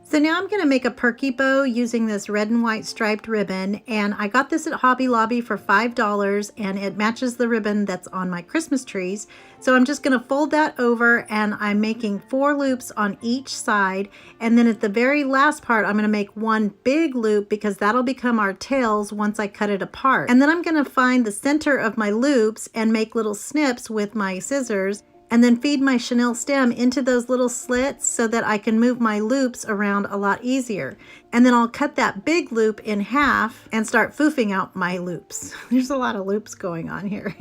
So now I'm going to make a perky bow using this red and white striped ribbon, and I got this at Hobby Lobby for $5, and it matches the ribbon that's on my Christmas trees. So I'm just going to fold that over, and I'm making 4 loops on each side, and then at the very last part I'm going to make 1 big loop because that'll become our tails once I cut it apart. And then I'm going to find the center of my loops and make little snips with my scissors, and then feed my chenille stem into those little slits so that I can move my loops around a lot easier. And then I'll cut that big loop in half and start foofing out my loops. There's a lot of loops going on here.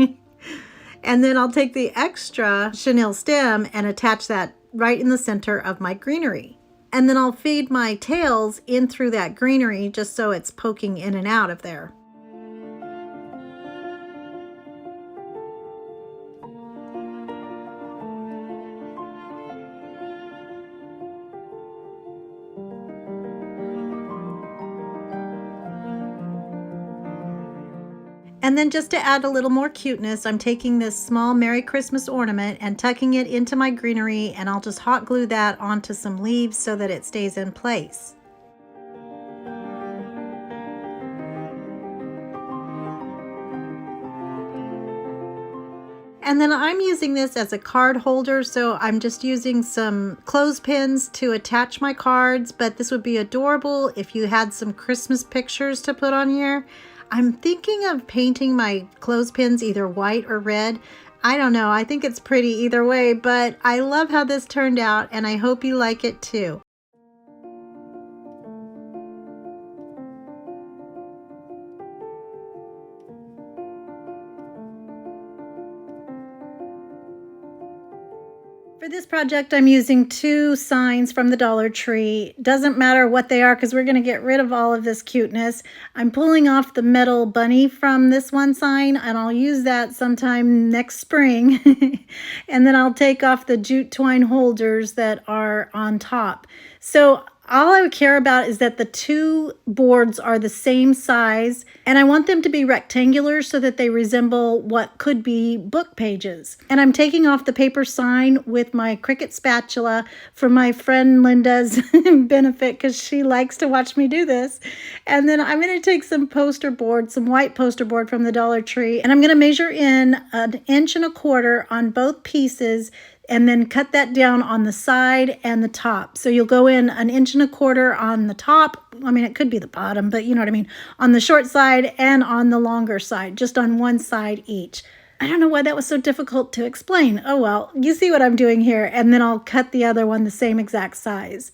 And then I'll take the extra chenille stem and attach that right in the center of my greenery. And then I'll feed my tails in through that greenery just so it's poking in and out of there. And then just to add a little more cuteness, I'm taking this small Merry Christmas ornament and tucking it into my greenery, and I'll just hot glue that onto some leaves so that it stays in place. And then I'm using this as a card holder, so I'm just using some clothespins to attach my cards, but this would be adorable if you had some Christmas pictures to put on here. I'm thinking of painting my clothespins either white or red. I don't know, I think it's pretty either way, but I love how this turned out, and I hope you like it too. For this project, I'm using 2 signs from the Dollar Tree. Doesn't matter what they are because we're going to get rid of all of this cuteness. I'm pulling off the metal bunny from this one sign, and I'll use that sometime next spring. And then I'll take off the jute twine holders that are on top. So All I would care about is that the two boards are the same size, and I want them to be rectangular so that they resemble what could be book pages. And I'm taking off the paper sign with my Cricut spatula for my friend Linda's benefit, because she likes to watch me do this. And then I'm going to take some poster board, some white poster board from the Dollar Tree, and I'm going to measure in 1.25 inches on both pieces, and then cut that down on the side and the top. So you'll go in 1.25 inches on the top. I mean, it could be the bottom, but you know what I mean. On the short side and on the longer side, just on one side each. I don't know why that was so difficult to explain. Oh well, you see what I'm doing here. And then I'll cut the other one the same exact size.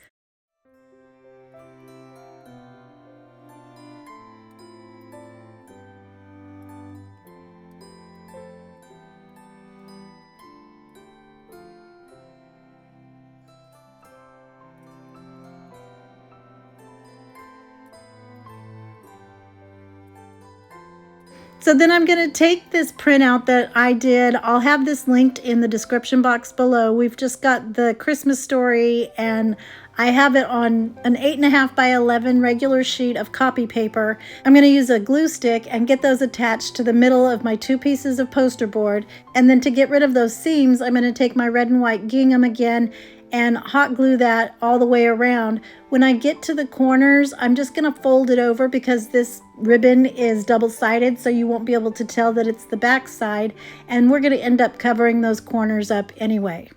So then I'm going to take this printout that I did. I'll have this linked in the description box below. We've just got the Christmas story, and I have it on an 8.5 by 11 regular sheet of copy paper. I'm going to use a glue stick and get those attached to the middle of my 2 pieces of poster board. And then to get rid of those seams, I'm going to take my red and white gingham again and hot glue that all the way around. When I get to the corners, I'm just going to fold it over because this ribbon is double-sided, so you won't be able to tell that it's the back side, and we're going to end up covering those corners up anyway.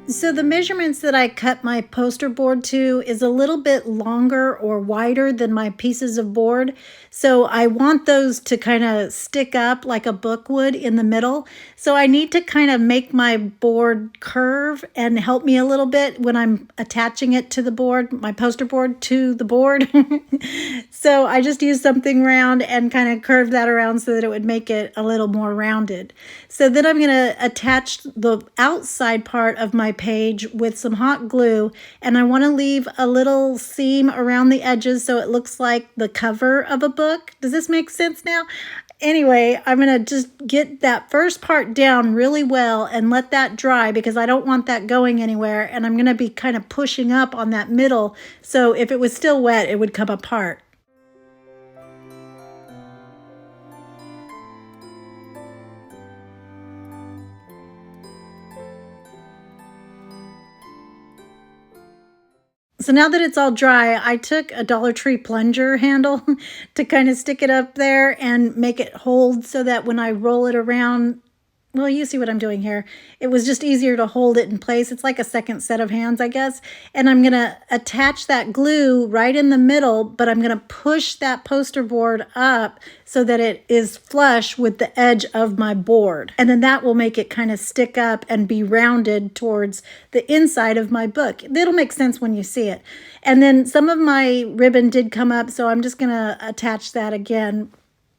So the measurements that I cut my poster board to is a little bit longer or wider than my pieces of board. So I want those to kind of stick up like a book would in the middle. So I need to kind of make my board curve and help me a little bit when I'm attaching it to the board, my poster board to the board. So I just used something round and kind of curved that around so that it would make it a little more rounded. So then I'm going to attach the outside part of my page with some hot glue, and I want to leave a little seam around the edges so it looks like the cover of a book. Does this make sense now? Anyway, I'm going to just get that first part down really well and let that dry because I don't want that going anywhere, and I'm going to be kind of pushing up on that middle, so if it was still wet, it would come apart. So now that it's all dry, I took a Dollar Tree plunger handle to kind of stick it up there and make it hold so that when I roll it around, well, you see what I'm doing here. It was just easier to hold it in place. It's like a second set of hands, I guess. And I'm going to attach that glue right in the middle, but I'm going to push that poster board up so that it is flush with the edge of my board. And then that will make it kind of stick up and be rounded towards the inside of my book. It'll make sense when you see it. And then some of my ribbon did come up, so I'm just going to attach that again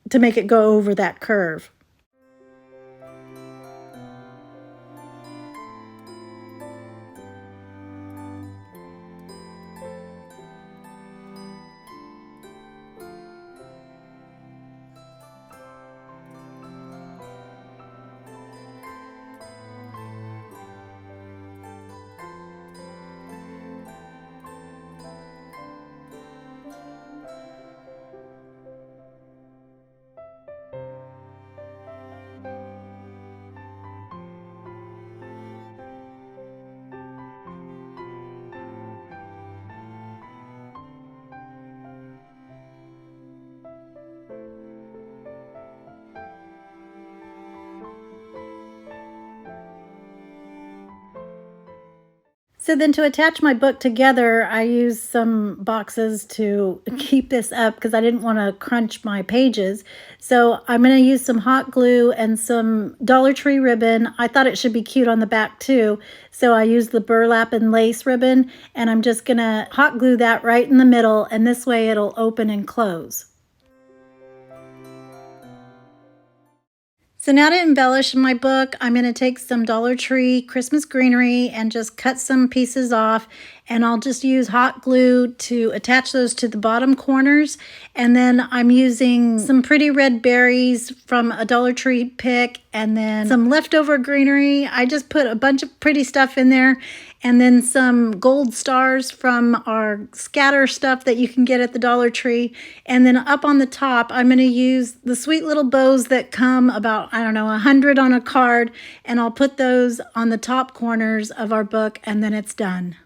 to make it go over that curve. So then to attach my book together, I used some boxes to keep this up because I didn't want to crunch my pages. So I'm going to use some hot glue and some Dollar Tree ribbon. I thought it should be cute on the back too. So I used the burlap and lace ribbon, and I'm just going to hot glue that right in the middle, and this way it'll open and close. So now to embellish my book, I'm going to take some Dollar Tree Christmas greenery and just cut some pieces off, and I'll just use hot glue to attach those to the bottom corners. And then I'm using some pretty red berries from a Dollar Tree pick, and then some leftover greenery. I just put a bunch of pretty stuff in there, and then some gold stars from our scatter stuff that you can get at the Dollar Tree. And then up on the top, I'm going to use the sweet little bows that come about, I don't know, 100 on a card, and I'll put those on the top corners of our book, and then it's done.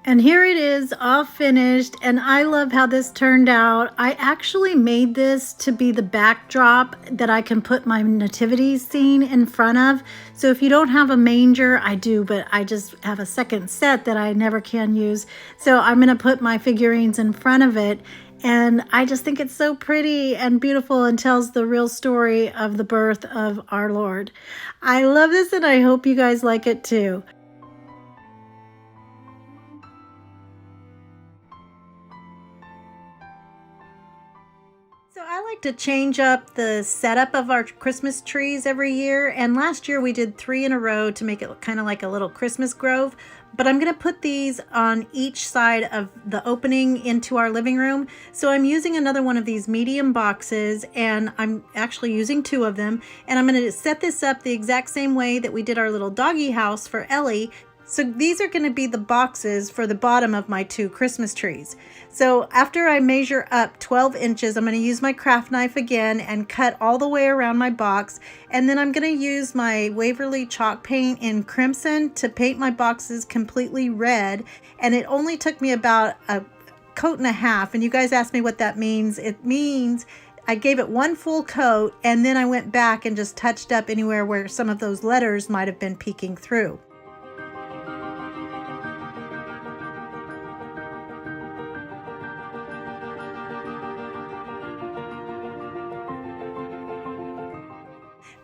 And here it is, all finished, and I love how this turned out. I actually made this to be the backdrop that I can put my nativity scene in front of. So if you don't have a manger, I do, but I just have a second set that I never can use. So I'm gonna put my figurines in front of it, and I just think it's so pretty and beautiful and tells the real story of the birth of our Lord. I love this, and I hope you guys like it too. So I like to change up the setup of our Christmas trees every year, and last year we did 3 in a row to make it kind of like a little Christmas grove. But I'm going to put these on each side of the opening into our living room. So I'm using another one of these medium boxes, and I'm actually using 2 of them, and I'm going to set this up the exact same way that we did our little doggy house for Ellie. So these are going to be the boxes for the bottom of my 2 Christmas trees. So after I measure up 12 inches, I'm going to use my craft knife again and cut all the way around my box. And then I'm going to use my Waverly chalk paint in crimson to paint my boxes completely red. And it only took me about a coat and a half. And you guys asked me what that means. It means I gave it 1 full coat, and then I went back and just touched up anywhere where some of those letters might have been peeking through.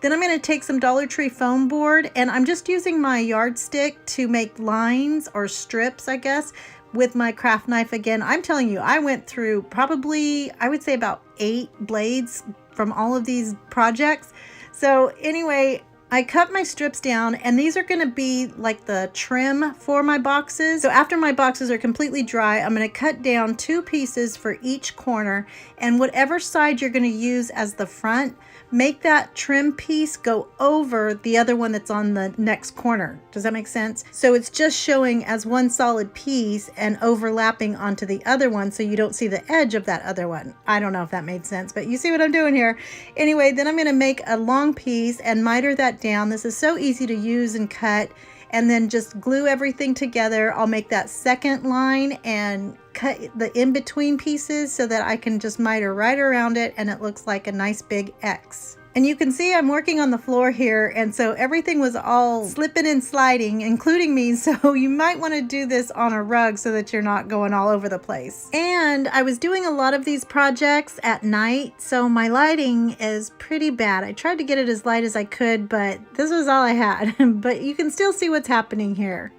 Then I'm going to take some Dollar Tree foam board, and I'm just using my yardstick to make lines or strips, I guess, with my craft knife again. I'm telling you, I went through probably, I would say about 8 blades from all of these projects. So anyway, I cut my strips down, and these are going to be like the trim for my boxes. So after my boxes are completely dry, I'm going to cut down 2 pieces for each corner, and whatever side you're going to use as the front, make that trim piece go over the other one that's on the next corner. Does that make sense? So it's just showing as one solid piece and overlapping onto the other one, so you don't see the edge of that other one. I don't know if that made sense, but you see what I'm doing here. Anyway, then I'm going to make a long piece and miter that down. This is so easy to use and cut, and then just glue everything together. I'll make that second line and cut the in-between pieces so that I can just miter right around it, and it looks like a nice big X. And you can see I'm working on the floor here, and so everything was all slipping and sliding, including me, so you might want to do this on a rug so that you're not going all over the place. And I was doing a lot of these projects at night, so my lighting is pretty bad. I tried to get it as light as I could, but this was all I had. But you can still see what's happening here.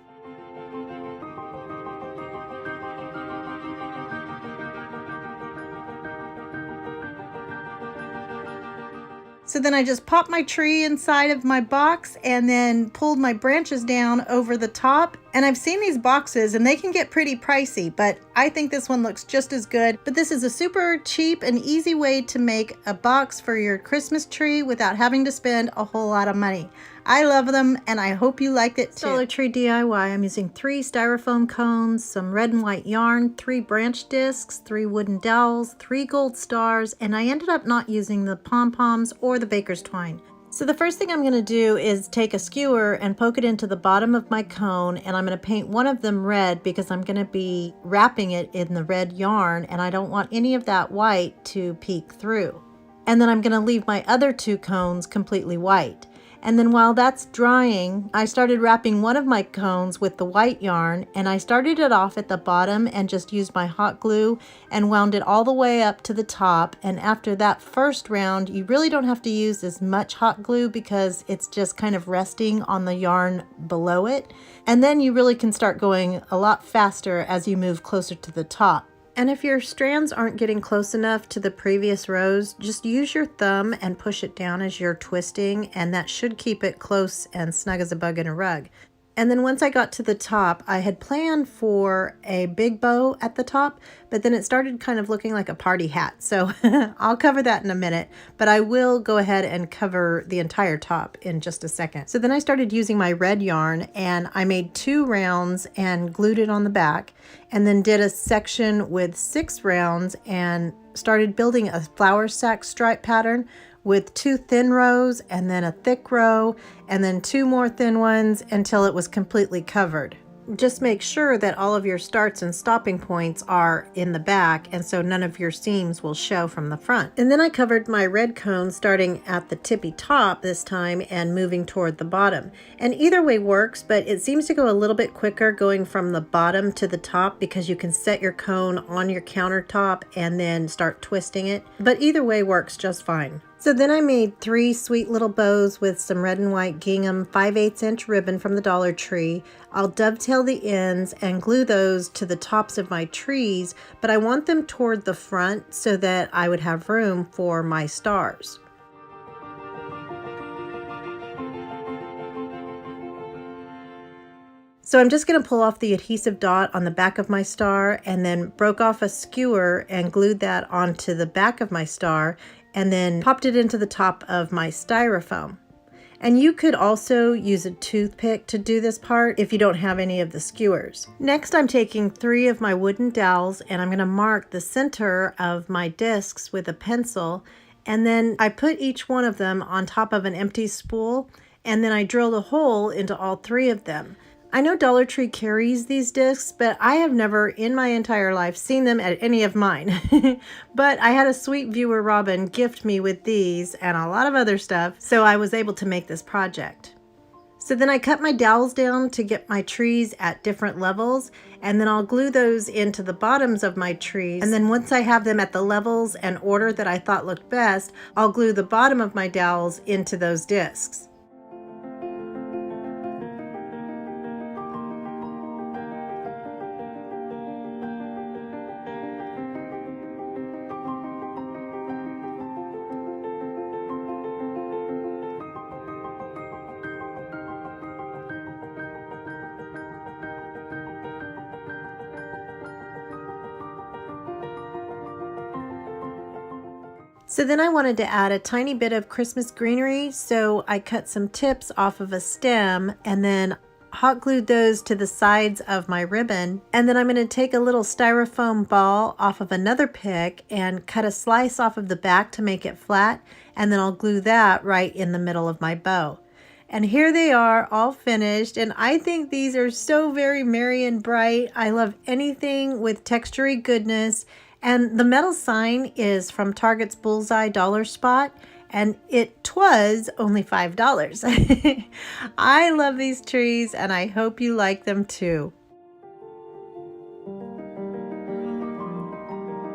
So then I just popped my tree inside of my box and then pulled my branches down over the top. And I've seen these boxes and they can get pretty pricey, but I think this one looks just as good. But this is a super cheap and easy way to make a box for your Christmas tree without having to spend a whole lot of money. I love them and I hope you liked it too. Dollar Tree DIY. I'm using 3 styrofoam cones, some red and white yarn, 3 branch discs, 3 wooden dowels, 3 gold stars, and I ended up not using the pom-poms or the baker's twine. So the first thing I'm going to do is take a skewer and poke it into the bottom of my cone, and I'm going to paint one of them red because I'm going to be wrapping it in the red yarn and I don't want any of that white to peek through. And then I'm going to leave my other 2 cones completely white. And then while that's drying, I started wrapping one of my cones with the white yarn, and I started it off at the bottom and just used my hot glue and wound it all the way up to the top. And after that first round, you really don't have to use as much hot glue because it's just kind of resting on the yarn below it. And then you really can start going a lot faster as you move closer to the top. And if your strands aren't getting close enough to the previous rows, just use your thumb and push it down as you're twisting, and that should keep it close and snug as a bug in a rug. And then once I got to the top, I had planned for a big bow at the top, but then it started kind of looking like a party hat. So I'll cover that in a minute, but I will go ahead and cover the entire top in just a second. So then I started using my red yarn and I made 2 rounds and glued it on the back, and then did a section with 6 rounds and started building a flower sack stripe pattern with 2 thin rows and then a thick row and then 2 more thin ones until it was completely covered. Just make sure that all of your starts and stopping points are in the back, and so none of your seams will show from the front. And then I covered my red cone starting at the tippy top this time and moving toward the bottom. And either way works, but it seems to go a little bit quicker going from the bottom to the top because you can set your cone on your countertop and then start twisting it. But either way works just fine. So then I made 3 sweet little bows with some red and white gingham 5/8 inch ribbon from the Dollar Tree. I'll dovetail the ends and glue those to the tops of my trees, but I want them toward the front so that I would have room for my stars. So I'm just going to pull off the adhesive dot on the back of my star and then broke off a skewer and glued that onto the back of my star and then popped it into the top of my styrofoam. And you could also use a toothpick to do this part if you don't have any of the skewers. Next, I'm taking 3 of my wooden dowels and I'm going to mark the center of my discs with a pencil, and then I put each one of them on top of an empty spool, and then I drilled a hole into all 3 of them. I know Dollar Tree carries these discs, but I have never in my entire life seen them at any of mine. But I had a sweet viewer, Robin, gift me with these and a lot of other stuff, so I was able to make this project. So then I cut my dowels down to get my trees at different levels, and then I'll glue those into the bottoms of my trees. And then once I have them at the levels and order that I thought looked best, I'll glue the bottom of my dowels into those discs. So then I wanted to add a tiny bit of Christmas greenery, so I cut some tips off of a stem and then hot glued those to the sides of my ribbon. And then I'm going to take a little styrofoam ball off of another pick and cut a slice off of the back to make it flat, and then I'll glue that right in the middle of my bow. And here they are, all finished, and I think these are so very merry and bright. I love anything with textury goodness. And the metal sign is from Target's Bullseye Dollar Spot, and it was only $5. I love these trees and I hope you like them too.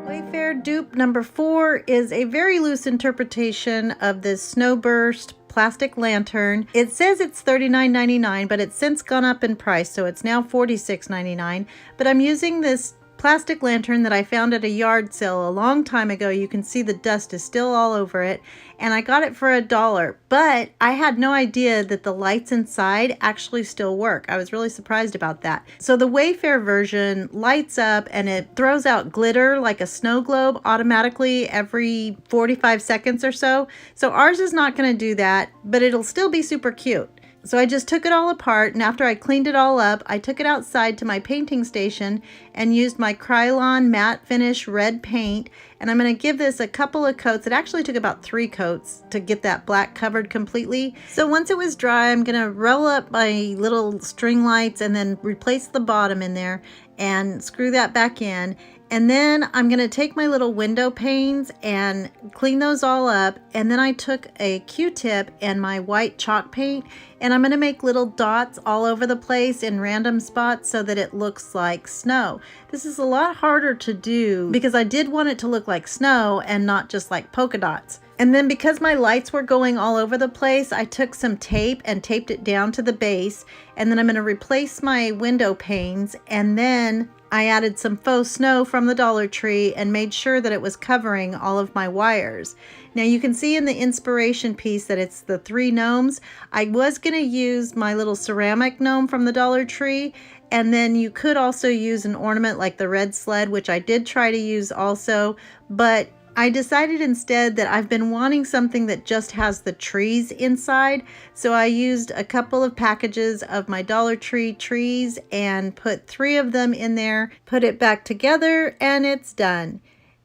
Wayfair dupe number 4 is a very loose interpretation of this snowburst plastic lantern. It says it's $39.99, but it's since gone up in price, so it's now $46.99. But I'm using this plastic lantern that I found at a yard sale a long time ago. You can see the dust is still all over it, and I got it for $1, but I had no idea that the lights inside actually still work. I was really surprised about that. So the Wayfair version lights up and it throws out glitter like a snow globe automatically every 45 seconds or so. So ours is not going to do that, but it'll still be super cute. So I just took it all apart, and after I cleaned it all up, I took it outside to my painting station and used my Krylon matte finish red paint, and I'm going to give this a couple of coats. It actually took about 3 coats to get that black covered completely. So once it was dry, I'm going to roll up my little string lights and then replace the bottom in there and screw that back in. And then I'm going to take my little window panes and clean those all up. And then I took a Q-tip and my white chalk paint, and I'm going to make little dots all over the place in random spots so that it looks like snow. This is a lot harder to do because I did want it to look like snow and not just like polka dots. And then because my lights were going all over the place, I took some tape and taped it down to the base. And then I'm going to replace my window panes, and then I added some faux snow from the Dollar Tree and made sure that it was covering all of my wires. Now you can see in the inspiration piece that it's the 3 gnomes. I was going to use my little ceramic gnome from the Dollar Tree, and then you could also use an ornament like the red sled, which I did try to use also, but I decided instead that I've been wanting something that just has the trees inside, so I used a couple of packages of my Dollar Tree trees and put 3 of them in there, put it back together, and it's done.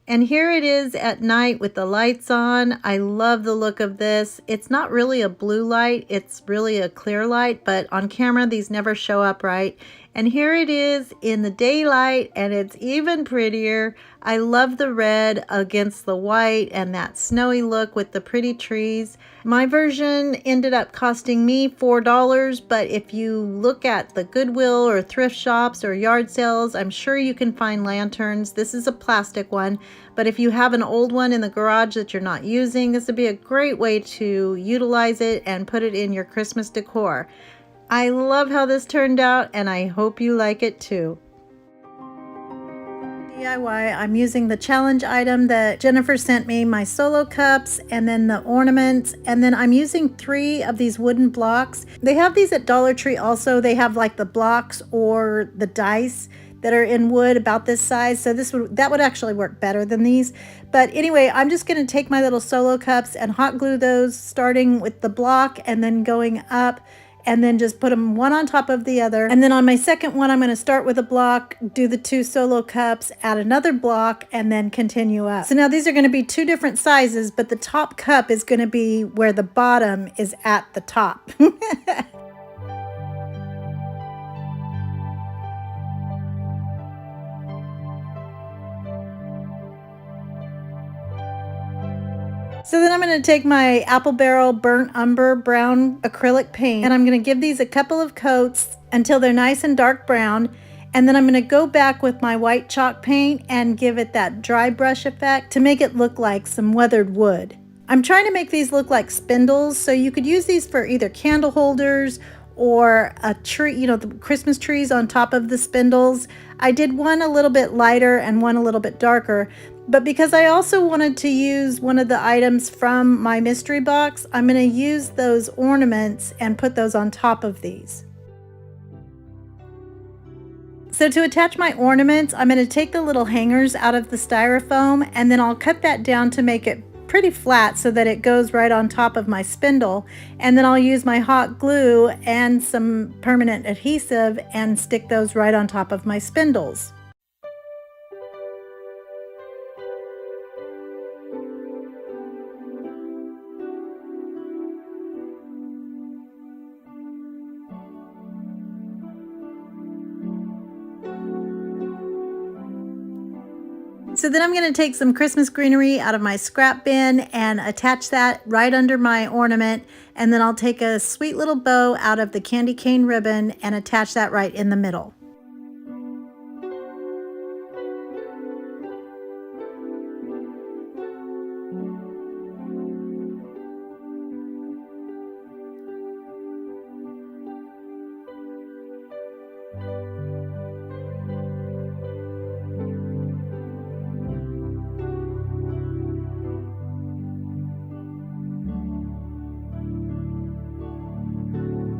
And here it is at night with the lights on. I love the look of this. It's not really a blue light, it's really a clear light, but on camera these never show up right. And here it is in the daylight, and it's even prettier. I love the red against the white and that snowy look with the pretty trees. My version ended up costing me $4, but if you look at the Goodwill or thrift shops or yard sales, I'm sure you can find lanterns. This is a plastic one, but if you have an old one in the garage that you're not using, this would be a great way to utilize it and put it in your Christmas decor. I love how this turned out, and I hope you like it too. DIY, I'm using the challenge item that Jennifer sent me, my solo cups, and then the ornaments, and then I'm using 3 of these wooden blocks. They have these at Dollar Tree also. They have like the blocks or the dice that are in wood about this size, so that would actually work better than these. But anyway, I'm just going to take my little solo cups and hot glue those, starting with the block and then going up, and then just put them one on top of the other. And then on my second one, I'm going to start with a block, do the 2 solo cups, add another block, and then continue up. So now these are going to be 2 different sizes, but the top cup is going to be where the bottom is at the top. So then I'm going to take my Apple Barrel Burnt Umber Brown acrylic paint, and I'm going to give these a couple of coats until they're nice and dark brown. And then I'm going to go back with my white chalk paint and give it that dry brush effect to make it look like some weathered wood. I'm trying to make these look like spindles, so you could use these for either candle holders or a tree, you know, the Christmas trees on top of the spindles. I did one a little bit lighter and one a little bit darker, but because I also wanted to use one of the items from my mystery box, I'm going to use those ornaments and put those on top of these. So to attach my ornaments, I'm going to take the little hangers out of the styrofoam, and then I'll cut that down to make it pretty flat so that it goes right on top of my spindle. And then I'll use my hot glue and some permanent adhesive and stick those right on top of my spindles. So then I'm going to take some Christmas greenery out of my scrap bin and attach that right under my ornament. And then I'll take a sweet little bow out of the candy cane ribbon and attach that right in the middle.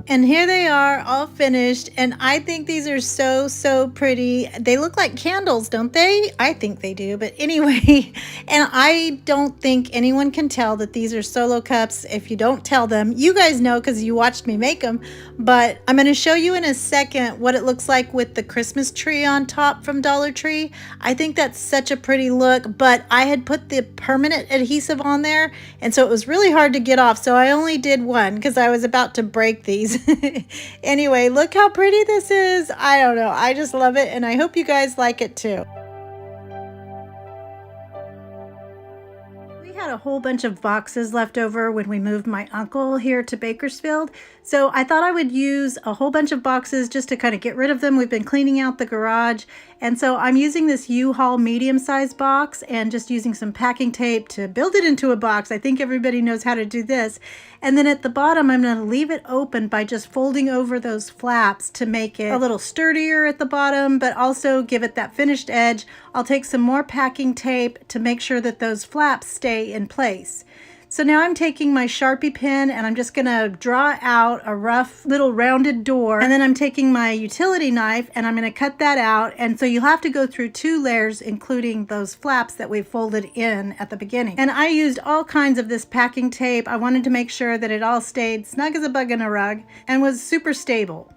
And here they are, all finished, and I think these are so pretty. They look like candles, don't they? I think they do, but anyway, and I don't think anyone can tell that these are solo cups if you don't tell them. You guys know because you watched me make them, but I'm going to show you in a second what it looks like with the Christmas tree on top from Dollar Tree. I think that's such a pretty look, but I had put the permanent adhesive on there, and so it was really hard to get off, so I only did one because I was about to break these. Anyway, look how pretty this is. I don't know. I just love it, and I hope you guys like it too. We had a whole bunch of boxes left over when we moved my uncle here to Bakersfield, so I thought I would use a whole bunch of boxes just to kind of get rid of them. We've been cleaning out the garage, and so I'm using this U-Haul medium-sized box and just using some packing tape to build it into a box. I think everybody knows how to do this. And then at the bottom, I'm going to leave it open by just folding over those flaps to make it a little sturdier at the bottom, but also give it that finished edge. I'll take some more packing tape to make sure that those flaps stay in place. So now I'm taking my Sharpie pen and I'm just gonna draw out a rough little rounded door, and then I'm taking my utility knife and I'm gonna cut that out. And so you'll have to go through 2 layers, including those flaps that we folded in at the beginning. And I used all kinds of this packing tape. I wanted to make sure that it all stayed snug as a bug in a rug and was super stable.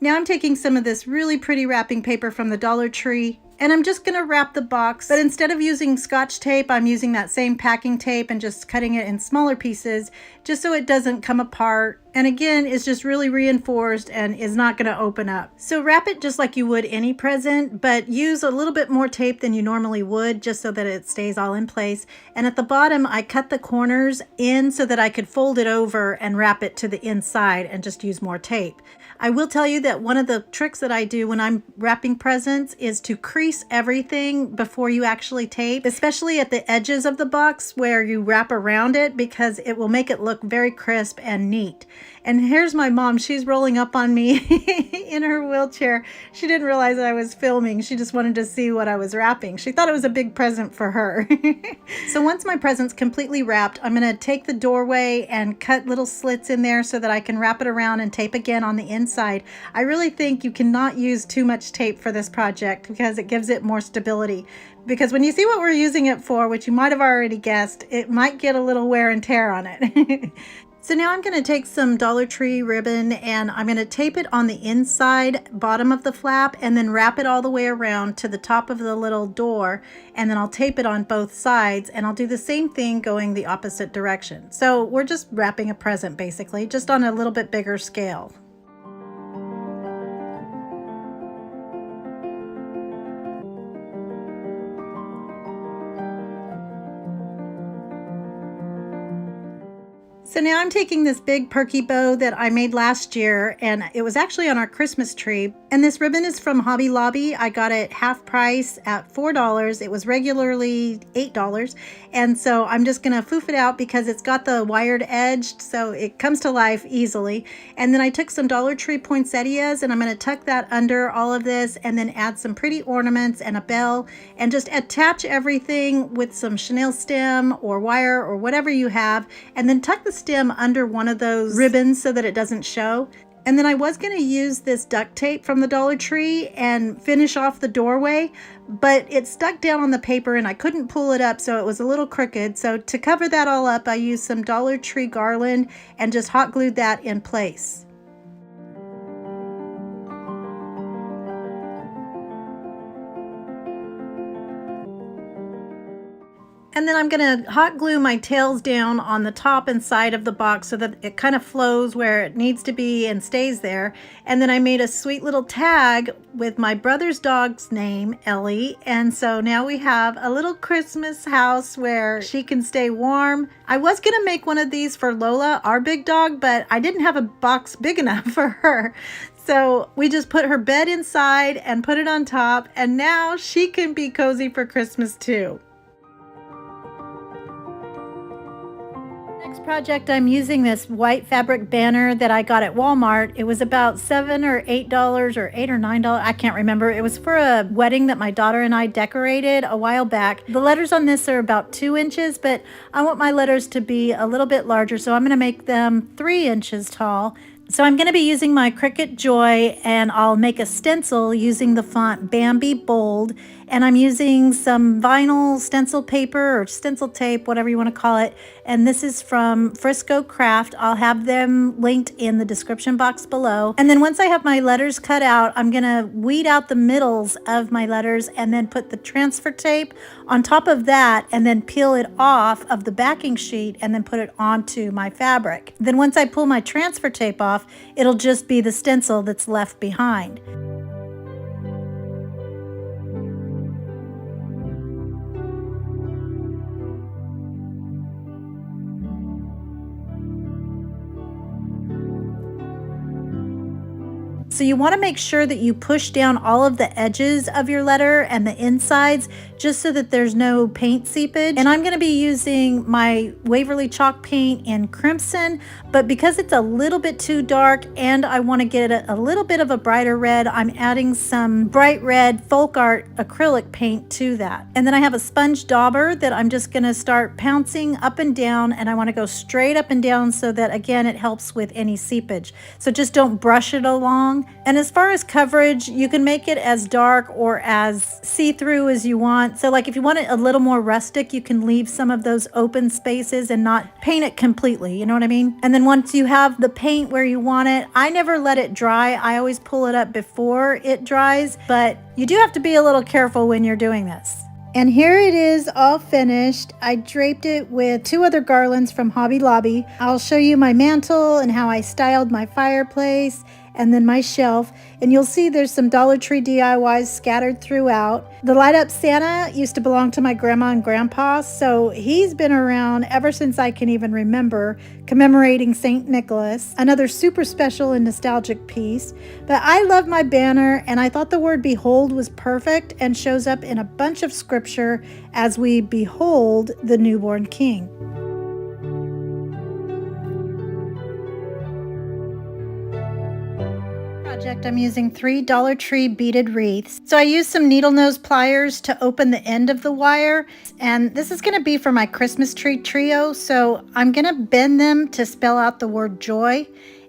Now I'm taking some of this really pretty wrapping paper from the Dollar Tree, and I'm just gonna wrap the box, but instead of using Scotch tape, I'm using that same packing tape and just cutting it in smaller pieces just so it doesn't come apart. And again, it's just really reinforced and is not gonna open up. So wrap it just like you would any present, but use a little bit more tape than you normally would just so that it stays all in place. And at the bottom, I cut the corners in so that I could fold it over and wrap it to the inside and just use more tape. I will tell you that one of the tricks that I do when I'm wrapping presents is to crease everything before you actually tape, especially at the edges of the box where you wrap around it, because it will make it look very crisp and neat. And here's my mom. She's rolling up on me in her wheelchair. She didn't realize I was filming. She just wanted to see what I was wrapping. She thought it was a big present for her. So once my present's completely wrapped, I'm going to take the doorway and cut little slits in there so that I can wrap it around and tape again on the inside. I really think you cannot use too much tape for this project because it gives it more stability. Because when you see what we're using it for, which you might have already guessed, it might get a little wear and tear on it. So now I'm going to take some Dollar Tree ribbon and I'm going to tape it on the inside bottom of the flap and then wrap it all the way around to the top of the little door, and then I'll tape it on both sides, and I'll do the same thing going the opposite direction. So we're just wrapping a present basically, just on a little bit bigger scale. So now I'm taking this big perky bow that I made last year, and it was actually on our Christmas tree. And this ribbon is from Hobby Lobby. I got it half price at $4. It was regularly $8. And so I'm just gonna foof it out because it's got the wired edge, so it comes to life easily. And then I took some Dollar Tree poinsettias and I'm gonna tuck that under all of this and then add some pretty ornaments and a bell and just attach everything with some chenille stem or wire or whatever you have, and then tuck the stem under one of those ribbons so that it doesn't show. And then I was going to use this duct tape from the Dollar Tree and finish off the doorway, but it stuck down on the paper and I couldn't pull it up, so it was a little crooked. So to cover that all up, I used some Dollar Tree garland and just hot glued that in place. And then I'm going to hot glue my tails down on the top and side of the box so that it kind of flows where it needs to be and stays there. And then I made a sweet little tag with my brother's dog's name, Ellie. And so now we have a little Christmas house where she can stay warm. I was going to make one of these for Lola, our big dog, but I didn't have a box big enough for her. So we just put her bed inside and put it on top, and now she can be cozy for Christmas too. Next project, I'm using this white fabric banner that I got at Walmart. It was about $7 or $8 or $8 or $9. I can't remember. It was for a wedding that my daughter and I decorated a while back. The letters on this are about 2 inches, but I want my letters to be a little bit larger, so I'm going to make them 3 inches tall. So I'm going to be using my Cricut Joy, and I'll make a stencil using the font Bambi Bold, and I'm using some vinyl stencil paper or stencil tape, whatever you want to call it, and this is from Frisco Craft. I'll have them linked in the description box below. And then once I have my letters cut out, I'm going to weed out the middles of my letters and then put the transfer tape on top of that and then peel it off of the backing sheet and then put it onto my fabric. Then once I pull my transfer tape off, it'll just be the stencil that's left behind. So you want to make sure that you push down all of the edges of your letter and the insides just so that there's no paint seepage. And I'm going to be using my Waverly chalk paint in crimson, but because it's a little bit too dark and I want to get a little bit of a brighter red, I'm adding some bright red folk art acrylic paint to that. And then I have a sponge dauber that I'm just going to start pouncing up and down, and I want to go straight up and down so that, again, it helps with any seepage. So just don't brush it along. And as far as coverage, you can make it as dark or as see-through as you want. So like if you want it a little more rustic, you can leave some of those open spaces and not paint it completely, you know what I mean? And then once you have the paint where you want it, I never let it dry. I always pull it up before it dries, but you do have to be a little careful when you're doing this. And here it is all finished. I draped it with 2 other garlands from Hobby Lobby. I'll show you my mantle and how I styled my fireplace and then my shelf, and you'll see there's some Dollar Tree DIYs scattered throughout. The light up Santa used to belong to my grandma and grandpa, so he's been around ever since I can even remember, commemorating St. Nicholas, another super special and nostalgic piece. But I love my banner, and I thought the word behold was perfect and shows up in a bunch of scripture as we behold the newborn king. I'm using 3 Dollar Tree beaded wreaths. So I used some needle nose pliers to open the end of the wire, and this is going to be for my Christmas tree trio, so I'm going to bend them to spell out the word joy.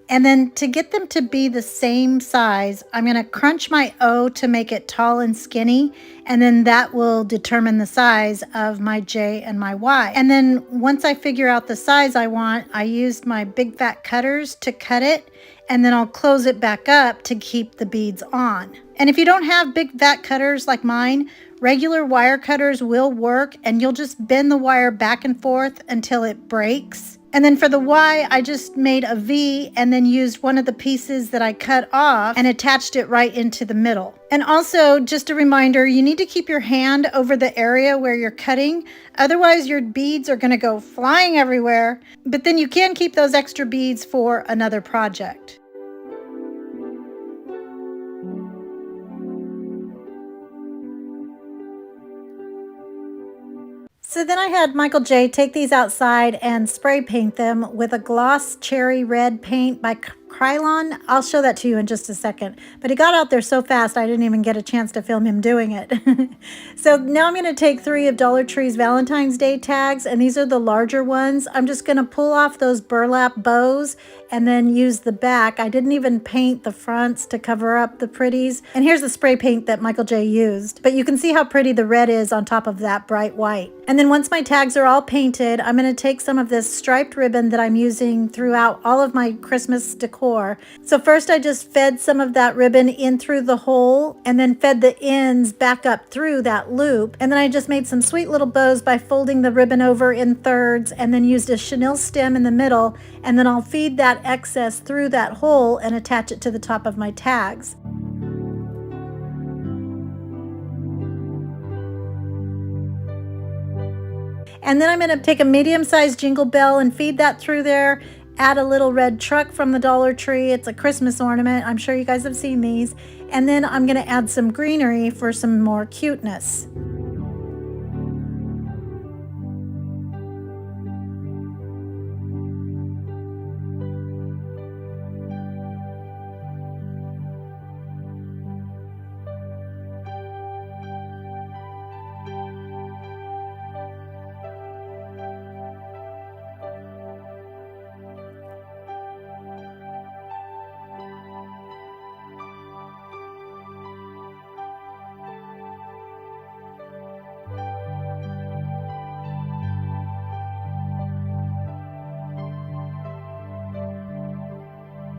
And then to get them to be the same size, I'm going to crunch my O to make it tall and skinny, and then that will determine the size of my J and my Y. And then once I figure out the size I want, I used my big fat cutters to cut it, and then I'll close it back up to keep the beads on. And if you don't have big fat cutters like mine, regular wire cutters will work, and you'll just bend the wire back and forth until it breaks. And then for the Y, I just made a V and then used one of the pieces that I cut off and attached it right into the middle. And also, just a reminder, you need to keep your hand over the area where you're cutting. Otherwise, your beads are going to go flying everywhere. But then you can keep those extra beads for another project. So then I had Michael J. take these outside and spray paint them with a gloss cherry red paint by Krylon. I'll show that to you in just a second. But he got out there so fast I didn't even get a chance to film him doing it. So now I'm going to take 3 of Dollar Tree's Valentine's Day tags, and these are the larger ones. I'm just going to pull off those burlap bows and then use the back. I didn't even paint the fronts to cover up the pretties. And here's the spray paint that Michael J. used. But you can see how pretty the red is on top of that bright white. And then once my tags are all painted, I'm going to take some of this striped ribbon that I'm using throughout all of my Christmas decor, before. So first I just fed some of that ribbon in through the hole and then fed the ends back up through that loop. And then I just made some sweet little bows by folding the ribbon over in thirds and then used a chenille stem in the middle. And then I'll feed that excess through that hole and attach it to the top of my tags. And then I'm going to take a medium-sized jingle bell and feed that through there, add a little red truck from the Dollar Tree. It's a Christmas ornament. I'm sure you guys have seen these. And then I'm going to add some greenery for some more cuteness.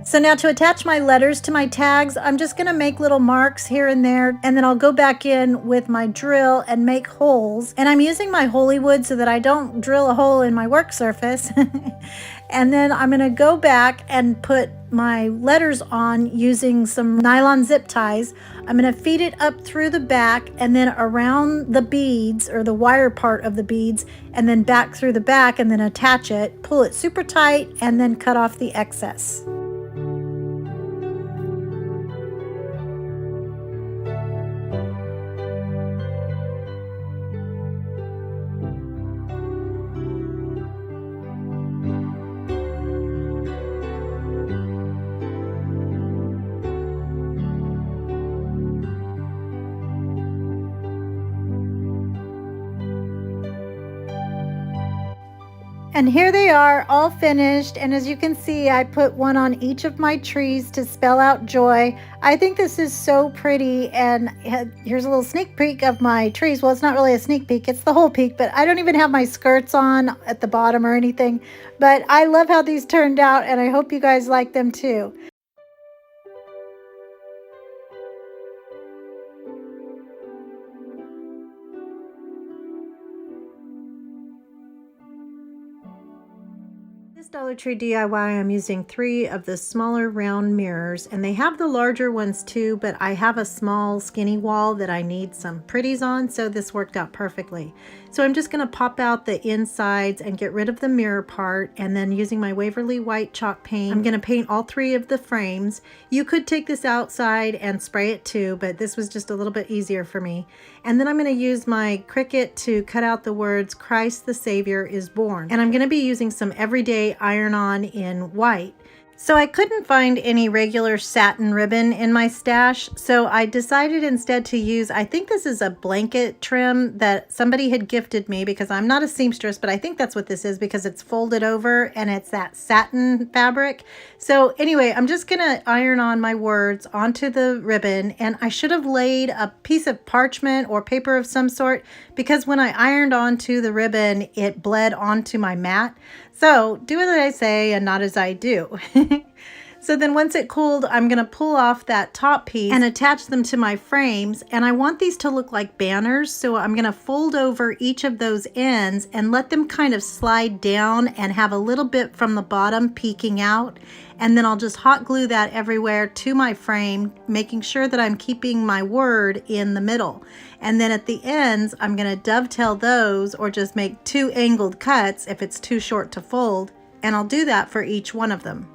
So now to attach my letters to my tags, I'm just going to make little marks here and there, and then I'll go back in with my drill and make holes. And I'm using my Holy Wood so that I don't drill a hole in my work surface. And then I'm going to go back and put my letters on using some nylon zip ties. I'm going to feed it up through the back and then around the beads or the wire part of the beads, and then back through the back and then attach it, pull it super tight, and then cut off the excess. And here they are, all finished, and as you can see, I put one on each of my trees to spell out joy. I think this is so pretty, and here's a little sneak peek of my trees. Well, it's not really a sneak peek, it's the whole peek, but I don't even have my skirts on at the bottom or anything. But I love how these turned out, and I hope you guys like them too. This Dollar Tree DIY, I'm using 3 of the smaller round mirrors, and they have the larger ones too, but I have a small skinny wall that I need some pretties on, so this worked out perfectly. So I'm just going to pop out the insides and get rid of the mirror part, and then using my Waverly white chalk paint, I'm going to paint all 3 of the frames. You could take this outside and spray it too, but this was just a little bit easier for me. And then I'm going to use my Cricut to cut out the words Christ the Savior is born. And I'm going to be using some everyday iron-on in white. So I couldn't find any regular satin ribbon in my stash, so I decided instead to use, I think this is a blanket trim that somebody had gifted me, because I'm not a seamstress, but I think that's what this is because it's folded over and it's that satin fabric. So anyway, I'm just gonna iron on my words onto the ribbon, and I should have laid a piece of parchment or paper of some sort, because when I ironed onto the ribbon, it bled onto my mat. So do as I say and not as I do. So then once it cooled, I'm going to pull off that top piece and attach them to my frames. And I want these to look like banners. So I'm going to fold over each of those ends and let them kind of slide down and have a little bit from the bottom peeking out. And then I'll just hot glue that everywhere to my frame, making sure that I'm keeping my word in the middle. And then at the ends, I'm going to dovetail those, or just make 2 angled cuts if it's too short to fold. And I'll do that for each one of them.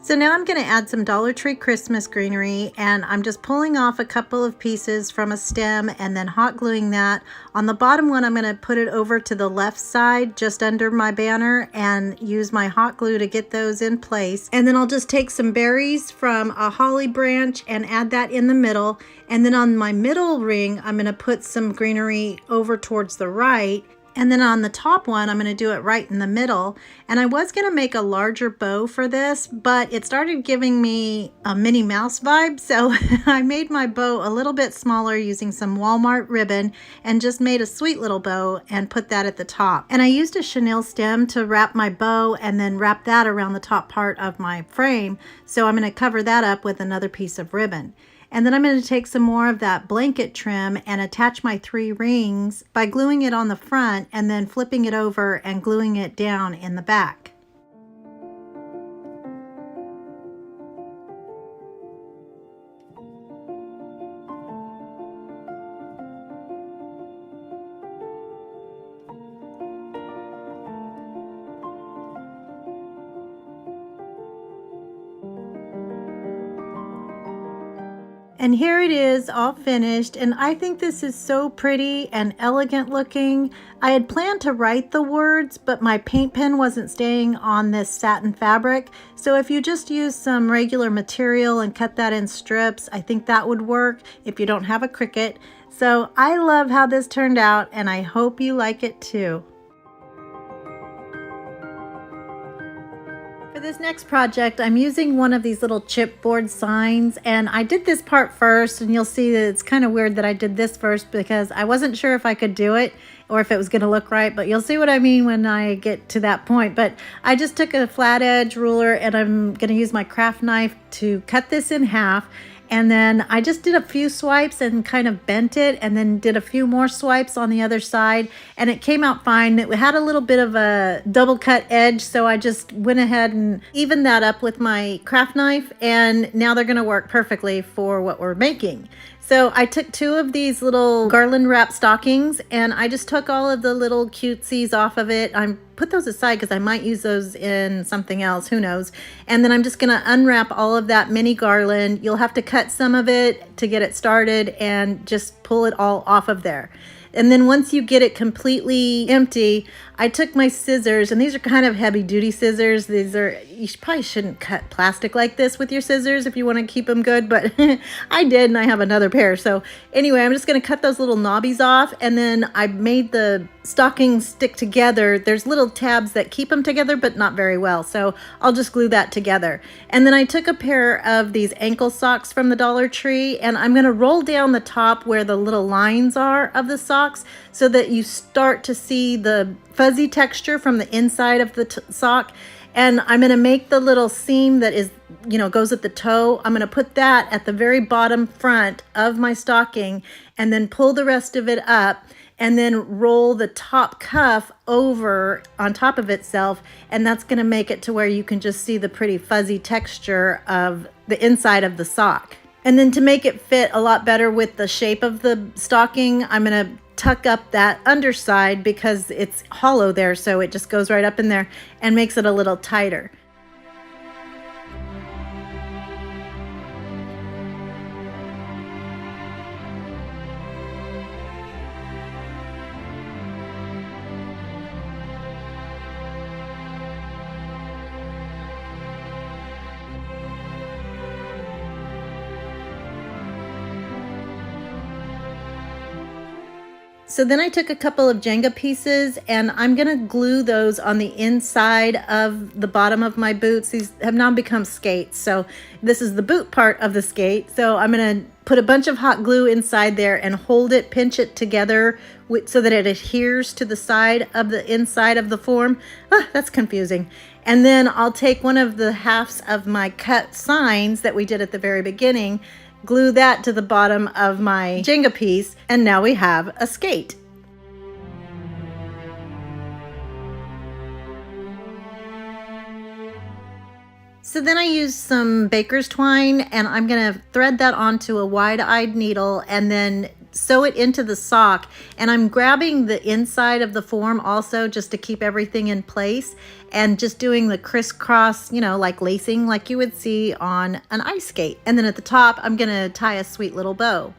So now I'm going to add some Dollar Tree Christmas greenery, and I'm just pulling off a couple of pieces from a stem and then hot gluing that. On the bottom one, I'm going to put it over to the left side just under my banner and use my hot glue to get those in place. And then I'll just take some berries from a holly branch and add that in the middle. And then on my middle ring, I'm going to put some greenery over towards the right. And then on the top one, I'm going to do it right in the middle. And I was going to make a larger bow for this, but it started giving me a Minnie Mouse vibe. So I made my bow a little bit smaller using some Walmart ribbon and just made a sweet little bow and put that at the top. And I used a chenille stem to wrap my bow and then wrap that around the top part of my frame. So I'm going to cover that up with another piece of ribbon. And then I'm going to take some more of that blanket trim and attach my 3 rings by gluing it on the front and then flipping it over and gluing it down in the back. And here it is all finished, and I think this is so pretty and elegant looking. I had planned to write the words, but my paint pen wasn't staying on this satin fabric. So if you just use some regular material and cut that in strips, I think that would work if you don't have a Cricut. So I love how this turned out, and I hope you like it too. For this next project, I'm using one of these little chipboard signs, and I did this part first, and you'll see that it's kind of weird that I did this first because I wasn't sure if I could do it or if it was going to look right, but you'll see what I mean when I get to that point. But I just took a flat edge ruler and I'm going to use my craft knife to cut this in half. And then I just did a few swipes and kind of bent it, and then did a few more swipes on the other side, and it came out fine. It had a little bit of a double cut edge, so I just went ahead and evened that up with my craft knife, and now they're gonna work perfectly for what we're making. So I took 2 of these little garland wrap stockings, and I just took all of the little cutesies off of it. I put those aside because I might use those in something else, who knows. And then I'm just gonna unwrap all of that mini garland. You'll have to cut some of it to get it started and just pull it all off of there. And then once you get it completely empty, I took my scissors, and these are kind of heavy duty scissors. You probably shouldn't cut plastic like this with your scissors if you want to keep them good, but I did, and I have another pair. So anyway, I'm just going to cut those little knobbies off, and then I made the stockings stick together. There's little tabs that keep them together, but not very well. So I'll just glue that together. And then I took a pair of these ankle socks from the Dollar Tree, and I'm going to roll down the top where the little lines are of the socks so that you start to see the fuzzy texture from the inside of the sock. And I'm going to make the little seam that is, goes at the toe. I'm going to put that at the very bottom front of my stocking, and then pull the rest of it up, and then roll the top cuff over on top of itself. And that's going to make it to where you can just see the pretty fuzzy texture of the inside of the sock. And then to make it fit a lot better with the shape of the stocking, I'm going to tuck up that underside because it's hollow there, so it just goes right up in there and makes it a little tighter. So then I took a couple of Jenga pieces, and I'm gonna glue those on the inside of the bottom of my boots. These have now become skates, so this is the boot part of the skate. So I'm gonna put a bunch of hot glue inside there and hold it, pinch it together so that it adheres to the side of the inside of the form. That's confusing. And then I'll take one of the halves of my cut signs that we did at the very beginning, glue that to the bottom of my Jenga piece, and now we have a skate. So then I used some baker's twine, and I'm gonna thread that onto a wide-eyed needle and then sew it into the sock. And I'm grabbing the inside of the form also just to keep everything in place, and just doing the crisscross, like lacing like you would see on an ice skate. And then at the top, I'm gonna tie a sweet little bow.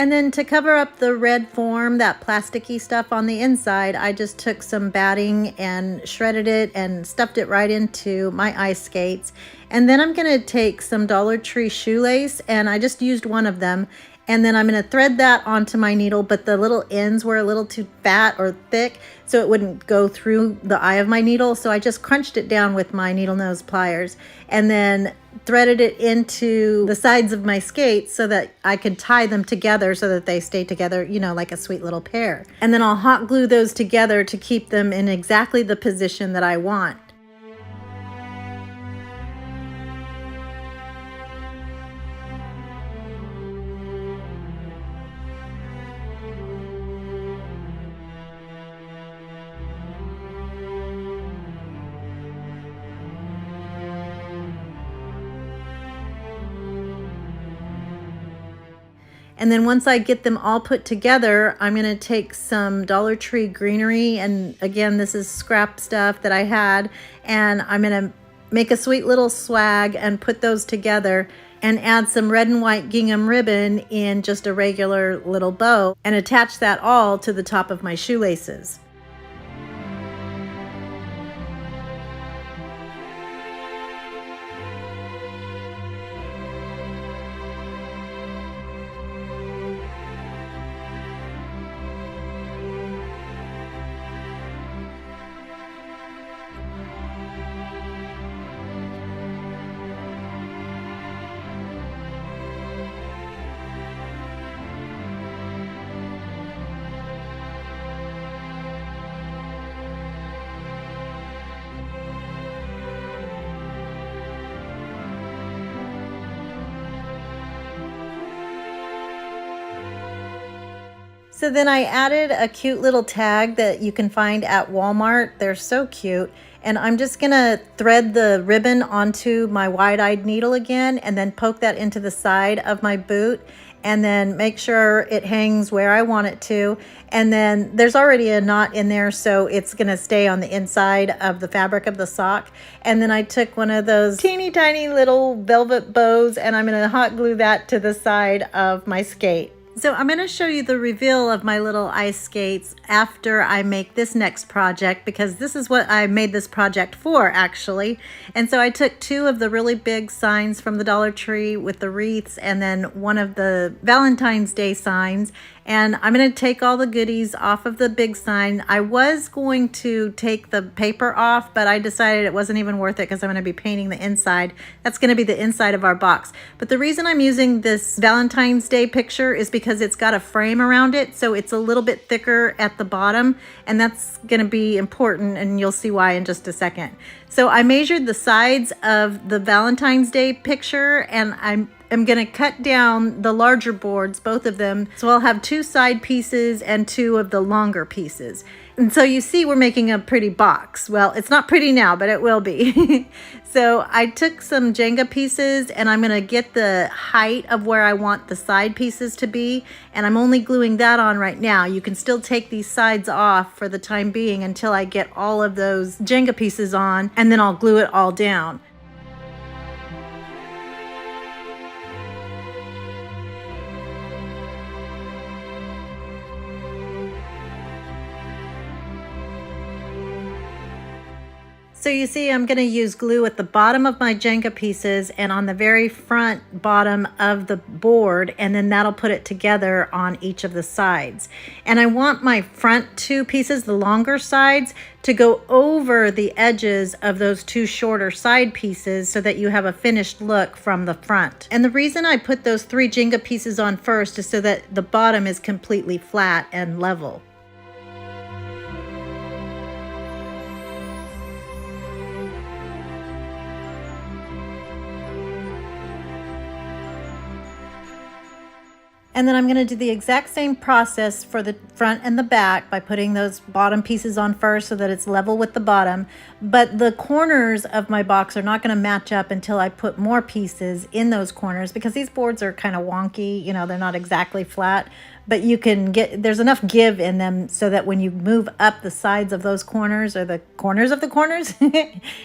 And then to cover up the red form, that plasticky stuff on the inside, I just took some batting and shredded it and stuffed it right into my ice skates. And then I'm going to take some Dollar Tree shoelace, and I just used one of them. And then I'm going to thread that onto my needle, but the little ends were a little too fat or thick, so it wouldn't go through the eye of my needle. So I just crunched it down with my needle nose pliers and then threaded it into the sides of my skates so that I could tie them together so that they stay together, you know, like a sweet little pair. And then I'll hot glue those together to keep them in exactly the position that I want. And then once I get them all put together, I'm going to take some Dollar Tree greenery, and again, this is scrap stuff that I had, and I'm going to make a sweet little swag and put those together and add some red and white gingham ribbon in just a regular little bow and attach that all to the top of my shoelaces. So then I added a cute little tag that you can find at Walmart. They're so cute. And I'm just gonna thread the ribbon onto my wide-eyed needle again and then poke that into the side of my boot and then make sure it hangs where I want it to. And then there's already a knot in there, so it's gonna stay on the inside of the fabric of the sock. And then I took one of those teeny tiny little velvet bows and I'm gonna hot glue that to the side of my skate. So I'm going to show you the reveal of my little ice skates after I make this next project, because this is what I made this project for, actually. And so I took two of the really big signs from the Dollar Tree with the wreaths and then one of the Valentine's Day signs. And I'm going to take all the goodies off of the big sign. I was going to take the paper off, but I decided it wasn't even worth it because I'm going to be painting the inside. That's going to be the inside of our box. But the reason I'm using this Valentine's Day picture is because it's got a frame around it, so it's a little bit thicker at the bottom, and that's going to be important, and you'll see why in just a second. So I measured the sides of the Valentine's Day picture, and I'm going to cut down the larger boards, both of them. So I'll have two side pieces and two of the longer pieces. And so you see we're making a pretty box. Well, it's not pretty now, but it will be. So I took some Jenga pieces and I'm going to get the height of where I want the side pieces to be. And I'm only gluing that on right now. You can still take these sides off for the time being until I get all of those Jenga pieces on, and then I'll glue it all down. So you see I'm going to use glue at the bottom of my Jenga pieces and on the very front bottom of the board, and then that'll put it together on each of the sides. And I want my front two pieces, the longer sides, to go over the edges of those two shorter side pieces so that you have a finished look from the front. And the reason I put those three Jenga pieces on first is so that the bottom is completely flat and level. And then I'm going to do the exact same process for the front and the back by putting those bottom pieces on first so that it's level with the bottom. But the corners of my box are not going to match up until I put more pieces in those corners, because these boards are kind of wonky, you know, they're not exactly flat. But you can get, there's enough give in them so that when you move up the sides of those corners, or the corners of the corners,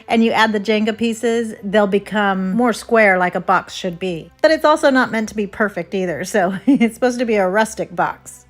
and you add the Jenga pieces, they'll become more square like a box should be. But it's also not meant to be perfect either, so It's supposed to be a rustic box.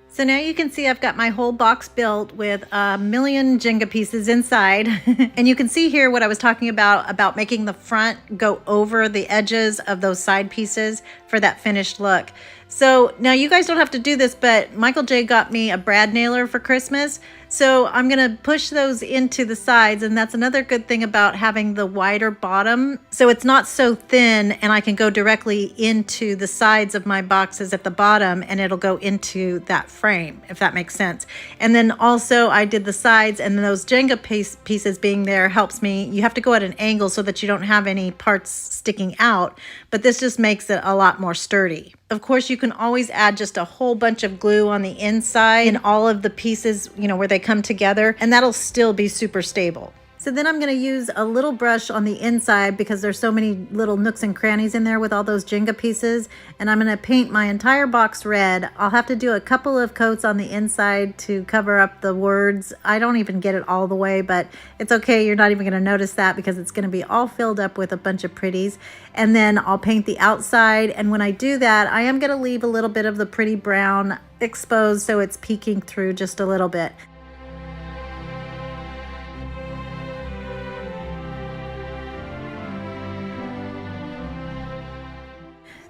So now you can see I've got my whole box built with a million Jenga pieces inside. And you can see here what I was talking about making the front go over the edges of those side pieces for that finished look. So now you guys don't have to do this, but Michael J got me a brad nailer for Christmas. So I'm gonna push those into the sides, and that's another good thing about having the wider bottom. So it's not so thin, and I can go directly into the sides of my boxes at the bottom, and it'll go into that frame, if that makes sense. And then also I did the sides, and those Jenga pieces being there helps me. You have to go at an angle so that you don't have any parts sticking out, but this just makes it a lot more sturdy. Of course, you can always add just a whole bunch of glue on the inside in all of the pieces, you know, where they come together, and that'll still be super stable. So then I'm going to use a little brush on the inside because there's so many little nooks and crannies in there with all those Jenga pieces, and I'm going to paint my entire box red. I'll have to do a couple of coats on the inside to cover up the words. I don't even get it all the way, but it's okay. You're not even going to notice that because it's going to be all filled up with a bunch of pretties. And then I'll paint the outside, and when I do that, I am going to leave a little bit of the pretty brown exposed so it's peeking through just a little bit.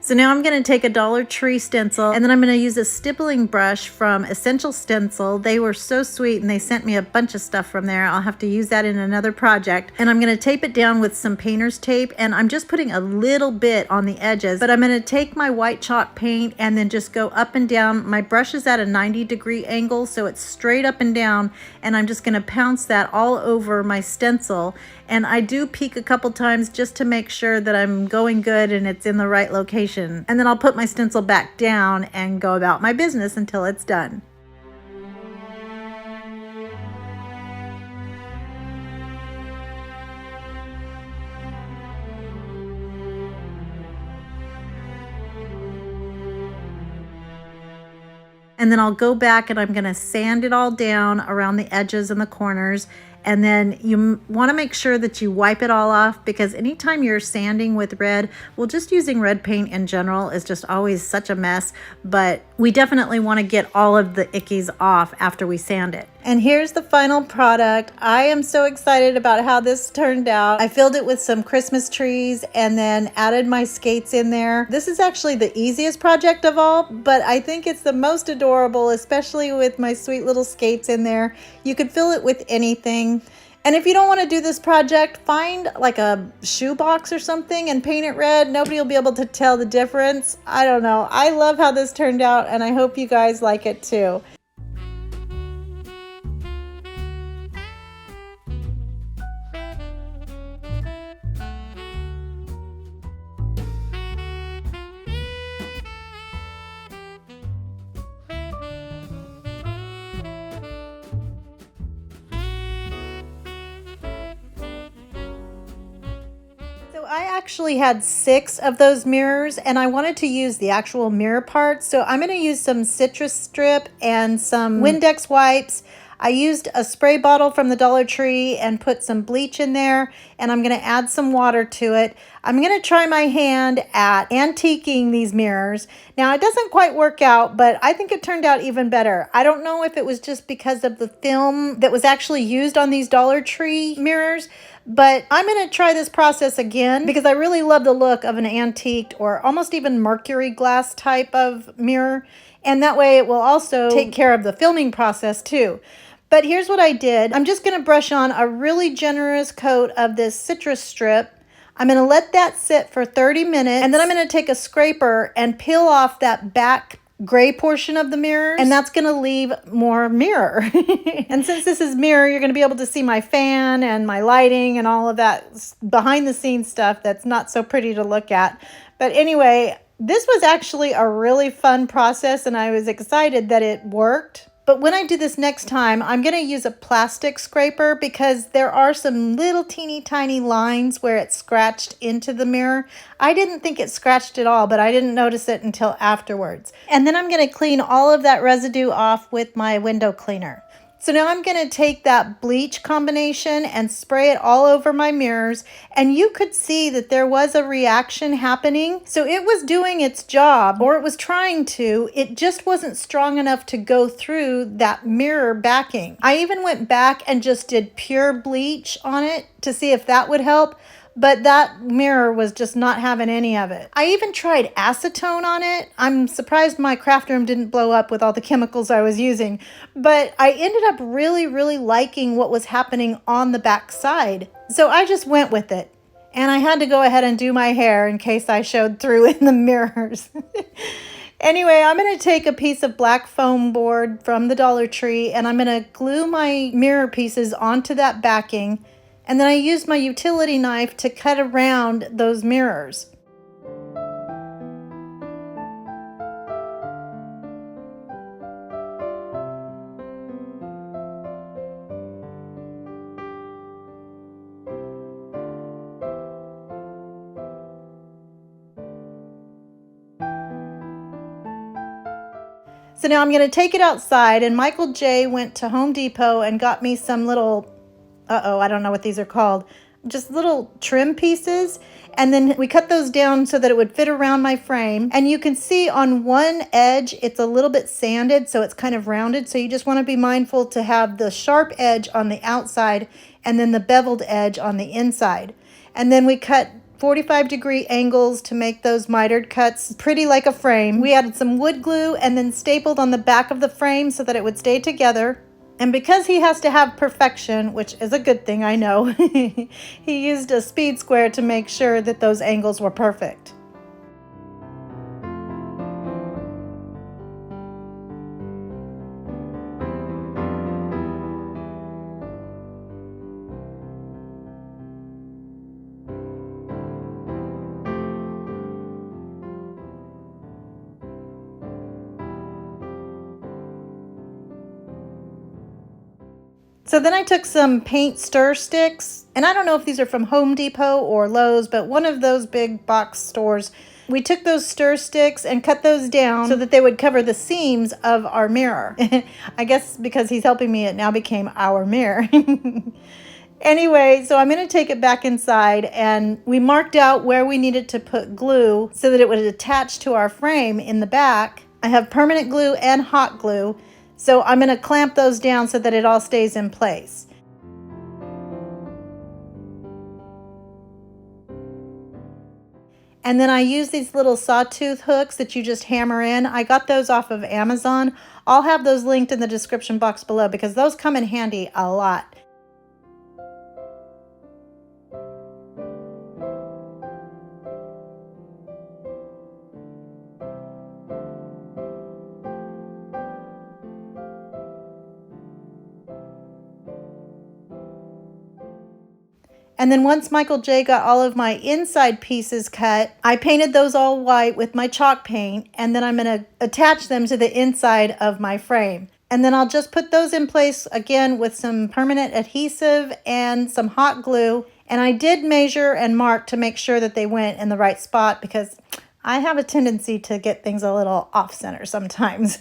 So now I'm going to take a Dollar Tree stencil, and then I'm going to use a stippling brush from Essential Stencil. They were so sweet, and they sent me a bunch of stuff from there. I'll have to use that in another project. And I'm going to tape it down with some painter's tape, and I'm just putting a little bit on the edges. But I'm going to take my white chalk paint and then just go up and down. My brush is at a 90-degree angle, so it's straight up and down, and I'm just going to pounce that all over my stencil. And I do peek a couple times just to make sure that I'm going good and it's in the right location. And then I'll put my stencil back down and go about my business until it's done. And then I'll go back and I'm going to sand it all down around the edges and the corners. And then you want to make sure that you wipe it all off, because anytime you're sanding with red, well, just using red paint in general is just always such a mess. But we definitely want to get all of the ickies off after we sand it. And here's the final product. I am so excited about how this turned out. I filled it with some Christmas trees and then added my skates in there. This is actually the easiest project of all, but I think it's the most adorable, especially with my sweet little skates in there. You could fill it with anything. And if you don't want to do this project, find like a shoebox or something and paint it red. Nobody will be able to tell the difference. I don't know. I love how this turned out, and I hope you guys like it too. I actually had 6 of those mirrors, and I wanted to use the actual mirror parts. So I'm going to use some citrus strip and some Windex wipes. I used a spray bottle from the Dollar Tree and put some bleach in there, and I'm going to add some water to it. I'm going to try my hand at antiquing these mirrors. Now, it doesn't quite work out, but I think it turned out even better. I don't know if it was just because of the film that was actually used on these Dollar Tree mirrors, but I'm going to try this process again because I really love the look of an antiqued or almost even mercury glass type of mirror. And that way it will also take care of the filming process too. But here's what I did. I'm just going to brush on a really generous coat of this citrus strip. I'm going to let that sit for 30 minutes, and then I'm going to take a scraper and peel off that back gray portion of the mirrors, and that's going to leave more mirror. And since this is mirror, you're going to be able to see my fan and my lighting and all of that behind the scenes stuff that's not so pretty to look at. But anyway, this was actually a really fun process, and I was excited that it worked. But when I do this next time, I'm going to use a plastic scraper because there are some little teeny tiny lines where it's scratched into the mirror. I didn't think it scratched at all, but I didn't notice it until afterwards. And then I'm going to clean all of that residue off with my window cleaner. So now I'm going to take that bleach combination and spray it all over my mirrors, and you could see that there was a reaction happening. So it was doing its job, or it was trying to. It just wasn't strong enough to go through that mirror backing. I even went back and just did pure bleach on it to see if that would help. But that mirror was just not having any of it. I even tried acetone on it. I'm surprised my craft room didn't blow up with all the chemicals I was using. But I ended up really liking what was happening on the back side. So I just went with it. And I had to go ahead and do my hair in case I showed through in the mirrors. Anyway, I'm going to take a piece of black foam board from the Dollar Tree, and I'm going to glue my mirror pieces onto that backing. And then I used my utility knife to cut around those mirrors. So now I'm going to take it outside, and Michael J. went to Home Depot and got me some little I don't know what these are called, just little trim pieces. And then we cut those down so that it would fit around my frame. And you can see on one edge, it's a little bit sanded, so it's kind of rounded. So you just want to be mindful to have the sharp edge on the outside and then the beveled edge on the inside. And then we cut 45-degree angles to make those mitered cuts pretty like a frame. We added some wood glue and then stapled on the back of the frame so that it would stay together. And because he has to have perfection, which is a good thing, I know, he used a speed square to make sure that those angles were perfect. So then I took some paint stir sticks, and I don't know if these are from Home Depot or Lowe's, but one of those big box stores. We took those stir sticks and cut those down so that they would cover the seams of our mirror. I guess because he's helping me, it now became our mirror. Anyway, so I'm going to take it back inside, and we marked out where we needed to put glue so that it would attach to our frame in the back. I have permanent glue and hot glue. So I'm going to clamp those down so that it all stays in place. And then I use these little sawtooth hooks that you just hammer in. I got those off of Amazon. I'll have those linked in the description box below because those come in handy a lot. And then once Michael J. got all of my inside pieces cut, I painted those all white with my chalk paint, and then I'm going to attach them to the inside of my frame. And then I'll just put those in place again with some permanent adhesive and some hot glue. And I did measure and mark to make sure that they went in the right spot because I have a tendency to get things a little off center sometimes.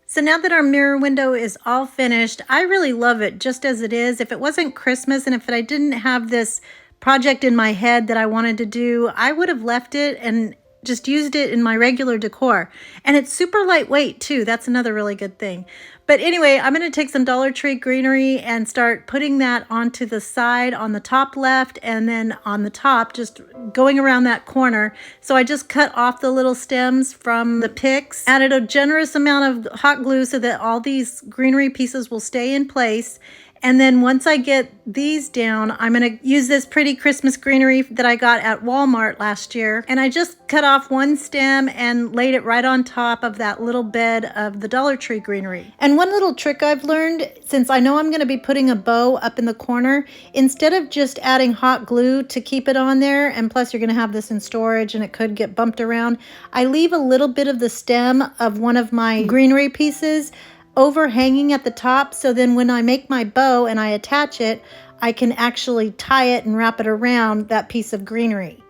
So now that our mirror window is all finished, I really love it just as it is. If it wasn't Christmas and if I didn't have this project in my head that I wanted to do, I would have left it and just used it in my regular decor. And it's super lightweight too. That's another really good thing. But anyway, I'm going to take some Dollar Tree greenery and start putting that onto the side on the top left, and then on the top, just going around that corner. So I just cut off the little stems from the picks, added a generous amount of hot glue so that all these greenery pieces will stay in place. And then once I get these down, I'm going to use this pretty Christmas greenery that I got at Walmart last year. And I just cut off one stem and laid it right on top of that little bed of the Dollar Tree greenery. And one little trick I've learned, since I know I'm going to be putting a bow up in the corner, instead of just adding hot glue to keep it on there, and plus you're going to have this in storage and it could get bumped around, I leave a little bit of the stem of one of my greenery pieces overhanging at the top, so then when I make my bow and I attach it, I can actually tie it and wrap it around that piece of greenery.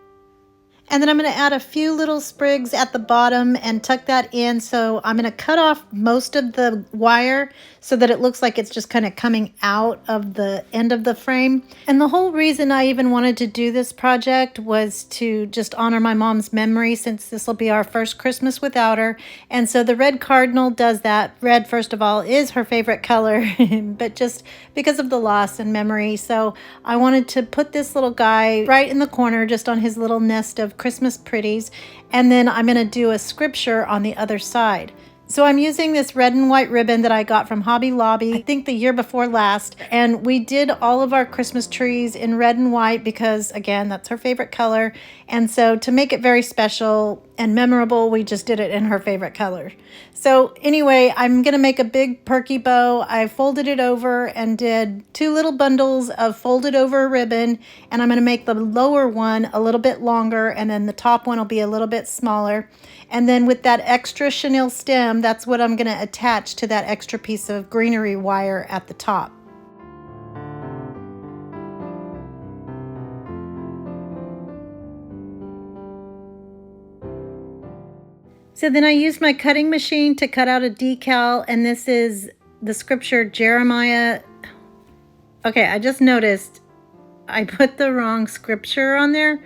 And then I'm going to add a few little sprigs at the bottom and tuck that in. So I'm going to cut off most of the wire so that it looks like it's just kind of coming out of the end of the frame. And the whole reason I even wanted to do this project was to just honor my mom's memory, since this will be our first Christmas without her. And so the red cardinal does that. Red, first of all, is her favorite color, but just because of the loss and memory. So I wanted to put this little guy right in the corner, just on his little nest of Christmas pretties, and then I'm going to do a scripture on the other side. So I'm using this red and white ribbon that I got from Hobby Lobby, I think the year before last, and we did all of our Christmas trees in red and white because, again, that's her favorite color. And so to make it very special and memorable, we just did it in her favorite color. So anyway, I'm going to make a big perky bow. I folded it over and did 2 little bundles of folded over ribbon, and I'm going to make the lower one a little bit longer, and then the top one will be a little bit smaller. And then with that extra chenille stem, that's what I'm going to attach to that extra piece of greenery wire at the top. So then I used my cutting machine to cut out a decal, and this is the scripture Jeremiah. Okay, I just noticed I put the wrong scripture on there,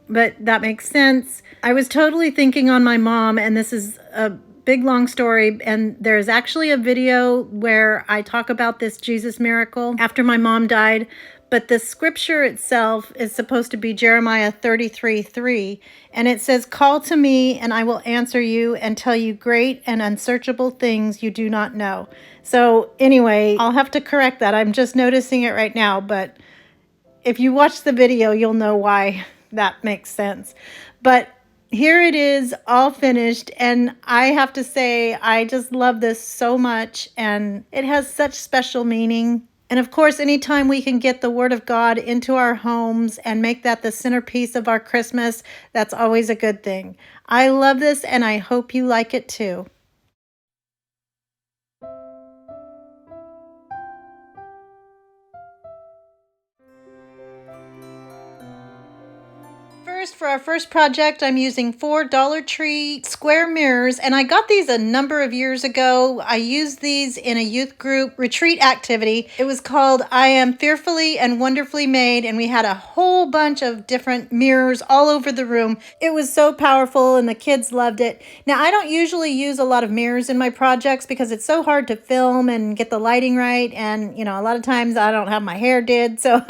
but that makes sense. I was totally thinking on my mom, and this is a big long story, and there's actually a video where I talk about this Jesus miracle after my mom died, but the scripture itself is supposed to be Jeremiah 33:3, and it says, "Call to me, and I will answer you and tell you great and unsearchable things you do not know." So anyway, I'll have to correct that. I'm just noticing it right now, but if you watch the video, you'll know why that makes sense. But here it is, all finished, and I have to say, I just love this so much, and it has such special meaning. And of course, anytime we can get the Word of God into our homes and make that the centerpiece of our Christmas, that's always a good thing. I love this, and I hope you like it too. For our first project, I'm using 4 Dollar Tree square mirrors, and I got these a number of years ago. I used these in a youth group retreat activity. It was called I Am Fearfully and Wonderfully Made, and we had a whole bunch of different mirrors all over the room. It was so powerful, and the kids loved it. Now, I don't usually use a lot of mirrors in my projects because it's so hard to film and get the lighting right, and a lot of times I don't have my hair did. So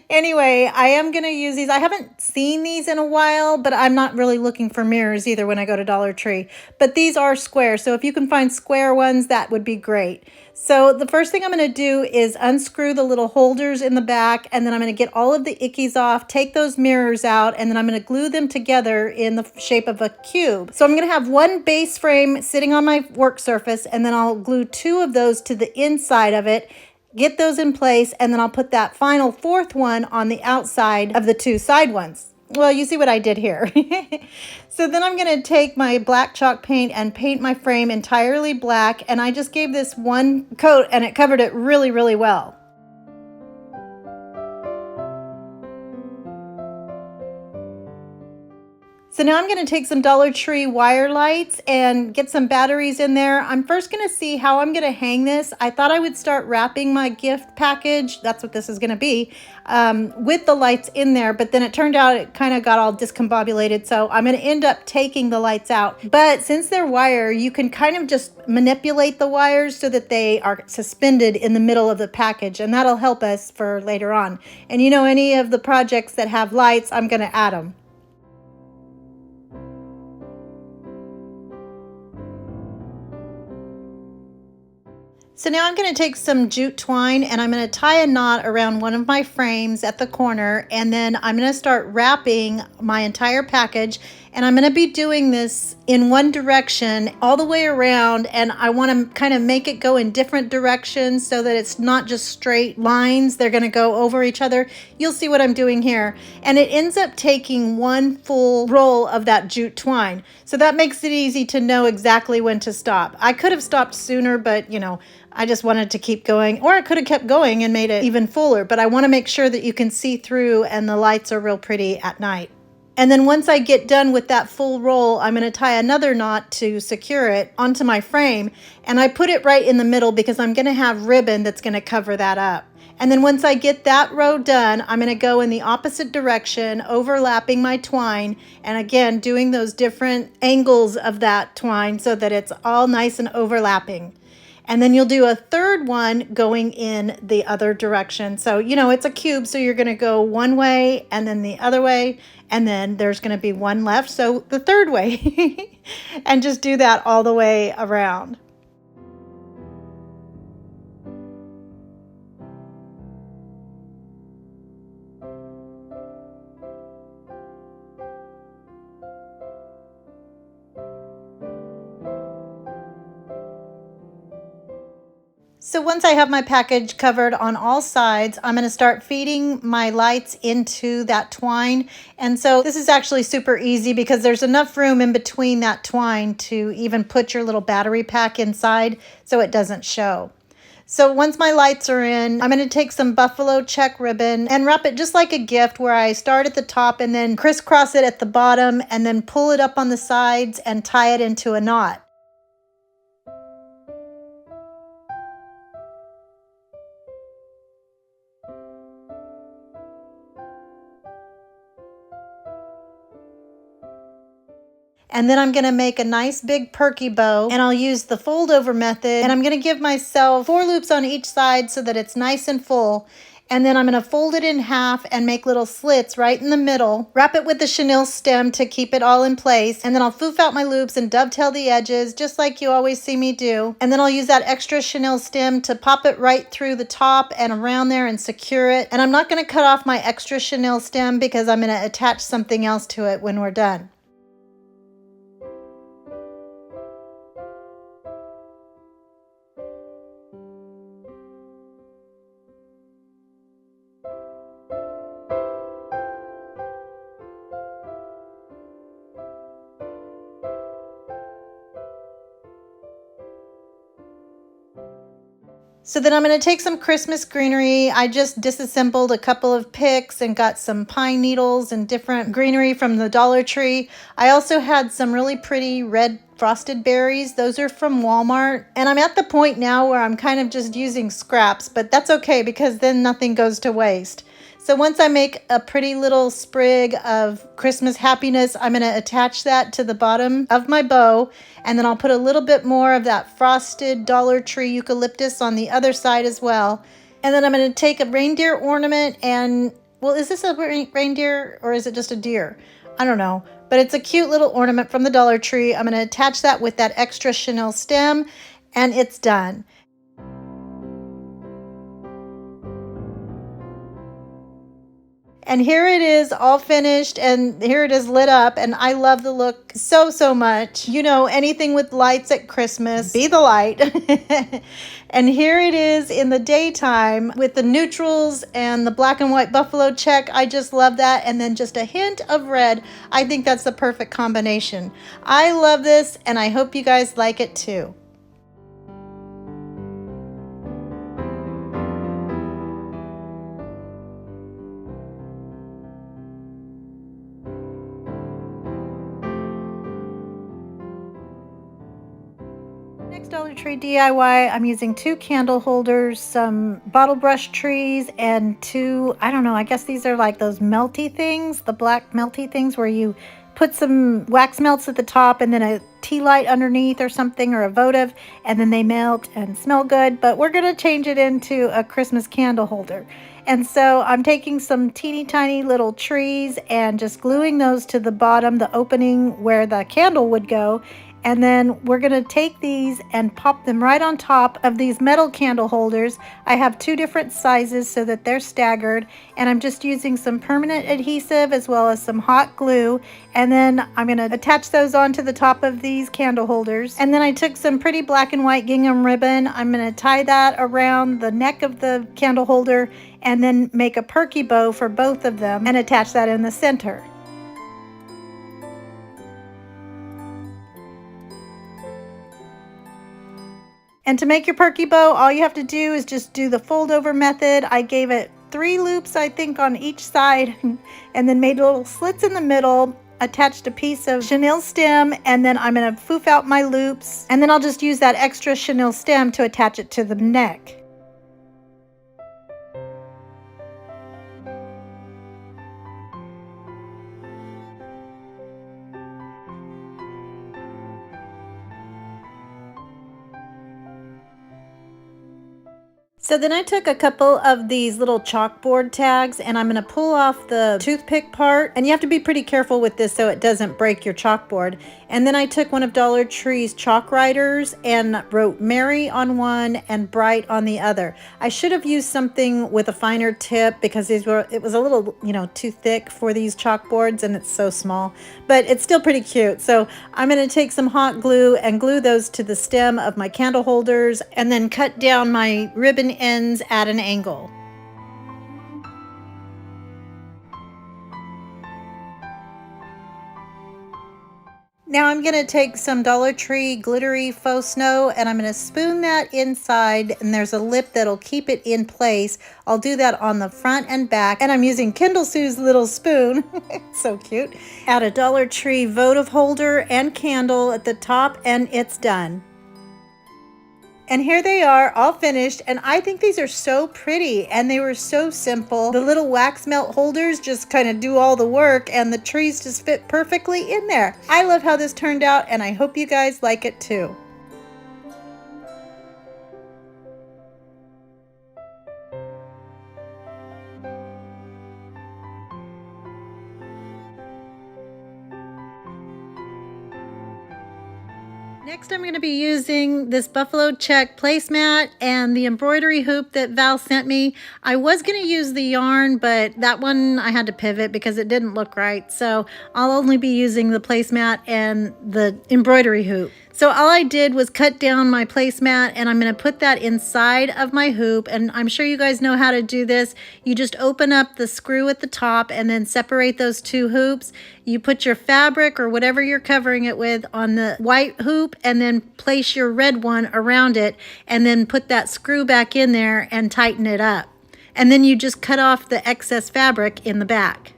anyway, I am going to use these. I haven't seen these in a while, but I'm not really looking for mirrors either when I go to Dollar Tree. But these are square, so if you can find square ones, that would be great. So the first thing I'm going to do is unscrew the little holders in the back, and then I'm going to get all of the ickies off, take those mirrors out, and then I'm going to glue them together in the shape of a cube. So I'm going to have one base frame sitting on my work surface, and then I'll glue 2 of those to the inside of it, get those in place, and then I'll put that final 4th one on the outside of the 2 side ones. Well, you see what I did here. So then I'm going to take my black chalk paint and paint my frame entirely black, and I just gave this one coat and it covered it really, really well. So now I'm going to take some Dollar Tree wire lights and get some batteries in there. I'm first going to see how I'm going to hang this. I thought I would start wrapping my gift package, that's what this is going to be, with the lights in there, but then it turned out it kind of got all discombobulated, so I'm going to end up taking the lights out. But since they're wire, you can kind of just manipulate the wires so that they are suspended in the middle of the package, and that'll help us for later on. And you know, any of the projects that have lights, I'm going to add them. So now I'm going to take some jute twine and I'm going to tie a knot around one of my frames at the corner, and then I'm going to start wrapping my entire package, and I'm going to be doing this in one direction all the way around, and I want to kind of make it go in different directions so that it's not just straight lines. They're going to go over each other. You'll see what I'm doing here. And it ends up taking one full roll of that jute twine. So that makes it easy to know exactly when to stop. I could have stopped sooner, but you know, I just wanted to keep going, or I could have kept going and made it even fuller, but I want to make sure that you can see through and the lights are real pretty at night. And then once I get done with that full roll, I'm going to tie another knot to secure it onto my frame, and I put it right in the middle because I'm going to have ribbon that's going to cover that up. And then once I get that row done, I'm going to go in the opposite direction, overlapping my twine, and again doing those different angles of that twine so that it's all nice and overlapping. And then you'll do a third one going in the other direction. So, you know, it's a cube, so you're going to go one way and then the other way, and then there's going to be one left, so the third way. And just do that all the way around. So once I have my package covered on all sides, I'm going to start feeding my lights into that twine. And so this is actually super easy because there's enough room in between that twine to even put your little battery pack inside so it doesn't show. So once my lights are in, I'm going to take some buffalo check ribbon and wrap it just like a gift, where I start at the top and then crisscross it at the bottom and then pull it up on the sides and tie it into a knot. And then I'm going to make a nice big perky bow, and I'll use the fold over method, and I'm going to give myself 4 loops on each side so that it's nice and full. And then I'm going to fold it in half and make little slits right in the middle. Wrap it with the chenille stem to keep it all in place. And then I'll foof out my loops and dovetail the edges just like you always see me do. And then I'll use that extra chenille stem to pop it right through the top and around there and secure it. And I'm not going to cut off my extra chenille stem because I'm going to attach something else to it when we're done. So then I'm going to take some Christmas greenery. I just disassembled a couple of picks and got some pine needles and different greenery from the Dollar Tree. I also had some really pretty red frosted berries. Those are from Walmart. And I'm at the point now where I'm kind of just using scraps, but that's okay because then nothing goes to waste. So once I make a pretty little sprig of Christmas happiness, I'm going to attach that to the bottom of my bow, and then I'll put a little bit more of that frosted Dollar Tree eucalyptus on the other side as well. And then I'm going to take a reindeer ornament and, well, is this a reindeer or is it just a deer? I don't know, but it's a cute little ornament from the Dollar Tree. I'm going to attach that with that extra chenille stem, and it's done. And here it is all finished, and here it is lit up, and I love the look so much. You know, anything with lights at Christmas, be the light. And here it is in the daytime with the neutrals and the black and white buffalo check. I just love that. And then just a hint of red. I think that's the perfect combination. I love this, and I hope you guys like it too. Next Dollar Tree DIY, I'm using 2 candle holders, some bottle brush trees, and 2, I don't know, I guess these are like those melty things, the black melty things where you put some wax melts at the top and then a tea light underneath or something, or a votive, and then they melt and smell good. But we're going to change it into a Christmas candle holder. And so I'm taking some teeny tiny little trees and just gluing those to the bottom, the opening where the candle would go. And then we're going to take these and pop them right on top of these metal candle holders. I have 2 different sizes so that they're staggered, and I'm just using some permanent adhesive as well as some hot glue, and then I'm going to attach those onto the top of these candle holders. And then I took some pretty black and white gingham ribbon. I'm going to tie that around the neck of the candle holder and then make a perky bow for both of them and attach that in the center. And to make your perky bow, all you have to do is just do the fold over method. I gave it 3 loops, I think, on each side, and then made little slits in the middle, attached a piece of chenille stem, and then I'm going to foof out my loops, and then I'll just use that extra chenille stem to attach it to the neck. So then I took a couple of these little chalkboard tags and I'm going to pull off the toothpick part, and you have to be pretty careful with this so it doesn't break your chalkboard. And then I took one of Dollar Tree's chalk writers and wrote Merry on one and Bright on the other. I should have used something with a finer tip because it was a little, too thick for these chalkboards, and it's so small, but it's still pretty cute. So I'm going to take some hot glue and glue those to the stem of my candle holders and then cut down my ribbon ends at an angle. Now I'm going to take some Dollar Tree glittery faux snow and I'm going to spoon that inside, and there's a lip that'll keep it in place. I'll do that on the front and back, and I'm using Kindle Sue's little spoon. So cute. Add a Dollar Tree votive holder and candle at the top, and it's done. And here they are, all finished, and I think these are so pretty, and they were so simple. The little wax melt holders just kind of do all the work, and the trees just fit perfectly in there. I love how this turned out, and I hope you guys like it too. Next, I'm going to be using this buffalo check placemat and the embroidery hoop that Val sent me. I was going to use the yarn, but that one I had to pivot because it didn't look right. So I'll only be using the placemat and the embroidery hoop. So all I did was cut down my placemat, and I'm going to put that inside of my hoop, and I'm sure you guys know how to do this. You just open up the screw at the top and then separate those 2 hoops. You put your fabric or whatever you're covering it with on the white hoop, and then place your red one around it, and then put that screw back in there and tighten it up. And then you just cut off the excess fabric in the back.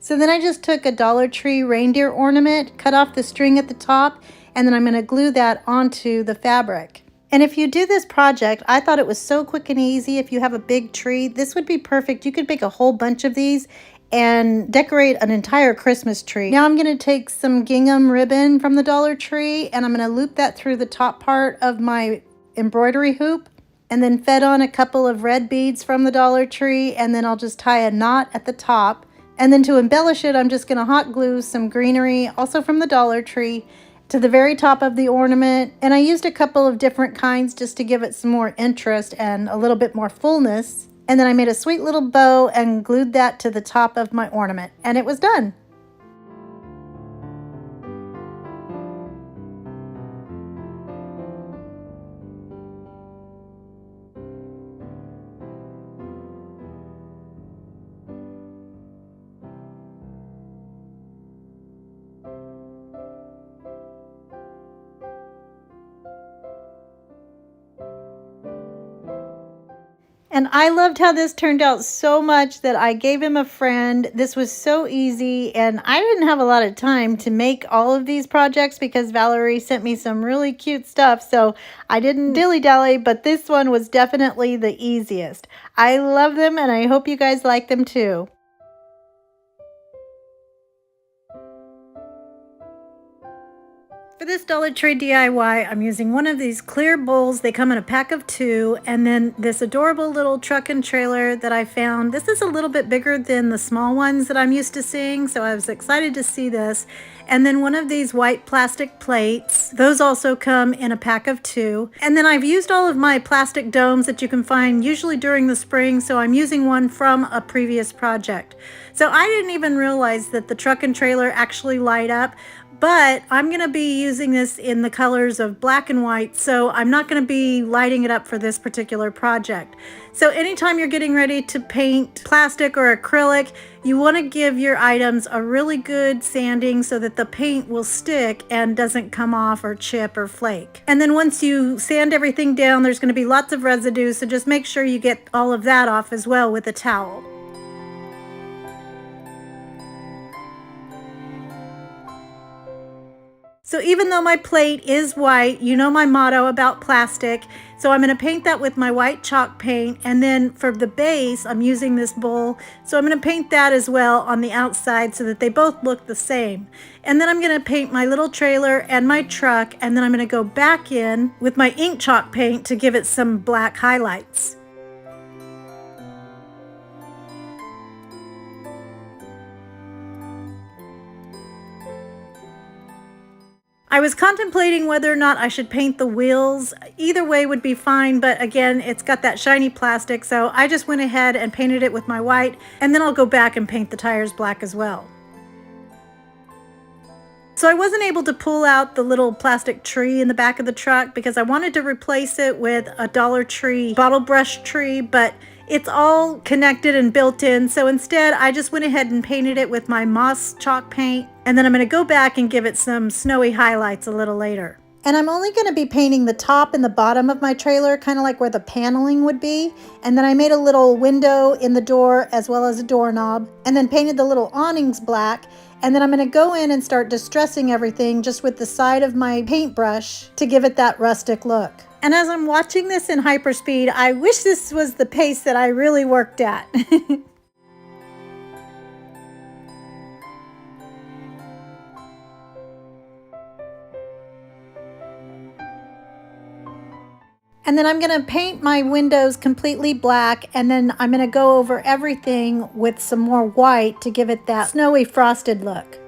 So then I just took a Dollar Tree reindeer ornament, cut off the string at the top, and then I'm going to glue that onto the fabric. And if you do this project, I thought it was so quick and easy. If you have a big tree, this would be perfect. You could make a whole bunch of these and decorate an entire Christmas tree. Now I'm going to take some gingham ribbon from the Dollar Tree, and I'm going to loop that through the top part of my embroidery hoop, and then fed on a couple of red beads from the Dollar Tree, and then I'll just tie a knot at the top. And then to embellish it, I'm just going to hot glue some greenery, also from the Dollar Tree, to the very top of the ornament. And I used a couple of different kinds just to give it some more interest and a little bit more fullness. And then I made a sweet little bow and glued that to the top of my ornament, and it was done. And I loved how this turned out so much that I gave him a friend. This was so easy, and I didn't have a lot of time to make all of these projects because Valerie sent me some really cute stuff, so I didn't dilly-dally, but this one was definitely the easiest. I love them, and I hope you guys like them too. For this Dollar Tree DIY, I'm using one of these clear bowls. They come in a pack of 2, and then this adorable little truck and trailer that I found. This is a little bit bigger than the small ones that I'm used to seeing, so I was excited to see this. And then one of these white plastic plates. Those also come in a pack of 2. And then I've used all of my plastic domes that you can find usually during the spring, so I'm using one from a previous project. So I didn't even realize that the truck and trailer actually light up. But I'm going to be using this in the colors of black and white, so I'm not going to be lighting it up for this particular project. So anytime you're getting ready to paint plastic or acrylic, you want to give your items a really good sanding so that the paint will stick and doesn't come off or chip or flake. And then once you sand everything down, there's going to be lots of residue, so just make sure you get all of that off as well with a towel. So even though my plate is white, you know my motto about plastic. So I'm going to paint that with my white chalk paint. And then for the base, I'm using this bowl. So I'm going to paint that as well on the outside so that they both look the same. And then I'm going to paint my little trailer and my truck. And then I'm going to go back in with my ink chalk paint to give it some black highlights. I was contemplating whether or not I should paint the wheels. Either way would be fine, but again, it's got that shiny plastic, so I just went ahead and painted it with my white, and then I'll go back and paint the tires black as well. So I wasn't able to pull out the little plastic tree in the back of the truck because I wanted to replace it with a Dollar Tree bottle brush tree, but it's all connected and built in, so instead I just went ahead and painted it with my moss chalk paint, and then I'm going to go back and give it some snowy highlights a little later. And I'm only going to be painting the top and the bottom of my trailer, kind of like where the paneling would be. And then I made a little window in the door as well as a doorknob, and then painted the little awnings black. And then I'm going to go in and start distressing everything just with the side of my paintbrush to give it that rustic look. And as I'm watching this in hyperspeed, I wish this was the pace that I really worked at. And then I'm going to paint my windows completely black, and then I'm going to go over everything with some more white to give it that snowy frosted look.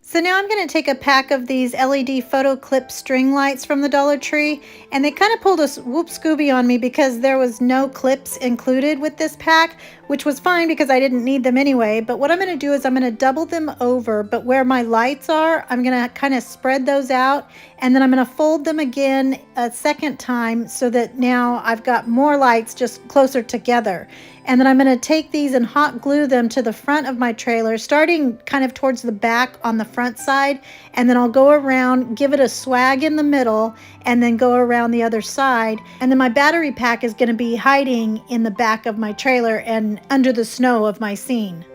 So now I'm going to take a pack of these LED photo clip string lights from the Dollar Tree, and they kind of pulled a whoop Scooby on me because there was no clips included with this pack, which was fine because I didn't need them anyway. But what I'm going to do is I'm going to double them over, but where my lights are, I'm going to kind of spread those out, and then I'm going to fold them again a second time so that now I've got more lights just closer together. And then I'm going to take these and hot glue them to the front of my trailer, starting kind of towards the back on the front side. And then I'll go around, give it a swag in the middle, and then go around the other side. And then my battery pack is going to be hiding in the back of my trailer and under the snow of my scene.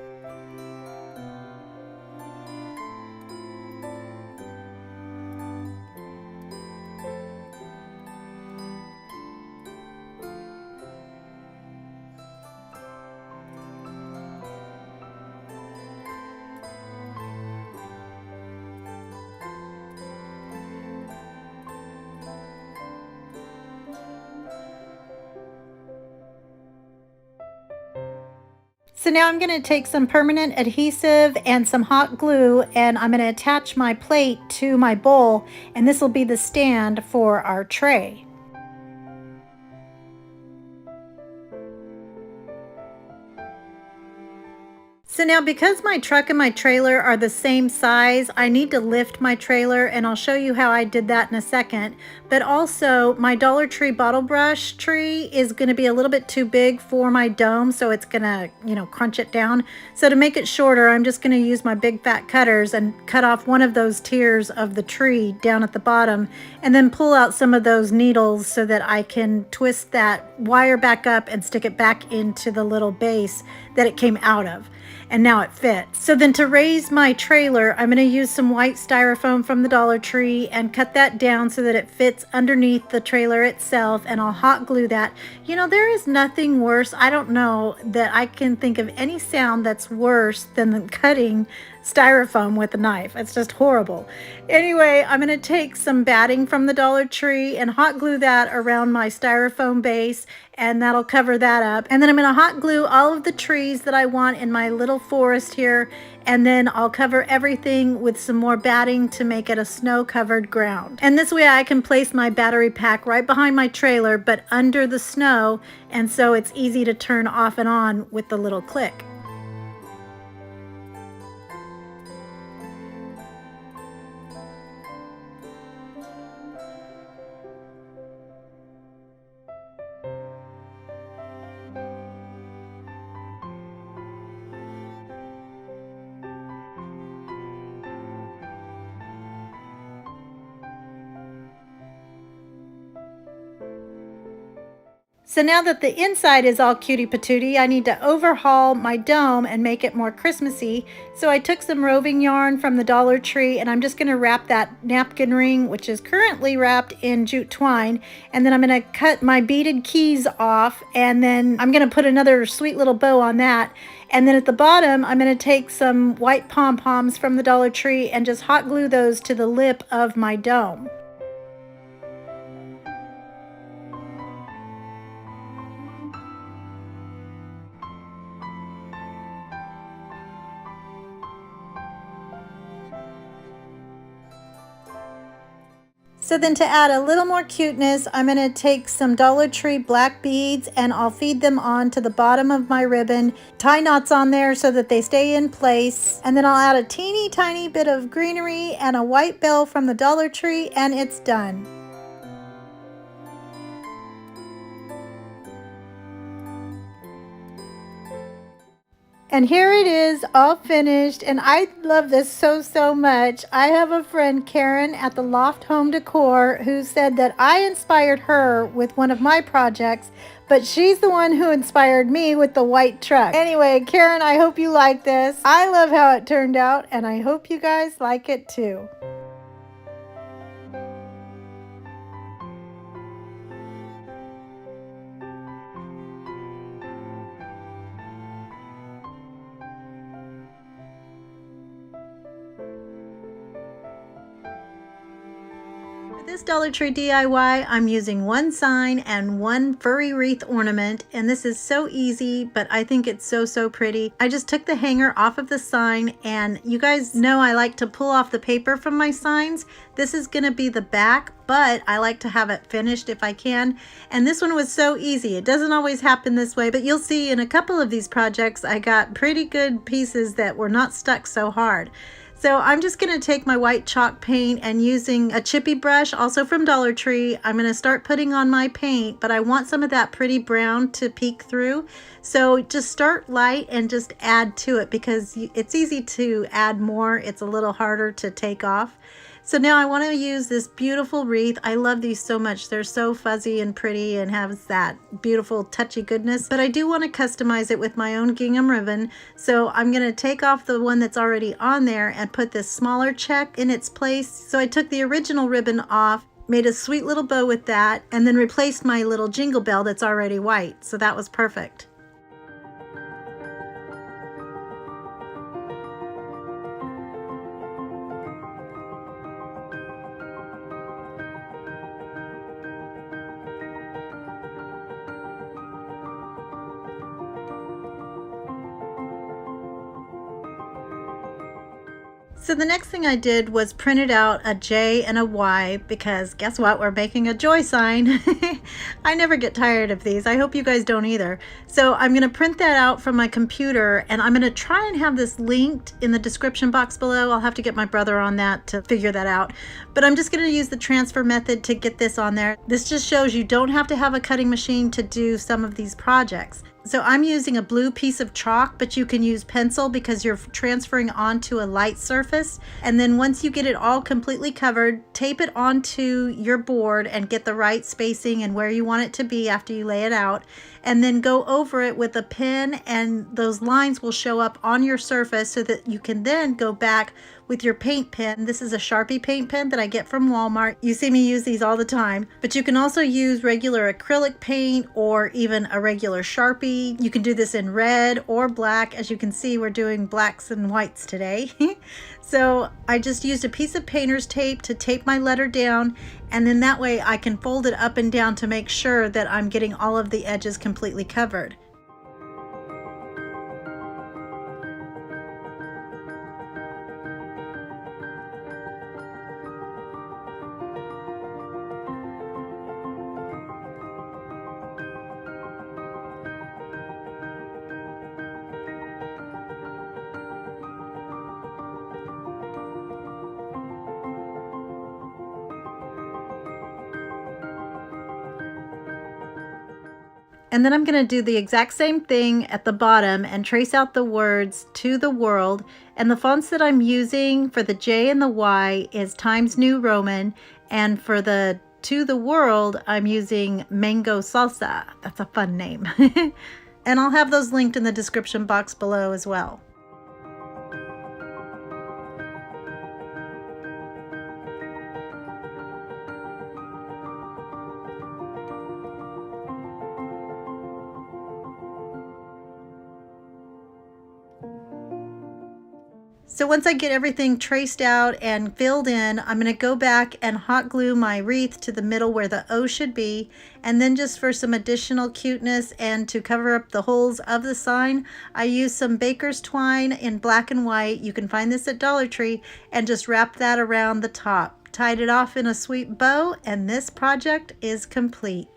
So now I'm going to take some permanent adhesive and some hot glue, and I'm going to attach my plate to my bowl, and this will be the stand for our tray. So now, because my truck and my trailer are the same size, I need to lift my trailer, and I'll show you how I did that in a second. But also, my Dollar Tree bottle brush tree is going to be a little bit too big for my dome, so it's going to, crunch it down. So to make it shorter, I'm just going to use my big fat cutters and cut off one of those tiers of the tree down at the bottom, and then pull out some of those needles so that I can twist that wire back up and stick it back into the little base that it came out of. And now it fits. So then to raise my trailer, I'm going to use some white styrofoam from the Dollar Tree and cut that down so that it fits underneath the trailer itself, and I'll hot glue that. There is nothing worse. I don't know that I can think of any sound that's worse than cutting styrofoam with a knife. It's just horrible. Anyway, I'm going to take some batting from the Dollar Tree and hot glue that around my styrofoam base, and that'll cover that up. And then I'm going to hot glue all of the trees that I want in my little forest here, and then I'll cover everything with some more batting to make it a snow-covered ground. And this way I can place my battery pack right behind my trailer, but under the snow, and so it's easy to turn off and on with the little click. So now that the inside is all cutie patootie, I need to overhaul my dome and make it more Christmassy. So I took some roving yarn from the Dollar Tree, and I'm just going to wrap that napkin ring, which is currently wrapped in jute twine. And then I'm going to cut my beaded keys off, and then I'm going to put another sweet little bow on that. And then at the bottom, I'm going to take some white pom-poms from the Dollar Tree and just hot glue those to the lip of my dome. So then to add a little more cuteness, I'm going to take some Dollar Tree black beads and I'll feed them on to the bottom of my ribbon, tie knots on there so that they stay in place, and then I'll add a teeny tiny bit of greenery and a white bell from the Dollar Tree, and it's done. And here it is, all finished, and I love this so much. I have a friend, Karen, at the Loft Home Decor, who said that I inspired her with one of my projects, but she's the one who inspired me with the white truck. Anyway, Karen, I hope you like this. I love how it turned out, and I hope you guys like it too. For this Dollar Tree DIY, I'm using one sign and one furry wreath ornament, and this is so easy, but I think it's so pretty. I just took the hanger off of the sign, and you guys know I like to pull off the paper from my signs. This is going to be the back, but I like to have it finished if I can. And this one was so easy. It doesn't always happen this way, but you'll see in a couple of these projects I got pretty good pieces that were not stuck so hard. So I'm just going to take my white chalk paint, and using a chippy brush, also from Dollar Tree, I'm going to start putting on my paint, but I want some of that pretty brown to peek through. So just start light and just add to it, because it's easy to add more. It's a little harder to take off. So now I want to use this beautiful wreath. I love these so much. They're so fuzzy and pretty and have that beautiful touchy goodness, but I do want to customize it with my own gingham ribbon. So I'm going to take off the one that's already on there and put this smaller check in its place. So I took the original ribbon off, made a sweet little bow with that, and then replaced my little jingle bell that's already white. So that was perfect. So the next thing I did was printed out a J and a Y because guess what? We're making a joy sign. I never get tired of these. I hope you guys don't either. So I'm going to print that out from my computer, and I'm going to try and have this linked in the description box below. I'll have to get my brother on that to figure that out. But I'm just going to use the transfer method to get this on there. This just shows you don't have to have a cutting machine to do some of these projects. So I'm using a blue piece of chalk, but you can use pencil because you're transferring onto a light surface. And then once you get it all completely covered, tape it onto your board and get the right spacing and where you want it to be after you lay it out. And then go over it with a pen, and those lines will show up on your surface so that you can then go back with your paint pen. This is a Sharpie paint pen that I get from Walmart. You see me use these all the time, but you can also use regular acrylic paint or even a regular Sharpie. You can do this in red or black. As you can see, we're doing blacks and whites today. So I just used a piece of painter's tape to tape my letter down, and then that way I can fold it up and down to make sure that I'm getting all of the edges completely covered. And then I'm going to do the exact same thing at the bottom and trace out the words "to the world." And the fonts that I'm using for the J and the Y is Times New Roman. And for the "to the world," I'm using Mango Salsa. That's a fun name. And I'll have those linked in the description box below as well. So once I get everything traced out and filled in, I'm going to go back and hot glue my wreath to the middle where the O should be. And then just for some additional cuteness and to cover up the holes of the sign, I use some baker's twine in black and white. You can find this at Dollar Tree, and just wrap that around the top. Tied it off in a sweet bow, and this project is complete.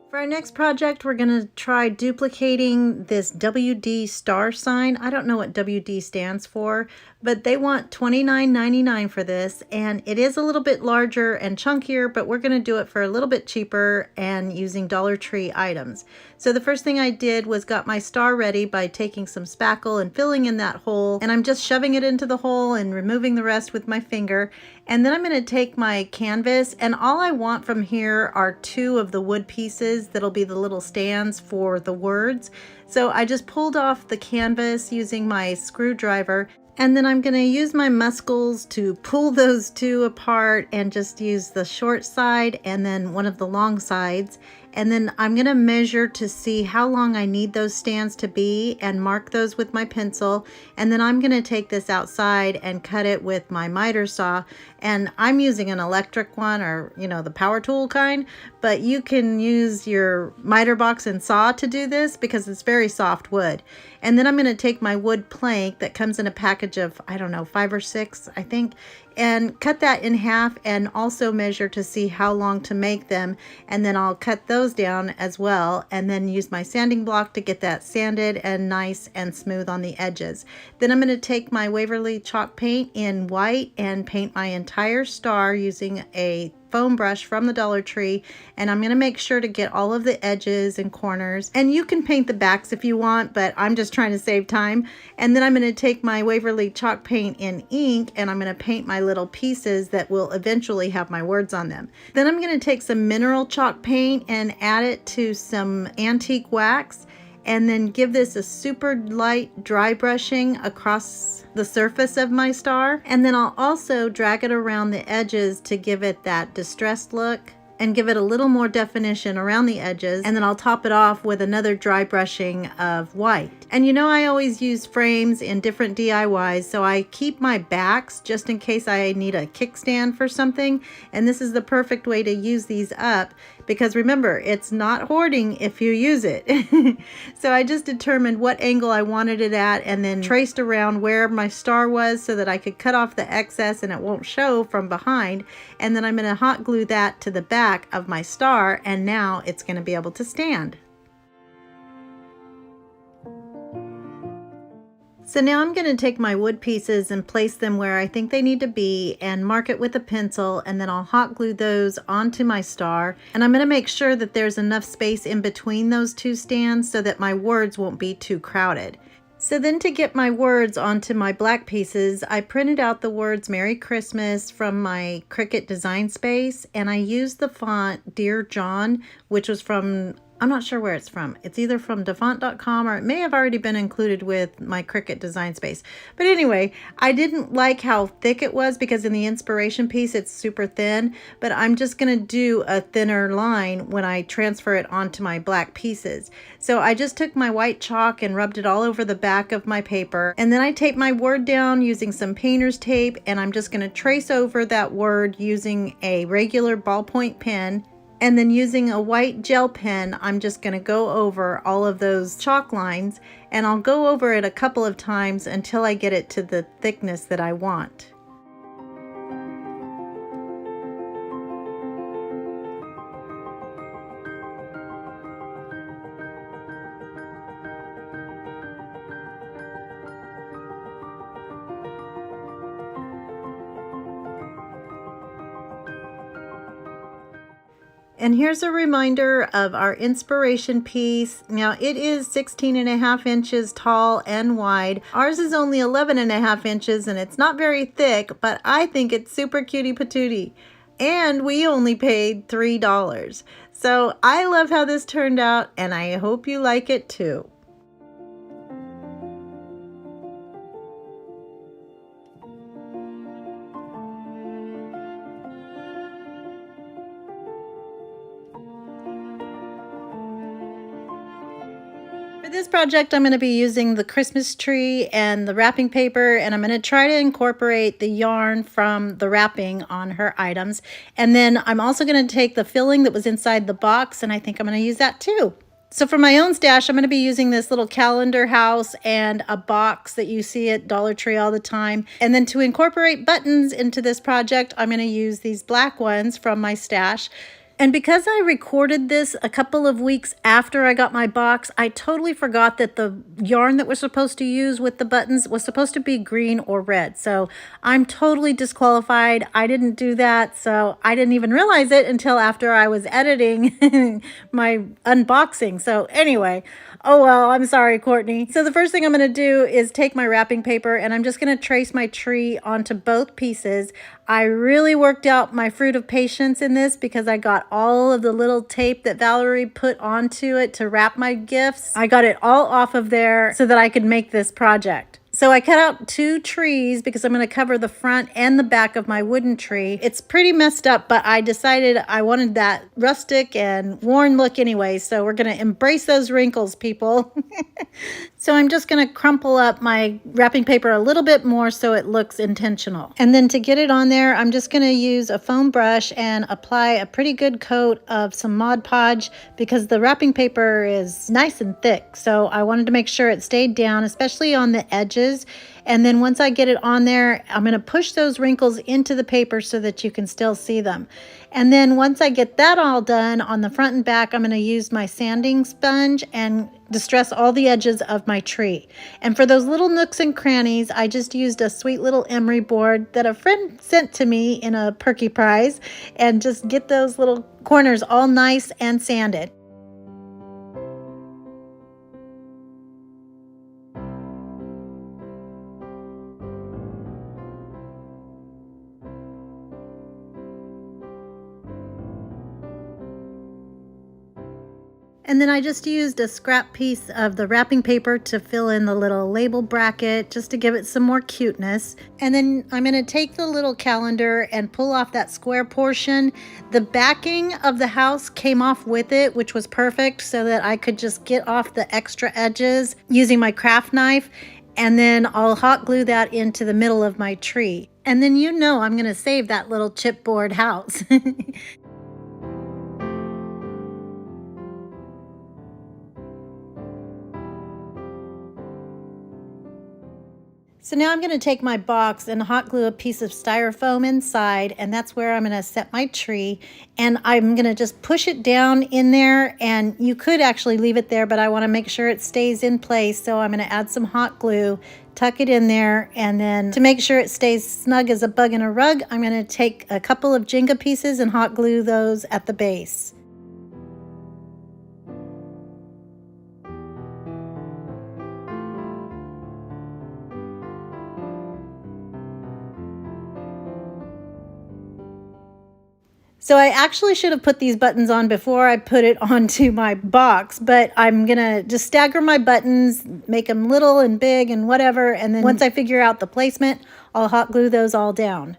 For our next project, we're going to try duplicating this WD star sign. I don't know what WD stands for, but they want $29.99 for this, and it is a little bit larger and chunkier, but we're going to do it for a little bit cheaper and using Dollar Tree items. So the first thing I did was got my star ready by taking some spackle and filling in that hole, and I'm just shoving it into the hole and removing the rest with my finger. And then I'm going to take my canvas, and all I want from here are 2 of the wood pieces that'll be the little stands for the words. So I just pulled off the canvas using my screwdriver, and then I'm going to use my muscles to pull those 2 apart and just use the short side and then one of the long sides. And then I'm going to measure to see how long I need those stands to be and mark those with my pencil. And then I'm going to take this outside and cut it with my miter saw. And I'm using an electric one, or the power tool kind, but you can use your miter box and saw to do this because it's very soft wood. And then I'm going to take my wood plank that comes in a package of, I don't know, 5 or 6, I think, and cut that in half and also measure to see how long to make them. And then I'll cut those down as well, and then use my sanding block to get that sanded and nice and smooth on the edges. Then I'm going to take my Waverly chalk paint in white and paint my entire star using a foam brush from the Dollar Tree, and I'm going to make sure to get all of the edges and corners, and you can paint the backs if you want, but I'm just trying to save time. And then I'm going to take my Waverly chalk paint in ink, and I'm going to paint my little pieces that will eventually have my words on them. Then I'm going to take some mineral chalk paint and add it to some antique wax, and then give this a super light dry brushing across the surface of my star. And then I'll also drag it around the edges to give it that distressed look and give it a little more definition around the edges, and then I'll top it off with another dry brushing of white. And you know, I always use frames in different DIYs, so I keep my backs just in case I need a kickstand for something, and this is the perfect way to use these up, because remember, it's not hoarding if you use it. So I just determined what angle I wanted it at and then traced around where my star was so that I could cut off the excess and it won't show from behind. And then I'm going to hot glue that to the back of my star, and now it's going to be able to stand. So now I'm going to take my wood pieces and place them where I think they need to be and mark it with a pencil, and then I'll hot glue those onto my star. And I'm going to make sure that there's enough space in between those two stands so that my words won't be too crowded. So then to get my words onto my black pieces, I printed out the words Merry Christmas from my Cricut design space, and I used the font Dear John, which was from, I'm not sure where it's from. It's either from dafont.com or it may have already been included with my Cricut design space. But anyway, I didn't like how thick it was because in the inspiration piece it's super thin, but I'm just going to do a thinner line when I transfer it onto my black pieces. So I just took my white chalk and rubbed it all over the back of my paper, and then I taped my word down using some painter's tape, and I'm just going to trace over that word using a regular ballpoint pen. And then using a white gel pen, I'm just going to go over all of those chalk lines, and I'll go over it a couple of times until I get it to the thickness that I want. And here's a reminder of our inspiration piece. Now it is 16.5 inches tall and wide. Ours is only 11.5 inches and it's not very thick, but I think it's super cutie patootie. And we only paid $3. So I love how this turned out, and I hope you like it too. For this project, I'm going to be using the Christmas tree and the wrapping paper, and I'm going to try to incorporate the yarn from the wrapping on her items. And then I'm also going to take the filling that was inside the box, and I think I'm going to use that too. So for my own stash, I'm going to be using this little calendar house and a box that you see at Dollar Tree all the time. And then to incorporate buttons into this project, I'm going to use these black ones from my stash. And because I recorded this a couple of weeks after I got my box, I totally forgot that the yarn that we're supposed to use with the buttons was supposed to be green or red. So I'm totally disqualified. I didn't do that. So I didn't even realize it until after I was editing my unboxing. So anyway, oh well, I'm sorry, Courtney. So the first thing I'm going to do is take my wrapping paper and I'm just going to trace my tree onto both pieces. I really worked out my fruit of patience in this because I got all of the little tape that Valerie put onto it to wrap my gifts. I got it all off of there so that I could make this project. So I cut out 2 trees because I'm going to cover the front and the back of my wooden tree. It's pretty messed up, but I decided I wanted that rustic and worn look anyway. So we're going to embrace those wrinkles, people. So I'm just going to crumple up my wrapping paper a little bit more so it looks intentional. And then to get it on there, I'm just going to use a foam brush and apply a pretty good coat of some Mod Podge because the wrapping paper is nice and thick. So I wanted to make sure it stayed down, especially on the edges. And then once I get it on there, I'm going to push those wrinkles into the paper so that you can still see them. And then once I get that all done on the front and back, I'm going to use my sanding sponge and distress all the edges of my tree. And for those little nooks and crannies, I just used a sweet little emery board that a friend sent to me in a Perky Prize, and just get those little corners all nice and sanded. And then I just used a scrap piece of the wrapping paper to fill in the little label bracket just to give it some more cuteness. And then I'm going to take the little calendar and pull off that square portion. The backing of the house came off with it, which was perfect so that I could just get off the extra edges using my craft knife. And then I'll hot glue that into the middle of my tree. And then you know I'm going to save that little chipboard house. So now I'm going to take my box and hot glue a piece of styrofoam inside, and that's where I'm going to set my tree. And I'm going to just push it down in there, and you could actually leave it there, but I want to make sure it stays in place. So I'm going to add some hot glue, tuck it in there, and then to make sure it stays snug as a bug in a rug, I'm going to take a couple of Jenga pieces and hot glue those at the base. So I actually should have put these buttons on before I put it onto my box, but I'm gonna just stagger my buttons, make them little and big and whatever, and then once I figure out the placement, I'll hot glue those all down.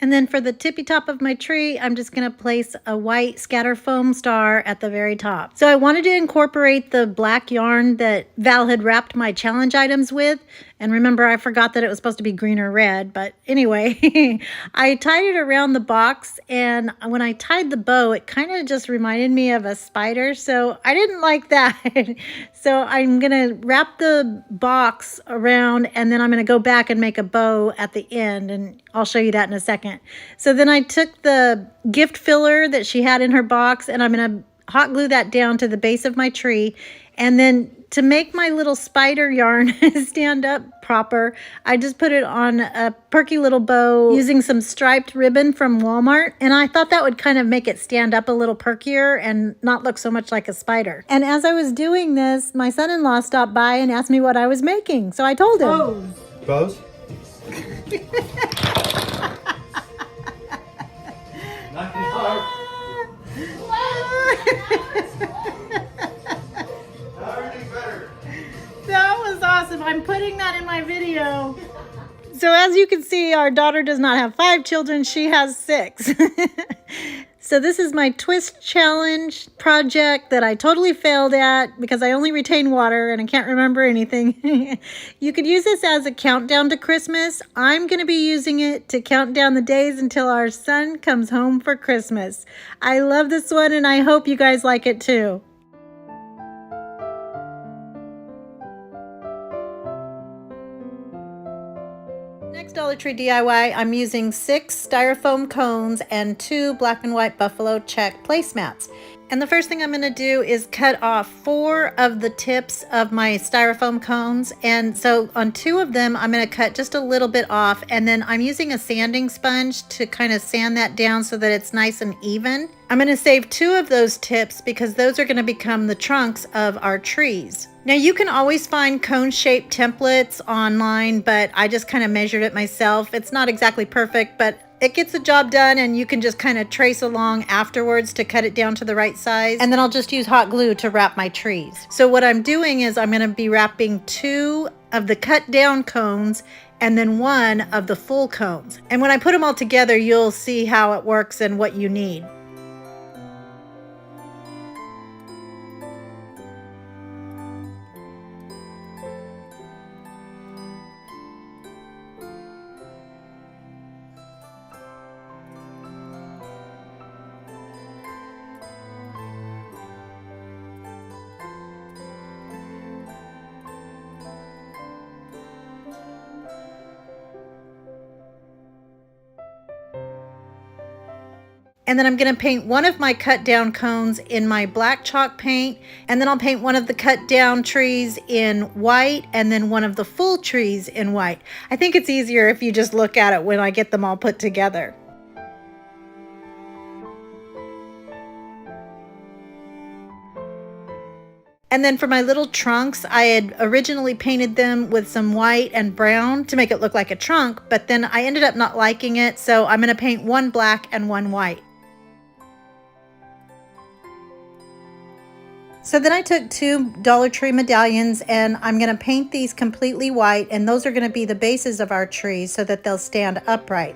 And then for the tippy top of my tree, I'm just going to place a white scatter foam star at the very top. So I wanted to incorporate the black yarn that Val had wrapped my challenge items with. And remember, I forgot that it was supposed to be green or red. But anyway, I tied it around the box. And when I tied the bow, it kind of just reminded me of a spider. So I didn't like that. So I'm going to wrap the box around, and then I'm going to go back and make a bow at the end. And I'll show you that in a second. So then I took the gift filler that she had in her box, and I'm going to hot glue that down to the base of my tree. And then to make my little spider yarn stand up proper, I just put it on a perky little bow using some striped ribbon from Walmart. And I thought that would kind of make it stand up a little perkier and not look so much like a spider. And as I was doing this, my son-in-law stopped by and asked me what I was making. So I told him. Bows? Not hard. That was awesome. I'm putting that in my video. So as you can see, our daughter does not have 5 children. She has 6. So this is my twist challenge project that I totally failed at because I only retained water and I can't remember anything. You could use this as a countdown to Christmas. I'm going to be using it to count down the days until our son comes home for Christmas. I love this one and I hope you guys like it too. Next Dollar Tree DIY, I'm using 6 styrofoam cones and 2 black and white buffalo check placemats. And the first thing I'm going to do is cut off 4 of the tips of my styrofoam cones. And so on 2 of them, I'm going to cut just a little bit off. And then I'm using a sanding sponge to kind of sand that down so that it's nice and even. I'm going to save 2 of those tips because those are going to become the trunks of our trees. Now you can always find cone-shaped templates online, but I just kind of measured it myself. It's not exactly perfect, but it gets the job done, and you can just kind of trace along afterwards to cut it down to the right size. And then I'll just use hot glue to wrap my trees. So what I'm doing is I'm going to be wrapping 2 of the cut down cones and then 1 of the full cones. And when I put them all together, you'll see how it works and what you need. And then I'm going to paint 1 of my cut down cones in my black chalk paint. And then I'll paint 1 of the cut down trees in white and then 1 of the full trees in white. I think it's easier if you just look at it when I get them all put together. And then for my little trunks, I had originally painted them with some white and brown to make it look like a trunk, but then I ended up not liking it, so I'm going to paint one black and one white. So then I took two Dollar Tree medallions and I'm going to paint these completely white, and those are going to be the bases of our trees so that they'll stand upright.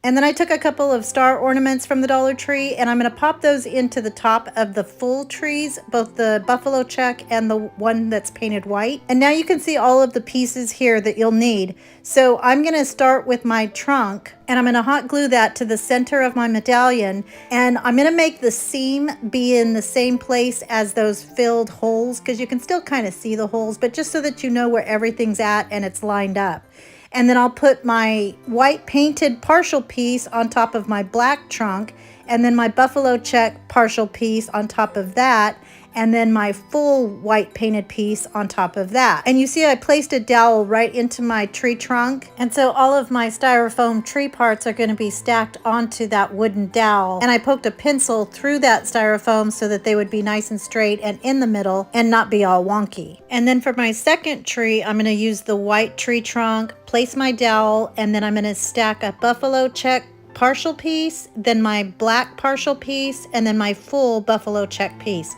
And then I took a couple of star ornaments from the Dollar Tree and I'm going to pop those into the top of the full trees, both the buffalo check and the one that's painted white. And now you can see all of the pieces here that you'll need. So I'm going to start with my trunk and I'm going to hot glue that to the center of my medallion. And I'm going to make the seam be in the same place as those filled holes, because you can still kind of see the holes, but just so that you know where everything's at and it's lined up. And then I'll put my white painted partial piece on top of my black trunk, and then my buffalo check partial piece on top of that, and then my full white painted piece on top of that. And you see I placed a dowel right into my tree trunk, and so all of my styrofoam tree parts are going to be stacked onto that wooden dowel. And I poked a pencil through that styrofoam so that they would be nice and straight and in the middle and not be all wonky. And then for my second tree, I'm going to use the white tree trunk, place my dowel, and then I'm going to stack a buffalo check partial piece, then my black partial piece, and then my full buffalo check piece.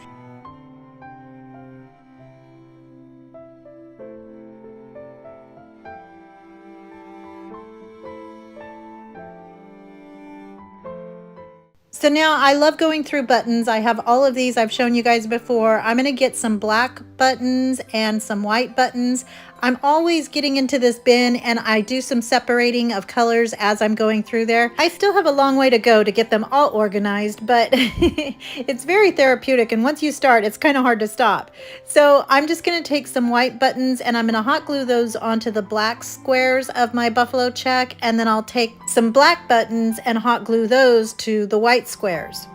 So now I love going through buttons. I have all of these I've shown you guys before. I'm going to get some black buttons and some white buttons. I'm always getting into this bin and I do some separating of colors as I'm going through there. I still have a long way to go to get them all organized, but it's very therapeutic, and once you start, it's kind of hard to stop. So I'm just going to take some white buttons and I'm going to hot glue those onto the black squares of my buffalo check, and then I'll take some black buttons and hot glue those to the white squares.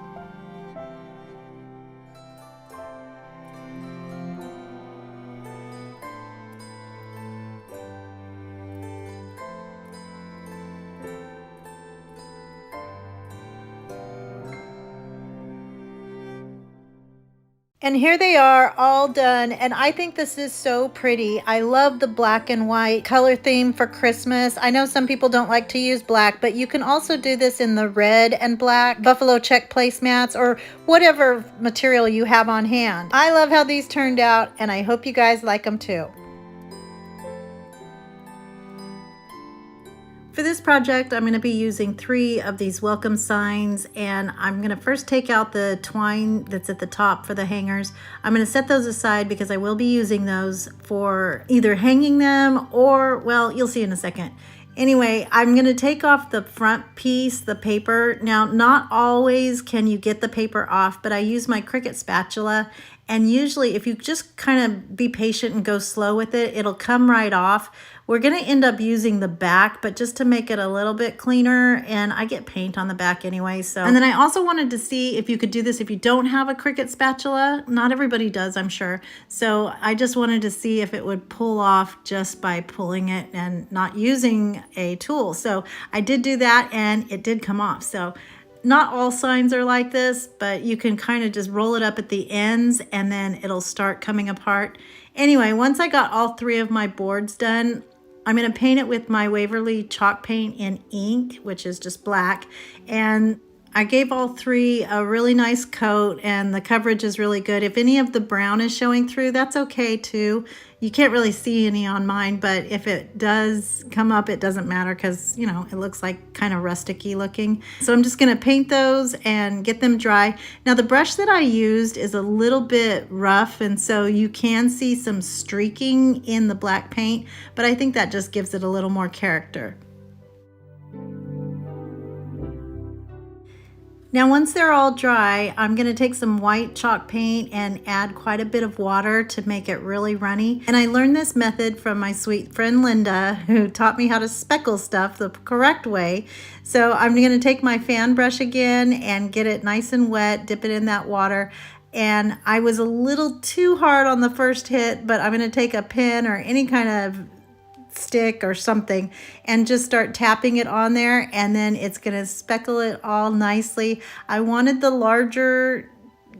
And here they are all done, and I think this is so pretty. I love the black and white color theme for Christmas. I know some people don't like to use black, but you can also do this in the red and black buffalo check placemats or whatever material you have on hand. I love how these turned out, and I hope you guys like them too. For this project, I'm going to be using 3 of these welcome signs, and I'm going to first take out the twine that's at the top for the hangers. I'm going to set those aside because I will be using those for either hanging them or, well, you'll see in a second. Anyway, I'm going to take off the front piece, the paper. Now, not always can you get the paper off, but I use my Cricut spatula, and usually if you just kind of be patient and go slow with it, it'll come right off. We're going to end up using the back, but just to make it a little bit cleaner, and I get paint on the back anyway. So, and then I also wanted to see if you could do this if you don't have a Cricut spatula. Not everybody does, I'm sure. So I just wanted to see if it would pull off just by pulling it and not using a tool. So I did do that and it did come off. So not all signs are like this, but you can kind of just roll it up at the ends and then it'll start coming apart. Anyway, once I got all 3 of my boards done, I'm going to paint it with my Waverly chalk paint in ink, which is just black. And I gave all 3 a really nice coat, and the coverage is really good. If any of the brown is showing through, that's okay too. You can't really see any on mine, but if it does come up, it doesn't matter because, you know, it looks like kind of rusticy looking. So I'm just going to paint those and get them dry. Now the brush that I used is a little bit rough, and so you can see some streaking in the black paint, but I think that just gives it a little more character. Now once they're all dry, I'm going to take some white chalk paint and add quite a bit of water to make it really runny. And I learned this method from my sweet friend Linda, who taught me how to speckle stuff the correct way. So I'm going to take my fan brush again and get it nice and wet, dip it in that water. And I was a little too hard on the first hit, but I'm going to take a pen or any kind of stick or something and just start tapping it on there, and then it's going to speckle it all nicely. I wanted the larger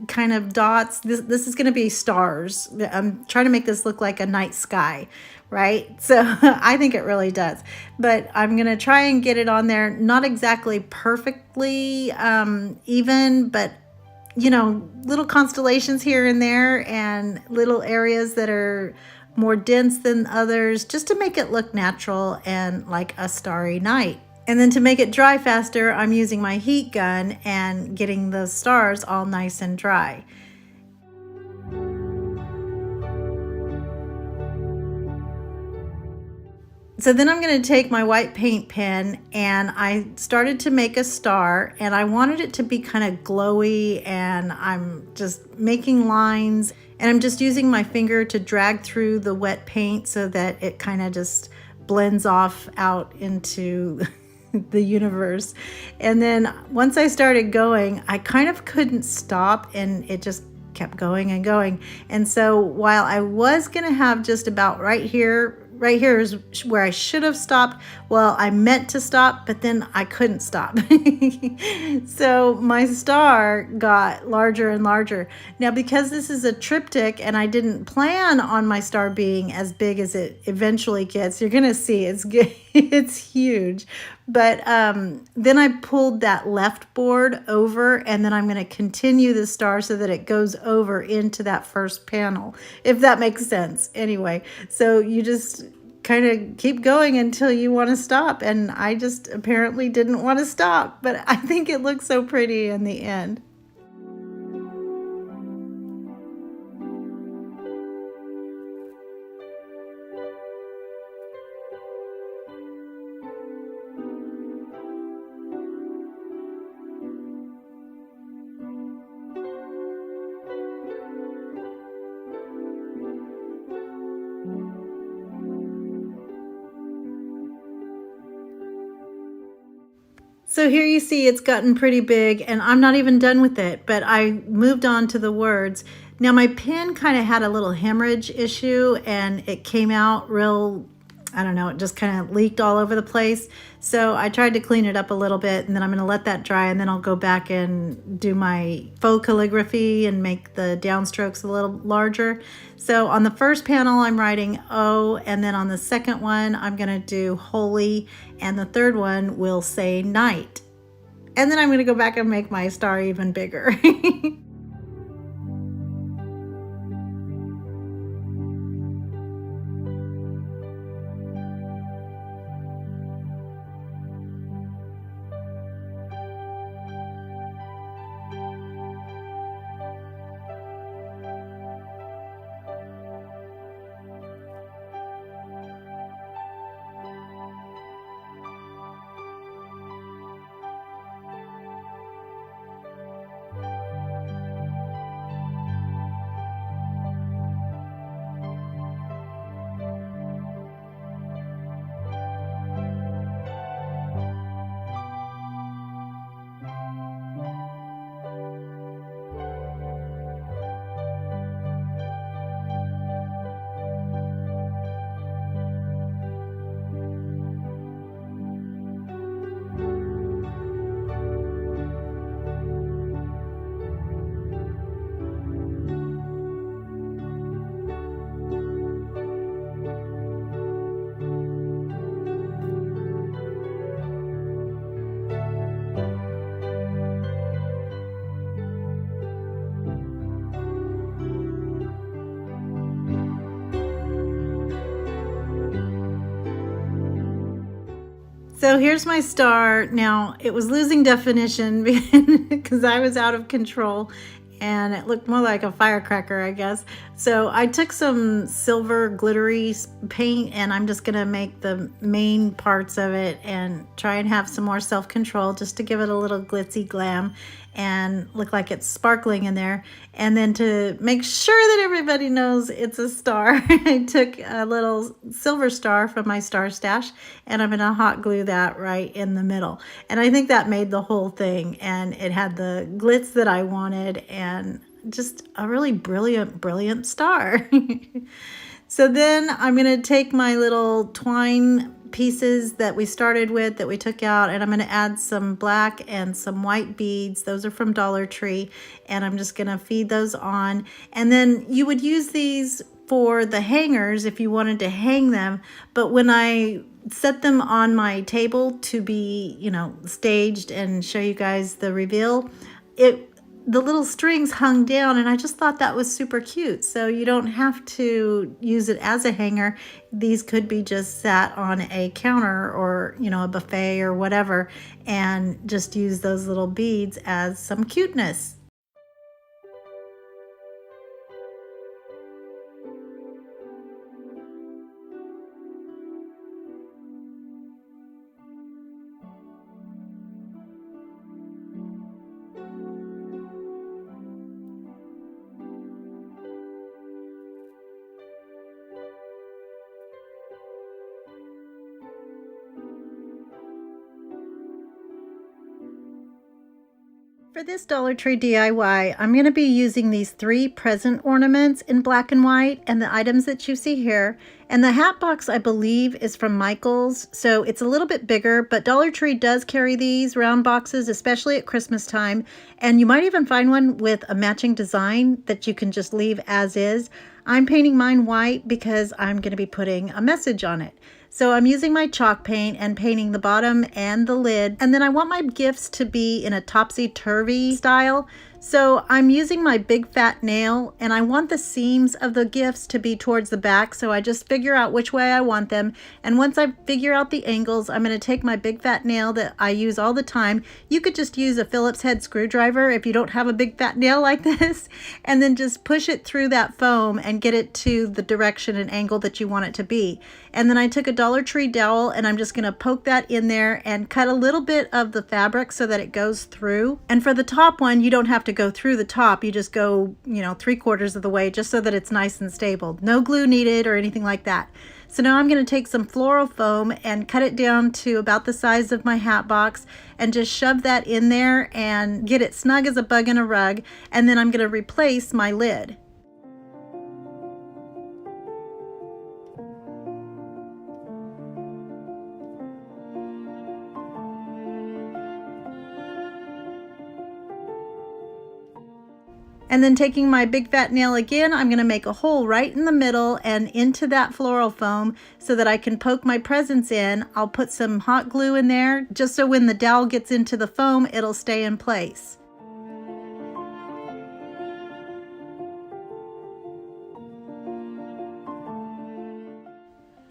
kind of dots. This is going to be stars. I'm trying to make this look like a night sky, right? So I think it really does, but I'm going to try and get it on there, not exactly perfectly even, but you know, little constellations here and there and little areas that are more dense than others, just to make it look natural and like a starry night. And then to make it dry faster, I'm using my heat gun and getting the stars all nice and dry. So then I'm going to take my white paint pen and I started to make a star, and I wanted it to be kind of glowy, and I'm just making lines, and I'm just using my finger to drag through the wet paint so that it kind of just blends off out into the universe. And then once I started going, I kind of couldn't stop, and it just kept going and going. And so while I was going to have just about right here is where I should have stopped. Well, I meant to stop, but then I couldn't stop. So my star got larger and larger. Now, because this is a triptych and I didn't plan on my star being as big as it eventually gets, you're gonna see it's huge. But then I pulled that left board over, and then I'm going to continue the star so that it goes over into that first panel, if that makes sense. Anyway, so you just kind of keep going until you want to stop, and I just apparently didn't want to stop, but I think it looks so pretty in the end. So here you see it's gotten pretty big, and I'm not even done with it, but I moved on to the words. Now my pen kind of had a little hemorrhage issue, and it came out real, I don't know, it just kind of leaked all over the place. So I tried to clean it up a little bit, and then I'm going to let that dry, and then I'll go back and do my faux calligraphy and make the downstrokes a little larger. So on the first panel I'm writing O, and then on the second one I'm going to do holy, and the third one will say night. And then I'm going to go back and make my star even bigger. So here's my star. Now it was losing definition because I was out of control, and it looked more like a firecracker, I guess. So I took some silver glittery paint, and I'm just gonna make the main parts of it and try and have some more self-control just to give it a little glitzy glam and look like it's sparkling in there. And then to make sure that everybody knows it's a star, I took a little silver star from my star stash, and I'm gonna hot glue that right in the middle. And I think that made the whole thing, and it had the glitz that I wanted and just a really brilliant star. So then I'm gonna take my little twine pieces that we started with, that we took out, and I'm going to add some black and some white beads. Those are from Dollar Tree, and I'm just going to feed those on. And then you would use these for the hangers if you wanted to hang them, but when I set them on my table to be, you know, staged and show you guys the reveal, the little strings hung down, and I just thought that was super cute. So you don't have to use it as a hanger. These could be just sat on a counter or, you know, a buffet or whatever, and just use those little beads as some cuteness. For this Dollar Tree DIY, I'm going to be using these 3 present ornaments in black and white and the items that you see here. And the hat box, I believe, is from Michael's, so it's a little bit bigger, but Dollar Tree does carry these round boxes, especially at Christmas time. And you might even find one with a matching design that you can just leave as is. I'm painting mine white because I'm going to be putting a message on it. So I'm using my chalk paint and painting the bottom and the lid. And then I want my gifts to be in a topsy-turvy style. So I'm using my big fat nail, and I want the seams of the gifts to be towards the back. So I just figure out which way I want them. And once I figure out the angles, I'm going to take my big fat nail that I use all the time. You could just use a Phillips head screwdriver if you don't have a big fat nail like this, and then just push it through that foam and get it to the direction and angle that you want it to be. And then I took a Dollar Tree dowel, and I'm just going to poke that in there and cut a little bit of the fabric so that it goes through. And for the top one, you don't have to go through the top. You just go, you know, 3/4 of the way, just so that it's nice and stable. No glue needed or anything like that. So now I'm going to take some floral foam and cut it down to about the size of my hat box and just shove that in there and get it snug as a bug in a rug. And then I'm going to replace my lid. And then taking my big fat nail again, I'm going to make a hole right in the middle and into that floral foam so that I can poke my presents in. I'll put some hot glue in there just so when the dowel gets into the foam, it'll stay in place.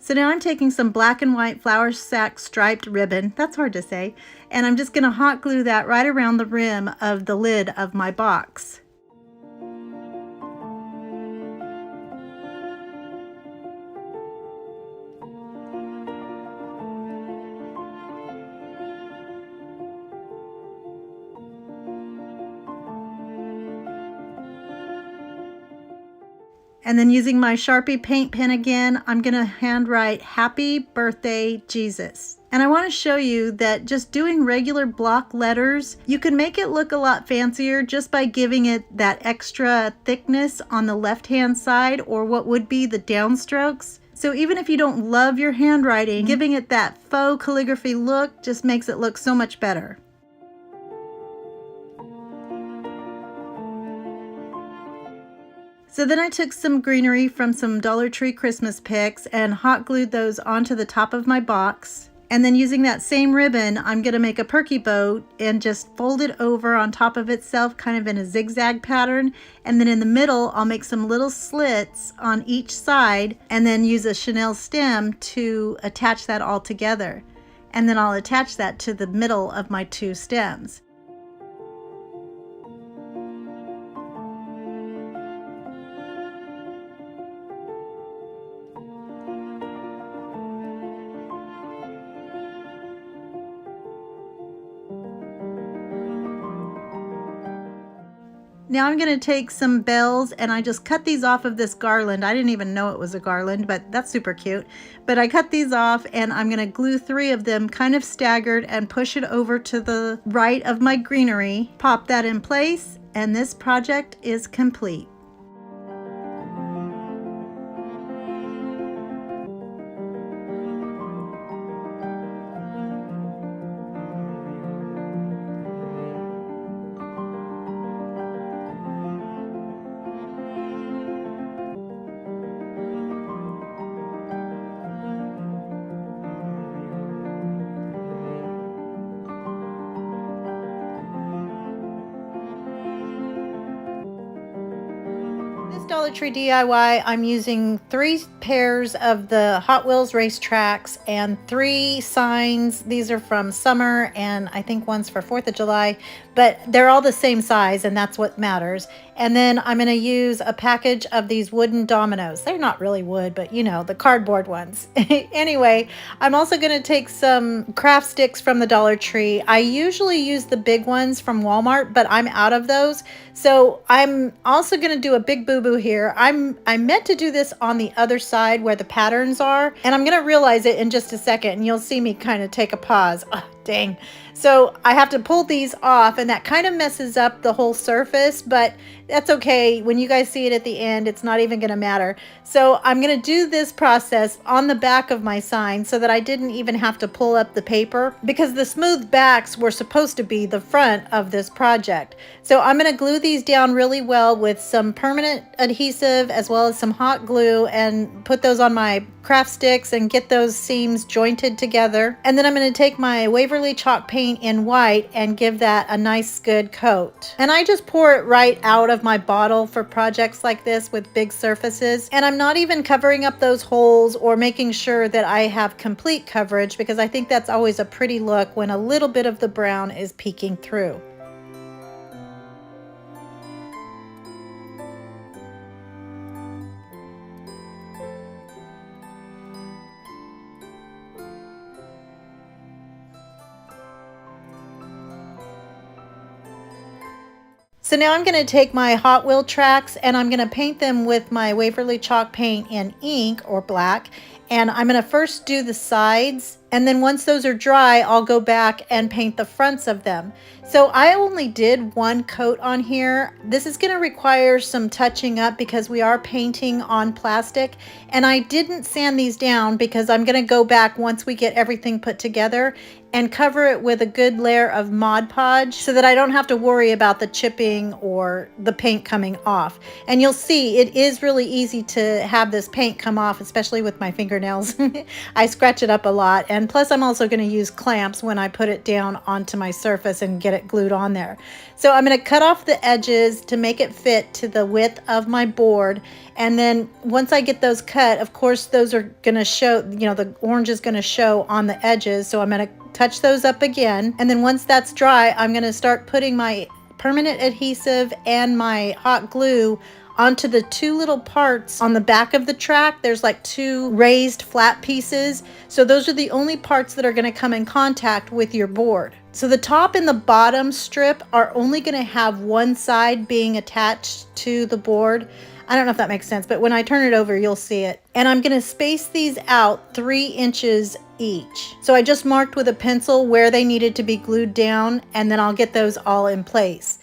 So now I'm taking some black and white flower sack striped ribbon, that's hard to say, and I'm just going to hot glue that right around the rim of the lid of my box. And then using my Sharpie paint pen again, I'm going to handwrite Happy Birthday Jesus. And I want to show you that just doing regular block letters, you can make it look a lot fancier just by giving it that extra thickness on the left-hand side, or what would be the downstrokes. So even if you don't love your handwriting, giving it that faux calligraphy look just makes it look so much better. So then I took some greenery from some Dollar Tree Christmas picks and hot glued those onto the top of my box. And then using that same ribbon, I'm going to make a perky boat and just fold it over on top of itself, kind of in a zigzag pattern. And then in the middle, I'll make some little slits on each side and then use a chenille stem to attach that all together. And then I'll attach that to the middle of my 2 stems. Now I'm going to take some bells and I just cut these off of this garland. I didn't even know it was a garland, but that's super cute. But I cut these off and I'm going to glue 3 of them kind of staggered and push it over to the right of my greenery. Pop that in place and this project is complete. Dollar Tree DIY, I'm using 3 pairs of the Hot Wheels racetracks and 3 signs. These are from summer and I think one's for 4th of July, but they're all the same size and that's what matters. And then I'm going to use a package of these wooden dominoes. They're not really wood, but you know, the cardboard ones. Anyway, I'm also going to take some craft sticks from the Dollar Tree. I usually use the big ones from Walmart, but I'm out of those. So I'm also going to do a big boo-boo here. I meant to do this on the other side where the patterns are, and I'm going to realize it in just a second, and you'll see me kind of take a pause. Oh, dang. So I have to pull these off, and that kind of messes up the whole surface, but that's okay. When you guys see it at the end, it's not even going to matter. So I'm going to do this process on the back of my sign so that I didn't even have to pull up the paper, because the smooth backs were supposed to be the front of this project. So I'm going to glue these down really well with some permanent adhesive as well as some hot glue and put those on my craft sticks and get those seams jointed together. And then I'm going to take my Waverly chalk paint in white and give that a nice good coat. And I just pour it right out of my bottle for projects like this with big surfaces. And I'm not even covering up those holes or making sure that I have complete coverage, because I think that's always a pretty look when a little bit of the brown is peeking through. So now I'm going to take my Hot Wheel tracks and I'm going to paint them with my Waverly chalk paint in ink or black. And I'm going to first do the sides, and then once those are dry, I'll go back and paint the fronts of them. So I only did 1 coat on here. This is going to require some touching up because we are painting on plastic, and I didn't sand these down because I'm going to go back once we get everything put together and cover it with a good layer of Mod Podge so that I don't have to worry about the chipping or the paint coming off. And you'll see it is really easy to have this paint come off, especially with my fingernails. I scratch it up a lot, and plus I'm also going to use clamps when I put it down onto my surface and get it glued on there. So I'm going to cut off the edges to make it fit to the width of my board, and then once I get those cut, of course those are going to show, you know, the orange is going to show on the edges, so I'm going to touch those up again. And then once that's dry, I'm going to start putting my permanent adhesive and my hot glue onto the 2 little parts on the back of the track. There's like 2 raised flat pieces. So those are the only parts that are going to come in contact with your board. So the top and the bottom strip are only going to have one side being attached to the board. I don't know if that makes sense, but when I turn it over, you'll see it. And I'm going to space these out 3 inches each. So I just marked with a pencil where they needed to be glued down, and then I'll get those all in place.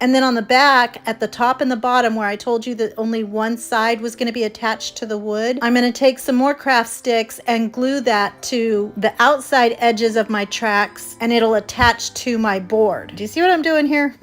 And then on the back, at the top and the bottom, where I told you that only one side was going to be attached to the wood, I'm going to take some more craft sticks and glue that to the outside edges of my tracks, and it'll attach to my board. Do you see what I'm doing here?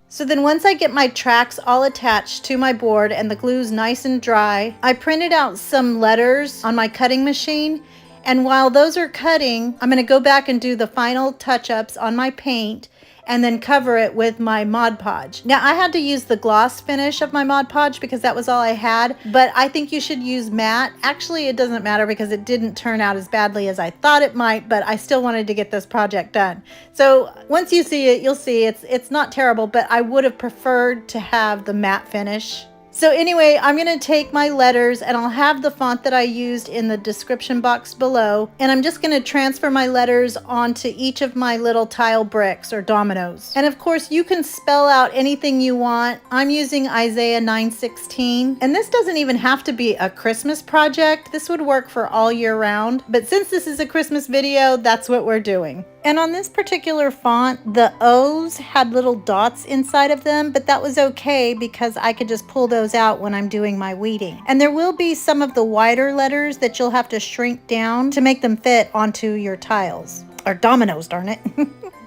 So then once I get my tracks all attached to my board and the glue's nice and dry, I printed out some letters on my cutting machine. And while those are cutting, I'm going to go back and do the final touch-ups on my paint and then cover it with my Mod Podge. Now, I had to use the gloss finish of my Mod Podge because that was all I had, but I think you should use matte. Actually, it doesn't matter because it didn't turn out as badly as I thought it might, but I still wanted to get this project done. So once you see it, you'll see it's not terrible, but I would have preferred to have the matte finish. So anyway, I'm going to take my letters and I'll have the font that I used in the description box below. And I'm just going to transfer my letters onto each of my little tile bricks or dominoes. And of course, you can spell out anything you want. I'm using Isaiah 9:16. And this doesn't even have to be a Christmas project. This would work for all year round. But since this is a Christmas video, that's what we're doing. And on this particular font, the O's had little dots inside of them, but that was okay because I could just pull those out when I'm doing my weeding. And there will be some of the wider letters that you'll have to shrink down to make them fit onto your tiles. Or dominoes, darn it.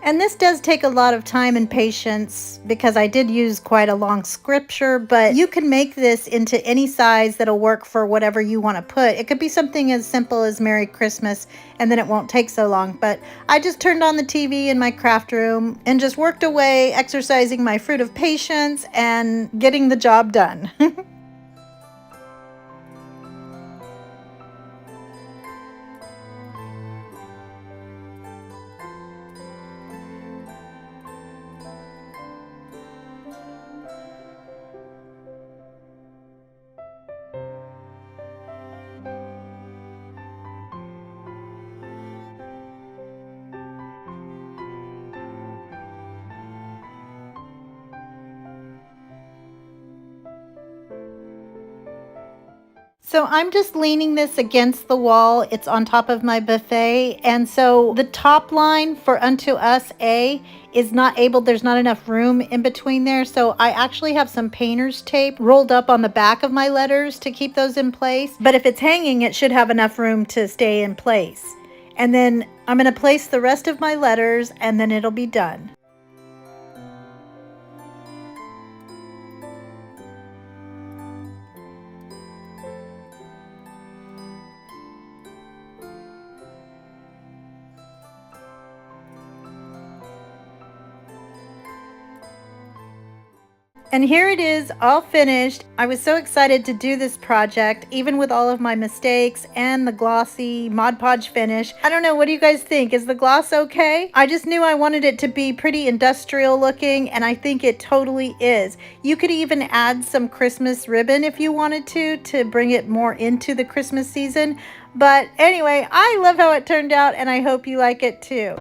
And this does take a lot of time and patience because I did use quite a long scripture, but you can make this into any size that'll work for whatever you want to put. It could be something as simple as Merry Christmas, and then it won't take so long. But I just turned on the TV in my craft room and just worked away, exercising my fruit of patience and getting the job done. So I'm just leaning this against the wall. It's on top of my buffet. And so the top line for Unto Us A is not able, there's not enough room in between there. So I actually have some painter's tape rolled up on the back of my letters to keep those in place. But if it's hanging, it should have enough room to stay in place. And then I'm going to place the rest of my letters and then it'll be done. And here it is, all finished. I was so excited to do this project, even with all of my mistakes and the glossy Mod Podge finish. I don't know, what do you guys think? Is the gloss okay? I just knew I wanted it to be pretty industrial looking, and I think it totally is. You could even add some Christmas ribbon if you wanted to bring it more into the Christmas season. But anyway, I love how it turned out, and I hope you like it too.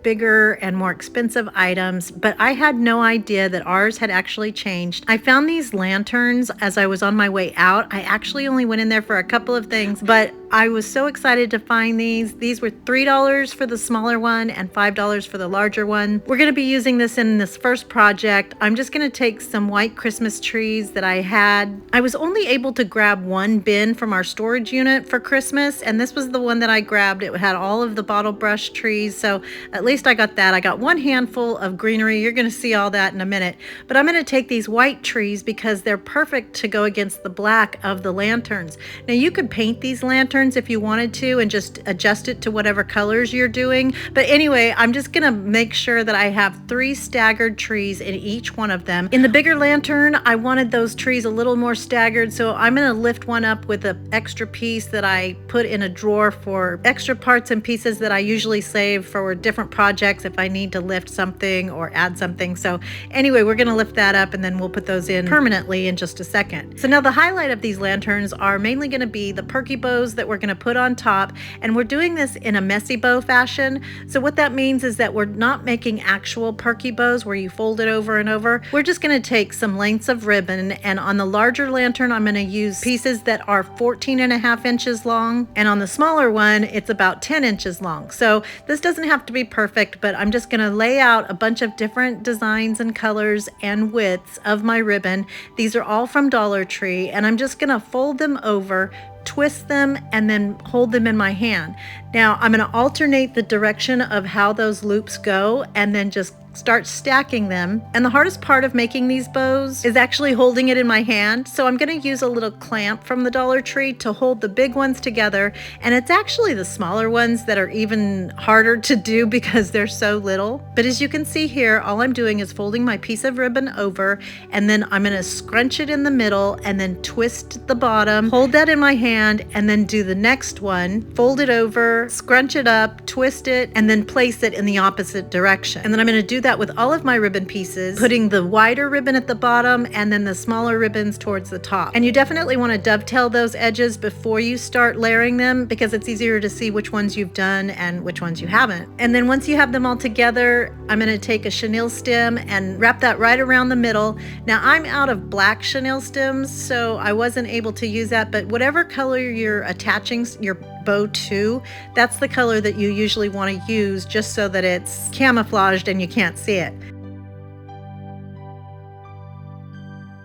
Bigger and more expensive items, but I had no idea that ours had actually changed. I found these lanterns as I was on my way out. I actually only went in there for a couple of things, but I was so excited to find these. These were $3 for the smaller one and $5 for the larger one. We're going to be using this in this first project. I'm just going to take some white Christmas trees that I had. I was only able to grab one bin from our storage unit for Christmas, and this was the one that I grabbed. It had all of the bottle brush trees, so at least I got that. I got one handful of greenery. You're going to see all that in a minute, but I'm going to take these white trees because they're perfect to go against the black of the lanterns. Now you could paint these lanterns if you wanted to and just adjust it to whatever colors you're doing. But anyway, I'm just gonna make sure that I have 3 staggered trees in each one of them. In the bigger lantern, I wanted those trees a little more staggered, so I'm gonna lift one up with an extra piece that I put in a drawer for extra parts and pieces that I usually save for different projects if I need to lift something or add something. So anyway, we're gonna lift that up and then we'll put those in permanently in just a second. So now the highlight of these lanterns are mainly gonna be the perky bows that we're going to put on top, and we're doing this in a messy bow fashion. So what that means is that we're not making actual perky bows where you fold it over and over. We're just going to take some lengths of ribbon, and on the larger lantern I'm going to use pieces that are 14.5 inches long, and on the smaller one it's about 10 inches long. So this doesn't have to be perfect, but I'm just going to lay out a bunch of different designs and colors and widths of my ribbon. These are all from Dollar Tree, and I'm just going to fold them over, twist them, and then hold them in my hand. Now I'm going to alternate the direction of how those loops go and then just start stacking them. And the hardest part of making these bows is actually holding it in my hand. So I'm going to use a little clamp from the Dollar Tree to hold the big ones together. And it's actually the smaller ones that are even harder to do because they're so little. But as you can see here, all I'm doing is folding my piece of ribbon over, and then I'm going to scrunch it in the middle and then twist the bottom, hold that in my hand, and then do the next one, fold it over, scrunch it up, twist it, and then place it in the opposite direction. And then I'm going to do that with all of my ribbon pieces, putting the wider ribbon at the bottom and then the smaller ribbons towards the top. And you definitely want to dovetail those edges before you start layering them because it's easier to see which ones you've done and which ones you haven't. And then once you have them all together, I'm going to take a chenille stem and wrap that right around the middle. Now I'm out of black chenille stems, so I wasn't able to use that, but whatever color you're attaching your bow to, that's the color that you usually want to use, just so that it's camouflaged and you can't see it.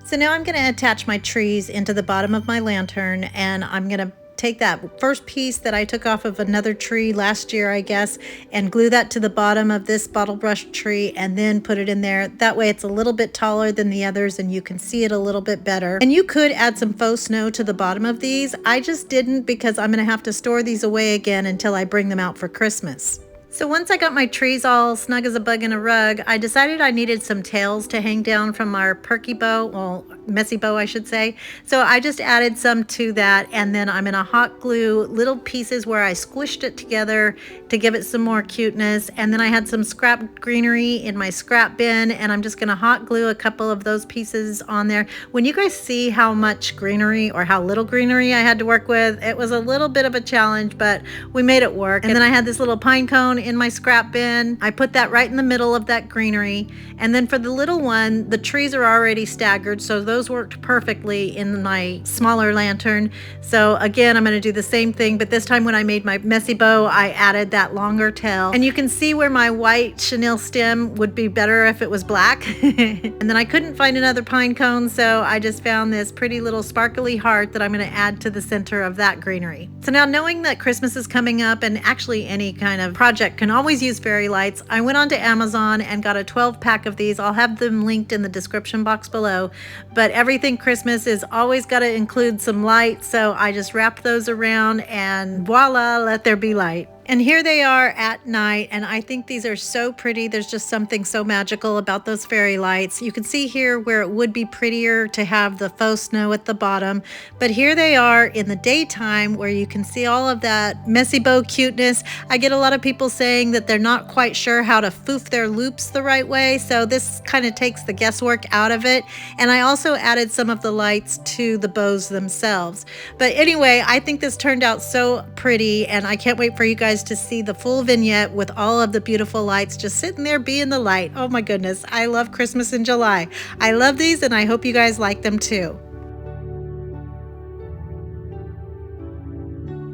So now I'm going to attach my trees into the bottom of my lantern, and I'm going to take that first piece that I took off of another tree last year, I guess, and glue that to the bottom of this bottle brush tree and then put it in there. That way it's a little bit taller than the others and you can see it a little bit better. And you could add some faux snow to the bottom of these. I just didn't because I'm going to have to store these away again until I bring them out for Christmas. So once I got my trees all snug as a bug in a rug, I decided I needed some tails to hang down from our perky bow, well, messy bow I should say. So I just added some to that, and then I'm gonna hot glue little pieces where I squished it together to give it some more cuteness. And then I had some scrap greenery in my scrap bin, and I'm just gonna hot glue a couple of those pieces on there. When you guys see how much greenery or how little greenery I had to work with, it was a little bit of a challenge, but we made it work. And then I had this little pine cone in my scrap bin. I put that right in the middle of that greenery. And then for the little one, the trees are already staggered, so those worked perfectly in my smaller lantern. So again, I'm going to do the same thing, but this time when I made my messy bow, I added that longer tail. And you can see where my white chenille stem would be better if it was black. And then I couldn't find another pine cone, so I just found this pretty little sparkly heart that I'm going to add to the center of that greenery. So now, knowing that Christmas is coming up, and actually any kind of project can always use fairy lights, I went onto Amazon and got a 12-pack of these. I'll have them linked in the description box below. But everything Christmas is always got to include some light, so I just wrapped those around and voila, let there be light. And here they are at night, and I think these are so pretty. There's just something so magical about those fairy lights. You can see here where it would be prettier to have the faux snow at the bottom, but here they are in the daytime where you can see all of that messy bow cuteness. I get a lot of people saying that they're not quite sure how to foof their loops the right way, so this kind of takes the guesswork out of it. And I also added some of the lights to the bows themselves. But anyway, I think this turned out so pretty, and I can't wait for you guys to see the full vignette with all of the beautiful lights just sitting there being the light. Oh my goodness, I love Christmas in July. I love these, and I hope you guys like them too.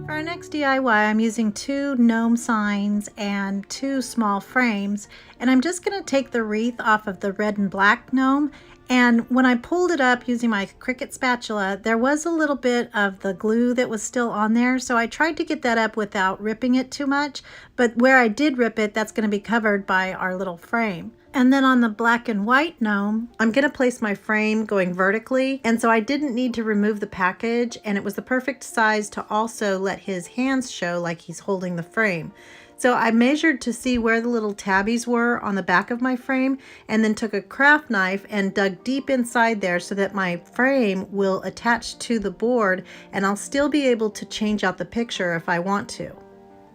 For our next DIY, I'm using 2 gnome signs and 2 small frames, and I'm just going to take the wreath off of the red and black gnome. And when I pulled it up using my Cricut spatula, there was a little bit of the glue that was still on there. So I tried to get that up without ripping it too much. But where I did rip it, that's going to be covered by our little frame. And then on the black and white gnome, I'm going to place my frame going vertically. And so I didn't need to remove the package. And it was the perfect size to also let his hands show like he's holding the frame. So I measured to see where the little tabbies were on the back of my frame, and then took a craft knife and dug deep inside there so that my frame will attach to the board, and I'll still be able to change out the picture if I want to.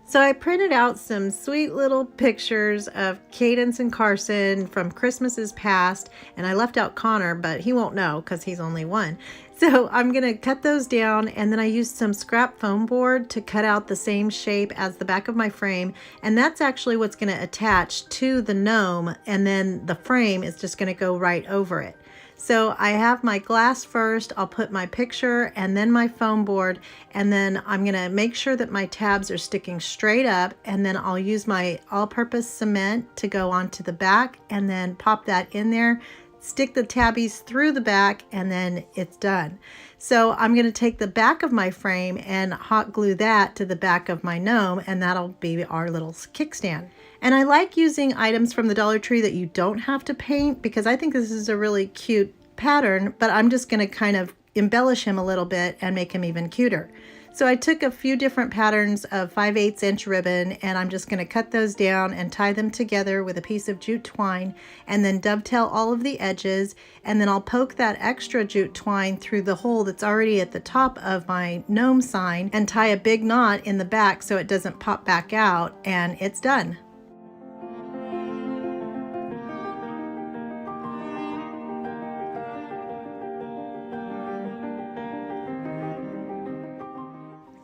So I printed out some sweet little pictures of Cadence and Carson from Christmases past, and I left out Connor, but he won't know because he's only 1. So I'm going to cut those down, and then I used some scrap foam board to cut out the same shape as the back of my frame, and that's actually what's going to attach to the gnome, and then the frame is just going to go right over it. So I have my glass first, I'll put my picture and then my foam board, and then I'm going to make sure that my tabs are sticking straight up, and then I'll use my all-purpose cement to go onto the back and then pop that in there stick the tabbies through the back, and then it's done. So I'm going to take the back of my frame and hot glue that to the back of my gnome, and that'll be our little kickstand. And I like using items from the Dollar Tree that you don't have to paint, because I think this is a really cute pattern, but I'm just going to kind of embellish him a little bit and make him even cuter. So I took a few different patterns of 5/8 inch ribbon, and I'm just going to cut those down and tie them together with a piece of jute twine, and then dovetail all of the edges, and then I'll poke that extra jute twine through the hole that's already at the top of my gnome sign and tie a big knot in the back so it doesn't pop back out, and it's done.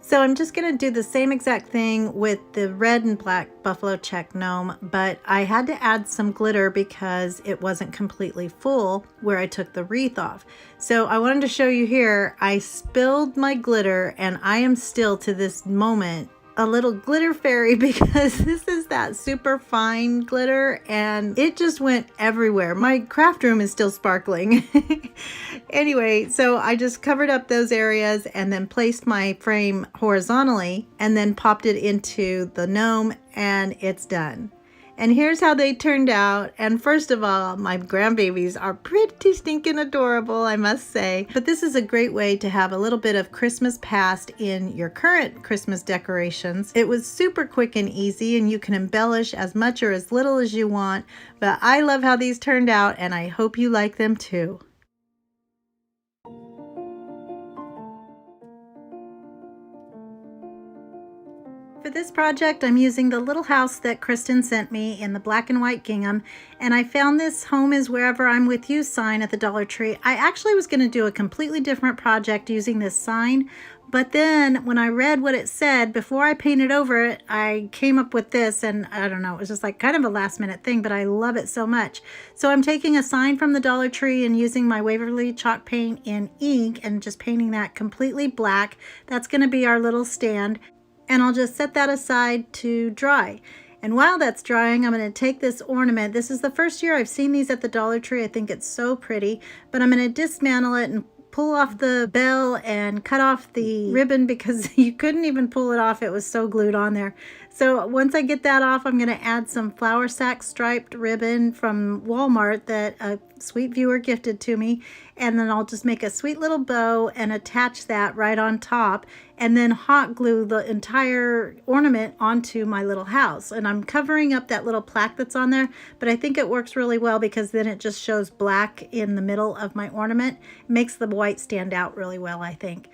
So I'm just going to do the same exact thing with the red and black buffalo check gnome, but I had to add some glitter because it wasn't completely full where I took the wreath off. So I wanted to show you here, I spilled my glitter, and I am still to this moment a little glitter fairy, because this is that super fine glitter and it just went everywhere. My craft room is still sparkling. Anyway, so I just covered up those areas and then placed my frame horizontally and then popped it into the gnome, and it's done. And here's how they turned out. And first of all, my grandbabies are pretty stinking adorable, I must say. But this is a great way to have a little bit of Christmas past in your current Christmas decorations. It was super quick and easy, and you can embellish as much or as little as you want. But I love how these turned out, and I hope you like them too. For this project, I'm using the little house that Kristen sent me in the black and white gingham, and I found this Home is Wherever I'm With You sign at the Dollar Tree. I actually was going to do a completely different project using this sign, but then when I read what it said, before I painted over it, I came up with this, and I don't know, it was just like kind of a last minute thing, but I love it so much. So I'm taking a sign from the Dollar Tree and using my Waverly chalk paint in ink and just painting that completely black. That's going to be our little stand. And I'll just set that aside to dry. And while that's drying, I'm going to take this ornament. This is the first year I've seen these at the Dollar Tree. I think it's so pretty, but I'm going to dismantle it and pull off the bell and cut off the ribbon because you couldn't even pull it off. It was so glued on there. So once I get that off, I'm going to add some flower sack striped ribbon from Walmart that a sweet viewer gifted to me. And then I'll just make a sweet little bow and attach that right on top, and then hot glue the entire ornament onto my little house. And I'm covering up that little plaque that's on there, but I think it works really well because then it just shows black in the middle of my ornament. It makes the white stand out really well, I think.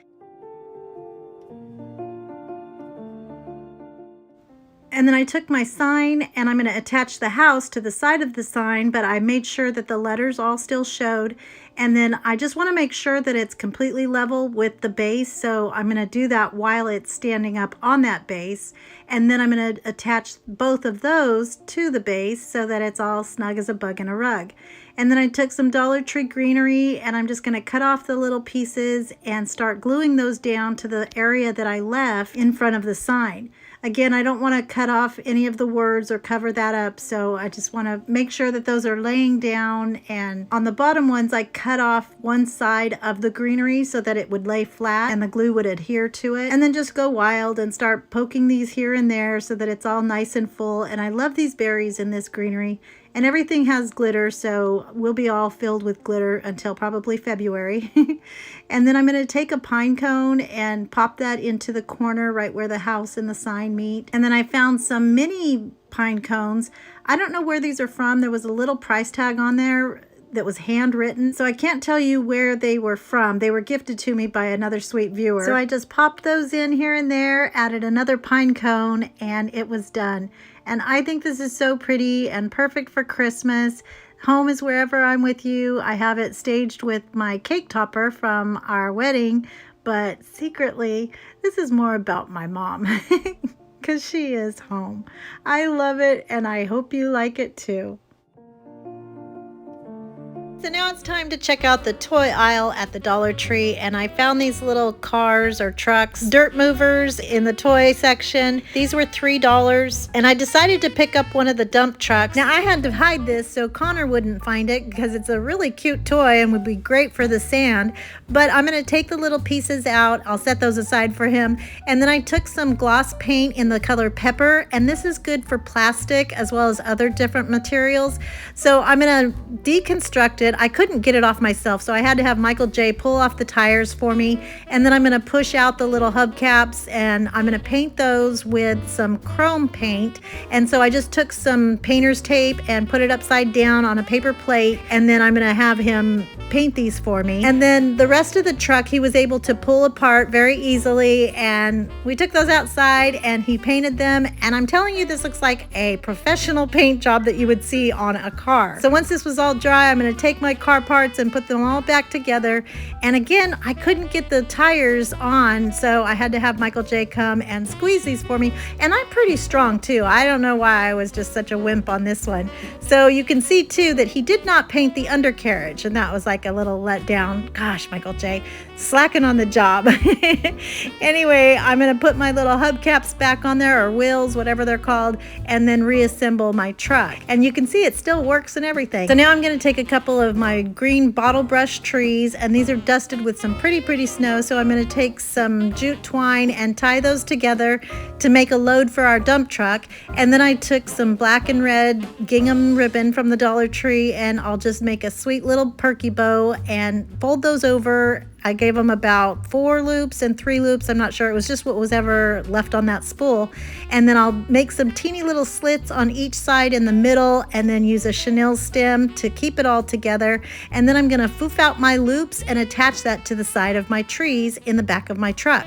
And then I took my sign and I'm going to attach the house to the side of the sign, but I made sure that the letters all still showed. And then I just want to make sure that it's completely level with the base. So I'm going to do that while it's standing up on that base. And then I'm going to attach both of those to the base so that it's all snug as a bug in a rug. And then I took some Dollar Tree greenery and I'm just going to cut off the little pieces and start gluing those down to the area that I left in front of the sign. Again, I don't want to cut off any of the words or cover that up, so I just want to make sure that those are laying down. And on the bottom ones, I cut off one side of the greenery so that it would lay flat and the glue would adhere to it. And then just go wild and start poking these here and there so that it's all nice and full. And I love these berries in this greenery. And everything has glitter, so we'll be all filled with glitter until probably February. And then I'm going to take a pine cone and pop that into the corner right where the house and the sign meet. And then I found some mini pine cones. I don't know where these are from. There was a little price tag on there that was handwritten, so I can't tell you where they were from. They were gifted to me by another sweet viewer. So I just popped those in here and there, added another pine cone, and it was done. And I think this is so pretty and perfect for Christmas. Home is Wherever I'm With You. I have it staged with my cake topper from our wedding, but secretly, this is more about my mom because she is home. I love it, and I hope you like it too. So now it's time to check out the toy aisle at the Dollar Tree, and I found these little cars or trucks, dirt movers in the toy section. These were $3, and I decided to pick up one of the dump trucks. Now I had to hide this so Connor wouldn't find it because it's a really cute toy and would be great for the sand, but I'm going to take the little pieces out. I'll set those aside for him, and then I took some gloss paint in the color Pepper, and this is good for plastic as well as other different materials. So I'm going to deconstruct it. I couldn't get it off myself, so I had to have Michael J pull off the tires for me, and then I'm going to push out the little hubcaps, and I'm going to paint those with some chrome paint. And so I just took some painter's tape and put it upside down on a paper plate, and then I'm going to have him paint these for me. And then the rest of the truck he was able to pull apart very easily, and we took those outside and he painted them, and I'm telling you, this looks like a professional paint job that you would see on a car. So once this was all dry, I'm going to take my car parts and put them all back together. And again, I couldn't get the tires on, so I had to have Michael J come and squeeze these for me, and I'm pretty strong too. I don't know why I was just such a wimp on this one. So you can see too that he did not paint the undercarriage, and that was like a little letdown. Gosh, Michael J, slacking on the job. Anyway, I'm going to put my little hubcaps back on there, or wheels, whatever they're called, and then reassemble my truck. And you can see it still works and everything. So now I'm going to take a couple of my green bottle brush trees, and these are dusted with some pretty snow, so I'm going to take some jute twine and tie those together to make a load for our dump truck. And then I took some black and red gingham ribbon from the Dollar Tree, and I'll just make a sweet little perky bow and fold those over. I gave them about 4 loops and 3 loops. I'm not sure. It was just what was ever left on that spool. And then I'll make some teeny little slits on each side in the middle, and then use a chenille stem to keep it all together. And then I'm going to foof out my loops and attach that to the side of my trees in the back of my truck.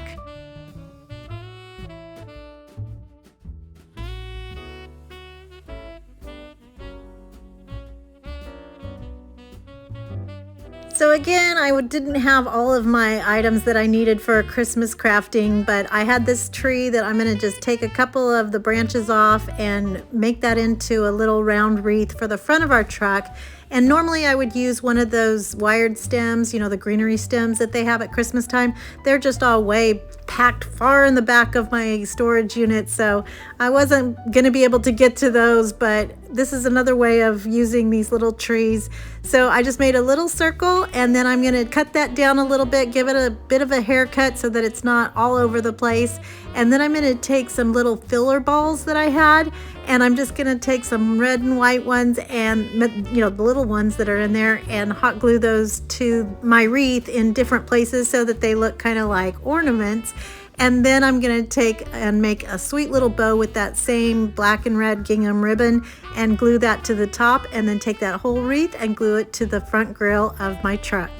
So again, I didn't have all of my items that I needed for Christmas crafting, but I had this tree that I'm going to just take a couple of the branches off and make that into a little round wreath for the front of our truck. And normally I would use one of those wired stems, you know, the greenery stems that they have at Christmas time. They're just all way packed far in the back of my storage unit, so I wasn't going to be able to get to those, but this is another way of using these little trees. So I just made a little circle, and then I'm going to cut that down a little bit, give it a bit of a haircut so that it's not all over the place. And then I'm going to take some little filler balls that I had, and I'm just going to take some red and white ones, and you know, the little ones that are in there, and hot glue those to my wreath in different places so that they look kind of like ornaments. And then I'm going to take and make a sweet little bow with that same black and red gingham ribbon and glue that to the top, and then take that whole wreath and glue it to the front grille of my truck.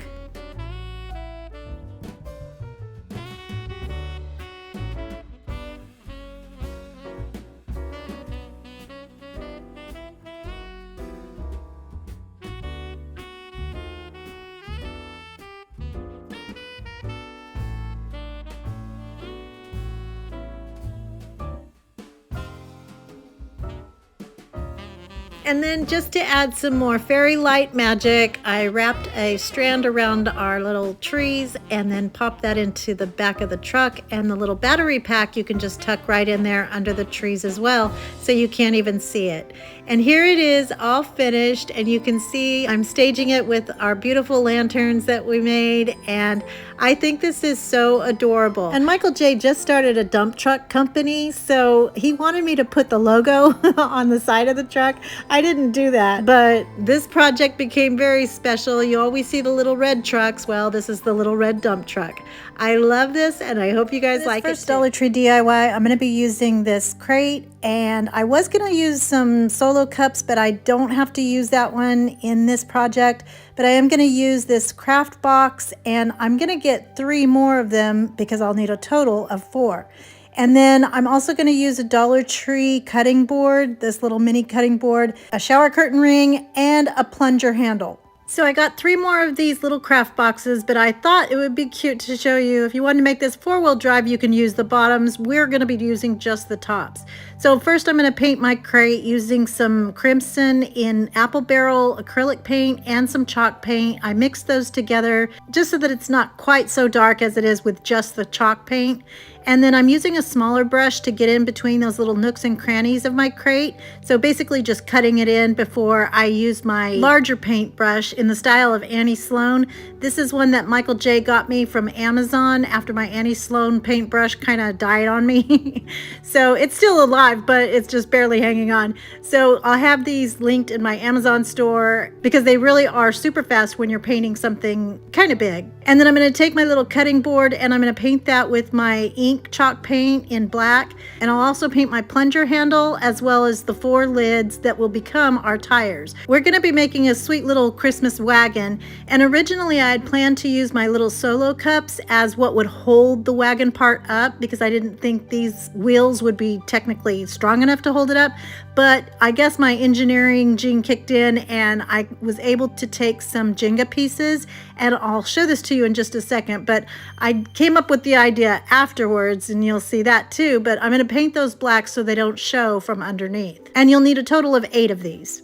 And then just to add some more fairy light magic, I wrapped a strand around our little trees and then popped that into the back of the truck, and the little battery pack you can just tuck right in there under the trees as well, so you can't even see it. And here it is all finished, and you can see I'm staging it with our beautiful lanterns that we made, and I think this is so adorable. And Michael J just started a dump truck company, so he wanted me to put the logo on the side of the truck. I didn't do that, but this project became very special. You always see the little red trucks. Well, this is the little red dump truck. I love this, and I hope you guys like it. First Dollar Tree DIY, I'm going to be using this crate, and I was going to use some solo cups, but I don't have to use that one in this project. But I am going to use this craft box, and I'm going to get 3 more of them because I'll need a total of 4. And then I'm also going to use a Dollar Tree cutting board, this little mini cutting board, a shower curtain ring, and a plunger handle. So I got 3 more of these little craft boxes, but I thought it would be cute to show you. If you want to make this 4-wheel drive, you can use the bottoms. We're going to be using just the tops. So first I'm going to paint my crate using some crimson in apple barrel acrylic paint and some chalk paint. I mixed those together just so that it's not quite so dark as it is with just the chalk paint. And then I'm using a smaller brush to get in between those little nooks and crannies of my crate. So basically just cutting it in before I use my larger paintbrush in the style of Annie Sloan. This is one that Michael J got me from Amazon after my Annie Sloan paintbrush kind of died on me. So it's still alive, but it's just barely hanging on. So I'll have these linked in my Amazon store because they really are super fast when you're painting something kind of big. And then I'm going to take my little cutting board and I'm going to paint that with my ink chalk paint in black, and I'll also paint my plunger handle as well as the 4 lids that will become our tires. We're going to be making a sweet little Christmas wagon, and originally I had planned to use my little solo cups as what would hold the wagon part up because I didn't think these wheels would be technically strong enough to hold it up, but I guess my engineering gene kicked in and I was able to take some Jenga pieces, and I'll show this to you in just a second, but I came up with the idea afterwards and you'll see that too, but I'm going to paint those black so they don't show from underneath. And you'll need a total of 8 of these.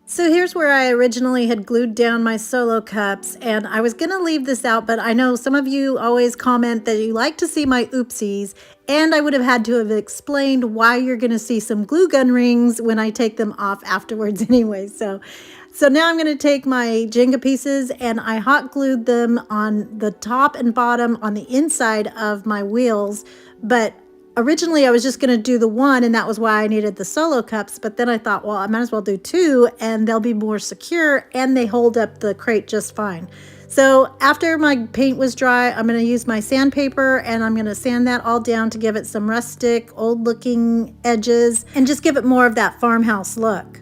So here's where I originally had glued down my solo cups, and I was going to leave this out, but I know some of you always comment that you like to see my oopsies, and I would have had to have explained why you're going to see some glue gun rings when I take them off afterwards anyway. So now I'm going to take my Jenga pieces and I hot glued them on the top and bottom on the inside of my wheels, but originally I was just going to do the one, and that was why I needed the solo cups, but then I thought, well, I might as well do 2 and they'll be more secure and they hold up the crate just fine. So after my paint was dry, I'm going to use my sandpaper and I'm going to sand that all down to give it some rustic, old looking edges and just give it more of that farmhouse look.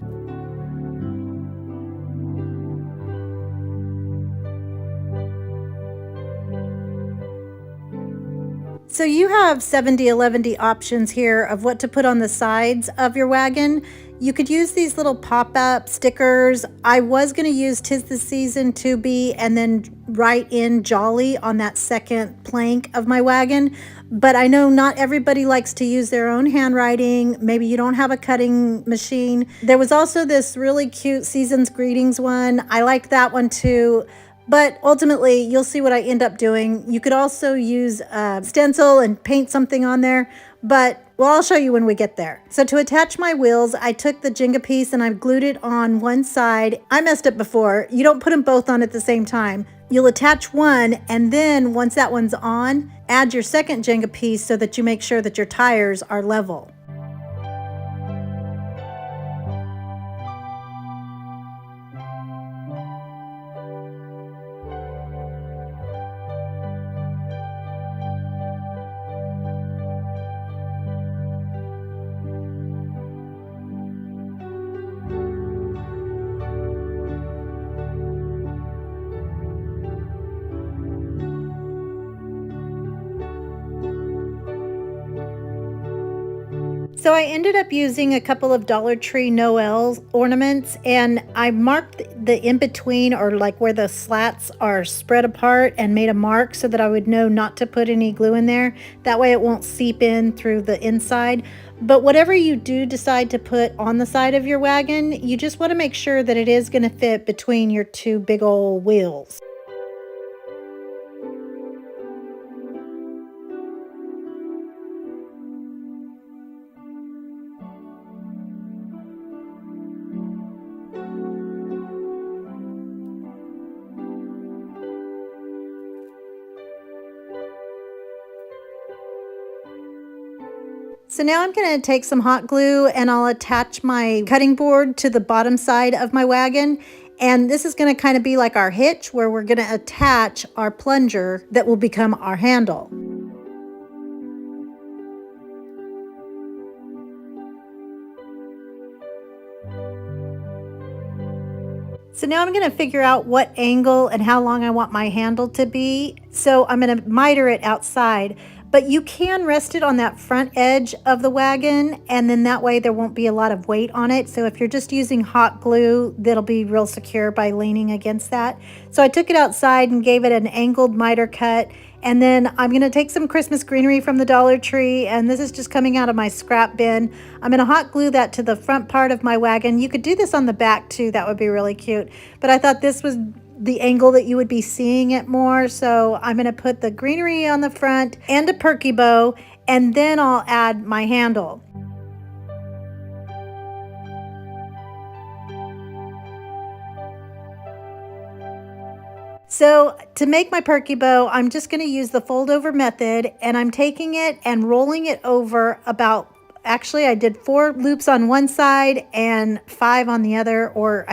So you have 70-11 options here of what to put on the sides of your wagon. You could use these little pop-up stickers. I was going to use 'Tis the Season to Be and then write in Jolly on that second plank of my wagon. But I know not everybody likes to use their own handwriting. Maybe you don't have a cutting machine. There was also this really cute Season's Greetings one. I like that one too. But ultimately, you'll see what I end up doing. You could also use a stencil and paint something on there, but well, I'll show you when we get there. So to attach my wheels, I took the Jenga piece and I glued it on one side. I messed up before. You don't put them both on at the same time. You'll attach one, and then once that one's on, add your second Jenga piece so that you make sure that your tires are level. So I ended up using a couple of Dollar Tree Noel ornaments, and I marked the in-between, or like where the slats are spread apart, and made a mark so that I would know not to put any glue in there. That way it won't seep in through the inside. But whatever you do decide to put on the side of your wagon, you just want to make sure that it is going to fit between your 2 big old wheels. So now I'm going to take some hot glue and I'll attach my cutting board to the bottom side of my wagon. And this is going to kind of be like our hitch, where we're going to attach our plunger that will become our handle. So now I'm going to figure out what angle and how long I want my handle to be. So I'm going to miter it outside. but you can rest it on that front edge of the wagon, and then that way there won't be a lot of weight on it. So if you're just using hot glue, that'll be real secure by leaning against that. So I took it outside and gave it an angled miter cut. And then I'm going to take some Christmas greenery from the Dollar Tree, and this is just coming out of my scrap bin. I'm going to hot glue that to the front part of my wagon. You could do this on the back too. That would be really cute. But I thought this was the angle that you would be seeing it more. So I'm going to put the greenery on the front and a perky bow, and then I'll add my handle. So to make my perky bow, I'm just going to use the fold over method, and I'm taking it and rolling it over about, actually I did 4 loops on one side and 5 on the other, or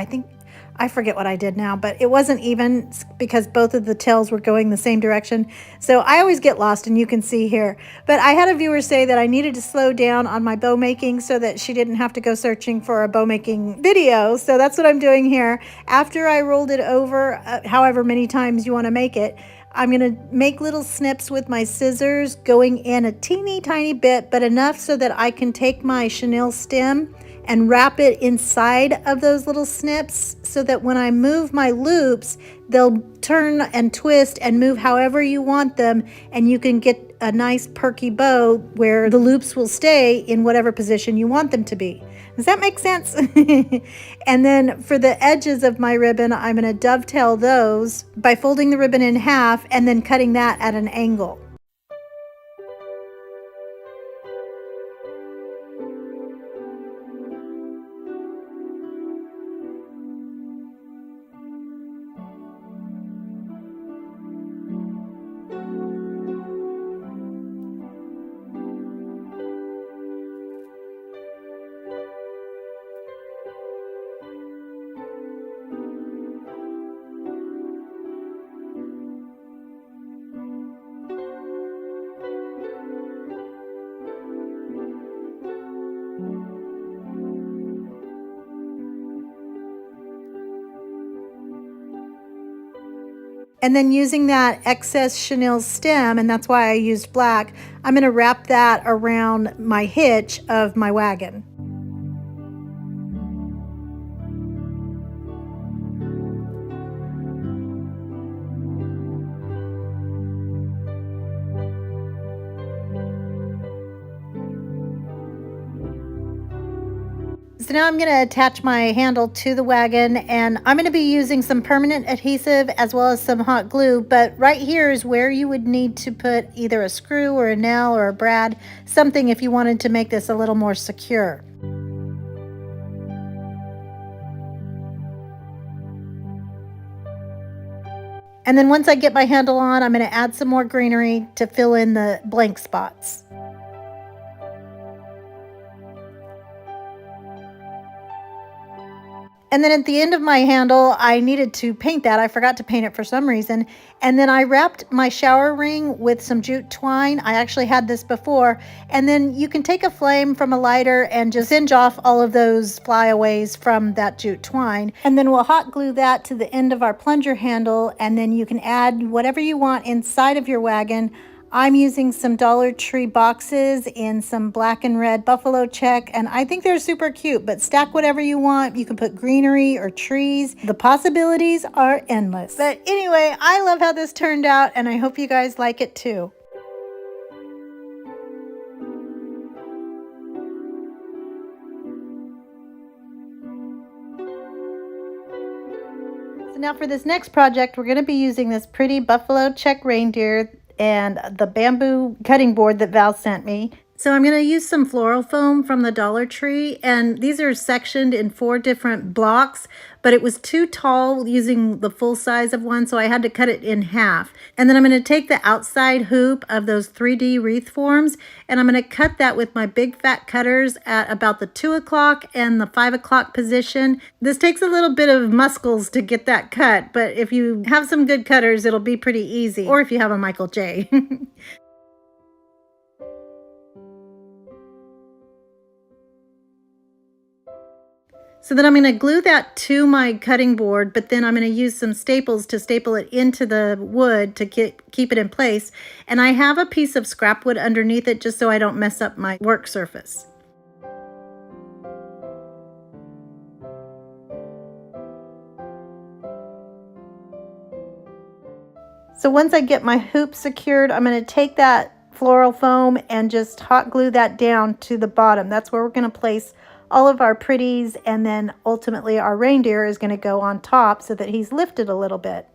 I forget what I did now, but it wasn't even because both of the tails were going the same direction. So I always get lost, and you can see here. But I had a viewer say that I needed to slow down on my bow making so that she didn't have to go searching for a bow making video. So that's what I'm doing here. After I rolled it over, however many times you want to make it, I'm going to make little snips with my scissors, going in a teeny tiny bit, but enough so that I can take my chenille stem and wrap it inside of those little snips, so that when I move my loops, they'll turn and twist and move however you want them, and you can get a nice perky bow where the loops will stay in whatever position you want them to be. Does that make sense? And then for the edges of my ribbon, I'm going to dovetail those by folding the ribbon in half and then cutting that at an angle. And then using that excess chenille stem, and that's why I used black, I'm going to wrap that around my hitch of my wagon. So now I'm going to attach my handle to the wagon, and I'm going to be using some permanent adhesive as well as some hot glue, but right here is where you would need to put either a screw or a nail or a brad, something if you wanted to make this a little more secure. And then once I get my handle on, I'm going to add some more greenery to fill in the blank spots. And then at the end of my handle, I needed to paint that. I forgot to paint it for some reason. And then I wrapped my shower ring with some jute twine. I actually had this before. And then you can take a flame from a lighter and just singe off all of those flyaways from that jute twine. And then we'll hot glue that to the end of our plunger handle. And then you can add whatever you want inside of your wagon. I'm using some Dollar Tree boxes in some black and red buffalo check, and I think they're super cute, but stack whatever you want. You can put greenery or trees. The possibilities are endless. But anyway, I love how this turned out, and I hope you guys like it too. So now for this next project, we're going to be using this pretty buffalo check reindeer and the bamboo cutting board that Val sent me. So I'm going to use some floral foam from the Dollar Tree, and these are sectioned in 4 different blocks, but it was too tall using the full size of one, so I had to cut it in half. And then I'm going to take the outside hoop of those 3D wreath forms, and I'm going to cut that with my big fat cutters at about the 2 o'clock and the 5 o'clock position. This takes a little bit of muscles to get that cut, but if you have some good cutters, it'll be pretty easy, or if you have a Michael J. So then I'm going to glue that to my cutting board, but then I'm going to use some staples to staple it into the wood to keep it in place. And I have a piece of scrap wood underneath it just so I don't mess up my work surface. So once I get my hoop secured, I'm going to take that floral foam and just hot glue that down to the bottom. That's where we're going to place all of our pretties, and then ultimately our reindeer is going to go on top so that he's lifted a little bit.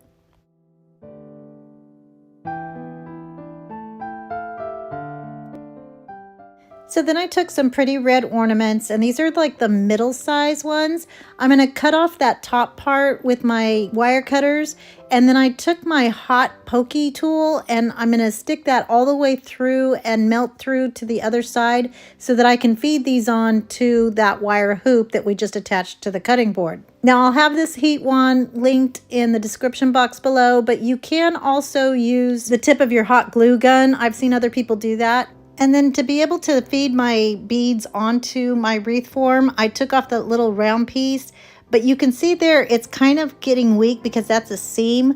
So then I took some pretty red ornaments, and these are like the middle size ones. I'm going to cut off that top part with my wire cutters, and then I took my hot pokey tool and I'm going to stick that all the way through and melt through to the other side so that I can feed these on to that wire hoop that we just attached to the cutting board. Now I'll have this heat wand linked in the description box below, but you can also use the tip of your hot glue gun. I've seen other people do that. And then to be able to feed my beads onto my wreath form, I took off the little round piece, but you can see there it's kind of getting weak because that's a seam.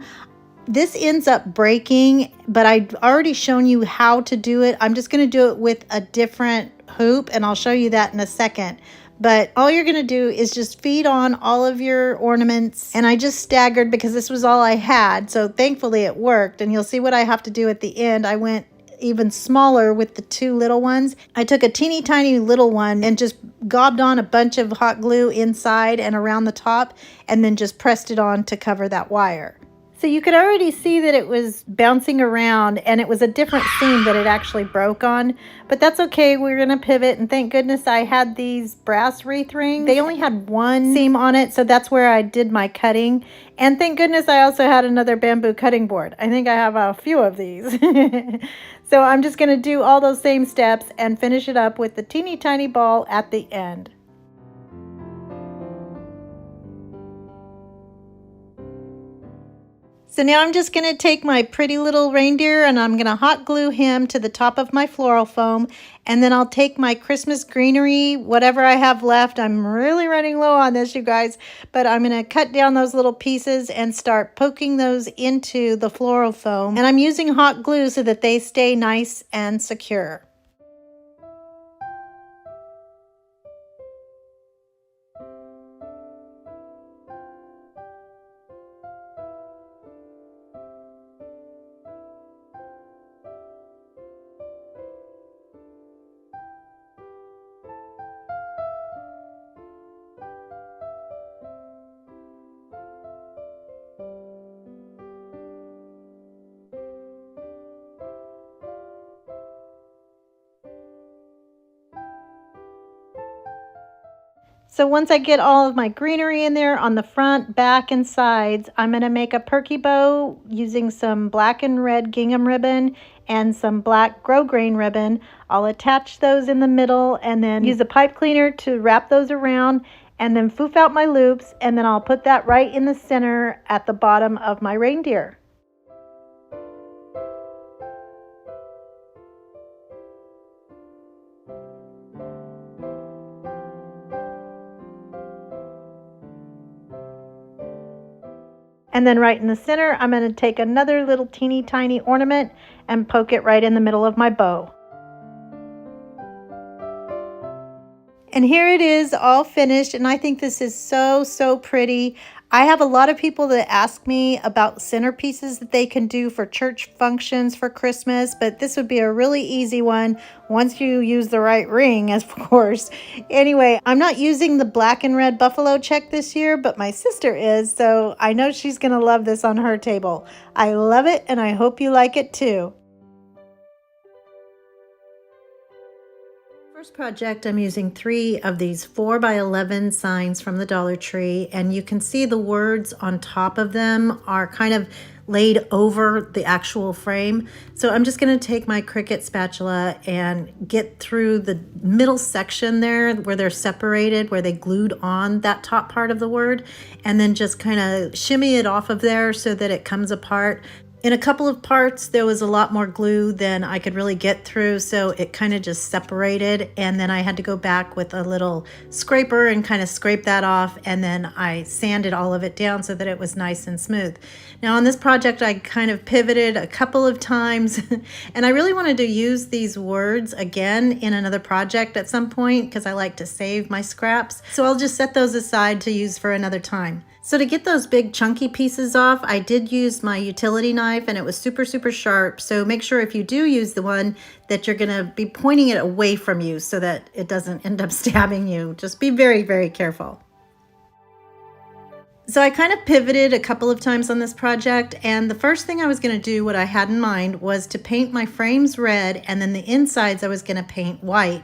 This ends up breaking, but I've already shown you how to do it. I'm just going to do it with a different hoop, and I'll show you that in a second. But all you're going to do is just feed on all of your ornaments, and I just staggered because this was all I had, so thankfully it worked. And you'll see what I have to do at the end. I went even smaller with the two little ones. I took a teeny tiny little one and just gobbed on a bunch of hot glue inside and around the top, and then just pressed it on to cover that wire. So you could already see that it was bouncing around, and it was a different seam that it actually broke on, but that's okay. We're going to pivot, and thank goodness I had these brass wreath rings. They only had one seam on it, so that's where I did my cutting. And thank goodness I also had another bamboo cutting board. I think I have a few of these. So I'm just going to do all those same steps and finish it up with the teeny tiny ball at the end. So now I'm just going to take my pretty little reindeer and I'm going to hot glue him to the top of my floral foam. And then I'll take my Christmas greenery, whatever I have left. I'm really running low on this, you guys. But I'm going to cut down those little pieces and start poking those into the floral foam. And I'm using hot glue so that they stay nice and secure. So once I get all of my greenery in there on the front, back, and sides, I'm going to make a perky bow using some black and red gingham ribbon and some black grosgrain ribbon. I'll attach those in the middle and then use a pipe cleaner to wrap those around and then foof out my loops, and then I'll put that right in the center at the bottom of my reindeer. And then right in the center, I'm going to take another little teeny tiny ornament and poke it right in the middle of my bow. And here it is all finished, and I think this is so pretty. I have a lot of people that ask me about centerpieces that they can do for church functions for Christmas, but this would be a really easy one once you use the right ring, of course. Anyway, I'm not using the black and red buffalo check this year, but my sister is, so I know she's going to love this on her table. I love it, and I hope you like it too. First project, I'm using 3 of these 4x11 signs from the Dollar Tree, and you can see the words on top of them are kind of laid over the actual frame. So I'm just going to take my Cricut spatula and get through the middle section there where they're separated, where they glued on that top part of the word, and then just kind of shimmy it off of there so that it comes apart. In a couple of parts, there was a lot more glue than I could really get through, so it kind of just separated, and then I had to go back with a little scraper and kind of scrape that off, and then I sanded all of it down so that it was nice and smooth. Now on this project, I kind of pivoted a couple of times, and I really wanted to use these words again in another project at some point because I like to save my scraps, so I'll just set those aside to use for another time. So to get those big chunky pieces off, I did use my utility knife, and it was super, super sharp. So make sure if you do use the one that you're gonna be pointing it away from you so that it doesn't end up stabbing you. Just be very, very careful. So I kind of pivoted a couple of times on this project, and the first thing I was gonna do, what I had in mind, was to paint my frames red, and then the insides I was gonna paint white.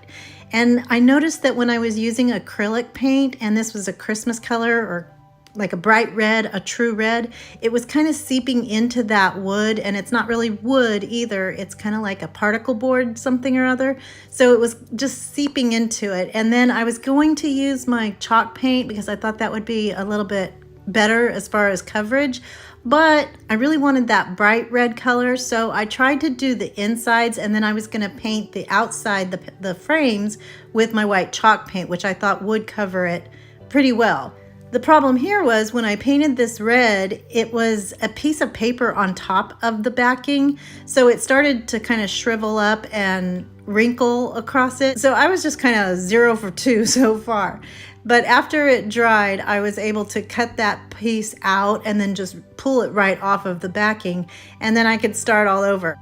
And I noticed that when I was using acrylic paint, and this was a Christmas color or like a bright red, a true red, it was kind of seeping into that wood, and it's not really wood either. It's kind of like a particle board something or other. So it was just seeping into it. And then I was going to use my chalk paint because I thought that would be a little bit better as far as coverage, but I really wanted that bright red color. So I tried to do the insides, and then I was gonna paint the outside, the frames, with my white chalk paint, which I thought would cover it pretty well. The problem here was when I painted this red, it was a piece of paper on top of the backing, so it started to kind of shrivel up and wrinkle across it. So I was just kind of 0 for 2 so far. But after it dried, I was able to cut that piece out and then just pull it right off of the backing, and then I could start all over.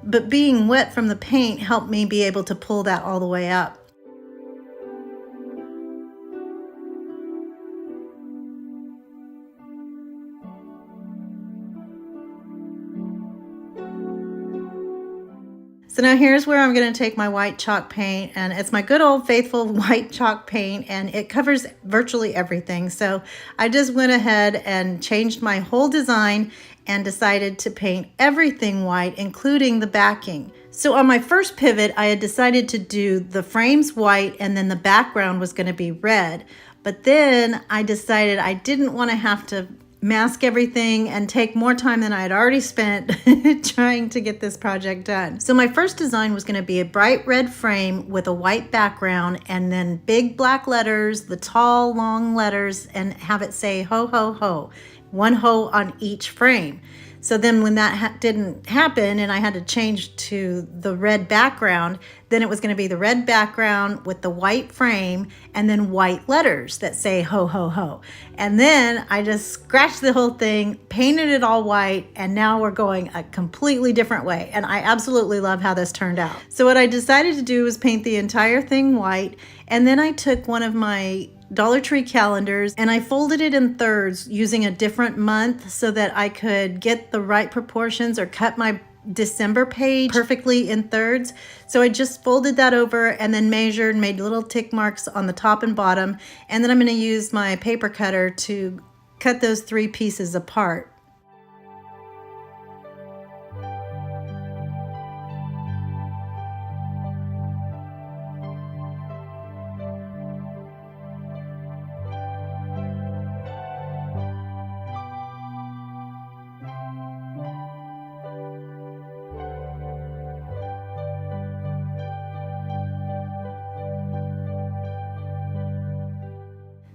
But being wet from the paint helped me be able to pull that all the way up. So now here's where I'm going to take my white chalk paint, and it's my good old faithful white chalk paint, and it covers virtually everything. So I just went ahead and changed my whole design and decided to paint everything white, including the backing. So on my first pivot, I had decided to do the frames white, and then the background was going to be red. But then I decided I didn't want to have to mask everything and take more time than I had already spent trying to get this project done. So my first design was going to be a bright red frame with a white background, and then big black letters, the tall long letters, and have it say ho ho ho, one ho on each frame. So then when that didn't happen and I had to change to the red background, then it was going to be the red background with the white frame and then white letters that say ho ho ho. And then I just scratched the whole thing, painted it all white, and now we're going a completely different way. And I absolutely love how this turned out. So what I decided to do was paint the entire thing white, and then I took one of my Dollar Tree calendars and I folded it in thirds using a different month so that I could get the right proportions or cut my December page perfectly in thirds. So I just folded that over and then measured, made little tick marks on the top and bottom, and then I'm going to use my paper cutter to cut those 3 pieces apart.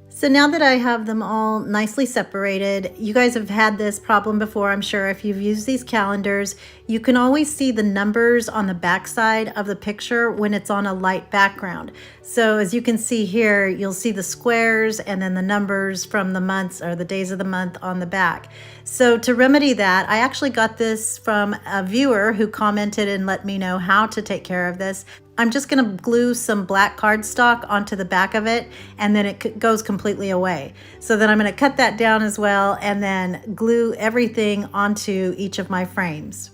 So now that I have them all nicely separated, you guys have had this problem before, I'm sure. If you've used these calendars, you can always see the numbers on the back side of the picture when it's on a light background. So as you can see here, you'll see the squares and then the numbers from the months or the days of the month on the back. So to remedy that, I actually got this from a viewer who commented and let me know how to take care of this. I'm just going to glue some black cardstock onto the back of it, and then it goes completely away. So then I'm going to cut that down as well and then glue everything onto each of my frames.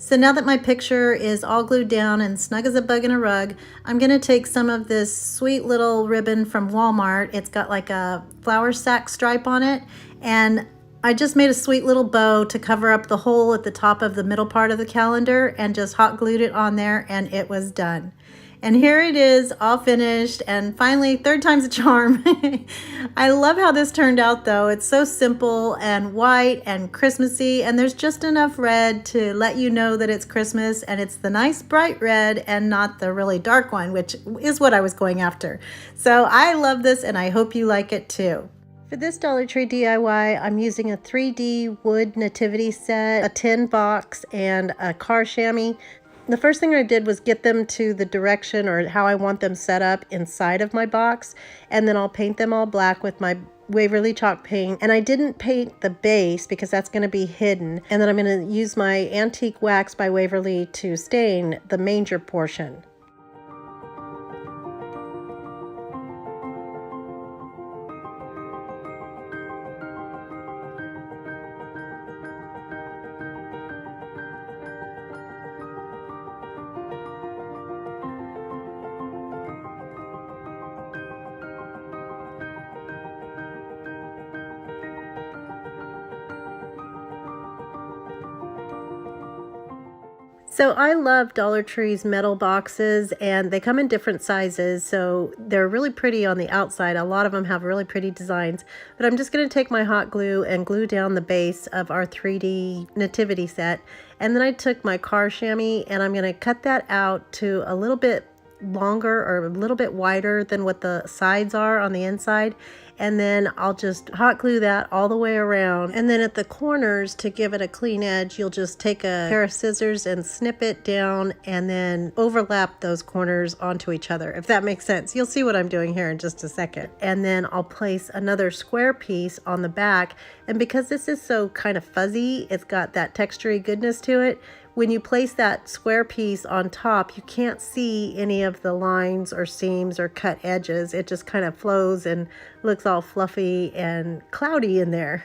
So now that my picture is all glued down and snug as a bug in a rug, I'm gonna take some of this sweet little ribbon from Walmart. It's got like a flower sack stripe on it, and I just made a sweet little bow to cover up the hole at the top of the middle part of the calendar and just hot glued it on there, and it was done. And here it is, all finished, and finally, third time's a charm. I love how this turned out though. It's so simple and white and Christmassy, and there's just enough red to let you know that it's Christmas, and it's the nice bright red and not the really dark one, which is what I was going after. So I love this, and I hope you like it too. For this Dollar Tree DIY, I'm using a 3D wood nativity set, a tin box, and a car chamois. The first thing I did was get them to the direction or how I want them set up inside of my box, and then I'll paint them all black with my Waverly chalk paint. And I didn't paint the base because that's going to be hidden, and then I'm going to use my antique wax by Waverly to stain the manger portion. So I love Dollar Tree's metal boxes, and they come in different sizes, so they're really pretty on the outside. A lot of them have really pretty designs, but I'm just going to take my hot glue and glue down the base of our 3D nativity set. And then I took my car chamois and I'm going to cut that out to a little bit longer or a little bit wider than what the sides are on the inside, and then I'll just hot glue that all the way around. And then at the corners, to give it a clean edge, you'll just take a pair of scissors and snip it down and then overlap those corners onto each other, if that makes sense. You'll see what I'm doing here in just a second. And then I'll place another square piece on the back, and because this is so kind of fuzzy, it's got that textury goodness to it. When you place that square piece on top, you can't see any of the lines or seams or cut edges. It just kind of flows and looks all fluffy and cloudy in there.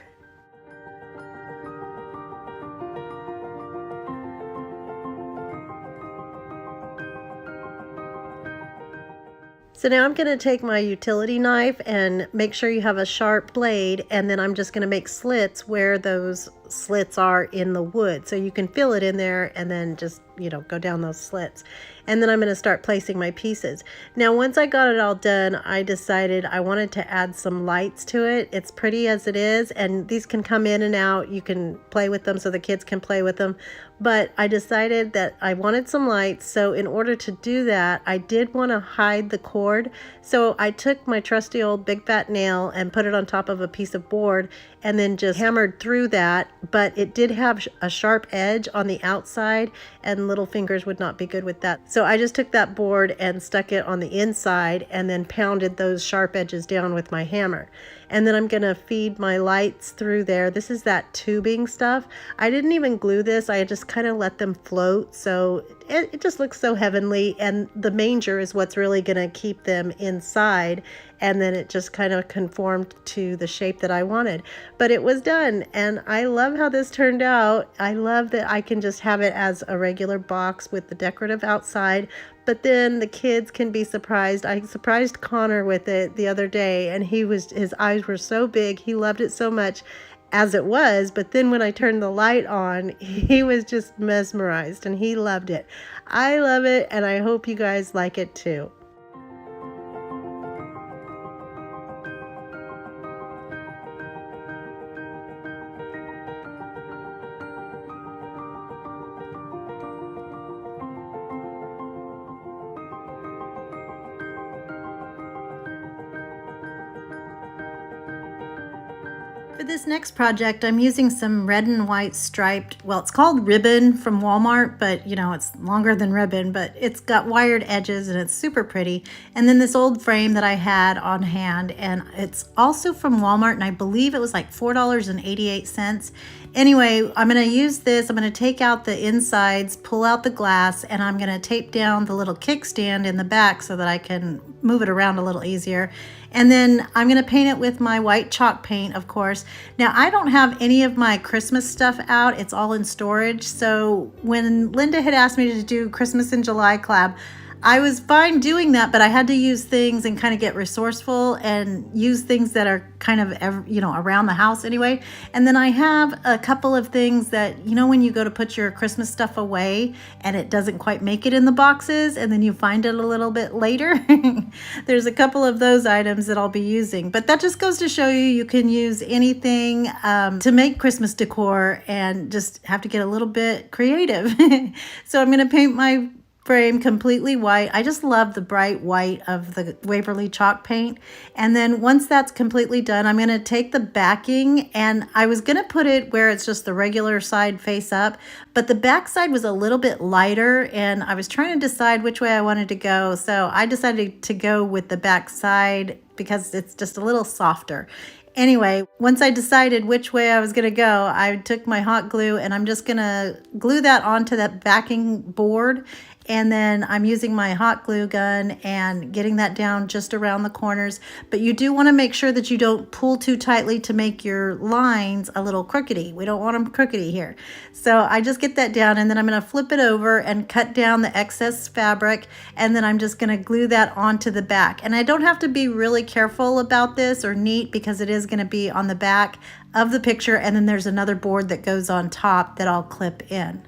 So now I'm going to take my utility knife and make sure you have a sharp blade, and then I'm just going to make slits where those slits are in the wood. So you can fill it in there and then just, go down those slits. And then I'm going to start placing my pieces. Now, once I got it all done, I decided I wanted to add some lights to it. It's pretty as it is, and these can come in and out. You can play with them so the kids can play with them. But I decided that I wanted some lights, so in order to do that, I did want to hide the cord. So I took my trusty old big fat nail and put it on top of a piece of board and then just hammered through that, but it did have a sharp edge on the outside, and little fingers would not be good with that. So I just took that board and stuck it on the inside and then pounded those sharp edges down with my hammer. And then I'm going to feed my lights through there. This is that tubing stuff. I didn't even glue this. I just kind of let them float. So it just looks so heavenly. And the manger is what's really going to keep them inside. And then it just kind of conformed to the shape that I wanted. But it was done. And I love how this turned out. I love that I can just have it as a regular box with the decorative outside. But then the kids can be surprised. I surprised Connor with it the other day, and his eyes were so big. He loved it so much as it was. But then when I turned the light on, he was just mesmerized, and he loved it. I love it, and I hope you guys like it too. For this next project, I'm using some red and white striped, well, it's called ribbon from Walmart, but it's longer than ribbon, but it's got wired edges and it's super pretty. And then this old frame that I had on hand, and it's also from Walmart, and I believe it was like $4.88. Anyway, I'm going to use this. I'm going to take out the insides, pull out the glass, and I'm going to tape down the little kickstand in the back so that I can move it around a little easier. And then I'm going to paint it with my white chalk paint, of course. Now, I don't have any of my Christmas stuff out. It's all in storage. So when Linda had asked me to do Christmas in July collab, I was fine doing that, but I had to use things and kind of get resourceful and use things that are kind of, you know, around the house anyway. And then I have a couple of things that, you know, when you go to put your Christmas stuff away and it doesn't quite make it in the boxes and then you find it a little bit later. There's a couple of those items that I'll be using, but that just goes to show you can use anything to make Christmas decor and just have to get a little bit creative. So I'm going to paint my frame completely white. I just love the bright white of the Waverly chalk paint. And then once that's completely done, I'm going to take the backing, and I was going to put it where it's just the regular side face up, but the back side was a little bit lighter and I was trying to decide which way I wanted to go. So I decided to go with the back side because it's just a little softer. Anyway, once I decided which way I was going to go, I took my hot glue and I'm just going to glue that onto that backing board. And then I'm using my hot glue gun and getting that down just around the corners. But you do want to make sure that you don't pull too tightly to make your lines a little crookedy. We don't want them crookedy here. So I just get that down, and then I'm going to flip it over and cut down the excess fabric. And then I'm just going to glue that onto the back. And I don't have to be really careful about this or neat because it is going to be on the back of the picture. And then there's another board that goes on top that I'll clip in.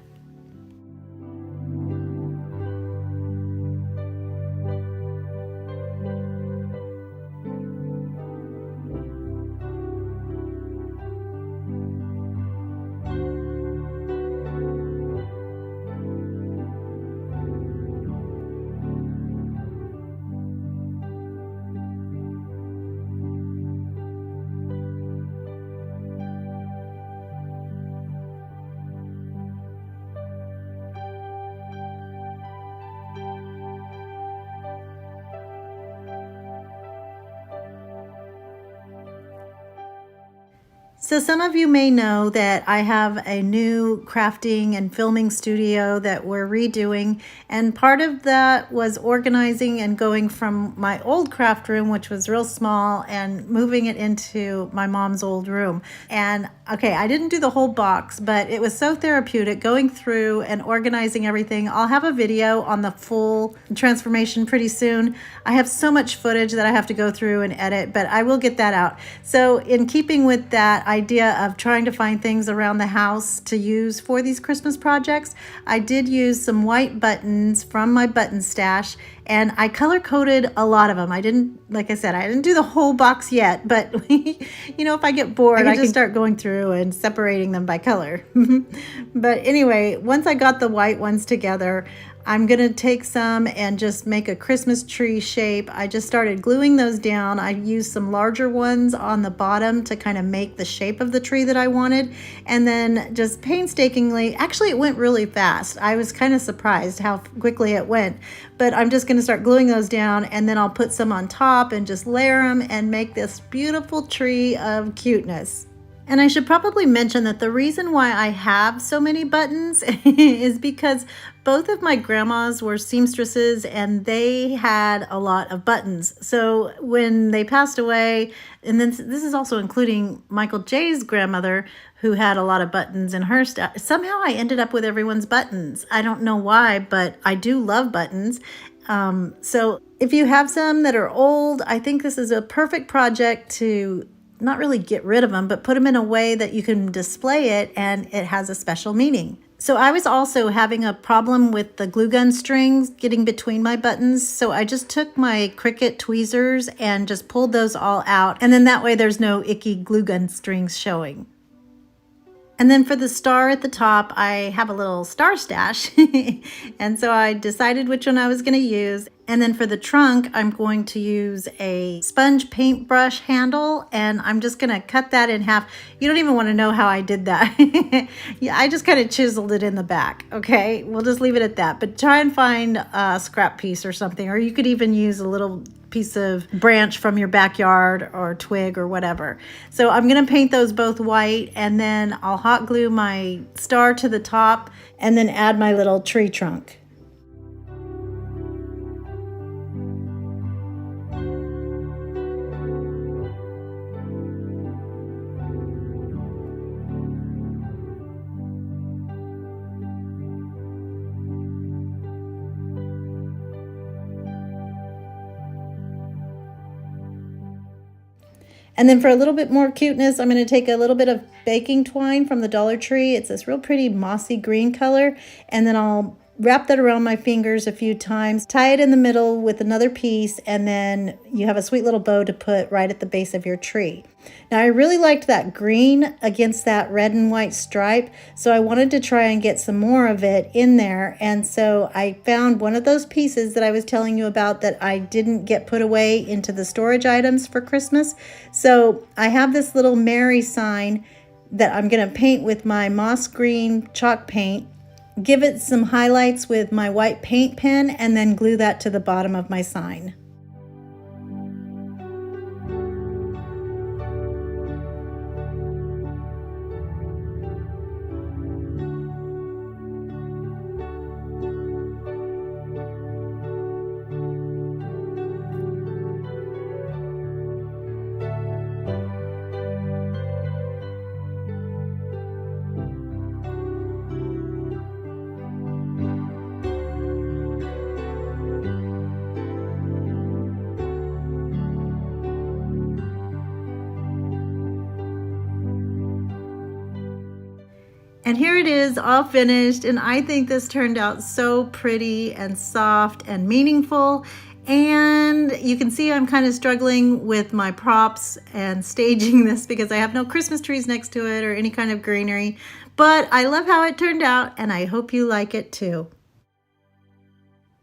So some of you may know that I have a new crafting and filming studio that we're redoing, and part of that was organizing and going from my old craft room, which was real small, and moving it into my mom's old room. And okay, I didn't do the whole box, but it was so therapeutic going through and organizing everything. I'll have a video on the full transformation pretty soon. I have so much footage that I have to go through and edit, but I will get that out. So in keeping with that idea of trying to find things around the house to use for these Christmas projects, I did use some white buttons from my button stash, and I color coded a lot of them. I didn't, like I said, I didn't do the whole box yet, but you know, if I get bored, I can just start going through and separating them by color. But anyway, once I got the white ones together, I'm going to take some and just make a Christmas tree shape. I just started gluing those down. I used some larger ones on the bottom to kind of make the shape of the tree that I wanted. And then just painstakingly, actually it went really fast. I was kind of surprised how quickly it went. But I'm just going to start gluing those down, and then I'll put some on top and just layer them and make this beautiful tree of cuteness. And I should probably mention that the reason why I have so many buttons is because both of my grandmas were seamstresses and they had a lot of buttons. So when they passed away, and then this is also including Michael J's grandmother, who had a lot of buttons in her stuff, somehow I ended up with everyone's buttons. I don't know why, but I do love buttons. So if you have some that are old, I think this is a perfect project to not really get rid of them, but put them in a way that you can display it and it has a special meaning. So I was also having a problem with the glue gun strings getting between my buttons. So I just took my Cricut tweezers and just pulled those all out. And then that way there's no icky glue gun strings showing. And then for the star at the top, I have a little star stash. And so I decided which one I was going to use. And then for the trunk, I'm going to use a sponge paintbrush handle, and I'm just going to cut that in half. You don't even want to know how I did that. Yeah, I just kind of chiseled it in the back. Okay, we'll just leave it at that. But try and find a scrap piece or something, or you could even use a little piece of branch from your backyard or twig or whatever. So I'm going to paint those both white, and then I'll hot glue my star to the top and then add my little tree trunk. And then for a little bit more cuteness, I'm going to take a little bit of baking twine from the Dollar Tree. It's this real pretty mossy green color. And then I'll wrap that around my fingers a few times, tie it in the middle with another piece, and then you have a sweet little bow to put right at the base of your tree. Now, I really liked that green against that red and white stripe, so I wanted to try and get some more of it in there. And so I found one of those pieces that I was telling you about that I didn't get put away into the storage items for Christmas. So I have this little Mary sign that I'm going to paint with my moss green chalk paint, give it some highlights with my white paint pen, and then glue that to the bottom of my sign. And here it is, all finished, and I think this turned out so pretty and soft and meaningful. And you can see I'm kind of struggling with my props and staging this because I have no Christmas trees next to it or any kind of greenery. But I love how it turned out, and I hope you like it too.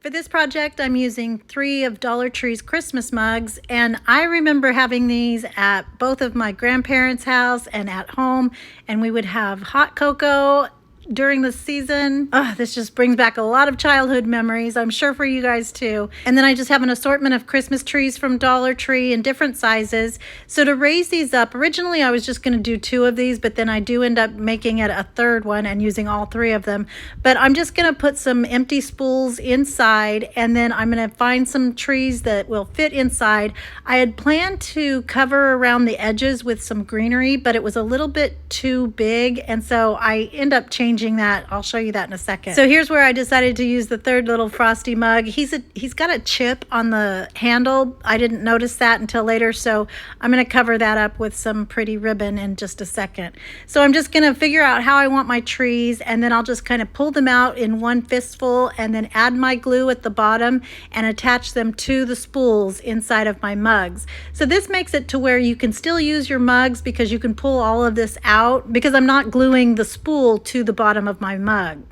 For this project, I'm using 3 of Dollar Tree's Christmas mugs, and I remember having these at both of my grandparents' house and at home, and we would have hot cocoa during the season. Oh, this just brings back a lot of childhood memories, I'm sure for you guys too. And then I just have an assortment of Christmas trees from Dollar Tree in different sizes. So to raise these up, originally I was just going to do 2 of these, but then I do end up making it a third one and using all 3 of them. But I'm just going to put some empty spools inside, and then I'm going to find some trees that will fit inside. I had planned to cover around the edges with some greenery, but it was a little bit too big, and so I end up changing that. I'll show you that in a second. So here's where I decided to use the third little frosty mug. He's got a chip on the handle. I didn't notice that until later, so I'm going to cover that up with some pretty ribbon in just a second. So I'm just going to figure out how I want my trees, and then I'll just kind of pull them out in one fistful and then add my glue at the bottom and attach them to the spools inside of my mugs. So this makes it to where you can still use your mugs because you can pull all of this out because I'm not gluing the spool to the bottom of my mug.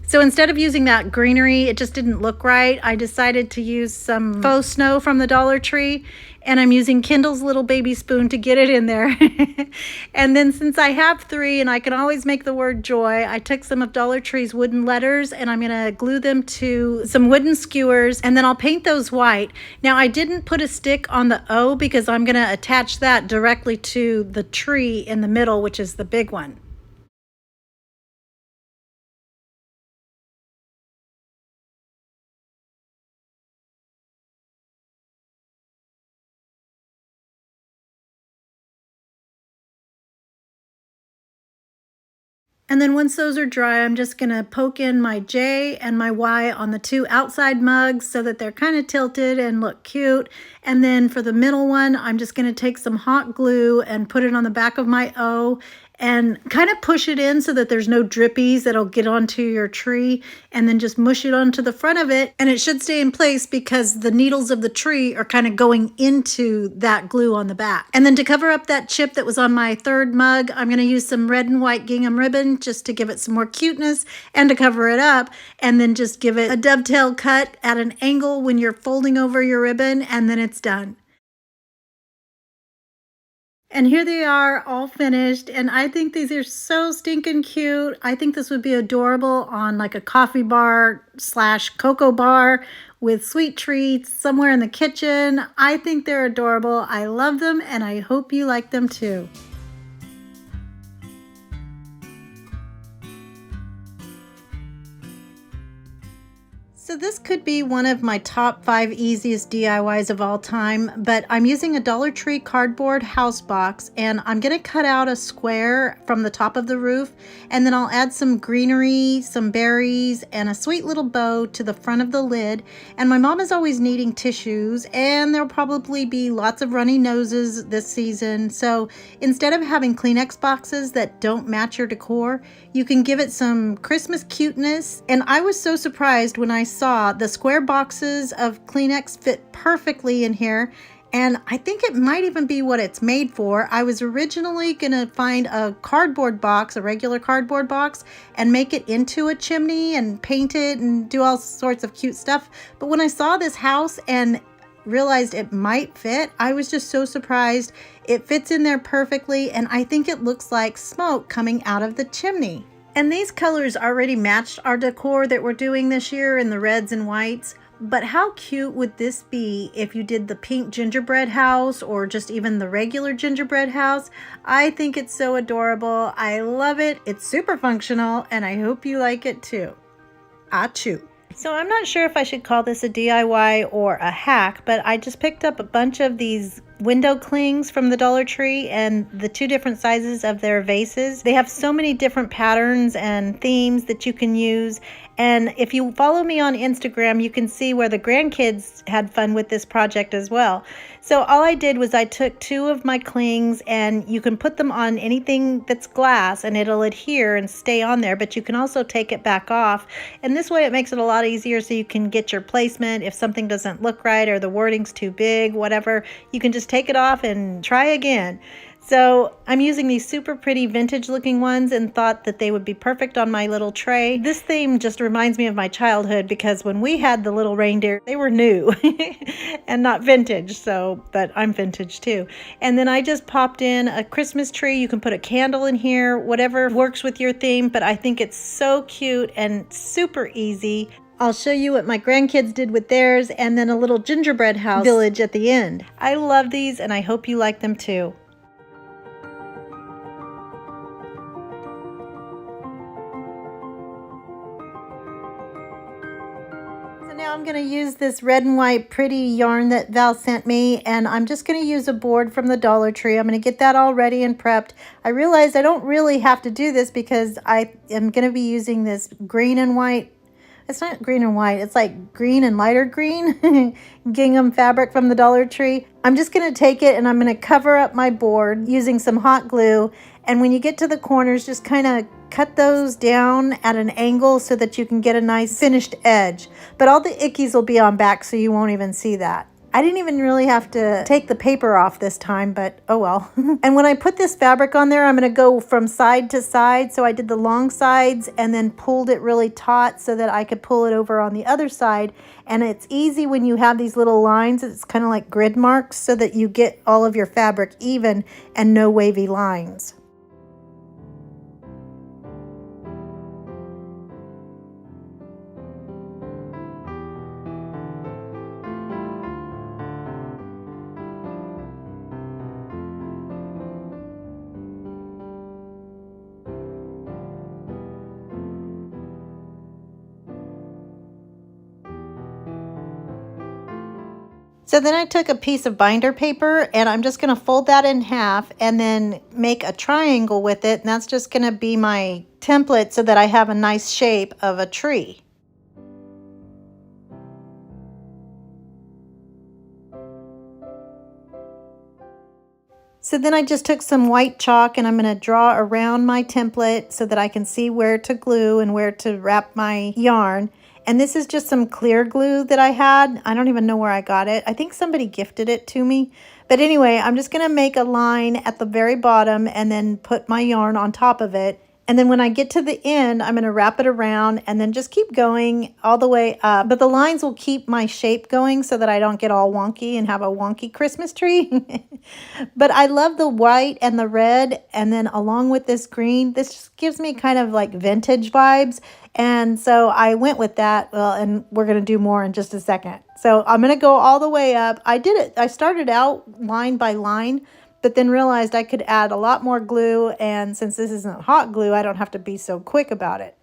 So instead of using that greenery, it just didn't look right. I decided to use some faux snow from the Dollar Tree, and I'm using Kindle's little baby spoon to get it in there. And then since I have 3 and I can always make the word joy, I took some of Dollar Tree's wooden letters and I'm gonna glue them to some wooden skewers, and then I'll paint those white. Now I didn't put a stick on the O because I'm gonna attach that directly to the tree in the middle, which is the big one. And then once those are dry, I'm just going to poke in my J and my Y on the 2 outside mugs so that they're kind of tilted and look cute. And then for the middle one, I'm just going to take some hot glue and put it on the back of my O and kind of push it in so that there's no drippies that'll get onto your tree, and then just mush it onto the front of it, and it should stay in place because the needles of the tree are kind of going into that glue on the back. And then to cover up that chip that was on my third mug, I'm going to use some red and white gingham ribbon just to give it some more cuteness and to cover it up, and then just give it a dovetail cut at an angle when you're folding over your ribbon, and then it's done. And here they are all finished, and I think these are so stinking cute. I think this would be adorable on like a coffee bar / cocoa bar with sweet treats somewhere in the kitchen. I think they're adorable. I love them, and I hope you like them too. So this could be one of my top 5 easiest DIYs of all time, but I'm using a Dollar Tree cardboard house box, and I'm going to cut out a square from the top of the roof, and then I'll add some greenery, some berries, and a sweet little bow to the front of the lid. And my mom is always needing tissues, and there'll probably be lots of runny noses this season. So instead of having Kleenex boxes that don't match your decor, you can give it some Christmas cuteness. And I was so surprised when I saw the square boxes of Kleenex fit perfectly in here, and I think it might even be what it's made for. I was originally gonna find a cardboard box, a regular cardboard box, and make it into a chimney and paint it and do all sorts of cute stuff. But when I saw this house and realized it might fit, I was just so surprised. It fits in there perfectly, and I think it looks like smoke coming out of the chimney. And these colors already matched our decor that we're doing this year in the reds and whites. But how cute would this be if you did the pink gingerbread house or just even the regular gingerbread house? I think it's so adorable. I love it. It's super functional, and I hope you like it too. Achoo. So I'm not sure if I should call this a DIY or a hack, but I just picked up a bunch of these window clings from the Dollar Tree and the 2 different sizes of their vases. They have so many different patterns and themes that you can use. And if you follow me on Instagram, you can see where the grandkids had fun with this project as well. So all I did was I took 2 of my clings, and you can put them on anything that's glass and it'll adhere and stay on there, but you can also take it back off. And this way it makes it a lot easier so you can get your placement. If something doesn't look right or the wording's too big, whatever, you can just take it off and try again. So I'm using these super pretty vintage looking ones and thought that they would be perfect on my little tray. This theme just reminds me of my childhood because when we had the little reindeer, they were new and not vintage. So, but I'm vintage too. And then I just popped in a Christmas tree. You can put a candle in here, whatever works with your theme, but I think it's so cute and super easy. I'll show you what my grandkids did with theirs, and then a little gingerbread house village at the end. I love these, and I hope you like them too. Now I'm going to use this red and white pretty yarn that Val sent me, and I'm just going to use a board from the Dollar Tree. I'm going to get that all ready and prepped. I realized I don't really have to do this because I am going to be using this green and white. It's not green and white. It's like green and lighter green gingham fabric from the Dollar Tree. I'm just going to take it and I'm going to cover up my board using some hot glue. And when you get to the corners, just kind of cut those down at an angle so that you can get a nice finished edge. But all the ickies will be on back, so you won't even see that. I didn't even really have to take the paper off this time, but oh well. And when I put this fabric on there, I'm going to go from side to side. So I did the long sides and then pulled it really taut so that I could pull it over on the other side. And it's easy when you have these little lines. It's kind of like grid marks so that you get all of your fabric even and no wavy lines. So then I took a piece of binder paper and I'm just going to fold that in half and then make a triangle with it. And that's just going to be my template so that I have a nice shape of a tree. So then I just took some white chalk and I'm going to draw around my template so that I can see where to glue and where to wrap my yarn. And this is just some clear glue that I had. I don't even know where I got it. I think somebody gifted it to me. But anyway, I'm just going to make a line at the very bottom and then put my yarn on top of it. And then when I get to the end, I'm going to wrap it around and then just keep going all the way up. But the lines will keep my shape going so that I don't get all wonky and have a wonky Christmas tree. But I love the white and the red. And then along with this green, this just gives me kind of like vintage vibes. And so I went with that. Well, and we're going to do more in just a second. So I'm going to go all the way up. I did it. I started out line by line, but then realized I could add a lot more glue, and since this isn't hot glue, I don't have to be so quick about it.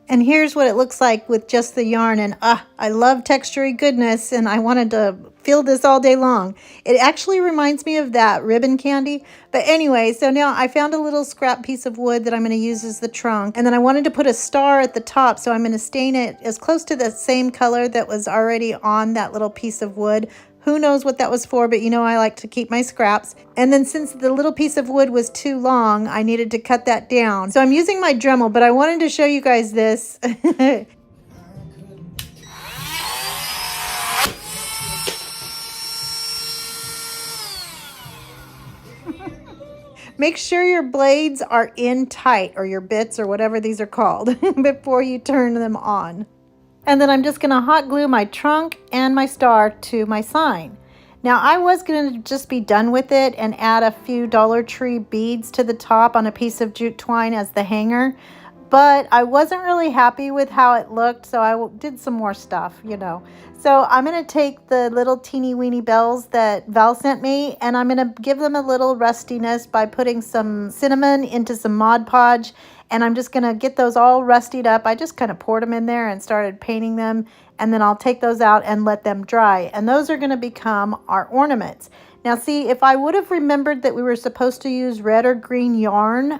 And here's what it looks like with just the yarn. And I love textury goodness, and I wanted to feel this all day long. It actually reminds me of that ribbon candy. But anyway, so now I found a little scrap piece of wood that I'm going to use as the trunk. And then I wanted to put a star at the top, so I'm going to stain it as close to the same color that was already on that little piece of wood. Who knows what that was for, but you know I like to keep my scraps. And then since the little piece of wood was too long, I needed to cut that down. So I'm using my Dremel, but I wanted to show you guys this. Make sure your blades are in tight, or your bits, or whatever these are called, before you turn them on. And then I'm just going to hot glue my trunk and my star to my sign. Now I was going to just be done with it and add a few Dollar Tree beads to the top on a piece of jute twine as the hanger, but I wasn't really happy with how it looked, so I did some more stuff, you know. So I'm going to take the little teeny weeny bells that Val sent me, and I'm going to give them a little rustiness by putting some cinnamon into some Mod Podge. And I'm just going to get those all rustied up. I just kind of poured them in there and started painting them. And then I'll take those out and let them dry. And those are going to become our ornaments. Now see, if I would have remembered that we were supposed to use red or green yarn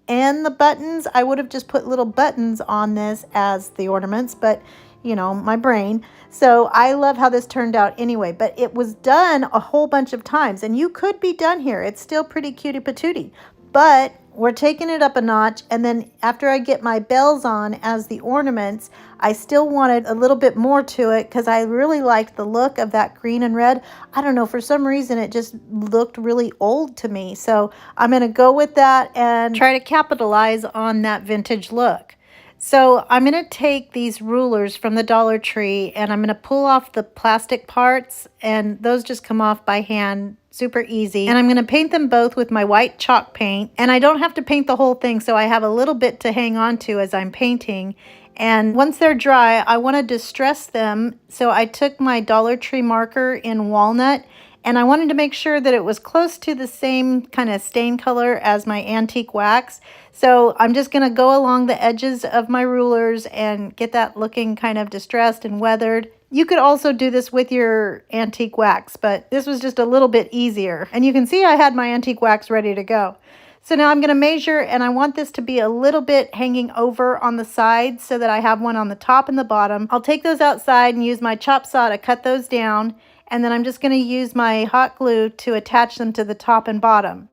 and the buttons, I would have just put little buttons on this as the ornaments. But, you know, my brain. So I love how this turned out anyway. But it was done a whole bunch of times. And you could be done here. It's still pretty cutie patootie. But we're taking it up a notch, and then after I get my bells on as the ornaments, I still wanted a little bit more to it because I really liked the look of that green and red. I don't know, for some reason it just looked really old to me. So I'm going to go with that and try to capitalize on that vintage look. So I'm going to take these rulers from the Dollar Tree and I'm going to pull off the plastic parts, and those just come off by hand, super easy. And I'm going to paint them both with my white chalk paint, and I don't have to paint the whole thing, so I have a little bit to hang on to as I'm painting. And once they're dry, I want to distress them. So I took my Dollar Tree marker in walnut, and I wanted to make sure that it was close to the same kind of stain color as my antique wax. So I'm just going to go along the edges of my rulers and get that looking kind of distressed and weathered. You could also do this with your antique wax, but this was just a little bit easier. And you can see I had my antique wax ready to go. So now I'm going to measure, and I want this to be a little bit hanging over on the sides so that I have one on the top and the bottom. I'll take those outside and use my chop saw to cut those down. And then I'm just going to use my hot glue to attach them to the top and bottom.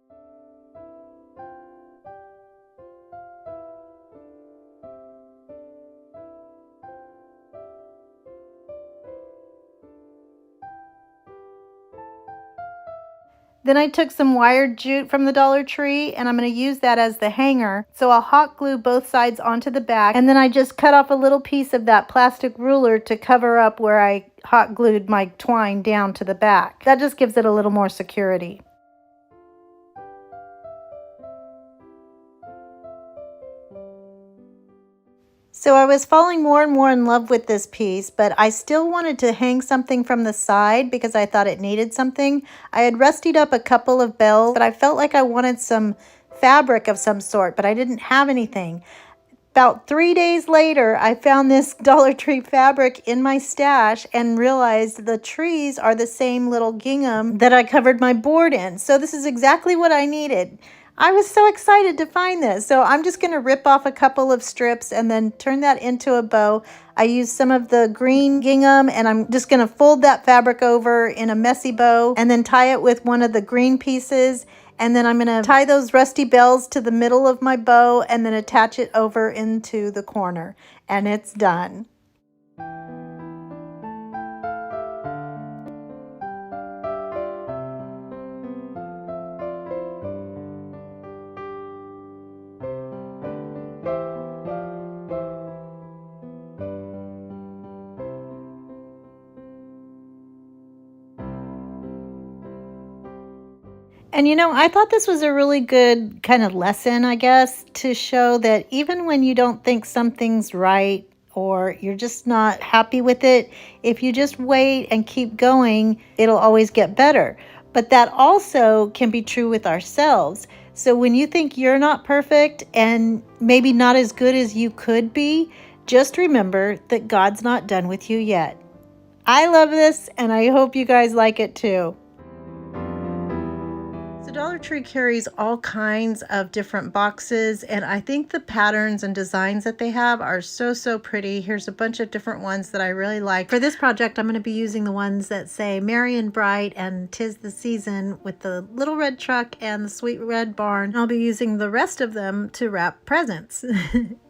Then I took some wired jute from the Dollar Tree and I'm going to use that as the hanger. So I'll hot glue both sides onto the back, and then I just cut off a little piece of that plastic ruler to cover up where I hot glued my twine down to the back. That just gives it a little more security. So I was falling more and more in love with this piece, but I still wanted to hang something from the side because I thought it needed something. I had rustied up a couple of bells, but I felt like I wanted some fabric of some sort, but I didn't have anything. About 3 days later, I found this Dollar Tree fabric in my stash and realized the trees are the same little gingham that I covered my board in. So this is exactly what I needed. I was so excited to find this. So I'm just going to rip off a couple of strips and then turn that into a bow. I used some of the green gingham and I'm just going to fold that fabric over in a messy bow and then tie it with one of the green pieces. And then I'm going to tie those rusty bells to the middle of my bow and then attach it over into the corner. And it's done. And you know, I thought this was a really good kind of lesson, I guess, to show that even when you don't think something's right or you're just not happy with it, if you just wait and keep going, it'll always get better. But that also can be true with ourselves. So when you think you're not perfect and maybe not as good as you could be, just remember that God's not done with you yet. I love this, and I hope you guys like it too. So Dollar Tree carries all kinds of different boxes, and I think the patterns and designs that they have are so pretty. Here's a bunch of different ones that I really like. For this project, I'm going to be using the ones that say Merry and Bright and 'Tis the Season with the little red truck and the sweet red barn. I'll be using the rest of them to wrap presents.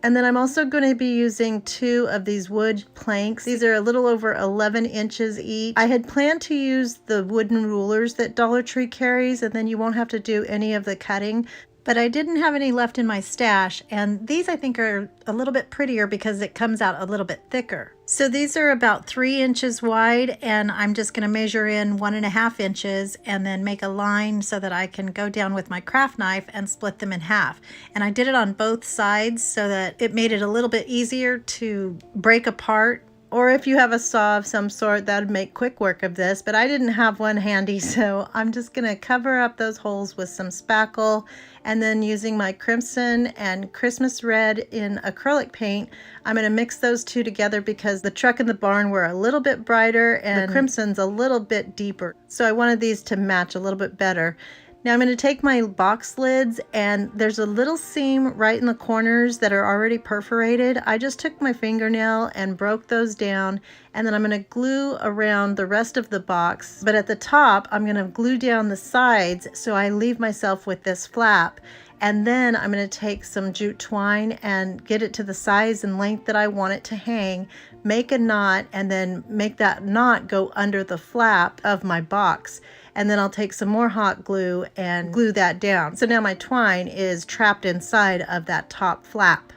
And then I'm also going to be using 2 of these wood planks. These are a little over 11 inches each. I had planned to use the wooden rulers that Dollar Tree carries, and then you won't have to do any of the cutting, but I didn't have any left in my stash, and these I think are a little bit prettier because it comes out a little bit thicker. So these are about 3 inches wide, and I'm just going to measure in 1.5 inches and then make a line so that I can go down with my craft knife and split them in half. And I did it on both sides so that it made it a little bit easier to break apart. Or if you have a saw of some sort, that would make quick work of this, but I didn't have one handy, so I'm just going to cover up those holes with some spackle, and then using my crimson and Christmas red in acrylic paint, I'm going to mix those two together because the truck and the barn were a little bit brighter and the crimson's a little bit deeper. So I wanted these to match a little bit better. Now I'm going to take my box lids, and there's a little seam right in the corners that are already perforated. I just took my fingernail and broke those down, and then I'm going to glue around the rest of the box. But at the top, I'm going to glue down the sides so I leave myself with this flap. And then I'm going to take some jute twine and get it to the size and length that I want it to hang, make a knot, and then make that knot go under the flap of my box. And then I'll take some more hot glue and glue that down. So now my twine is trapped inside of that top flap.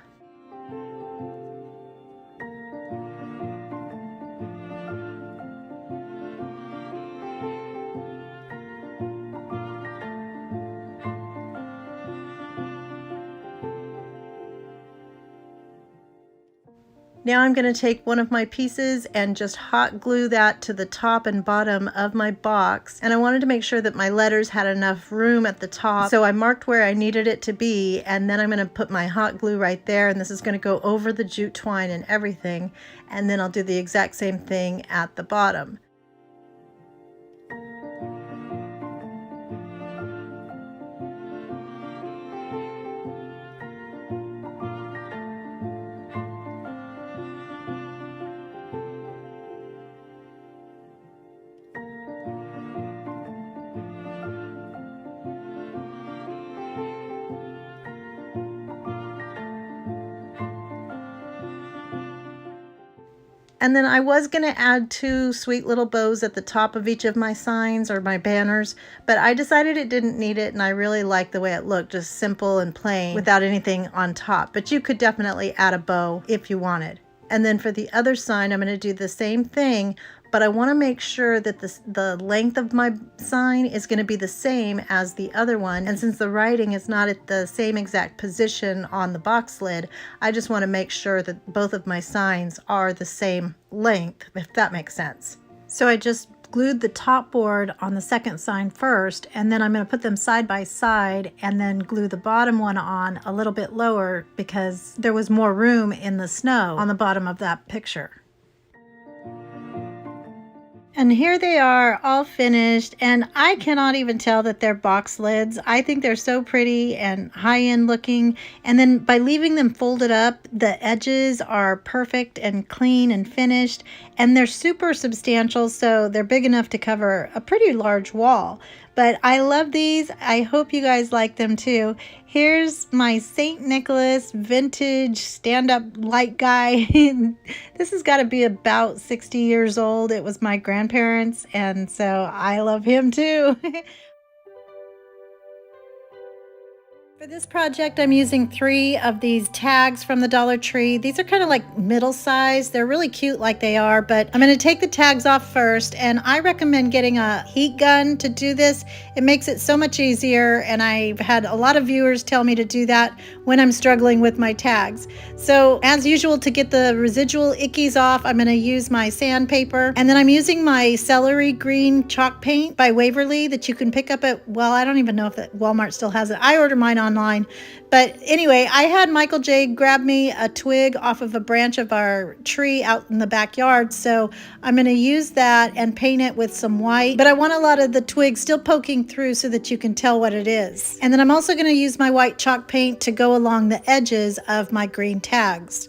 Now I'm going to take one of my pieces and just hot glue that to the top and bottom of my box. And I wanted to make sure that my letters had enough room at the top. So I marked where I needed it to be, and then I'm going to put my hot glue right there, and this is going to go over the jute twine and everything. And then I'll do the exact same thing at the bottom. And then I was going to add 2 sweet little bows at the top of each of my signs or my banners, but I decided it didn't need it, and I really liked the way it looked, just simple and plain without anything on top. But you could definitely add a bow if you wanted. And then for the other sign, I'm going to do the same thing, but I want to make sure that the length of my sign is going to be the same as the other one. And since the writing is not at the same exact position on the box lid, I just want to make sure that both of my signs are the same length, if that makes sense. So I just glued the top board on the second sign first, and then I'm going to put them side by side and then glue the bottom one on a little bit lower because there was more room in the snow on the bottom of that picture. And here they are all finished, and I cannot even tell that they're box lids. I think they're so pretty and high-end looking, and then by leaving them folded up, the edges are perfect and clean and finished, and they're super substantial, so they're big enough to cover a pretty large wall. But I love these. I hope you guys like them too. Here's my St. Nicholas vintage stand-up light guy. This has got to be about 60 years old. It was my grandparents, and so I love him too. For this project, I'm using 3 of these tags from the Dollar Tree. These are kind of like middle size. They're really cute like they are, but I'm going to take the tags off first, and I recommend getting a heat gun to do this. It makes it so much easier, and I've had a lot of viewers tell me to do that when I'm struggling with my tags. So as usual, to get the residual ickies off, I'm going to use my sandpaper, and then I'm using my celery green chalk paint by Waverly that you can pick up at, well, I don't even know if that Walmart still has it. I ordered mine online. But anyway, I had Michael J grab me a twig off of a branch of our tree out in the backyard. So I'm going to use that and paint it with some white. But I want a lot of the twigs still poking through so that you can tell what it is. And then I'm also going to use my white chalk paint to go along the edges of my green tags.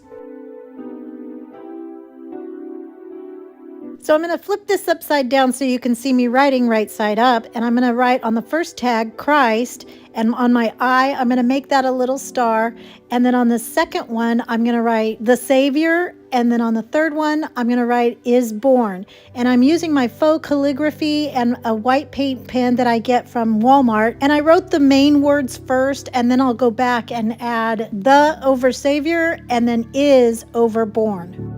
So I'm going to flip this upside down so you can see me writing right side up, and I'm going to write on the first tag Christ, and on my eye I'm going to make that a little star, and then on the second one I'm going to write the Savior, and then on the third one I'm going to write is born. And I'm using my faux calligraphy and a white paint pen that I get from Walmart, and I wrote the main words first, and then I'll go back and add the over Savior and then is over born.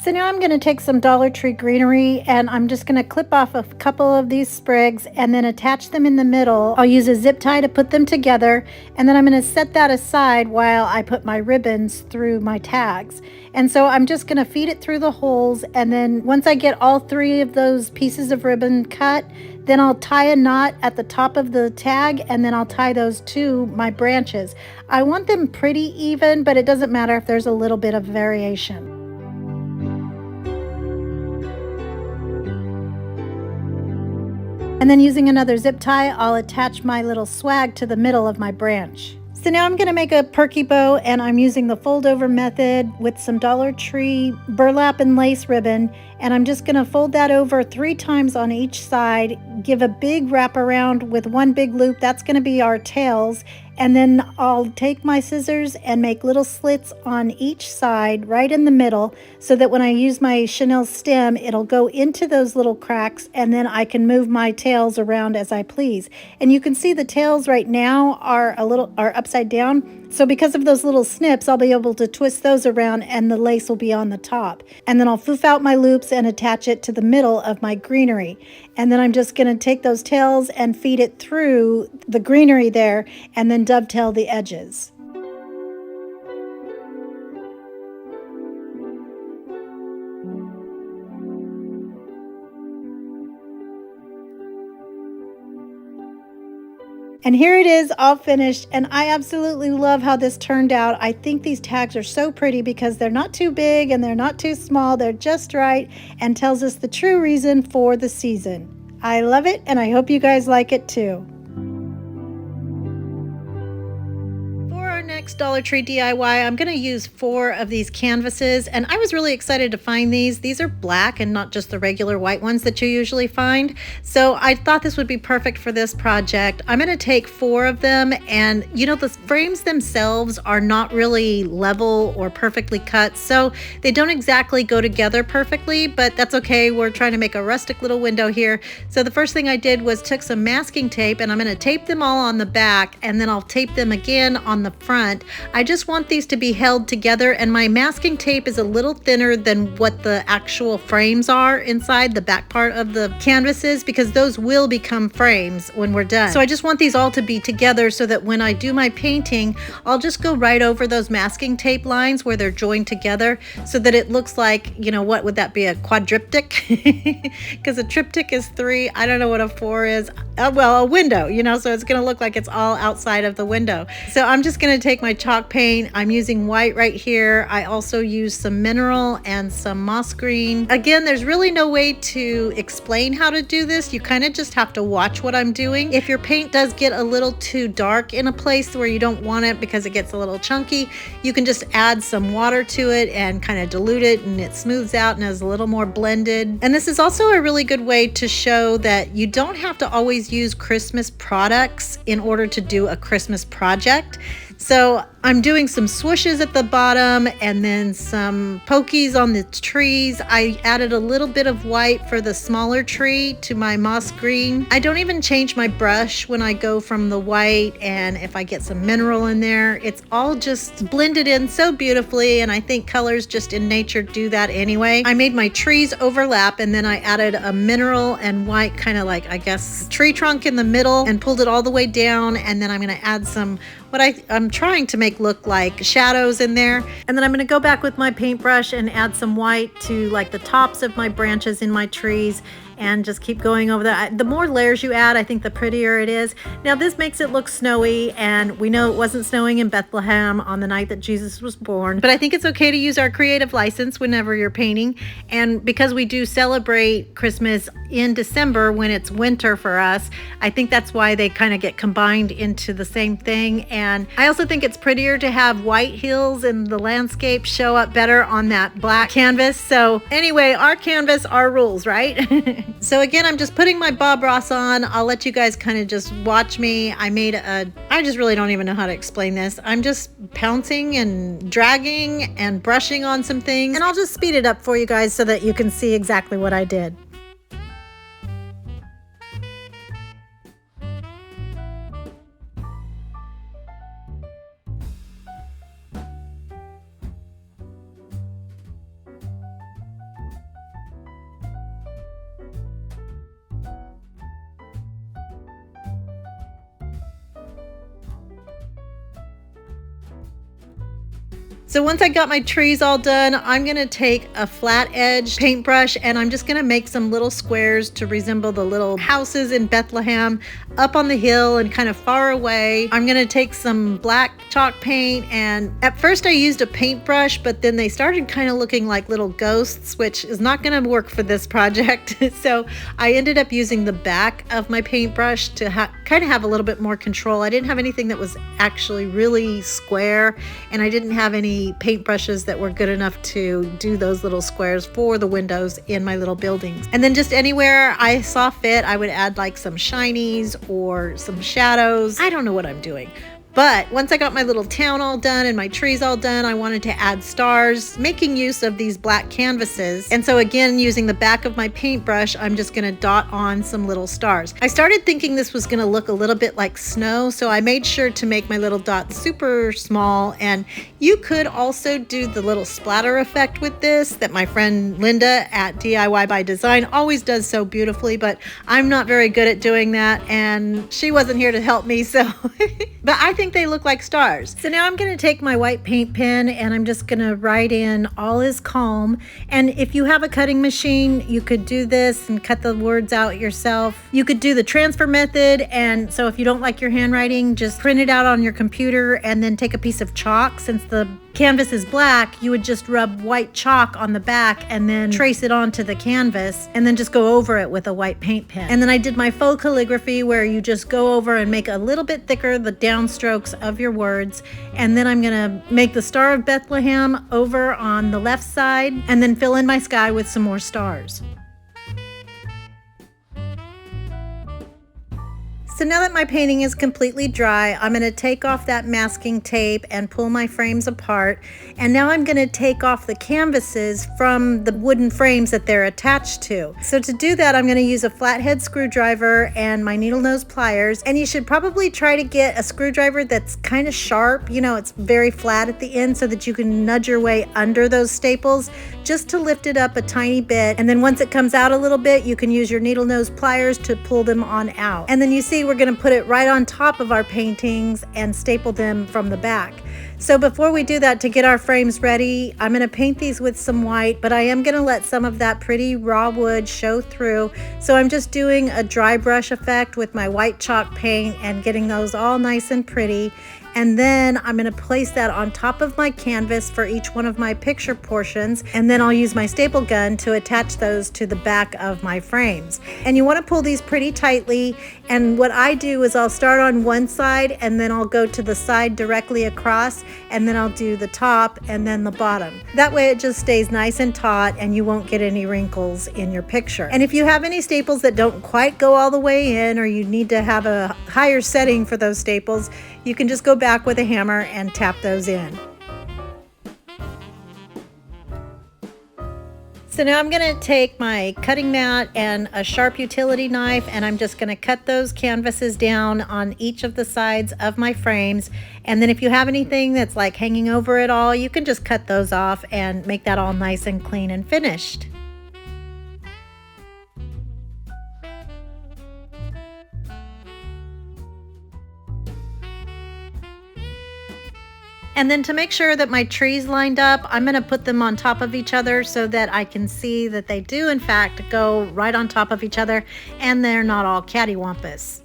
So now I'm going to take some Dollar Tree greenery, and I'm just going to clip off a couple of these sprigs and then attach them in the middle. I'll use a zip tie to put them together, and then I'm going to set that aside while I put my ribbons through my tags. And so I'm just going to feed it through the holes, and then once I get all 3 of those pieces of ribbon cut, then I'll tie a knot at the top of the tag, and then I'll tie those to my branches. I want them pretty even, but it doesn't matter if there's a little bit of variation. And then using another zip tie, I'll attach my little swag to the middle of my branch. So now I'm going to make a perky bow, and I'm using the fold over method with some Dollar Tree burlap and lace ribbon, And I'm just going to fold that over 3 times on each side, give a big wrap around with one big loop. That's going to be our tails. And then I'll take my scissors and make little slits on each side right in the middle, so that when I use my chenille stem, it'll go into those little cracks, and then I can move my tails around as I please. And you can see the tails right now are upside down. So because of those little snips, I'll be able to twist those around and the lace will be on the top. And then I'll foof out my loops and attach it to the middle of my greenery. And then I'm just going to take those tails and feed it through the greenery there, and then dovetail the edges. And here it is all finished, and I absolutely love how this turned out. I think these tags are so pretty because they're not too big and they're not too small. They're just right and tells us the true reason for the season. I love it, and I hope you guys like it too. Next Dollar Tree DIY, I'm going to use 4 of these canvases, and I was really excited to find these. These are black and not just the regular white ones that you usually find. So I thought this would be perfect for this project. I'm going to take 4 of them, and you know, the frames themselves are not really level or perfectly cut, so they don't exactly go together perfectly, but that's okay. We're trying to make a rustic little window here. So the first thing I did was took some masking tape, and I'm going to tape them all on the back, and then I'll tape them again on the front. I just want these to be held together, and my masking tape is a little thinner than what the actual frames are inside the back part of the canvases, because those will become frames when we're done. So I just want these all to be together so that when I do my painting, I'll just go right over those masking tape lines where they're joined together, so that it looks like, you know, what would that be, a quadriptych? Because a triptych is 3. I don't know what a 4 is. Well, a window, you know, so it's going to look like it's all outside of the window. So I'm just going to take my chalk paint. I'm using white right here. I also use some mineral and some moss green. Again, there's really no way to explain how to do this. You kind of just have to watch what I'm doing. If your paint does get a little too dark in a place where you don't want it because it gets a little chunky, you can just add some water to it and kind of dilute it, and it smooths out and is a little more blended. And this is also a really good way to show that you don't have to always use Christmas products in order to do a Christmas project. So I'm doing some swooshes at the bottom and then some pokies on the trees. I added a little bit of white for the smaller tree to my moss green. I don't even change my brush when I go from the white, and if I get some mineral in there, it's all just blended in so beautifully, and I think colors just in nature do that anyway. I made my trees overlap, and then I added a mineral and white, kind of like, I guess, tree trunk in the middle, and pulled it all the way down, and then I'm going to add some what I'm trying to make look like shadows in there. And then I'm going to go back with my paintbrush and add some white to like the tops of my branches in my trees, and just keep going over that. The more layers you add, I think the prettier it is. Now this makes it look snowy, and we know it wasn't snowing in Bethlehem on the night that Jesus was born, but I think it's okay to use our creative license whenever you're painting. And because we do celebrate Christmas in December when it's winter for us, I think that's why they kind of get combined into the same thing. And I also think it's prettier to have white hills and the landscape show up better on that black canvas. So anyway, our canvas, our rules, right? So again, I'm just putting my Bob Ross on. I'll let you guys kind of just watch me. I just really don't even know how to explain this. I'm just pouncing and dragging and brushing on some things, and I'll just speed it up for you guys so that you can see exactly what I did. So once I got my trees all done, I'm going to take a flat edge paintbrush, and I'm just going to make some little squares to resemble the little houses in Bethlehem up on the hill and kind of far away. I'm going to take some black chalk paint, and at first I used a paintbrush, but then they started kind of looking like little ghosts, which is not going to work for this project. So I ended up using the back of my paintbrush to kind of have a little bit more control. I didn't have anything that was actually really square, and I didn't have any any paintbrushes that were good enough to do those little squares for the windows in my little buildings. And then just anywhere I saw fit, I would add like some shinies or some shadows. I don't know what I'm doing. But once I got my little town all done and my trees all done, I wanted to add stars, making use of these black canvases. And so again, using the back of my paintbrush, I'm just gonna dot on some little stars. I started thinking this was gonna look a little bit like snow, so I made sure to make my little dots super small. And you could also do the little splatter effect with this that my friend Linda at DIY by Design always does so beautifully, but I'm not very good at doing that, and she wasn't here to help me, so. But I think they look like stars. So now I'm going to take my white paint pen and I'm just going to write in "all is calm." And if you have a cutting machine, you could do this and cut the words out yourself. You could do the transfer method, and so if you don't like your handwriting, just print it out on your computer and then take a piece of chalk. Since the canvas is black, you would just rub white chalk on the back and then trace it onto the canvas and then just go over it with a white paint pen. And then I did my faux calligraphy, where you just go over and make a little bit thicker the downstrokes of your words. And then I'm gonna make the Star of Bethlehem over on the left side and then fill in my sky with some more stars. So now that my painting is completely dry, I'm going to take off that masking tape and pull my frames apart. And now I'm going to take off the canvases from the wooden frames that they're attached to. So to do that, I'm going to use a flathead screwdriver and my needle nose pliers. And you should probably try to get a screwdriver that's kind of sharp. You know, it's very flat at the end so that you can nudge your way under those staples just to lift it up a tiny bit. And then once it comes out a little bit, you can use your needle nose pliers to pull them on out. And then you see we're going to put it right on top of our paintings and staple them from the back. So before we do that, to get our frames ready, I'm going to paint these with some white, but I am going to let some of that pretty raw wood show through. So I'm just doing a dry brush effect with my white chalk paint and getting those all nice and pretty. And then I'm going to place that on top of my canvas for each one of my picture portions. And then I'll use my staple gun to attach those to the back of my frames. And you want to pull these pretty tightly. And what I do is I'll start on one side and then I'll go to the side directly across, and then I'll do the top and then the bottom. That way it just stays nice and taut and you won't get any wrinkles in your picture. And if you have any staples that don't quite go all the way in, or you need to have a higher setting for those staples, you can just go back with a hammer and tap those in. So now I'm going to take my cutting mat and a sharp utility knife, and I'm just going to cut those canvases down on each of the sides of my frames. And then if you have anything that's like hanging over it all, you can just cut those off and make that all nice and clean and finished. And then to make sure that my trees lined up, I'm going to put them on top of each other so that I can see that they do in fact go right on top of each other and they're not all cattywampus.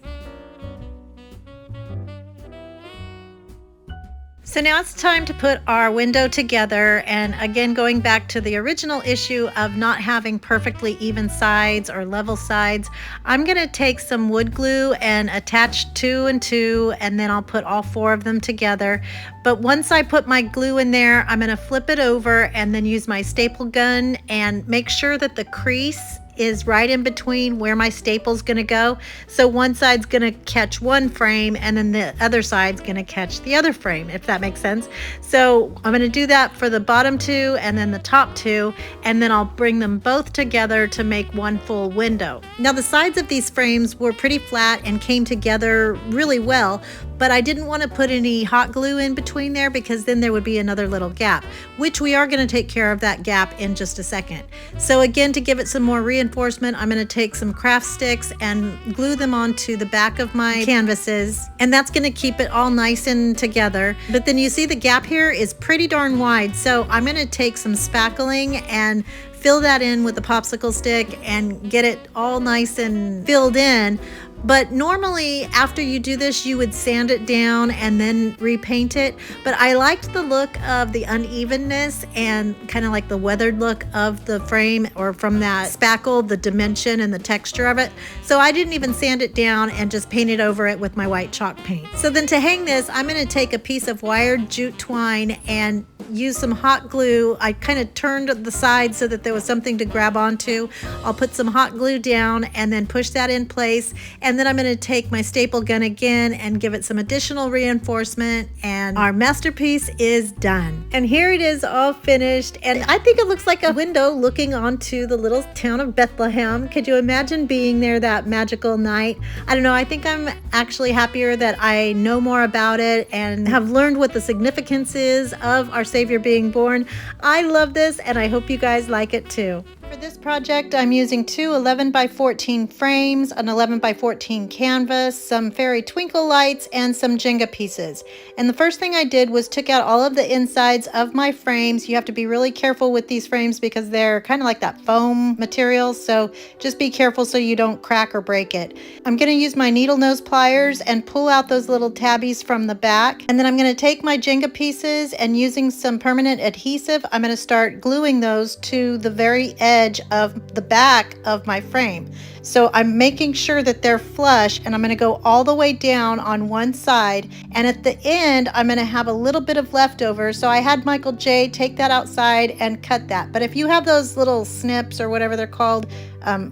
So now it's time to put our window together, and again going back to the original issue of not having perfectly even sides or level sides, I'm going to take some wood glue and attach 2 and 2, and then I'll put all 4 of them together. But once I put my glue in there, I'm going to flip it over and then use my staple gun and make sure that the crease is right in between where my staple's gonna go. So one side's gonna catch one frame and then the other side's gonna catch the other frame, if that makes sense. So I'm gonna do that for the bottom 2 and then the top 2, and then I'll bring them both together to make one full window. Now the sides of these frames were pretty flat and came together really well, but I didn't want to put any hot glue in between there because then there would be another little gap, which we are going to take care of that gap in just a second. So again, to give it some more reinforcement, I'm going to take some craft sticks and glue them onto the back of my canvases, and that's going to keep it all nice and together. But then you see the gap here is pretty darn wide, so I'm going to take some spackling and fill that in with a popsicle stick and get it all nice and filled in. But normally after you do this, you would sand it down and then repaint it. But I liked the look of the unevenness and kind of like the weathered look of the frame, or from that spackle, the dimension and the texture of it. So I didn't even sand it down and just painted over it with my white chalk paint. So then to hang this, I'm going to take a piece of wired jute twine and use some hot glue. I kind of turned the side so that there was something to grab onto. I'll put some hot glue down and then push that in place. And then I'm going to take my staple gun again and give it some additional reinforcement, and our masterpiece is done. And here it is all finished, and I think it looks like a window looking onto the little town of Bethlehem. Could you imagine being there that magical night? I don't know, I think I'm actually happier that I know more about it and have learned what the significance is of our Savior being born. I love this, and I hope you guys like it too. For this project, I'm using two 11x14 frames, an 11x14 canvas, some fairy twinkle lights, and some Jenga pieces. And the first thing I did was took out all of the insides of my frames. You have to be really careful with these frames because they're kind of like that foam material, so just be careful so you don't crack or break it. I'm going to use my needle nose pliers and pull out those little tabbies from the back. And then I'm going to take my Jenga pieces, and using some permanent adhesive, I'm going to start gluing those to the very edge of the back of my frame. So I'm making sure that they're flush, and I'm going to go all the way down on one side, and at the end I'm going to have a little bit of leftover. So I had Michael J take that outside and cut that. But if you have those little snips or whatever they're called,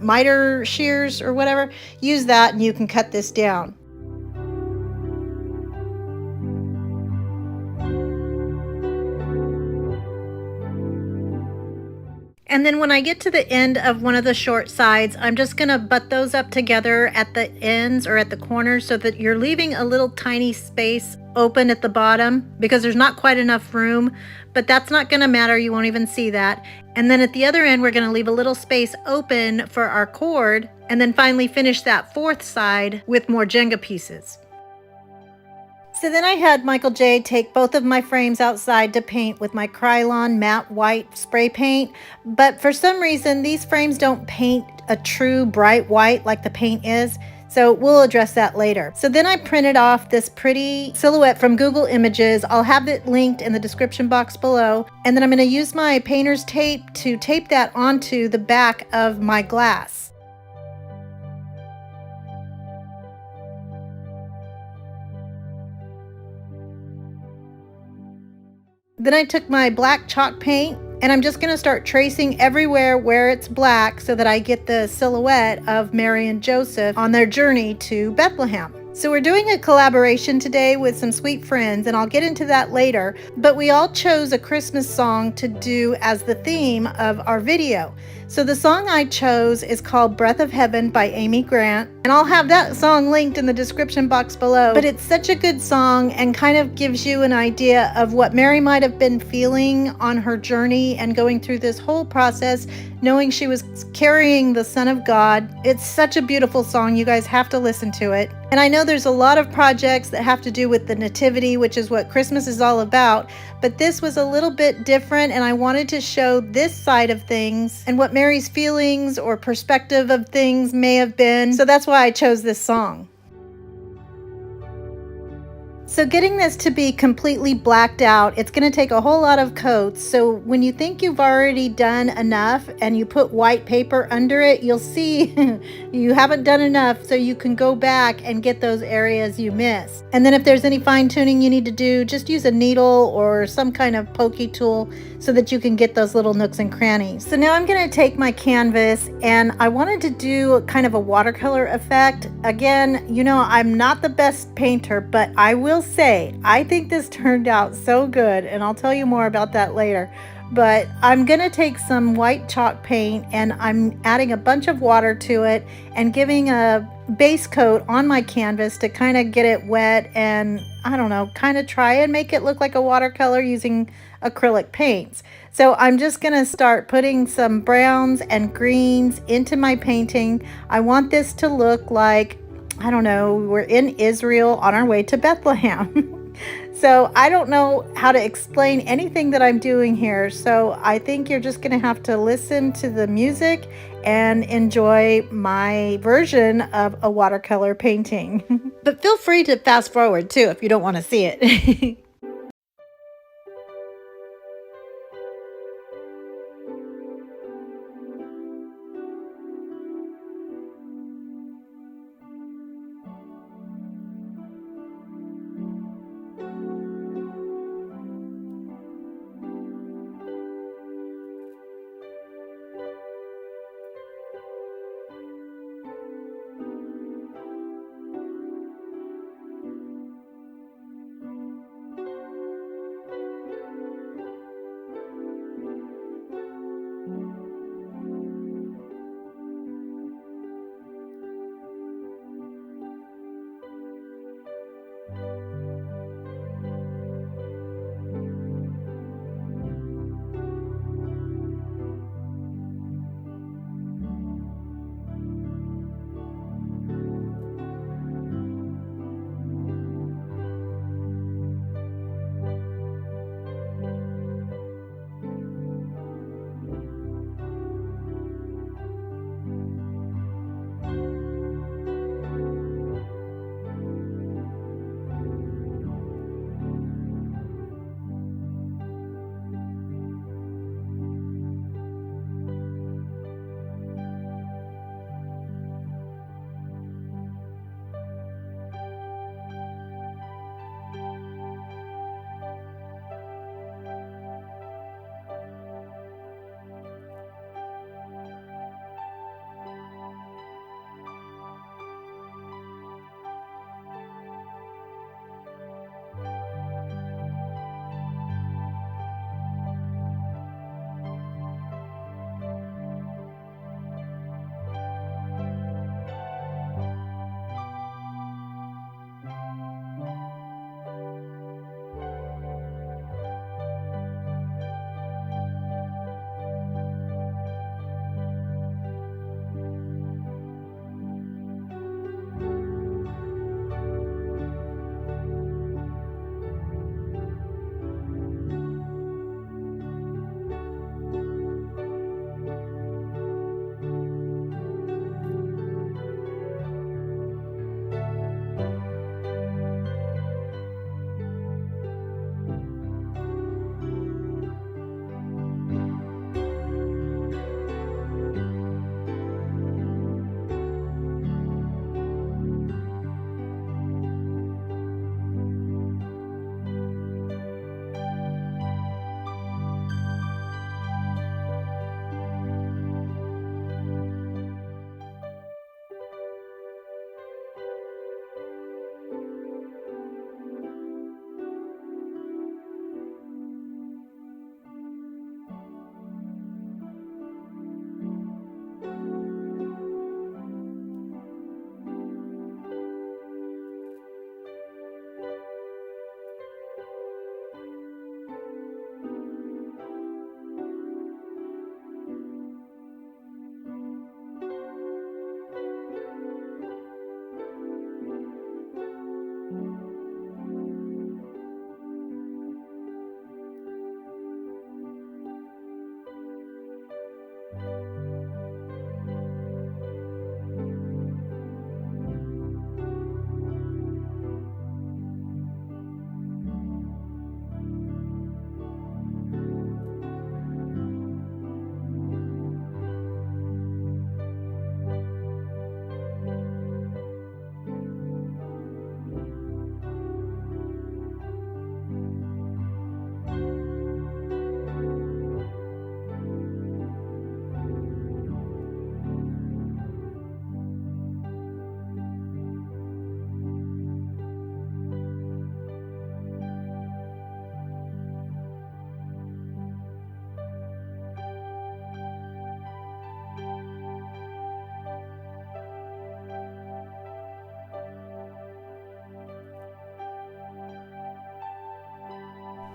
miter shears or whatever, use that and you can cut this down. And then when I get to the end of one of the short sides, I'm just going to butt those up together at the ends or at the corners so that you're leaving a little tiny space open at the bottom because there's not quite enough room, but that's not going to matter. You won't even see that. And then at the other end, we're going to leave a little space open for our cord, and then finally finish that fourth side with more Jenga pieces. So then I had Michael J take both of my frames outside to paint with my Krylon matte white spray paint, but for some reason these frames don't paint a true bright white like the paint is, so we'll address that later. So then I printed off this pretty silhouette from Google Images. I'll have it linked in the description box below, and then I'm going to use my painter's tape to tape that onto the back of my glass. Then I took my black chalk paint, and I'm just going to start tracing everywhere where it's black so that I get the silhouette of Mary and Joseph on their journey to Bethlehem. So we're doing a collaboration today with some sweet friends, and I'll get into that later, but we all chose a Christmas song to do as the theme of our video. So the song I chose is called Breath of Heaven by Amy Grant, and I'll have that song linked in the description box below. But it's such a good song and kind of gives you an idea of what Mary might have been feeling on her journey and going through this whole process, knowing she was carrying the Son of God. It's such a beautiful song. You guys have to listen to it. And I know there's a lot of projects that have to do with the Nativity, which is what Christmas is all about, but this was a little bit different, and I wanted to show this side of things and what Mary's feelings or perspective of things may have been. So that's why I chose this song. So getting this to be completely blacked out, it's going to take a whole lot of coats. So when you think you've already done enough and you put white paper under it, you'll see you haven't done enough, so you can go back and get those areas you missed. And then if there's any fine tuning you need to do, just use a needle or some kind of pokey tool so that you can get those little nooks and crannies. So now I'm going to take my canvas, and I wanted to do kind of a watercolor effect. Again, you know, I'm not the best painter, but I will say I think this turned out so good, and I'll tell you more about that later. But I'm gonna take some white chalk paint, and I'm adding a bunch of water to it and giving a base coat on my canvas to kind of get it wet and, I don't know, kind of try and make it look like a watercolor using acrylic paints. So I'm just gonna start putting some browns and greens into my painting. I want this to look like, I don't know, we're in Israel on our way to Bethlehem. So I don't know how to explain anything that I'm doing here. So I think you're just going to have to listen to the music and enjoy my version of a watercolor painting. But feel free to fast forward too if you don't want to see it.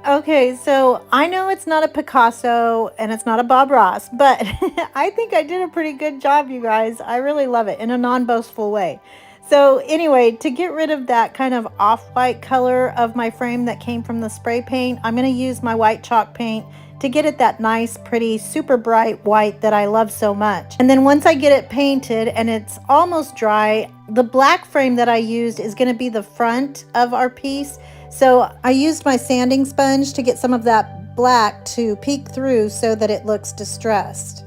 Okay, so I know it's not a Picasso and it's not a Bob Ross, but I think I did a pretty good job, you guys. I really love it in a non-boastful way. So anyway, to get rid of that kind of off-white color of my frame that came from the spray paint, I'm going to use my white chalk paint to get it that nice, pretty, super bright white that I love so much. And then once I get it painted and it's almost dry, the black frame that I used is going to be the front of our piece. So I used my sanding sponge to get some of that black to peek through so that it looks distressed.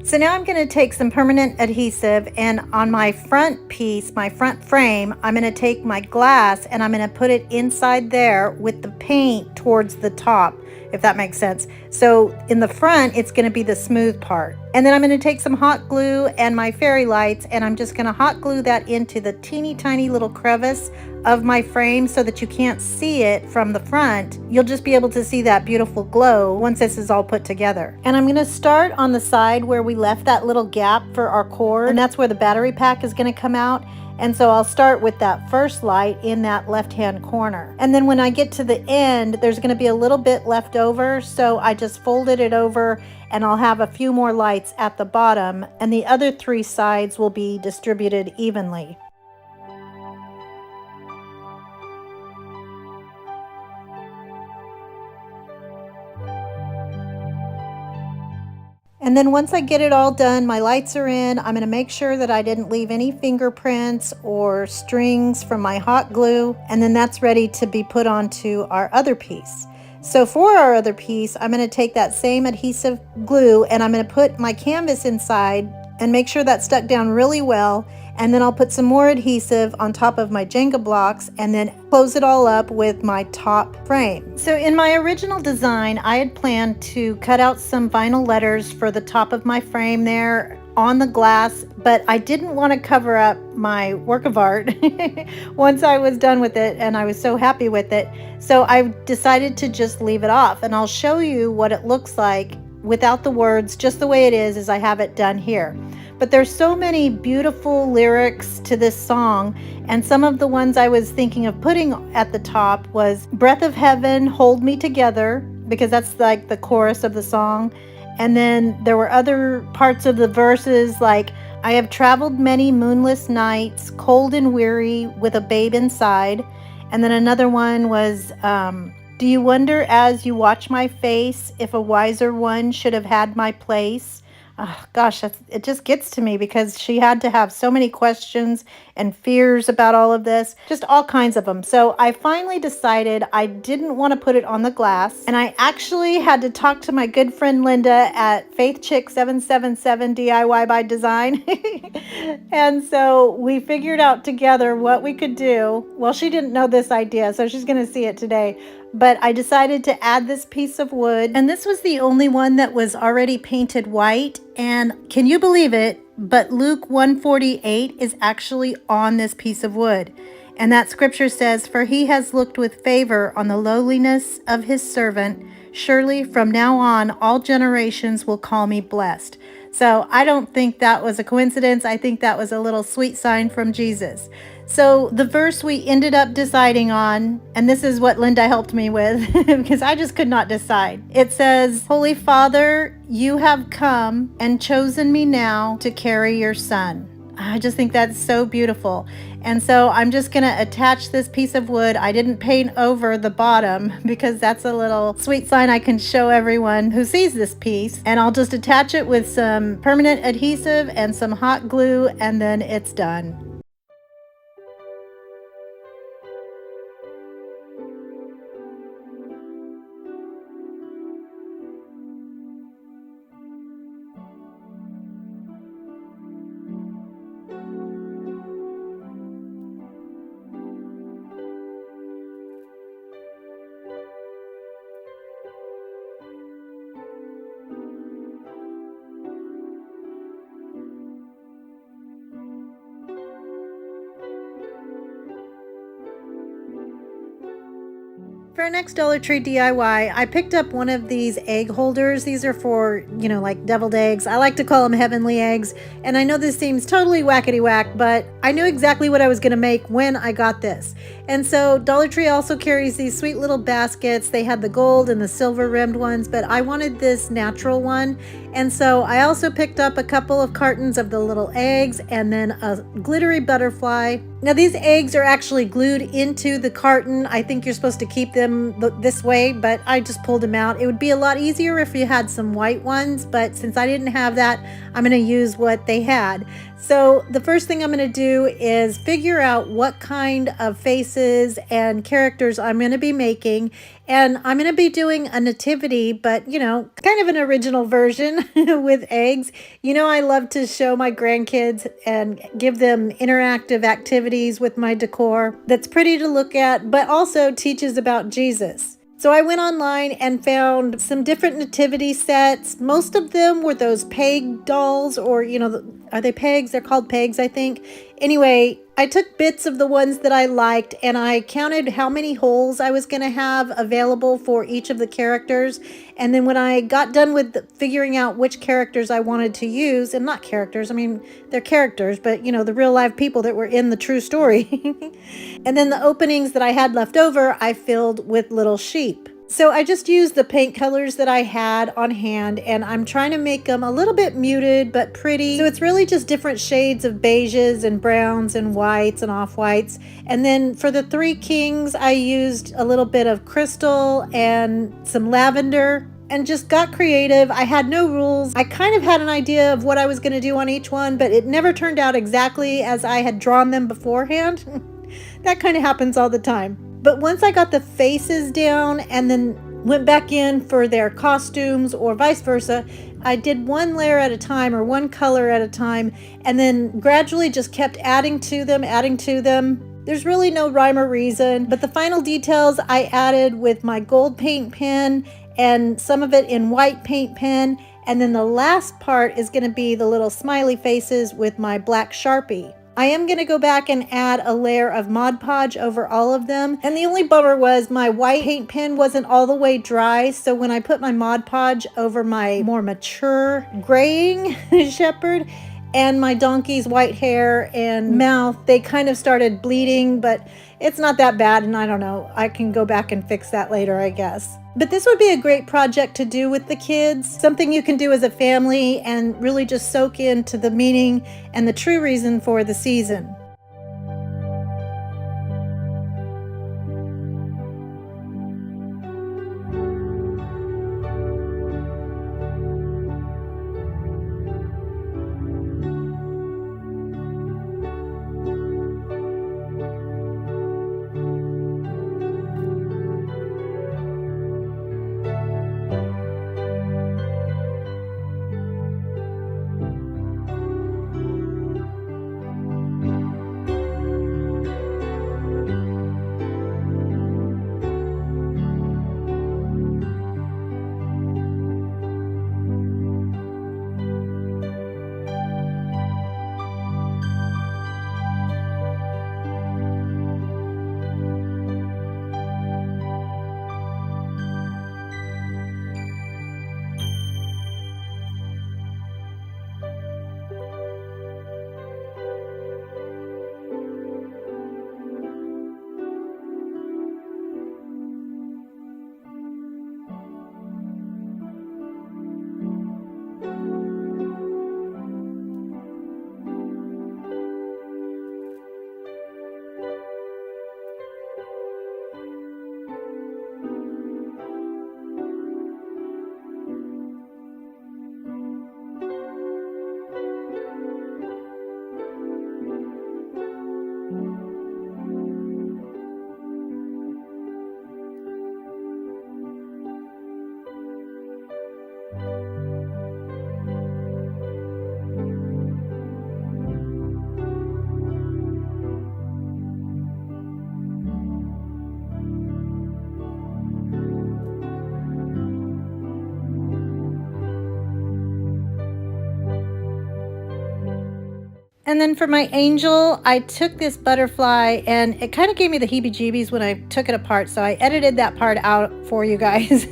So now I'm going to take some permanent adhesive, and on my front piece, my front frame, I'm going to take my glass and I'm going to put it inside there with the paint towards the top, if that makes sense. So in the front, it's going to be the smooth part. And then I'm going to take some hot glue and my fairy lights, and I'm just going to hot glue that into the teeny tiny little crevice of my frame so that you can't see it from the front. You'll just be able to see that beautiful glow once this is all put together. And I'm going to start on the side where we left that little gap for our cord, and that's where the battery pack is going to come out. And so I'll start with that first light in that left-hand corner. And then when I get to the end, there's going to be a little bit left over, so I just folded it over and I'll have a few more lights at the bottom, and the other 3 sides will be distributed evenly. And then once I get it all done, my lights are in, I'm going to make sure that I didn't leave any fingerprints or strings from my hot glue, and then that's ready to be put onto our other piece. So for our other piece, I'm going to take that same adhesive glue and I'm going to put my canvas inside and make sure that's stuck down really well. And then I'll put some more adhesive on top of my Jenga blocks and then close it all up with my top frame. So in my original design, I had planned to cut out some vinyl letters for the top of my frame there on the glass, but I didn't want to cover up my work of art once I was done with it, and I was so happy with it. So I decided to just leave it off, and I'll show you what it looks like without the words, just the way it is as I have it done here. But there's so many beautiful lyrics to this song, and some of the ones I was thinking of putting at the top was "Breath of Heaven, Hold Me Together," because that's like the chorus of the song. And then there were other parts of the verses like, "I have traveled many moonless nights, cold and weary, with a babe inside." And then another one was, "Do you wonder as you watch my face if a wiser one should have had my place?" Oh, gosh, it just gets to me because she had to have so many questions and fears about all of this, just all kinds of them. So I finally decided I didn't want to put it on the glass, and I actually had to talk to my good friend Linda at FaithChick777 DIY by Design. And so we figured out together what we could do. Well, she didn't know this idea, so she's going to see it today. But I decided to add this piece of wood, and this was the only one that was already painted white. And can you believe it, but Luke 1:48 is actually on this piece of wood. And that scripture says, "For he has looked with favor on the lowliness of his servant. Surely from now on all generations will call me blessed." So I don't think that was a coincidence. I think that was a little sweet sign from Jesus. So the verse we ended up deciding on, and this is what Linda helped me with because I just could not decide. It says, "Holy Father, you have come and chosen me now to carry your son." I just think that's so beautiful. And so I'm just going to attach this piece of wood. I didn't paint over the bottom because that's a little sweet sign I can show everyone who sees this piece. And I'll just attach it with some permanent adhesive and some hot glue, and then it's done. our next Dollar Tree DIY, I picked up one of these egg holders. These are for, you know, like deviled eggs. I like to call them heavenly eggs. And I know this seems totally whackety whack, but I knew exactly what I was going to make when I got this. And so Dollar Tree also carries these sweet little baskets. They had the gold and the silver rimmed ones, but I wanted this natural one. And so I also picked up a couple of cartons of the little eggs and then a glittery butterfly. Now these eggs are actually glued into the carton. I think you're supposed to keep them this way, but I just pulled them out. It would be a lot easier if you had some white ones, but since I didn't have that, I'm going to use what they had. So the first thing I'm going to do is figure out what kind of faces and characters I'm going to be making. And I'm going to be doing a nativity, but, you know, kind of an original version with eggs. You know, I love to show my grandkids and give them interactive activities with my decor that's pretty to look at, but also teaches about Jesus. So I went online and found some different nativity sets. Most of them were those peg dolls, or, you know, are they pegs? They're called pegs, I think. Anyway, I took bits of the ones that I liked and I counted how many holes I was going to have available for each of the characters. And then when I got done with figuring out which characters I wanted to use, and not characters, I mean, they're characters, but, you know, the real live people that were in the true story. And then the openings that I had left over, I filled with little sheep. So I just used the paint colors that I had on hand, and I'm trying to make them a little bit muted but pretty. So it's really just different shades of beiges and browns and whites and off-whites. And then for the three kings, I used a little bit of crystal and some lavender and just got creative. I had no rules. I kind of had an idea of what I was going to do on each one, but it never turned out exactly as I had drawn them beforehand. That kind of happens all the time. But once I got the faces down and then went back in for their costumes or vice versa, I did one layer at a time or one color at a time, and then gradually just kept adding to them, adding to them. There's really no rhyme or reason, but the final details I added with my gold paint pen and some of it in white paint pen. And then the last part is going to be the little smiley faces with my black Sharpie. I am going to go back and add a layer of Mod Podge over all of them. And the only bummer was my white paint pen wasn't all the way dry. So when I put my Mod Podge over my more mature graying shepherd and my donkey's white hair and mouth, they kind of started bleeding, but it's not that bad. And I don't know, I can go back and fix that later, I guess. But this would be a great project to do with the kids, something you can do as a family and really just soak into the meaning and the true reason for the season. And then for my angel, I took this butterfly and it kind of gave me the heebie-jeebies when I took it apart. So I edited that part out for you guys.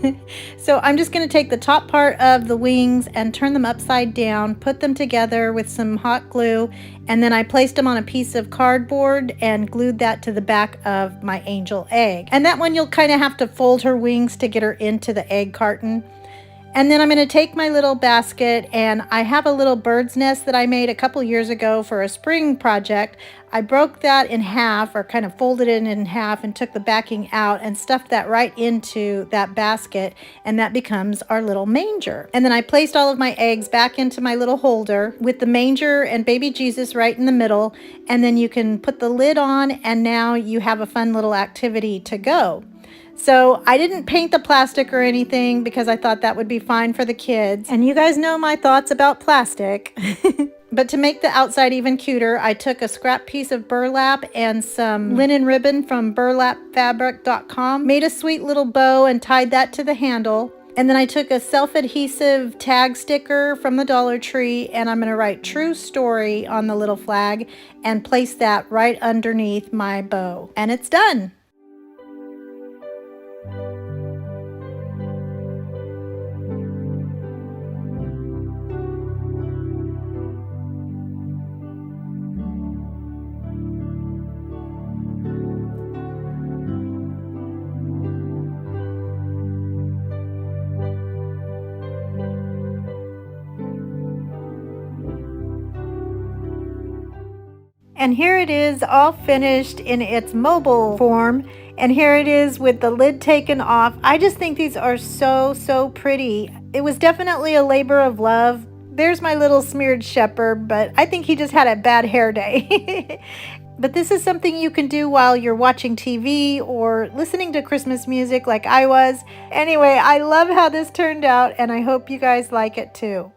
So I'm just going to take the top part of the wings and turn them upside down, put them together with some hot glue. And then I placed them on a piece of cardboard and glued that to the back of my angel egg. And that one you'll kind of have to fold her wings to get her into the egg carton. And then I'm going to take my little basket, and I have a little bird's nest that I made a couple years ago for a spring project. I broke that in half, or kind of folded it in half, and took the backing out and stuffed that right into that basket, and that becomes our little manger. And then I placed all of my eggs back into my little holder with the manger and baby Jesus right in the middle, and then you can put the lid on, and now you have a fun little activity to go. So I didn't paint the plastic or anything because I thought that would be fine for the kids. And you guys know my thoughts about plastic. But to make the outside even cuter, I took a scrap piece of burlap and some linen ribbon from burlapfabric.com, made a sweet little bow and tied that to the handle. And then I took a self-adhesive tag sticker from the Dollar Tree, and I'm going to write "True Story" on the little flag and place that right underneath my bow. And it's done. And here it is all finished in its mobile form. And here it is with the lid taken off. I just think these are so pretty. It was definitely a labor of love. There's my little smeared shepherd, but I think he just had a bad hair day. But this is something you can do while you're watching TV or listening to Christmas music like I was. Anyway, I love how this turned out, and I hope you guys like it too.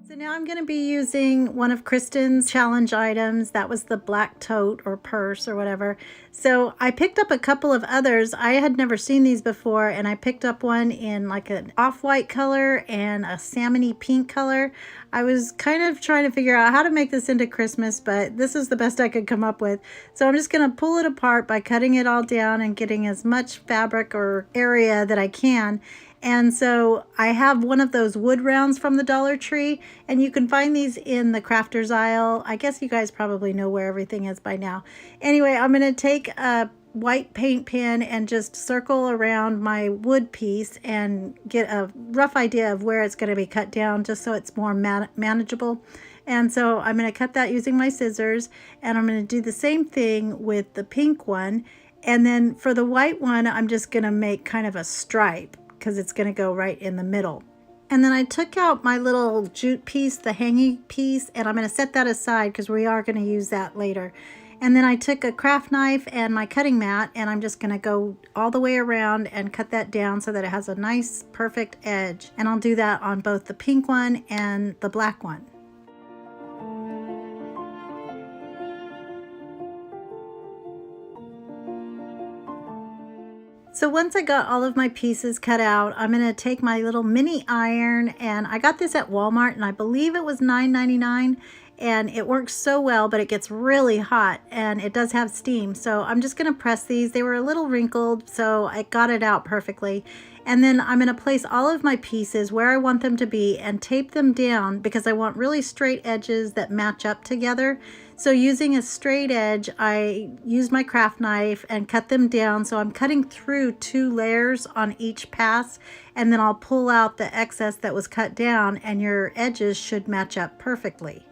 So now I'm going to be using one of Kristen's challenge items. That was the black tote or purse or whatever. So I picked up a couple of others. I had never seen these before, and I picked up one in like an off-white color and a salmony pink color. I was kind of trying to figure out how to make this into Christmas, but this is the best I could come up with. So I'm just going to pull it apart by cutting it all down and getting as much fabric or area that I can. And so I have one of those wood rounds from the Dollar Tree, and you can find these in the crafters aisle. I guess you guys probably know where everything is by now. Anyway, I'm going to take a white paint pen and just circle around my wood piece and get a rough idea of where it's going to be cut down, just so it's more manageable. And so I'm going to cut that using my scissors, and I'm going to do the same thing with the pink one. And then for the white one, I'm just going to make kind of a stripe, because it's going to go right in the middle. And then I took out my little jute piece, the hanging piece, and I'm going to set that aside because we are going to use that later. And then I took a craft knife and my cutting mat, and I'm just going to go all the way around and cut that down so that it has a nice perfect edge. And I'll do that on both the pink one and the black one. So once I got all of my pieces cut out, I'm going to take my little mini iron, and I got this at Walmart, and I believe it was $9.99, and it works so well, but it gets really hot, and it does have steam. So I'm just going to press these. They were a little wrinkled, so I got it out perfectly. And then I'm going to place all of my pieces where I want them to be and tape them down because I want really straight edges that match up together. So using a straight edge, I use my craft knife and cut them down. So I'm cutting through 2 layers on each pass, and then I'll pull out the excess that was cut down, and your edges should match up perfectly.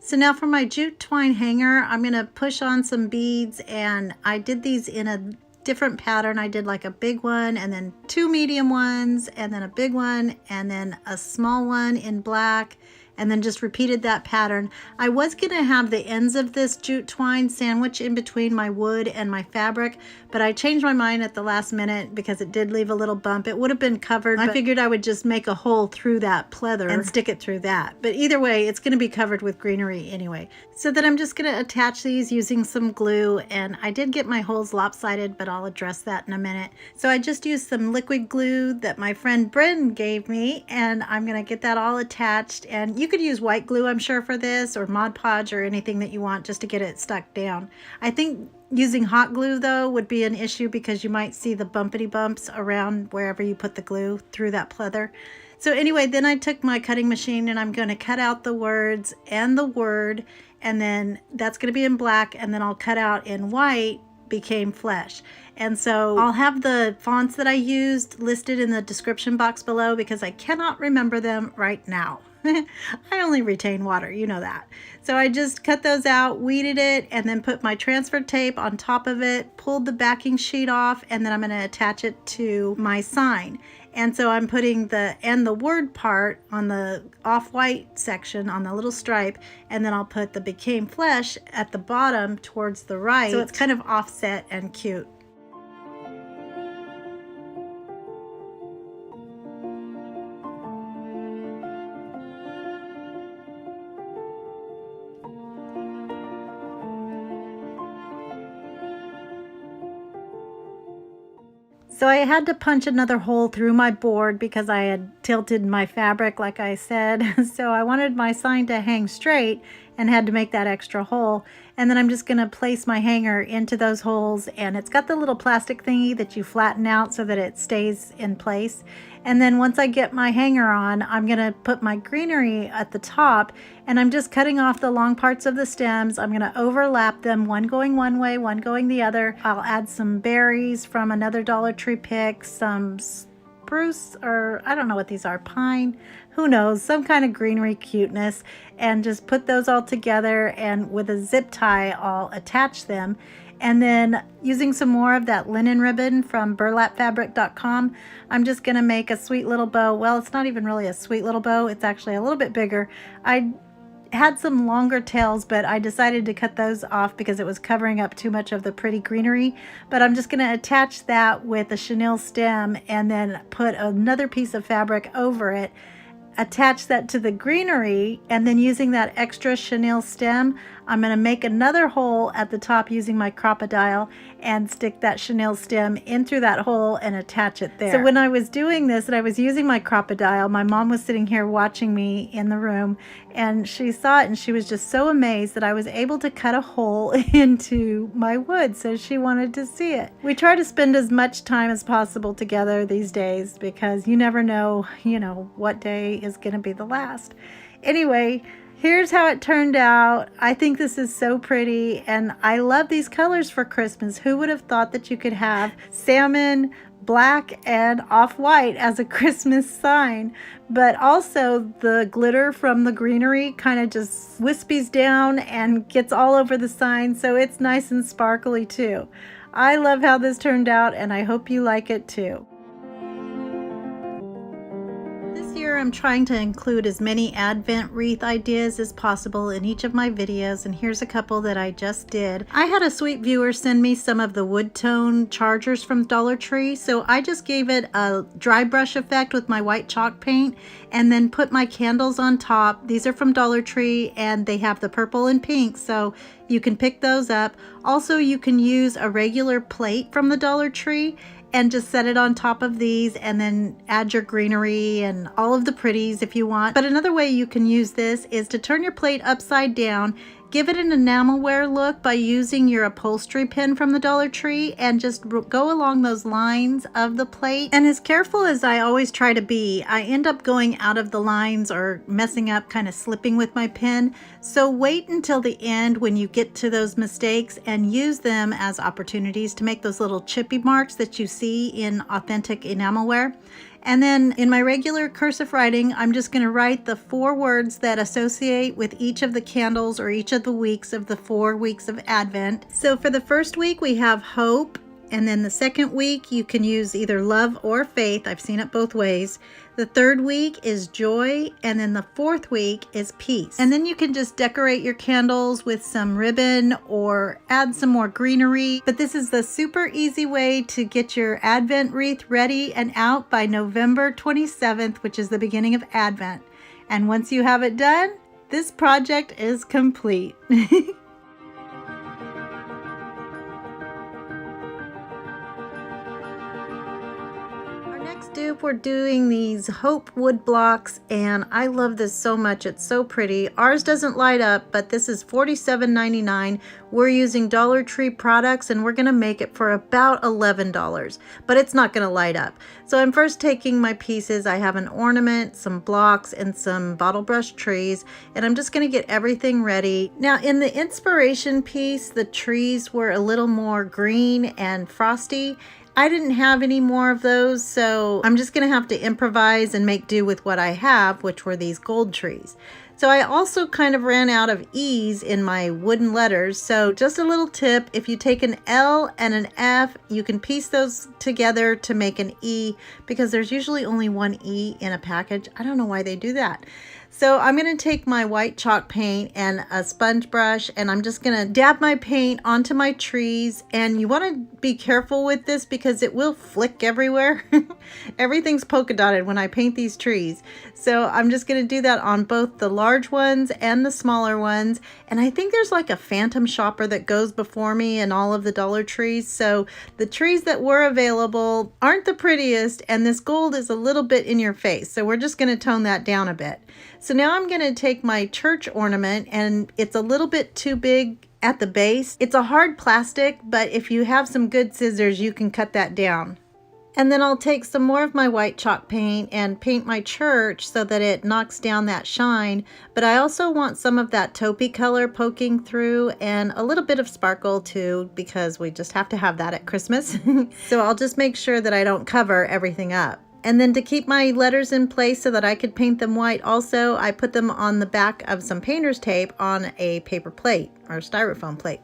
So now for my jute twine hanger, I'm going to push on some beads, and I did these in a different pattern. I did like a big one, and then 2 medium ones, and then a big one, and then a small one in black, and then just repeated that pattern. I was going to have the ends of this jute twine sandwich in between my wood and my fabric, but I changed my mind at the last minute because it did leave a little bump. It would have been covered. I figured I would just make a hole through that pleather and stick it through that. But either way, it's going to be covered with greenery anyway. So then I'm just going to attach these using some glue, and I did get my holes lopsided, but I'll address that in a minute. So I just used some liquid glue that my friend Bryn gave me, and I'm going to get that all attached. And you could use white glue, I'm sure, for this, or Mod Podge, or anything that you want just to get it stuck down. I think using hot glue though would be an issue because you might see the bumpity bumps around wherever you put the glue through that pleather. So anyway, then I took my cutting machine and I'm going to cut out the words and the word, and then that's going to be in black, and then I'll cut out in white became flesh. And so I'll have the fonts that I used listed in the description box below because I cannot remember them right now. I only retain water, you know that. So I just cut those out, weeded it, and then put my transfer tape on top of it, pulled the backing sheet off, and then I'm going to attach it to my sign. And so I'm putting the and the word part on the off-white section on the little stripe, and then I'll put the became flesh at the bottom towards the right. So it's kind of offset and cute. So I had to punch another hole through my board because I had tilted my fabric, like I said. So I wanted my sign to hang straight and had to make that extra hole. And then I'm just going to place my hanger into those holes, and it's got the little plastic thingy that you flatten out so that it stays in place. And then once I get my hanger on, I'm going to put my greenery at the top, and I'm just cutting off the long parts of the stems. I'm going to overlap them, one going one way, one going the other. I'll add some berries from another Dollar Tree pick, some spruce, or I don't know what these are, pine, who knows, some kind of greenery cuteness, and just put those all together, and with a zip tie I'll attach them. And then using some more of that linen ribbon from burlapfabric.com, I'm just going to make a sweet little bow. Well, it's not even really a sweet little bow. It's actually a little bit bigger. I had some longer tails, but I decided to cut those off because it was covering up too much of the pretty greenery. But I'm just going to attach that with a chenille stem and then put another piece of fabric over it, attach that to the greenery, and then using that extra chenille stem, I'm going to make another hole at the top using my crocodile and stick that chenille stem in through that hole and attach it there. So when I was doing this and I was using my crocodile, my mom was sitting here watching me in the room, and she saw it and she was just so amazed that I was able to cut a hole into my wood, so she wanted to see it. We try to spend as much time as possible together these days because you never know, what day is going to be the last. Anyway, here's how it turned out. I think this is so pretty, and I love these colors for Christmas. Who would have thought that you could have salmon, black, and off-white as a Christmas sign? But also the glitter from the greenery kind of just wispies down and gets all over the sign, so it's nice and sparkly too. I love how this turned out, and I hope you like it too. I'm trying to include as many Advent wreath ideas as possible in each of my videos, and here's a couple that I just did. I had a sweet viewer send me some of the wood tone chargers from Dollar Tree, so I just gave it a dry brush effect with my white chalk paint and then put my candles on top. These are from Dollar Tree and they have the purple and pink, so you can pick those up. Also, you can use a regular plate from the Dollar Tree and just set it on top of these and then add your greenery and all of the pretties if you want. But another way you can use this is to turn your plate upside down, give it an enamelware look by using your upholstery pin from the Dollar Tree and just go along those lines of the plate. And as careful as I always try to be, I end up going out of the lines or messing up, kind of slipping with my pin. So wait until the end when you get to those mistakes and use them as opportunities to make those little chippy marks that you see in authentic enamelware. And then in my regular cursive writing, I'm just going to write the 4 words that associate with each of the candles or each of the weeks of the 4 weeks of Advent. So for the first week, we have hope And then the second week, you can use either love or faith. I've seen it both ways. The third week is joy, and then the fourth week is peace. And then you can just decorate your candles with some ribbon or add some more greenery. But this is the super easy way to get your Advent wreath ready and out by November 27th, which is the beginning of Advent. And once you have it done, this project is complete. Dupe, we're doing these Hope wood blocks, and I love this so much. It's so pretty. Ours doesn't light up, but this is $47.99. We're using Dollar Tree products, and we're gonna make it for about $11, but it's not gonna light up. So I'm first taking my pieces. I have an ornament, some blocks, and some bottle brush trees, and I'm just gonna get everything ready. Now in the inspiration piece, the trees were a little more green and frosty. I didn't have any more of those, so I'm just gonna have to improvise and make do with what I have, which were these gold trees. So I also kind of ran out of E's in my wooden letters, so just a little tip, if you take an L and an F, you can piece those together to make an E, because there's usually only one E in a package. I don't know why they do that. So I'm going to take my white chalk paint and a sponge brush, and I'm just going to dab my paint onto my trees. And you want to be careful with this because it will flick everywhere. Everything's polka dotted when I paint these trees. So I'm just going to do that on both the large ones and the smaller ones. And I think there's like a phantom shopper that goes before me in all of the Dollar Trees. So the trees that were available aren't the prettiest, and this gold is a little bit in your face. So we're just going to tone that down a bit. So now I'm going to take my church ornament, and it's a little bit too big at the base. It's a hard plastic, but if you have some good scissors, you can cut that down. And then I'll take some more of my white chalk paint and paint my church so that it knocks down that shine. But I also want some of that taupey color poking through and a little bit of sparkle too, because we just have to have that at Christmas. So I'll just make sure that I don't cover everything up. And then to keep my letters in place so that I could paint them white also, I put them on the back of some painter's tape on a paper plate or styrofoam plate.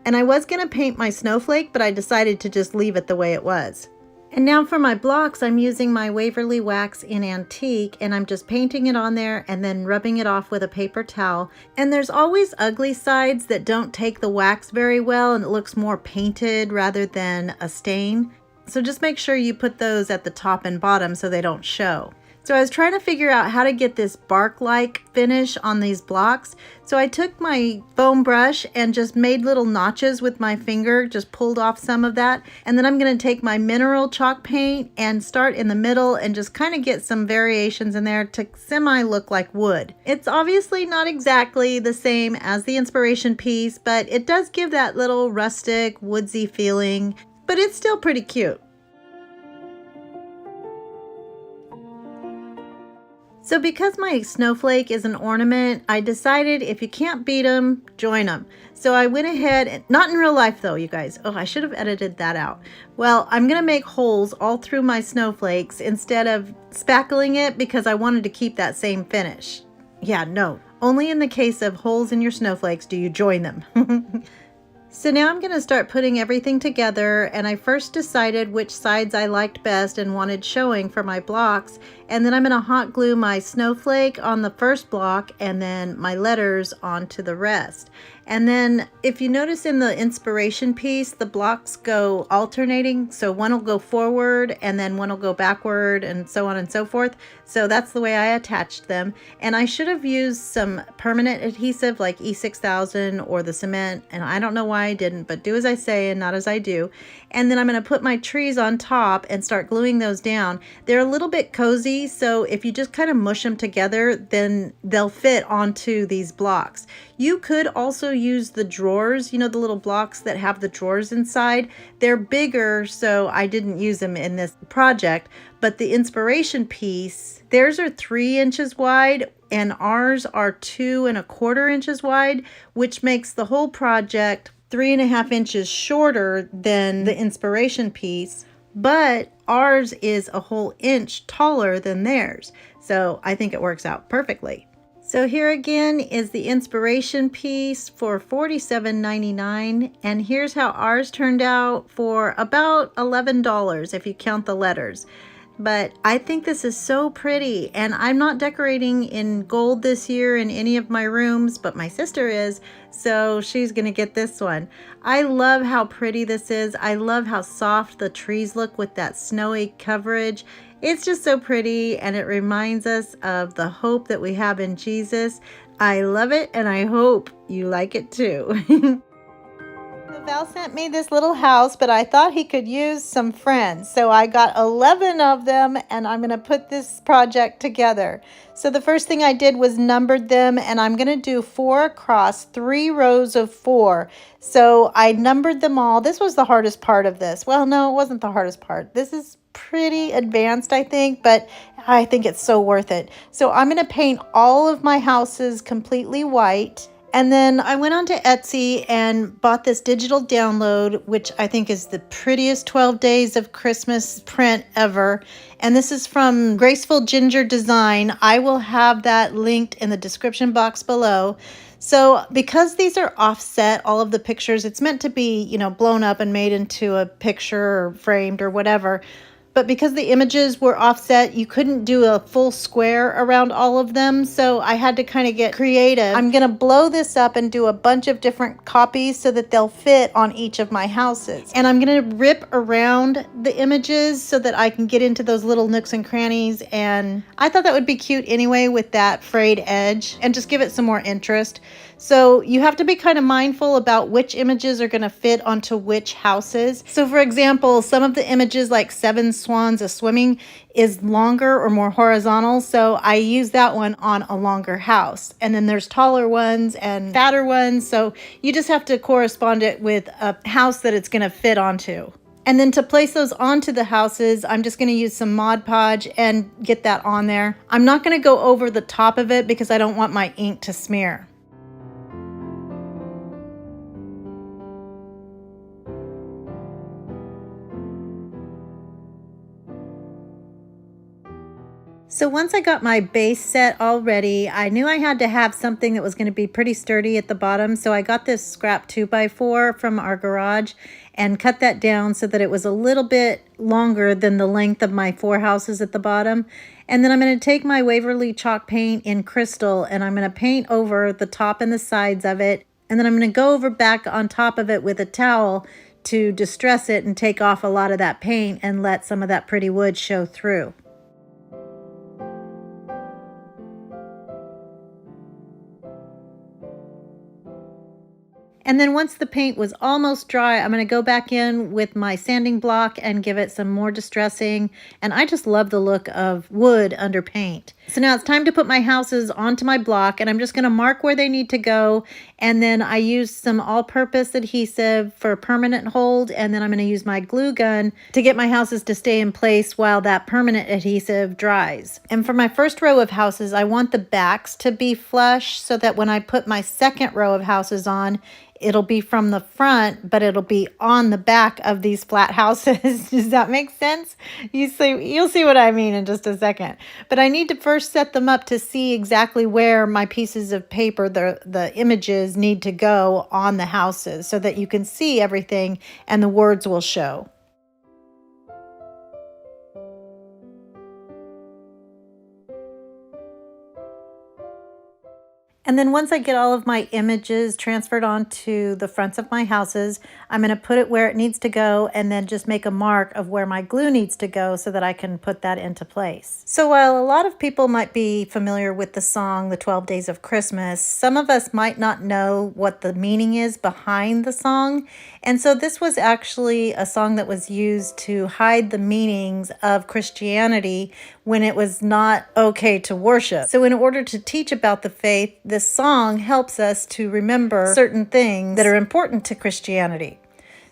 And I was going to paint my snowflake, but I decided to just leave it the way it was. And now for my blocks, I'm using my Waverly Wax in Antique, and I'm just painting it on there and then rubbing it off with a paper towel. And there's always ugly sides that don't take the wax very well, and it looks more painted rather than a stain. So just make sure you put those at the top and bottom so they don't show. So I was trying to figure out how to get this bark-like finish on these blocks. So I took my foam brush and just made little notches with my finger, just pulled off some of that. And then I'm going to take my mineral chalk paint and start in the middle and just kind of get some variations in there to semi-look like wood. It's obviously not exactly the same as the inspiration piece, but it does give that little rustic, woodsy feeling. But it's still pretty cute. So because my snowflake is an ornament, I decided if you can't beat them, join them. So I went ahead, not in real life though, you guys. Oh, I should have edited that out. Well, I'm going to make holes all through my snowflakes instead of spackling it because I wanted to keep that same finish. Yeah, no. Only in the case of holes in your snowflakes do you join them. So now I'm going to start putting everything together, and I first decided which sides I liked best and wanted showing for my blocks, and then I'm going to hot glue my snowflake on the first block and then my letters onto the rest. And then if you notice in the inspiration piece, the blocks go alternating, so one will go forward and then one will go backward and so on and so forth. So that's the way I attached them. And I should have used some permanent adhesive like E6000 or the cement, and I don't know why I didn't, but do as I say and not as I do. And then I'm going to put my trees on top and start gluing those down. They're a little bit cozy, so if you just kind of mush them together, then they'll fit onto these blocks. You could also use the drawers, you know, the little blocks that have the drawers inside. They're bigger, so I didn't use them in this project. But the inspiration piece, theirs are 3 inches wide and ours are 2¼ inches wide, which makes the whole project 3½ inches shorter than the inspiration piece. But ours is a whole inch taller than theirs. So I think it works out perfectly. So here again is the inspiration piece for $47.99, and here's how ours turned out for about $11 if you count the letters. But I think this is so pretty, and I'm not decorating in gold this year in any of my rooms, but my sister is, so she's gonna get this one. I love how pretty this is. I love how soft the trees look with that snowy coverage. It's just so pretty, and it reminds us of the hope that we have in Jesus. I love it, and I hope you like it too. Val sent me this little house, but I thought he could use some friends. So I got 11 of them, and I'm going to put this project together. So the first thing I did was numbered them, and I'm going to do 4 across, 3 rows of 4. So I numbered them all. This was the hardest part of this. Well, no, it wasn't the hardest part. This is pretty advanced, I think, but I think it's so worth it. So I'm going to paint all of my houses completely white. And then I went onto Etsy and bought this digital download, which I think is the prettiest 12 Days of Christmas print ever. And this is from Graceful Ginger Design. I will have that linked in the description box below. So because these are offset, all of the pictures, it's meant to be, you know, blown up and made into a picture or framed or whatever. But because the images were offset, you couldn't do a full square around all of them. So I had to kind of get creative. I'm going to blow this up and do a bunch of different copies so that they'll fit on each of my houses. And I'm going to rip around the images so that I can get into those little nooks and crannies. And I thought that would be cute anyway with that frayed edge and just give it some more interest. So you have to be kind of mindful about which images are going to fit onto which houses. So for example, some of the images like 7 swans a swimming is longer or more horizontal. So I use that one on a longer house. And then there's taller ones and fatter ones. So you just have to correspond it with a house that it's going to fit onto. And then to place those onto the houses, I'm just going to use some Mod Podge and get that on there. I'm not going to go over the top of it because I don't want my ink to smear. So once I got my base set all ready, I knew I had to have something that was going to be pretty sturdy at the bottom. So I got this scrap 2x4 from our garage and cut that down so that it was a little bit longer than the length of my 4 houses at the bottom. And then I'm going to take my Waverly chalk paint in crystal and I'm going to paint over the top and the sides of it. And then I'm going to go over back on top of it with a towel to distress it and take off a lot of that paint and let some of that pretty wood show through. And then once the paint was almost dry, I'm going to go back in with my sanding block and give it some more distressing. And I just love the look of wood under paint. So now it's time to put my houses onto my block, and I'm just going to mark where they need to go. And then I use some all-purpose adhesive for permanent hold, and then I'm going to use my glue gun to get my houses to stay in place while that permanent adhesive dries. And for my first row of houses, I want the backs to be flush so that when I put my second row of houses on, it'll be from the front, but it'll be on the back of these flat houses. Does that make sense? You'll see what I mean in just a second. But I need to first set them up to see exactly where my pieces of paper, the images need to go on the houses so that you can see everything and the words will show. And then once I get all of my images transferred onto the fronts of my houses, I'm going to put it where it needs to go and then just make a mark of where my glue needs to go so that I can put that into place. So while a lot of people might be familiar with the song, The 12 Days of Christmas, some of us might not know what the meaning is behind the song. And so this was actually a song that was used to hide the meanings of Christianity when it was not okay to worship. So in order to teach about the faith, this song helps us to remember certain things that are important to Christianity.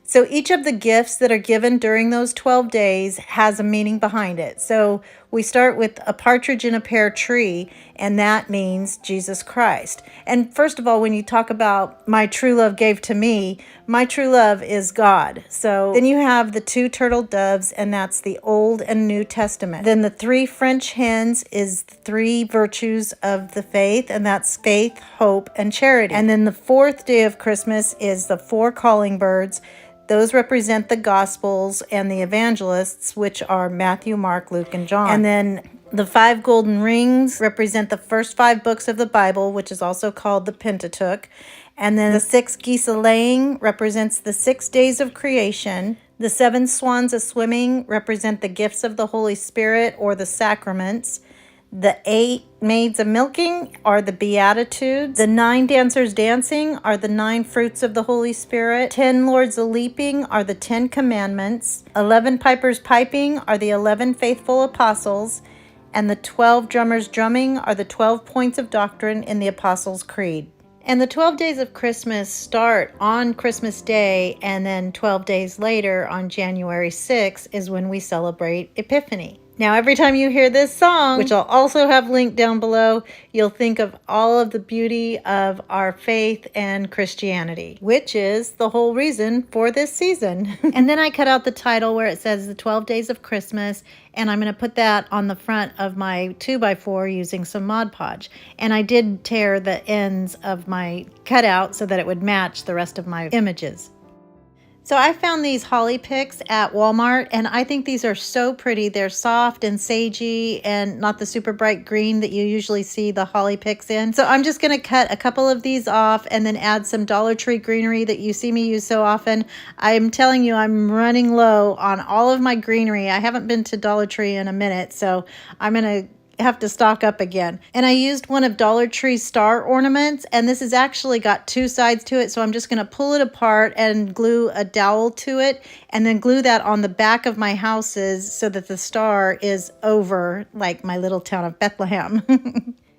So each of the gifts that are given during those 12 days has a meaning behind it. So We start with a partridge in a pear tree, and that means Jesus Christ. And first of all, when you talk about my true love gave to me, my true love is God. So then you have the 2 turtle doves, and that's the Old and New Testament. Then the 3 French hens is the 3 virtues of the faith, and that's faith, hope, and charity. And then the 4th day of Christmas is the 4 calling birds. Those represent the Gospels and the evangelists, which are Matthew, Mark, Luke, and John. And then the 5 golden rings represent the first 5 books of the Bible, which is also called the Pentateuch. And then the 6 geese a-laying represents the 6 days of creation. The 7 swans a-swimming represent the gifts of the Holy Spirit or the sacraments. The 8 maids a-milking are the Beatitudes. The 9 dancers dancing are the 9 fruits of the Holy Spirit. 10 lords a-leaping are the 10 commandments. 11 pipers piping are the 11 faithful apostles. And the 12 drummers drumming are the 12 points of doctrine in the Apostles' Creed. And the 12 days of Christmas start on Christmas Day, and then 12 days later on January 6th is when we celebrate Epiphany. Now, every time you hear this song, which I'll also have linked down below, you'll think of all of the beauty of our faith and Christianity, which is the whole reason for this season. And then I cut out the title where it says the 12 days of Christmas, and I'm going to put that on the front of my 2x4 using some Mod Podge. And I did tear the ends of my cutout so that it would match the rest of my images. So I found these holly picks at Walmart, and I think these are so pretty. They're soft and sagey and not the super bright green that you usually see the holly picks in. So I'm just going to cut a couple of these off and then add some Dollar Tree greenery that you see me use so often. I'm telling you, I'm running low on all of my greenery. I haven't been to Dollar Tree in a minute, so I'm going to have to stock up again. And I used one of Dollar Tree's star ornaments, and this has actually got 2 sides to it, so I'm just going to pull it apart and glue a dowel to it, and then glue that on the back of my houses so that the star is over like my little town of Bethlehem.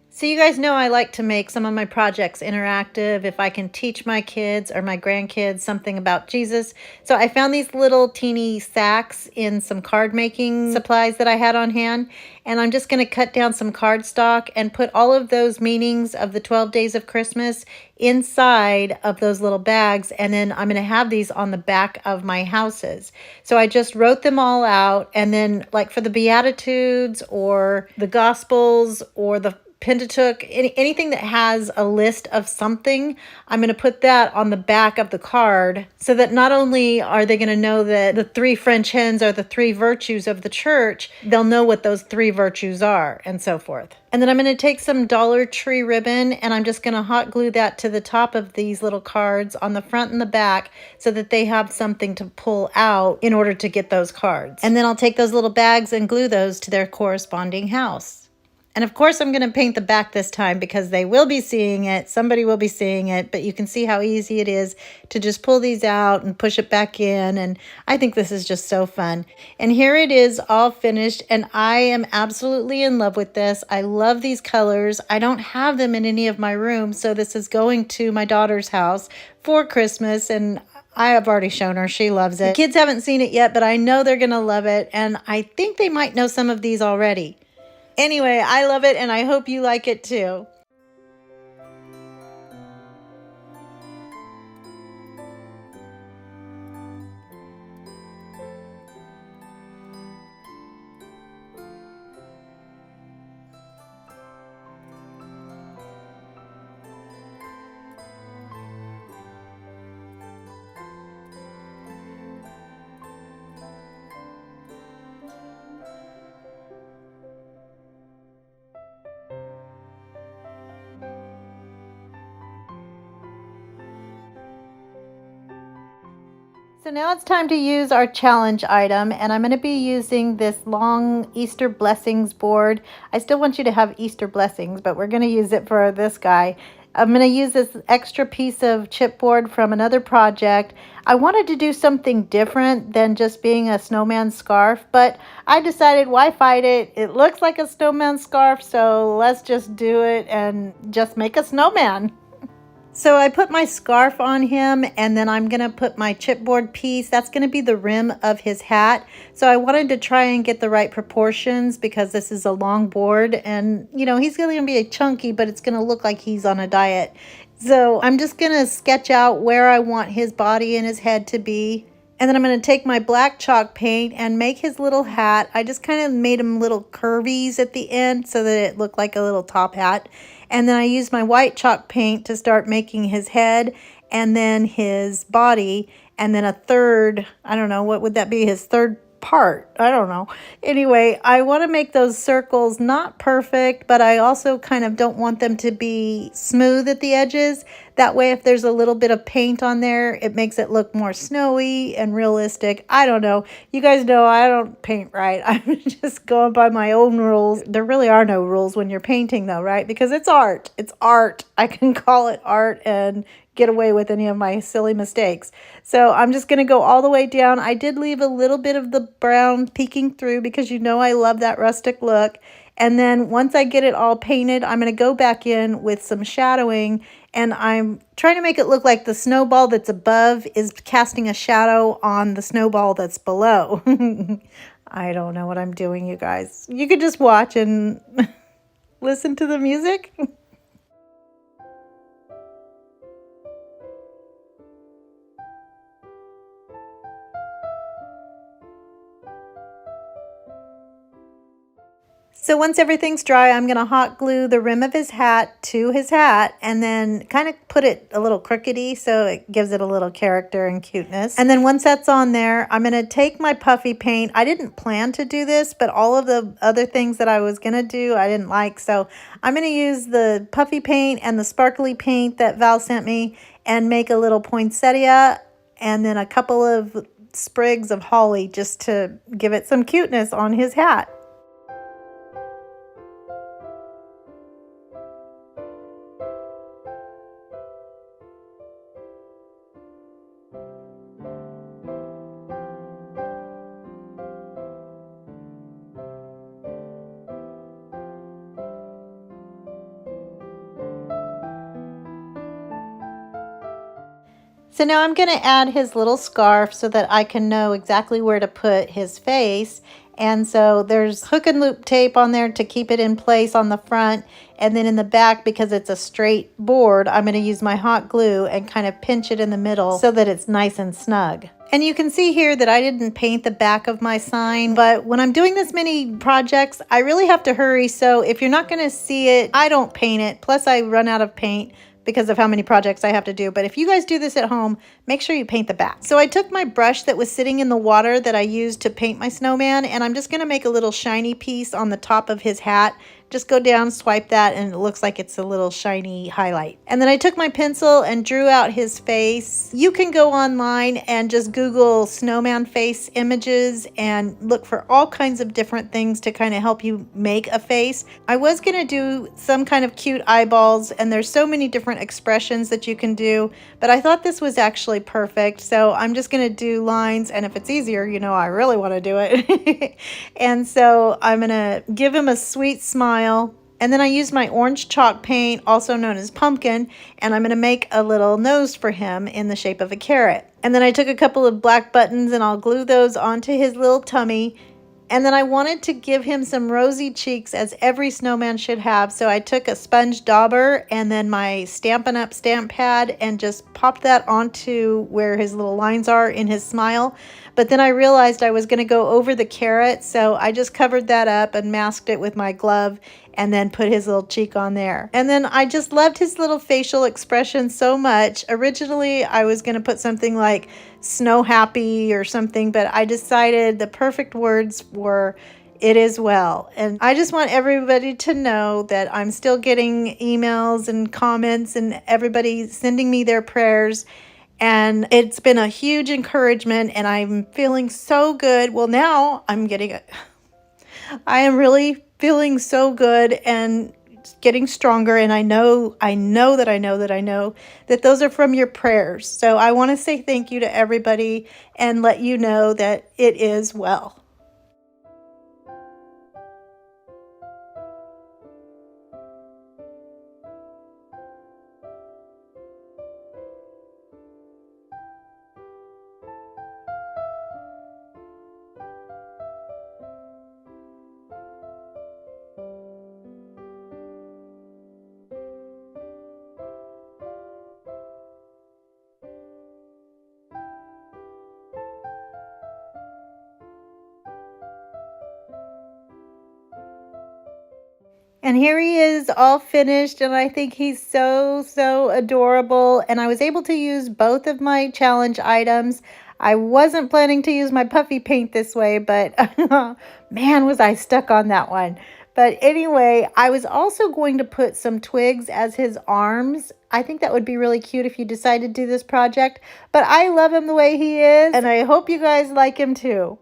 So you guys know I like to make some of my projects interactive if I can teach my kids or my grandkids something about Jesus. So I found these little teeny sacks in some card making supplies that I had on hand. And I'm just going to cut down some cardstock and put all of those meanings of the 12 days of Christmas inside of those little bags. And then I'm going to have these on the back of my houses. So I just wrote them all out. And then like for the Beatitudes or the Gospels or the Pentateuch, anything that has a list of something, I'm going to put that on the back of the card so that not only are they going to know that the 3 French hens are the 3 virtues of the church, they'll know what those 3 virtues are and so forth. And then I'm going to take some Dollar Tree ribbon and I'm just going to hot glue that to the top of these little cards on the front and the back so that they have something to pull out in order to get those cards. And then I'll take those little bags and glue those to their corresponding house. And of course, I'm going to paint the back this time because they will be seeing it. Somebody will be seeing it, but you can see how easy it is to just pull these out and push it back in. And I think this is just so fun. And here it is all finished. And I am absolutely in love with this. I love these colors. I don't have them in any of my rooms. So this is going to my daughter's house for Christmas. And I have already shown her. She loves it. The kids haven't seen it yet, but I know they're going to love it. And I think they might know some of these already. Anyway, I love it and I hope you like it too. So now it's time to use our challenge item, and I'm going to be using this long Easter blessings board. I still want you to have Easter blessings, but we're going to use it for this guy. I'm going to use this extra piece of chipboard from another project. I wanted to do something different than just being a snowman scarf, but I decided why fight it? It looks like a snowman scarf, so let's just do it and just make a snowman. So I put my scarf on him, and then I'm going to put my chipboard piece. That's going to be the rim of his hat. So I wanted to try and get the right proportions because this is a long board, and you know, he's going to be a chunky, but it's going to look like he's on a diet. So I'm just going to sketch out where I want his body and his head to be. And then I'm going to take my black chalk paint and make his little hat. I just kind of made him little curvies at the end so that it looked like a little top hat. And then I used my white chalk paint to start making his head and then his body. And then a third, I don't know, what would that be? His third part. I don't know. Anyway, I want to make those circles not perfect, but I also kind of don't want them to be smooth at the edges. That way, if there's a little bit of paint on there, it makes it look more snowy and realistic. I don't know. You guys know I don't paint right. I'm just going by my own rules. There really are no rules when you're painting though, right? Because it's art. It's art. I can call it art and get away with any of my silly mistakes. So I'm just going to go all the way down. I did leave a little bit of the brown peeking through because you know I love that rustic look. And then once I get it all painted, I'm going to go back in with some shadowing, and I'm trying to make it look like the snowball that's above is casting a shadow on the snowball that's below. I don't know what I'm doing, you guys. You could just watch and listen to the music. So once everything's dry, I'm going to hot glue the rim of his hat to his hat and then kind of put it a little crookedy so it gives it a little character and cuteness. And then once that's on there, I'm going to take my puffy paint. I didn't plan to do this, but all of the other things that I was going to do, I didn't like. So I'm going to use the puffy paint and the sparkly paint that Val sent me and make a little poinsettia and then a couple of sprigs of holly just to give it some cuteness on his hat. So now I'm going to add his little scarf so that I can know exactly where to put his face. And so there's hook and loop tape on there to keep it in place on the front. And then in the back, because it's a straight board, I'm going to use my hot glue and kind of pinch it in the middle so that it's nice and snug. And you can see here that I didn't paint the back of my sign, but when I'm doing this many projects, I really have to hurry. So if you're not going to see it, I don't paint it. Plus I run out of paint because of how many projects I have to do. But if you guys do this at home, make sure you paint the back. So I took my brush that was sitting in the water that I used to paint my snowman, and I'm just gonna make a little shiny piece on the top of his hat. Just go down, swipe that, and it looks like it's a little shiny highlight. And then I took my pencil and drew out his face. You can go online and just Google snowman face images and look for all kinds of different things to kind of help you make a face. I was gonna do some kind of cute eyeballs, and there's so many different expressions that you can do, but I thought this was actually perfect. So I'm just gonna do lines, and if it's easier, you know, I really wanna do it. And so I'm gonna give him a sweet smile. And then I used my orange chalk paint, also known as pumpkin, and I'm going to make a little nose for him in the shape of a carrot. And then I took a couple of black buttons and I'll glue those onto his little tummy. And then I wanted to give him some rosy cheeks, as every snowman should have. So I took a sponge dauber and then my Stampin' Up! Stamp pad and just popped that onto where his little lines are in his smile. But then I realized I was going to go over the carrot, so I just covered that up and masked it with my glove and then put his little cheek on there. And then I just loved his little facial expression so much. Originally, I was going to put something like snow happy or something, but I decided the perfect words were "it is well." And I just want everybody to know that I'm still getting emails and comments and everybody sending me their prayers. And it's been a huge encouragement, and I'm feeling so good. Well, now I am really feeling so good and getting stronger. And I know that those are from your prayers. So I want to say thank you to everybody and let you know that it is well. And here he is all finished, and I think he's so adorable. And I was able to use both of my challenge items. I wasn't planning to use my puffy paint this way, but man, was I stuck on that one. But anyway, I was also going to put some twigs as his arms. I think that would be really cute if you decide to do this project. But I love him the way he is, and I hope you guys like him too.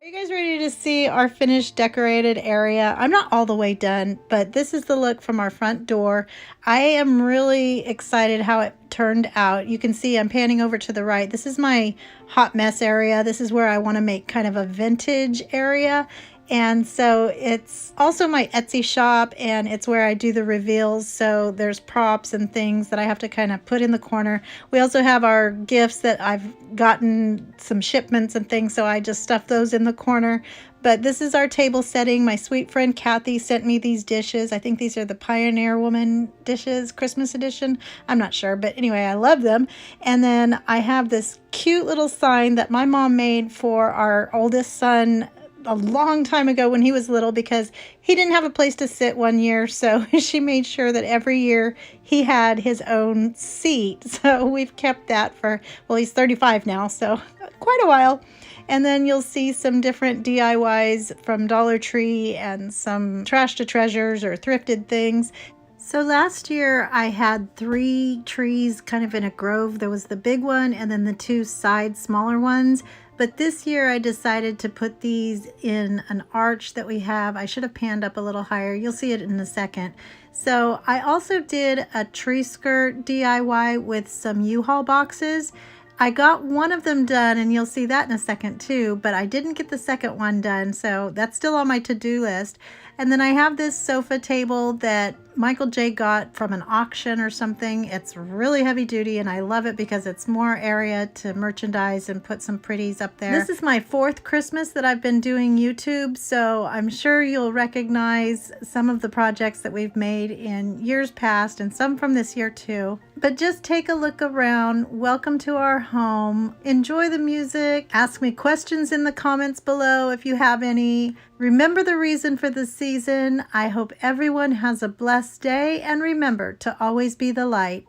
Are you guys ready to see our finished decorated area? I'm not all the way done, but this is the look from our front door. I am really excited how it turned out. You can see I'm panning over to the right. This is my hot mess area. This is where I want to make kind of a vintage area. And so it's also my Etsy shop, and it's where I do the reveals. So there's props and things that I have to kind of put in the corner. We also have our gifts that I've gotten, some shipments and things, so I just stuff those in the corner. But this is our table setting. My sweet friend Kathy sent me these dishes. I think these are the Pioneer Woman dishes, Christmas edition. I'm not sure, but anyway, I love them. And then I have this cute little sign that my mom made for our oldest son a long time ago when he was little, because he didn't have a place to sit one year, so she made sure that every year he had his own seat. So we've kept that for, well, he's 35 now, so quite a while. And then you'll see some different DIYs from Dollar Tree and some trash to treasures or thrifted things. So last year I had 3 trees kind of in a grove. There was the big one and then the 2 side smaller ones. But this year I decided to put these in an arch that we have. I should have panned up a little higher. You'll see it in a second. So I also did a tree skirt DIY with some U-Haul boxes. I got one of them done, and you'll see that in a second too, but I didn't get the second one done, so that's still on my to-do list. And then I have this sofa table that Michael J got from an auction or something. It's really heavy duty, and I love it because it's more area to merchandise and put some pretties up there. This is my 4th Christmas that I've been doing YouTube, so I'm sure you'll recognize some of the projects that we've made in years past and some from this year too. But just take a look around. Welcome to our home. Enjoy the music. Ask me questions in the comments below if you have any. Remember the reason for the season. I hope everyone has a blessed day, and remember to always be the light.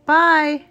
Bye.